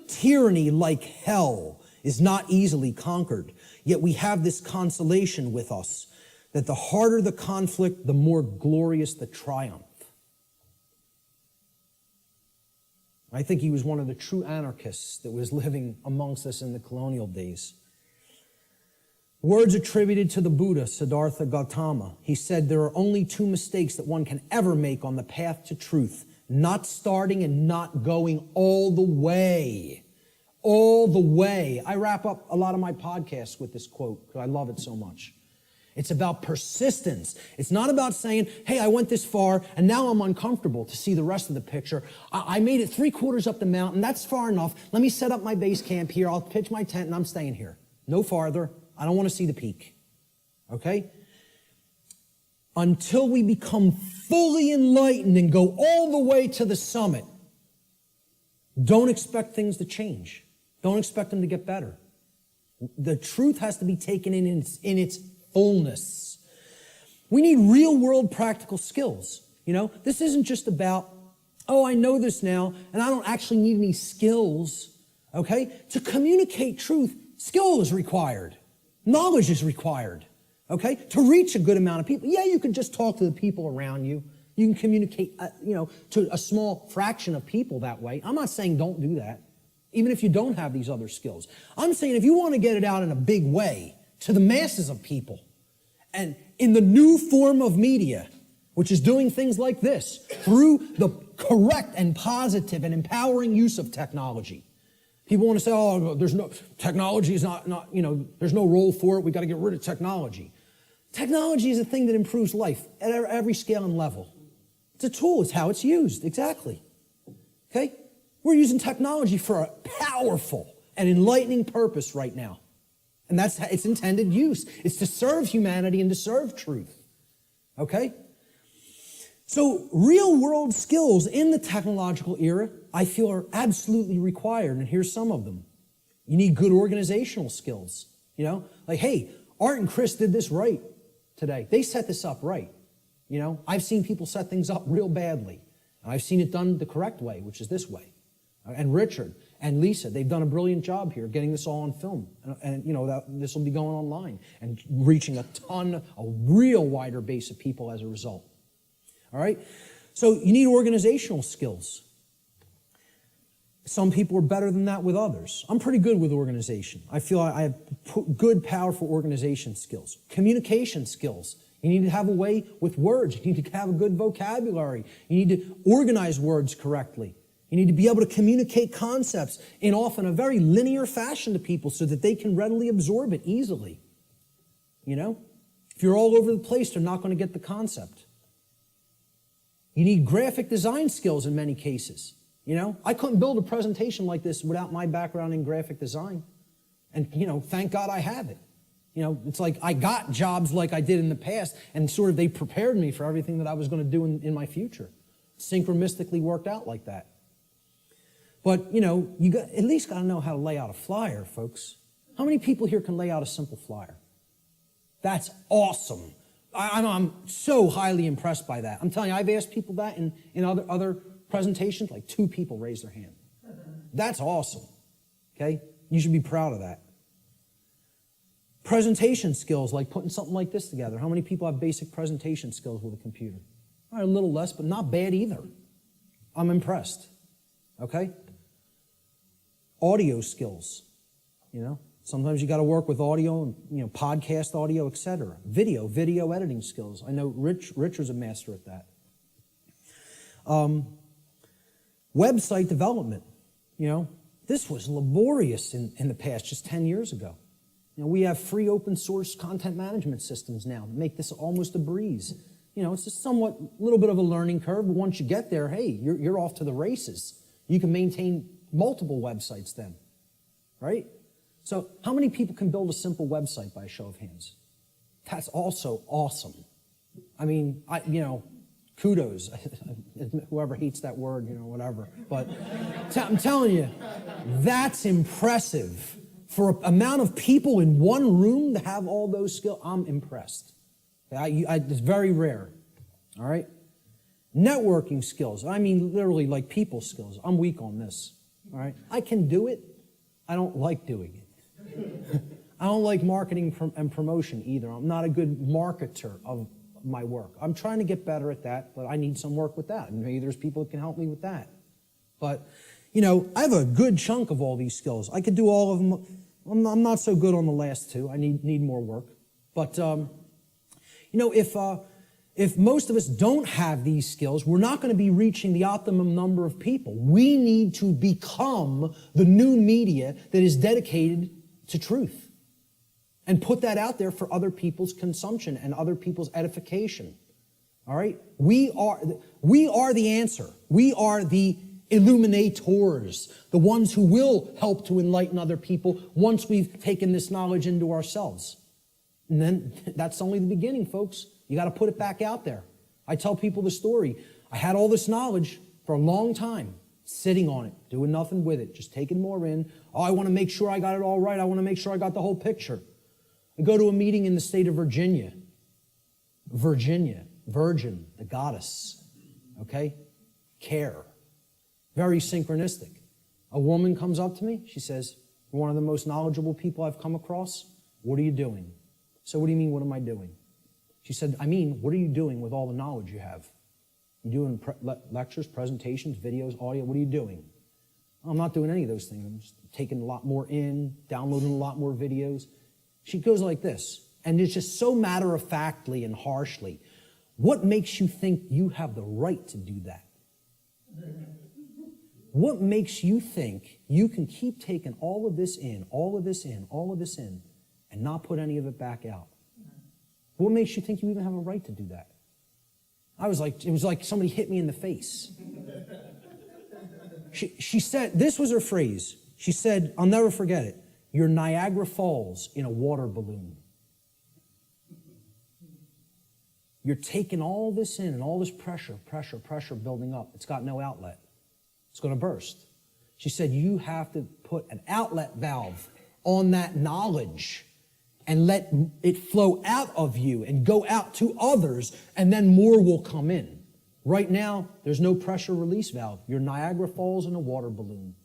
Tyranny, like hell, is not easily conquered. Yet we have this consolation with us, that the harder the conflict, the more glorious the triumph. I think he was one of the true anarchists that was living amongst us in the colonial days. Words attributed to the Buddha, Siddhartha Gautama. He said, there are only two mistakes that one can ever make on the path to truth. Not starting and not going all the way. all the way. I wrap up a lot of my podcasts with this quote because I love it so much. It's about persistence. It's not about saying, hey, I went this far and now I'm uncomfortable to see the rest of the picture. I made it 3/4 up the mountain. That's far enough. Let me set up my base camp here. I'll pitch my tent and I'm staying here. No farther. I don't want to see the peak. Okay? Until we become fully enlightened and go all the way to the summit, don't expect things to change. Don't expect them to get better. The truth has to be taken in its fullness. We need real world practical skills. You know, this isn't just about, oh, I know this now and I don't actually need any skills. Okay? To communicate truth, skill is required. Knowledge is required. Okay? To reach a good amount of people. Yeah, you can just talk to the people around you. You can communicate, to a small fraction of people that way. I'm not saying don't do that, even if you don't have these other skills. I'm saying if you want to get it out in a big way to the masses of people, and in the new form of media, which is doing things like this, through the correct and positive and empowering use of technology. People want to say, oh, technology is not, there's no role for it. We got to get rid of technology. Technology is a thing that improves life at every scale and level. It's a tool. It's how it's used. Exactly. Okay? We're using technology for a powerful and enlightening purpose right now. And that's its intended use. It's to serve humanity and to serve truth. Okay? So real world skills in the technological era, I feel, are absolutely required. And here's some of them. You need good organizational skills. Like, hey, Art and Chris did this right today. They set this up right. I've seen people set things up real badly. And I've seen it done the correct way, which is this way. And Richard and Lisa, they've done a brilliant job here getting this all on film. And this will be going online and reaching a real wider base of people as a result. All right? So you need organizational skills. Some people are better than that with others. I'm pretty good with organization. I feel I have good, powerful organization skills. Communication skills. You need to have a way with words. You need to have a good vocabulary. You need to organize words correctly. You need to be able to communicate concepts in often a very linear fashion to people so that they can readily absorb it easily. If you're all over the place, they're not going to get the concept. You need graphic design skills in many cases. I couldn't build a presentation like this without my background in graphic design. And, thank God I have it. It's like I got jobs like I did in the past, and sort of they prepared me for everything that I was going to do in my future. Synchronistically worked out like that. But, you at least got to know how to lay out a flyer, folks. How many people here can lay out a simple flyer? That's awesome. I'm so highly impressed by that. I'm telling you, I've asked people that in other presentations, like 2 people raised their hand. That's awesome. Okay? You should be proud of that. Presentation skills, like putting something like this together. How many people have basic presentation skills with a computer? All right, a little less, but not bad either. I'm impressed. Okay? Audio skills. Sometimes you got to work with audio and, podcast audio, etc. Video editing skills. I know Richard's a master at that. Website development. This was laborious in the past, just 10 years ago. We have free open source content management systems now that make this almost a breeze. It's a somewhat little bit of a learning curve, but once you get there, hey, you're off to the races. You can maintain multiple websites then, right? So how many people can build a simple website by a show of hands? That's also awesome. I mean, kudos. Whoever hates that word, whatever. But I'm telling you, that's impressive. For an amount of people in one room to have all those skills, I'm impressed. It's very rare. All right? Networking skills. I mean, literally like people skills. I'm weak on this. All right? I can do it. I don't like doing it. I don't like marketing and promotion either. I'm not a good marketer of my work. I'm trying to get better at that, but I need some work with that. And maybe there's people that can help me with that. But, I have a good chunk of all these skills. I could do all of them. I'm not so good on the last 2. I need more work. But, if most of us don't have these skills, we're not going to be reaching the optimum number of people. We need to become the new media that is dedicated to truth and put that out there for other people's consumption and other people's edification. All right? We are the answer. We are the illuminators, the ones who will help to enlighten other people once we've taken this knowledge into ourselves. And then that's only the beginning, folks. You got to put it back out there. I tell people the story. I had all this knowledge for a long time, sitting on it, doing nothing with it, just taking more in. Oh, I want to make sure I got it all right. I want to make sure I got the whole picture. I go to a meeting in the state of Virginia. Virgin, the goddess. Okay? Care. Very synchronistic. A woman comes up to me. She says, "You're one of the most knowledgeable people I've come across. What are you doing?" So what do you mean, what am I doing? She said, "I mean, what are you doing with all the knowledge you have? You doing lectures, presentations, videos, audio? What are you doing?" "I'm not doing any of those things. I'm just taking a lot more in, downloading a lot more videos." She goes like this, and it's just so matter-of-factly and harshly. "What makes you think you have the right to do that? What makes you think you can keep taking all of this in, all of this in, all of this in, and not put any of it back out? What makes you think you even have a right to do that?" It was like somebody hit me in the face. She said, this was her phrase. She said, I'll never forget it, "You're Niagara Falls in a water balloon. You're taking all this in and all this pressure building up. It's got no outlet. It's going to burst." She said, "You have to put an outlet valve on that knowledge and let it flow out of you and go out to others, and then more will come in. Right now, there's no pressure release valve. You're Niagara Falls in a water balloon."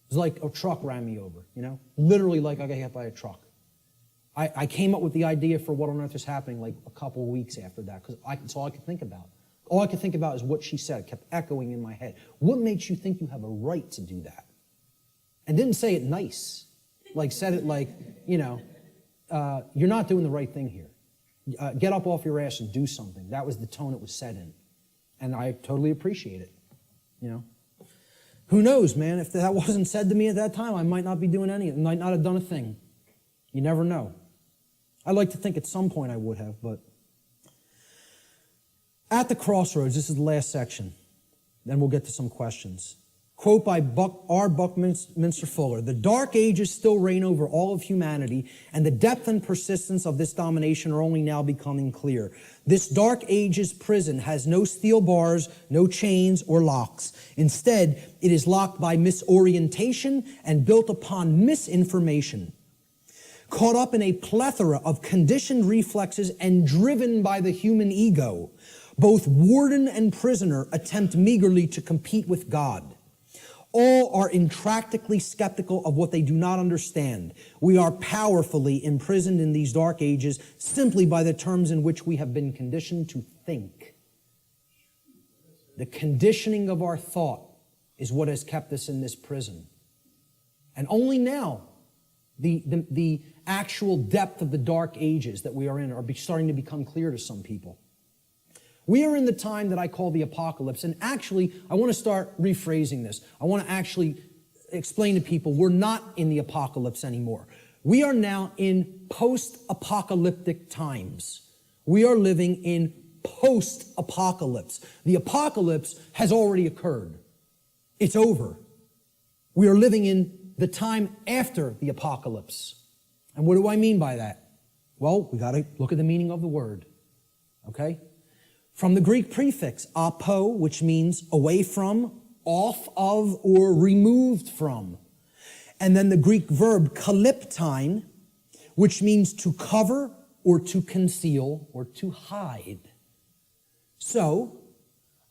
It's like a truck ran me over, literally like I got hit by a truck. I came up with the idea for what on earth is happening like a couple of weeks after that, because that's all I could think about. All I could think about is what she said. It kept echoing in my head. What makes you think you have a right to do that? And didn't say it nice. Said it like, you're not doing the right thing here. Get up off your ass and do something. That was the tone it was said in. And I totally appreciate it, Who knows, man? If that wasn't said to me at that time, I might not be doing anything. I might not have done a thing. You never know. I like to think at some point I would have, but at the crossroads, this is the last section. Then we'll get to some questions. Quote by R. Buckminster Fuller, "The dark ages still reign over all of humanity, and the depth and persistence of this domination are only now becoming clear. This dark ages prison has no steel bars, no chains or locks. Instead, it is locked by misorientation and built upon misinformation. Caught up in a plethora of conditioned reflexes and driven by the human ego, both warden and prisoner attempt meagerly to compete with God. All are intractably skeptical of what they do not understand. We are powerfully imprisoned in these dark ages simply by the terms in which we have been conditioned to think. The conditioning of our thought is what has kept us in this prison. And only now, the actual depth of the dark ages that we are in are starting to become clear to some people. We are in the time that I call the apocalypse. And actually, I want to start rephrasing this. I want to actually explain to people we're not in the apocalypse anymore. We are now in post-apocalyptic times. We are living in post-apocalypse. The apocalypse has already occurred. It's over. We are living in the time after the apocalypse. And what do I mean by that? Well, we got to look at the meaning of the word. Okay? From the Greek prefix apo, which means away from, off of, or removed from. And then the Greek verb kalyptine, which means to cover or to conceal or to hide. So,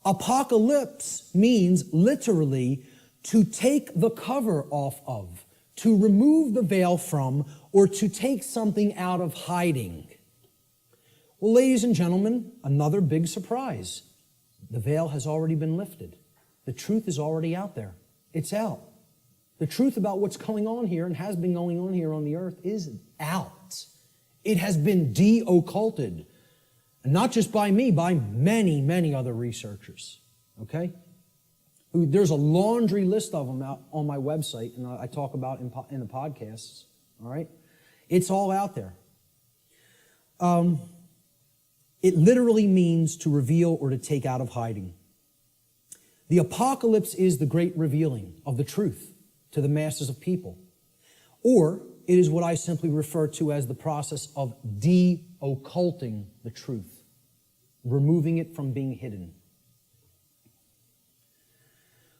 apocalypse means literally to take the cover off of, to remove the veil from, or to take something out of hiding. Well, ladies and gentlemen, another big surprise. The veil has already been lifted. The truth is already out there. It's out. The truth about what's going on here and has been going on here on the earth is out. It has been de-occulted. And not just by me, by many, many other researchers. Okay? There's a laundry list of them out on my website, and I talk about in the podcasts. All right? It's all out there. It literally means to reveal or to take out of hiding. The apocalypse is the great revealing of the truth to the masses of people. Or it is what I simply refer to as the process of de-occulting the truth, removing it from being hidden.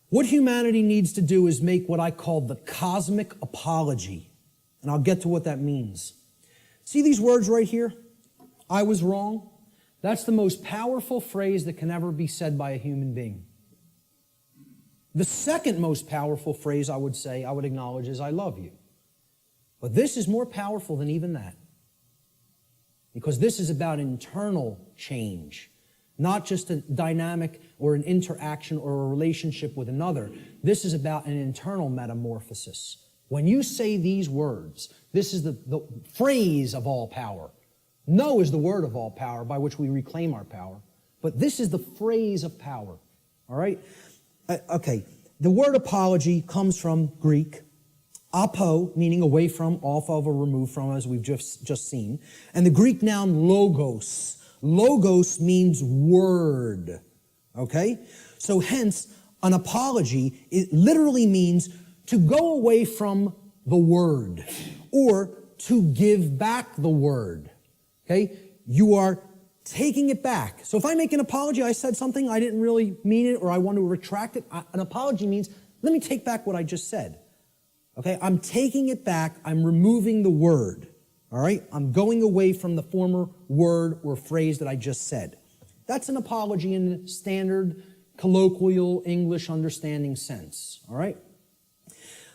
What humanity needs to do is make what I call the cosmic apology. And I'll get to what that means. See these words right here? I was wrong. That's the most powerful phrase that can ever be said by a human being. The second most powerful phrase I would acknowledge is I love you. But this is more powerful than even that. Because this is about internal change. Not just a dynamic or an interaction or a relationship with another. This is about an internal metamorphosis. When you say these words, this is the phrase of all power. No is the word of all power by which we reclaim our power. But this is the phrase of power. All right? Okay. The word apology comes from Greek. Apo, meaning away from, off of, or removed from, as we've just seen. And the Greek noun logos. Logos means word. Okay? So hence, an apology, it literally means to go away from the word or to give back the word. Okay? You are taking it back. So if I make an apology, I said something, I didn't really mean it, or I want to retract it. An apology means, let me take back what I just said. Okay? I'm taking it back. I'm removing the word. All right? I'm going away from the former word or phrase that I just said. That's an apology in the standard colloquial English understanding sense. All right?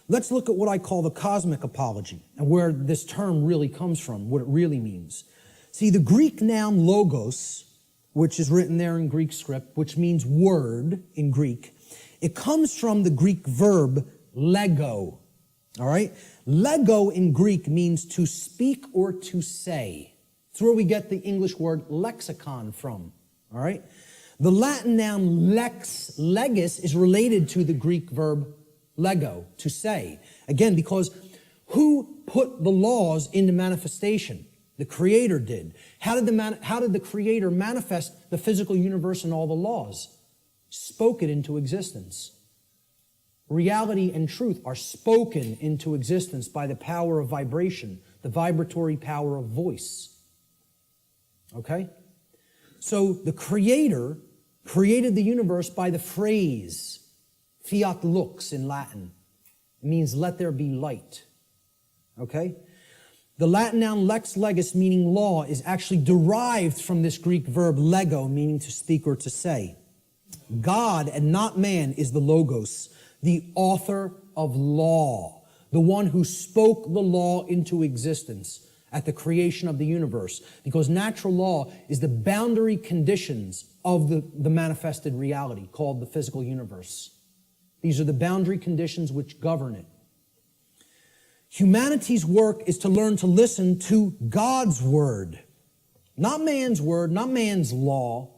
Let's look at what I call the cosmic apology and where this term really comes from, what it really means. See, the Greek noun logos, which is written there in Greek script, which means word in Greek, it comes from the Greek verb lego. All right? Lego in Greek means to speak or to say. It's where we get the English word lexicon from. All right? The Latin noun lex legis is related to the Greek verb lego, to say. Again, because who put the laws into manifestation? The Creator did. How did the Creator manifest the physical universe and all the laws? Spoke it into existence. Reality and truth are spoken into existence by the power of vibration, the vibratory power of voice. Okay? So the Creator created the universe by the phrase, fiat lux in Latin. It means let there be light. Okay? The Latin noun lex legis, meaning law, is actually derived from this Greek verb lego, meaning to speak or to say. God and not man is the logos, the author of law, the one who spoke the law into existence at the creation of the universe, because natural law is the boundary conditions of the manifested reality called the physical universe. These are the boundary conditions which govern it. Humanity's work is to learn to listen to God's word, not man's word, not man's law,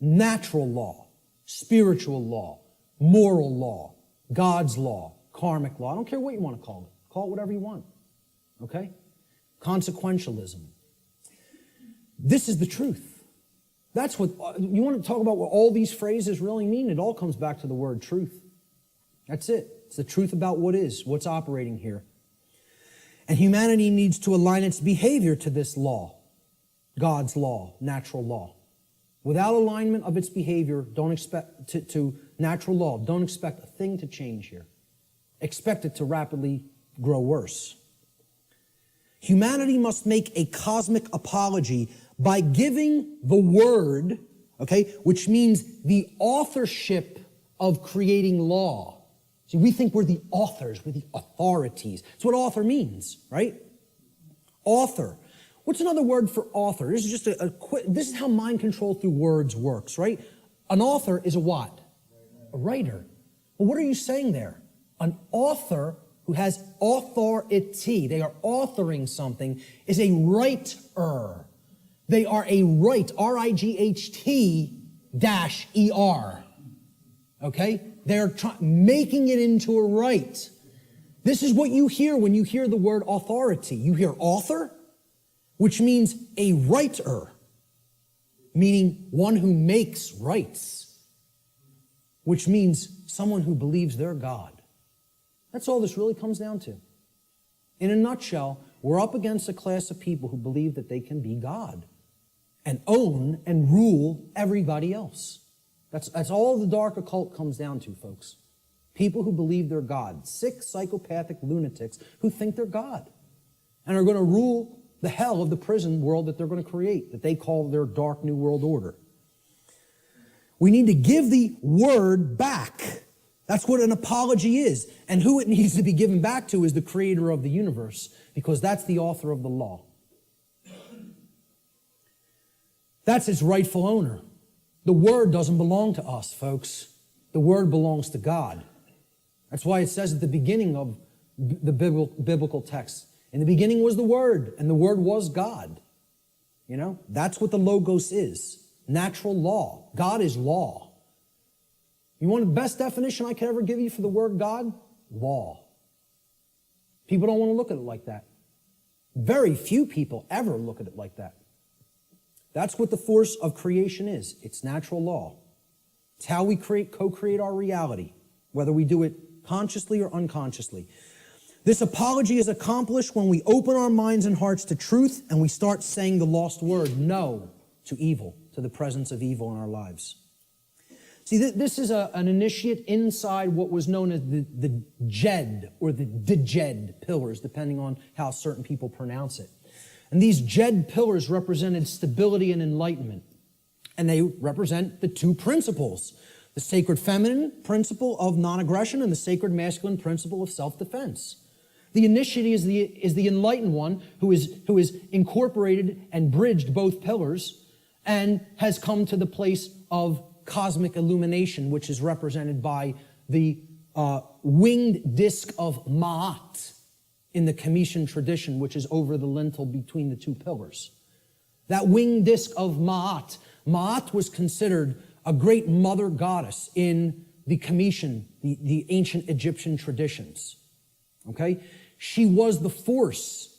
natural law, spiritual law, moral law, God's law, karmic law. I don't care what you want to call it. Call it whatever you want. Okay? Consequentialism. This is the truth. That's what, you want to talk about what all these phrases really mean? It all comes back to the word truth. That's it. It's the truth about what is, what's operating here. And humanity needs to align its behavior to this law, God's law, natural law. Without alignment of its behavior, don't expect to natural law, don't expect a thing to change here. Expect it to rapidly grow worse. Humanity must make a cosmic apology by giving the word, okay, which means the authorship of creating law. See, we think we're the authors, we're the authorities. That's what author means, right? Author. What's another word for author? This is just this is how mind control through words works, right? An author is a what? A writer. Well, what are you saying there? An author who has authority, they are authoring something, is a writer. They are a rite, R-I-G-H-T-E-R. Okay? They're making it into a rite. This is what you hear when you hear the word authority. You hear author, which means a writer, meaning one who makes rites, which means someone who believes they're God. That's all this really comes down to. In a nutshell, we're up against a class of people who believe that they can be God and own and rule everybody else. That's all the dark occult comes down to, folks. People who believe they're God. Sick, psychopathic lunatics who think they're God and are going to rule the hell of the prison world that they're going to create, that they call their dark new world order. We need to give the word back. That's what an apology is. And who it needs to be given back to is the creator of the universe, because that's the author of the law. That's its rightful owner. The word doesn't belong to us, folks. The word belongs to God. That's why it says at the beginning of the biblical text, in the beginning was the Word, and the Word was God. You know, that's what the Logos is. Natural law. God is law. You want the best definition I could ever give you for the word God? Law. People don't want to look at it like that. Very few people ever look at it like that. That's what the force of creation is. It's natural law. It's how we co-create our reality, whether we do it consciously or unconsciously. This apology is accomplished when we open our minds and hearts to truth and we start saying the lost word, no, to evil, to the presence of evil in our lives. See, this is an initiate inside what was known as the Jed or the Djed pillars, depending on how certain people pronounce it. And these Jed pillars represented stability and enlightenment. And they represent the two principles, the sacred feminine principle of non-aggression and the sacred masculine principle of self-defense. The initiate is the enlightened one who is incorporated and bridged both pillars and has come to the place of cosmic illumination, which is represented by the winged disc of Ma'at in the Comitian tradition, which is over the lintel between the two pillars. That winged disc of Ma'at. Ma'at was considered a great mother goddess in the Comitian, the ancient Egyptian traditions. Okay? She was the force.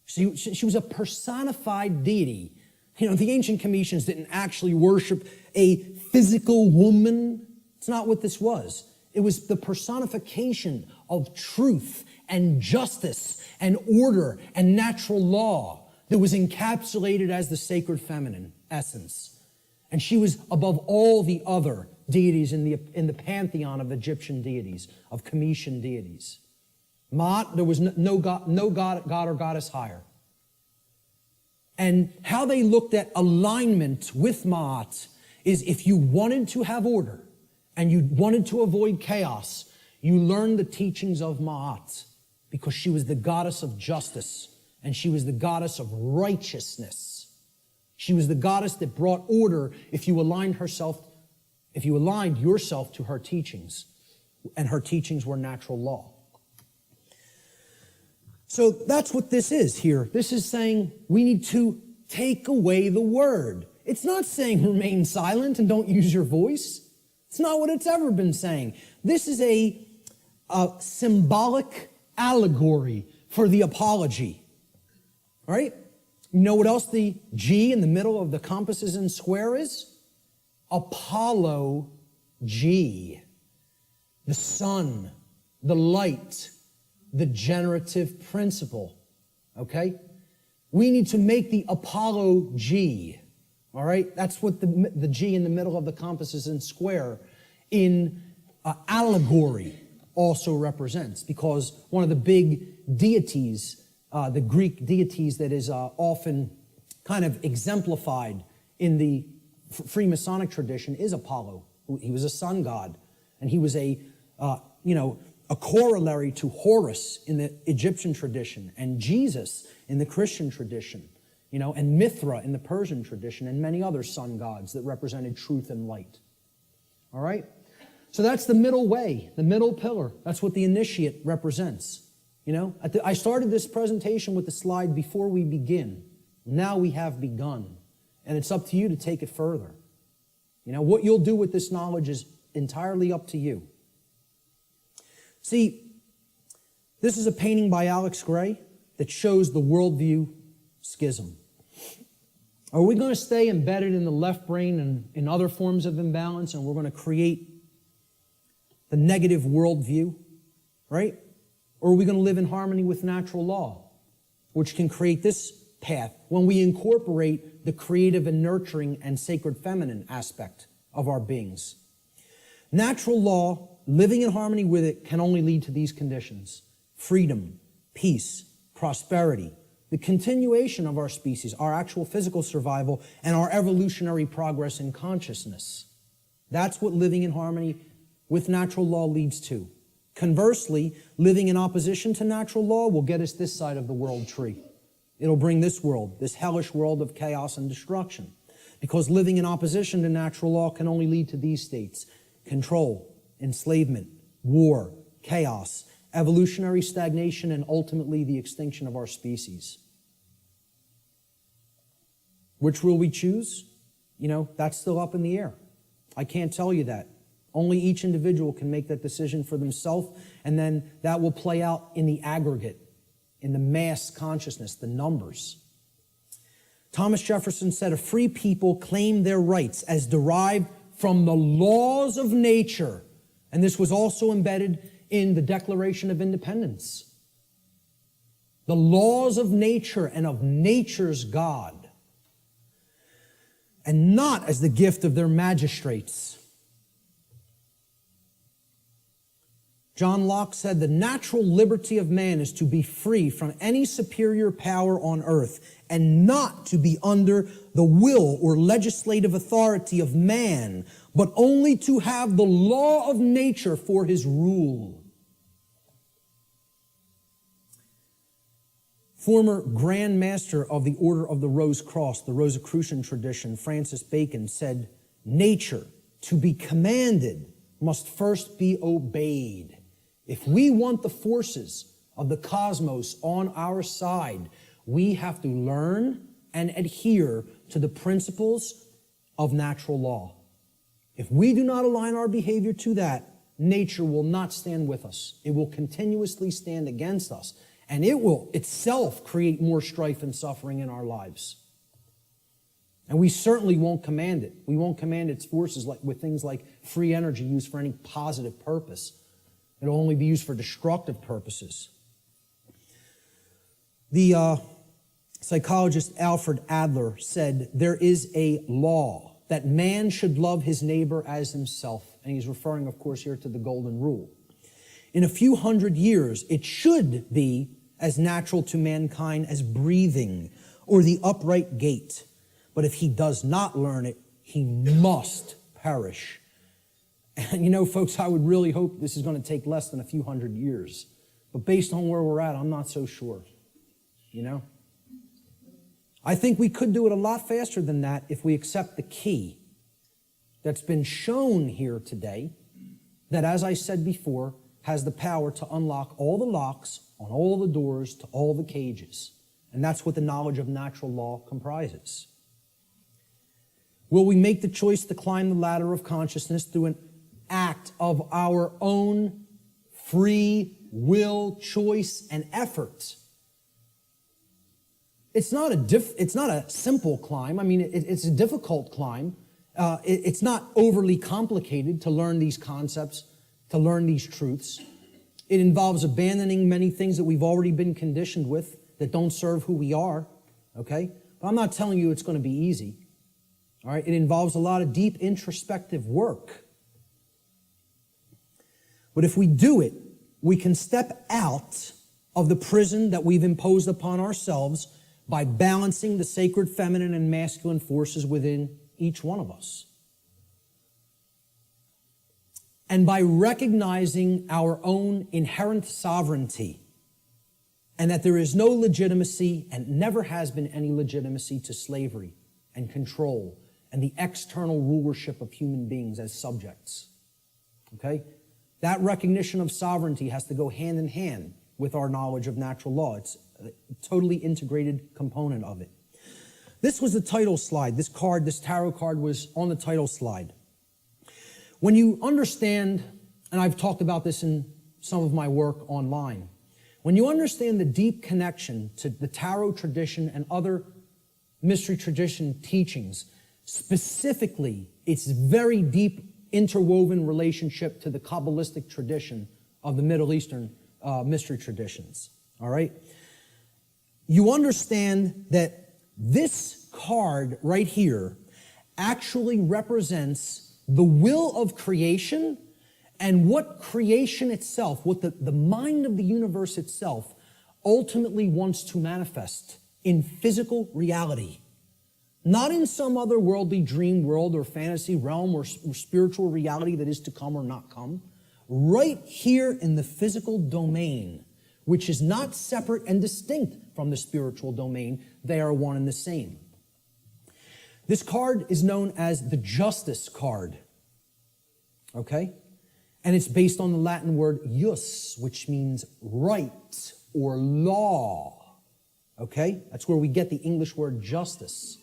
She was a personified deity. You know, the ancient Comitians didn't actually worship a physical woman. It's not what this was. It was the personification of truth and justice and order and natural law that was encapsulated as the sacred feminine essence. And she was above all the other deities in the pantheon of Egyptian deities, of Comitian deities. Ma'at, there was no god or goddess higher. And how they looked at alignment with Ma'at is if you wanted to have order and you wanted to avoid chaos, you learned the teachings of Ma'at because she was the goddess of justice and she was the goddess of righteousness. She was the goddess that brought order if you aligned yourself to her teachings, and her teachings were natural law. So that's what this is here. This is saying we need to take away the word. It's not saying remain silent and don't use your voice. It's not what it's ever been saying. This is a symbolic allegory for the apology. All right? You know what else the G in the middle of the compasses and square is? Apollo G. The sun, the light, the generative principle. Okay? We need to make the Apollo G. All right? That's what the G in the middle of the compasses and square in allegory also represents, because one of the big deities, the Greek deities that is often kind of exemplified in the Freemasonic tradition is Apollo. He was a sun god, and he was a corollary to Horus in the Egyptian tradition, and Jesus in the Christian tradition, and Mithra in the Persian tradition, and many other sun gods that represented truth and light. All right? So that's the middle way, the middle pillar. That's what the initiate represents. I started this presentation with the slide before we begin. Now we have begun. And it's up to you to take it further. You know, what you'll do with this knowledge is entirely up to you. See, this is a painting by Alex Gray that shows the worldview schism. Are we going to stay embedded in the left brain and in other forms of imbalance, and we're going to create the negative worldview, right? Or are we going to live in harmony with natural law, which can create this path when we incorporate the creative and nurturing and sacred feminine aspect of our beings? Natural law, living in harmony with it, can only lead to these conditions: freedom, peace, prosperity, the continuation of our species, our actual physical survival, and our evolutionary progress in consciousness. That's what living in harmony with natural law leads to. Conversely, living in opposition to natural law will get us this side of the world tree. It'll bring this world, this hellish world of chaos and destruction. Because living in opposition to natural law can only lead to these states: control, enslavement, war, chaos, evolutionary stagnation, and ultimately the extinction of our species. Which will we choose? You know, that's still up in the air. I can't tell you that. Only each individual can make that decision for themselves, and then that will play out in the aggregate, in the mass consciousness, the numbers. Thomas Jefferson said, "A free people claim their rights as derived from the laws of nature." And this was also embedded in the Declaration of Independence. The laws of nature and of nature's God, and not as the gift of their magistrates. John Locke said, "The natural liberty of man is to be free from any superior power on earth, and not to be under the will or legislative authority of man, but only to have the law of nature for his rule." Former Grand Master of the Order of the Rose Cross, the Rosicrucian tradition, Francis Bacon, said, "Nature, to be commanded, must first be obeyed." If we want the forces of the cosmos on our side, we have to learn and adhere to the principles of natural law. If we do not align our behavior to that, nature will not stand with us. It will continuously stand against us, and it will itself create more strife and suffering in our lives. And we certainly won't command it. We won't command its forces with things like free energy used for any positive purpose. It'll only be used for destructive purposes. The psychologist Alfred Adler said, "There is a law that man should love his neighbor as himself." And he's referring, of course, here to the Golden Rule. "In a few hundred years, it should be as natural to mankind as breathing or the upright gait. But if he does not learn it, he must perish." And you know, folks, I would really hope this is going to take less than a few hundred years. But based on where we're at, I'm not so sure. You know? I think we could do it a lot faster than that if we accept the key that's been shown here today, that, as I said before, has the power to unlock all the locks on all the doors to all the cages. And that's what the knowledge of natural law comprises. Will we make the choice to climb the ladder of consciousness through an act of our own free will, choice, and effort? It's not a simple climb. I mean, it's a difficult climb. It's not overly complicated to learn these concepts, to learn these truths. It involves abandoning many things that we've already been conditioned with that don't serve who we are, okay? But I'm not telling you it's going to be easy, all right? It involves a lot of deep introspective work. But if we do it, we can step out of the prison that we've imposed upon ourselves by balancing the sacred feminine and masculine forces within each one of us. And by recognizing our own inherent sovereignty, and that there is no legitimacy and never has been any legitimacy to slavery and control and the external rulership of human beings as subjects. Okay? That recognition of sovereignty has to go hand in hand with our knowledge of natural law. It's a totally integrated component of it. This was the title slide. This tarot card was on the title slide. When you understand, and I've talked about this in some of my work online, when you understand the deep connection to the tarot tradition and other mystery tradition teachings, specifically its very deep interwoven relationship to the Kabbalistic tradition of the Middle Eastern mystery traditions, all right? You understand that this card right here actually represents the will of creation and what creation itself, what the mind of the universe itself ultimately wants to manifest in physical reality. Not in some other worldly dream world or fantasy realm or spiritual reality that is to come or not come. Right here in the physical domain, which is not separate and distinct from the spiritual domain, they are one and the same. This card is known as the Justice card, okay? And it's based on the Latin word jus, which means right or law, okay? That's where we get the English word justice.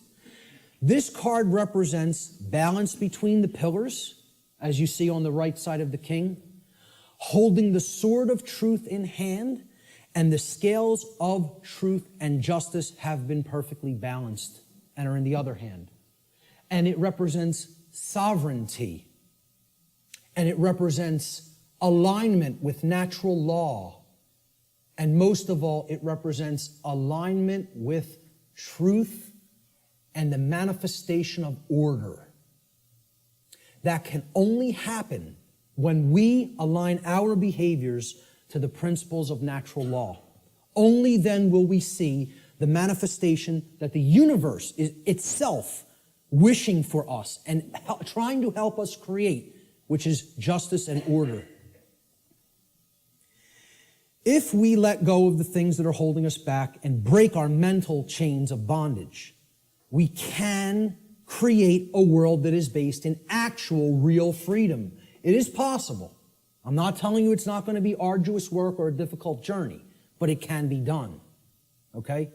This card represents balance between the pillars, as you see on the right side of the king, holding the sword of truth in hand, and the scales of truth and justice have been perfectly balanced and are in the other hand. And it represents sovereignty, and it represents alignment with natural law, and most of all, it represents alignment with truth and the manifestation of order. That can only happen when we align our behaviors to the principles of natural law. Only then will we see the manifestation that the universe is itself wishing for us and trying to help us create, which is justice and order. If we let go of the things that are holding us back and break our mental chains of bondage, we can create a world that is based in actual, real freedom. It is possible. I'm not telling you it's not going to be arduous work or a difficult journey, but it can be done, okay?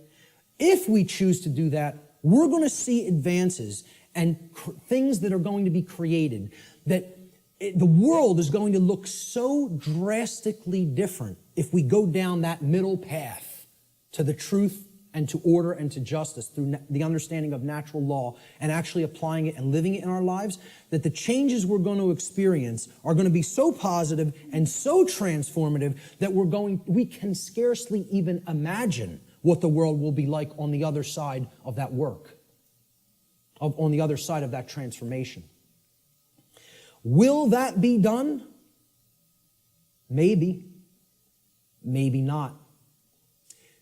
If we choose to do that, we're going to see advances and things that are going to be created that the world is going to look so drastically different if we go down that middle path to the truth and to order and to justice through the understanding of natural law and actually applying it and living it in our lives, that the changes we're going to experience are going to be so positive and so transformative that we can scarcely even imagine what the world will be like on the other side of that work, on the other side of that transformation. Will that be done? Maybe. Maybe not.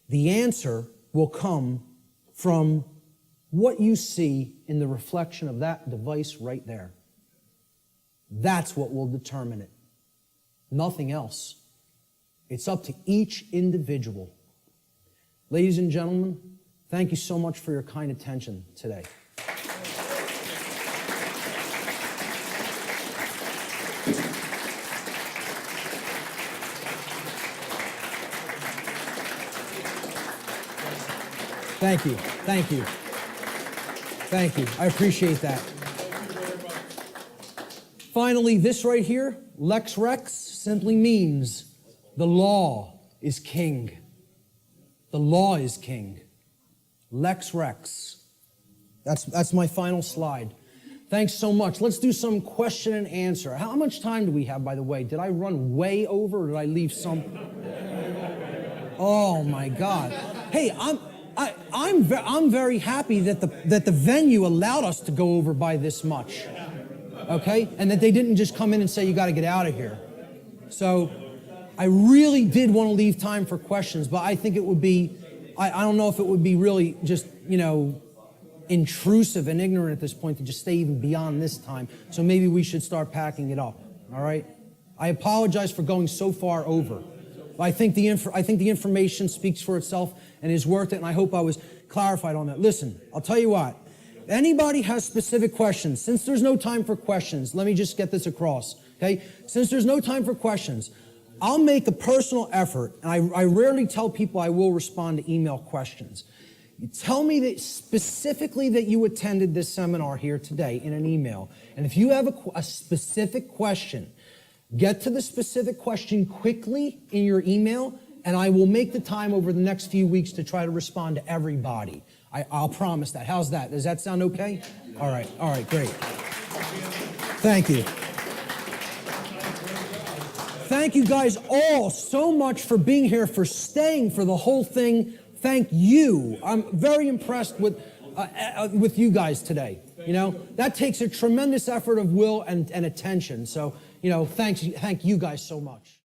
The answer will come from what you see in the reflection of that device right there. That's what will determine it. Nothing else. It's up to each individual. Ladies and gentlemen, thank you so much for your kind attention today. Thank you. Thank you. Thank you. I appreciate that. Finally, this right here, Lex Rex, simply means the law is king. The law is king. Lex Rex. That's my final slide. Thanks so much. Let's do some question and answer. How much time do we have, by the way? Did I run way over or did I leave some? Oh my God. Hey, I'm very happy that the venue allowed us to go over by this much, okay? And that they didn't just come in and say, you got to get out of here. So I really did want to leave time for questions, but I think it would be, I don't know if it would be really just, intrusive and ignorant at this point to just stay even beyond this time. So maybe we should start packing it up, all right? I apologize for going so far over. I think the information speaks for itself and is worth it, and I hope I was clarified on that. Listen, I'll tell you what. If anybody has specific questions, since there's no time for questions, let me just get this across, okay? Since there's no time for questions, I'll make a personal effort, and I rarely tell people I will respond to email questions. You tell me that specifically that you attended this seminar here today in an email. And if you have a specific question, get to the specific question quickly in your email, and I will make the time over the next few weeks to try to respond to everybody. I'll promise that. How's that? Does that sound okay? All right, great. Thank you. Thank you guys all so much for being here, for staying for the whole thing. Thank you. I'm very impressed with you guys today. You know, that takes a tremendous effort of will and attention. So, you know, thank you guys so much.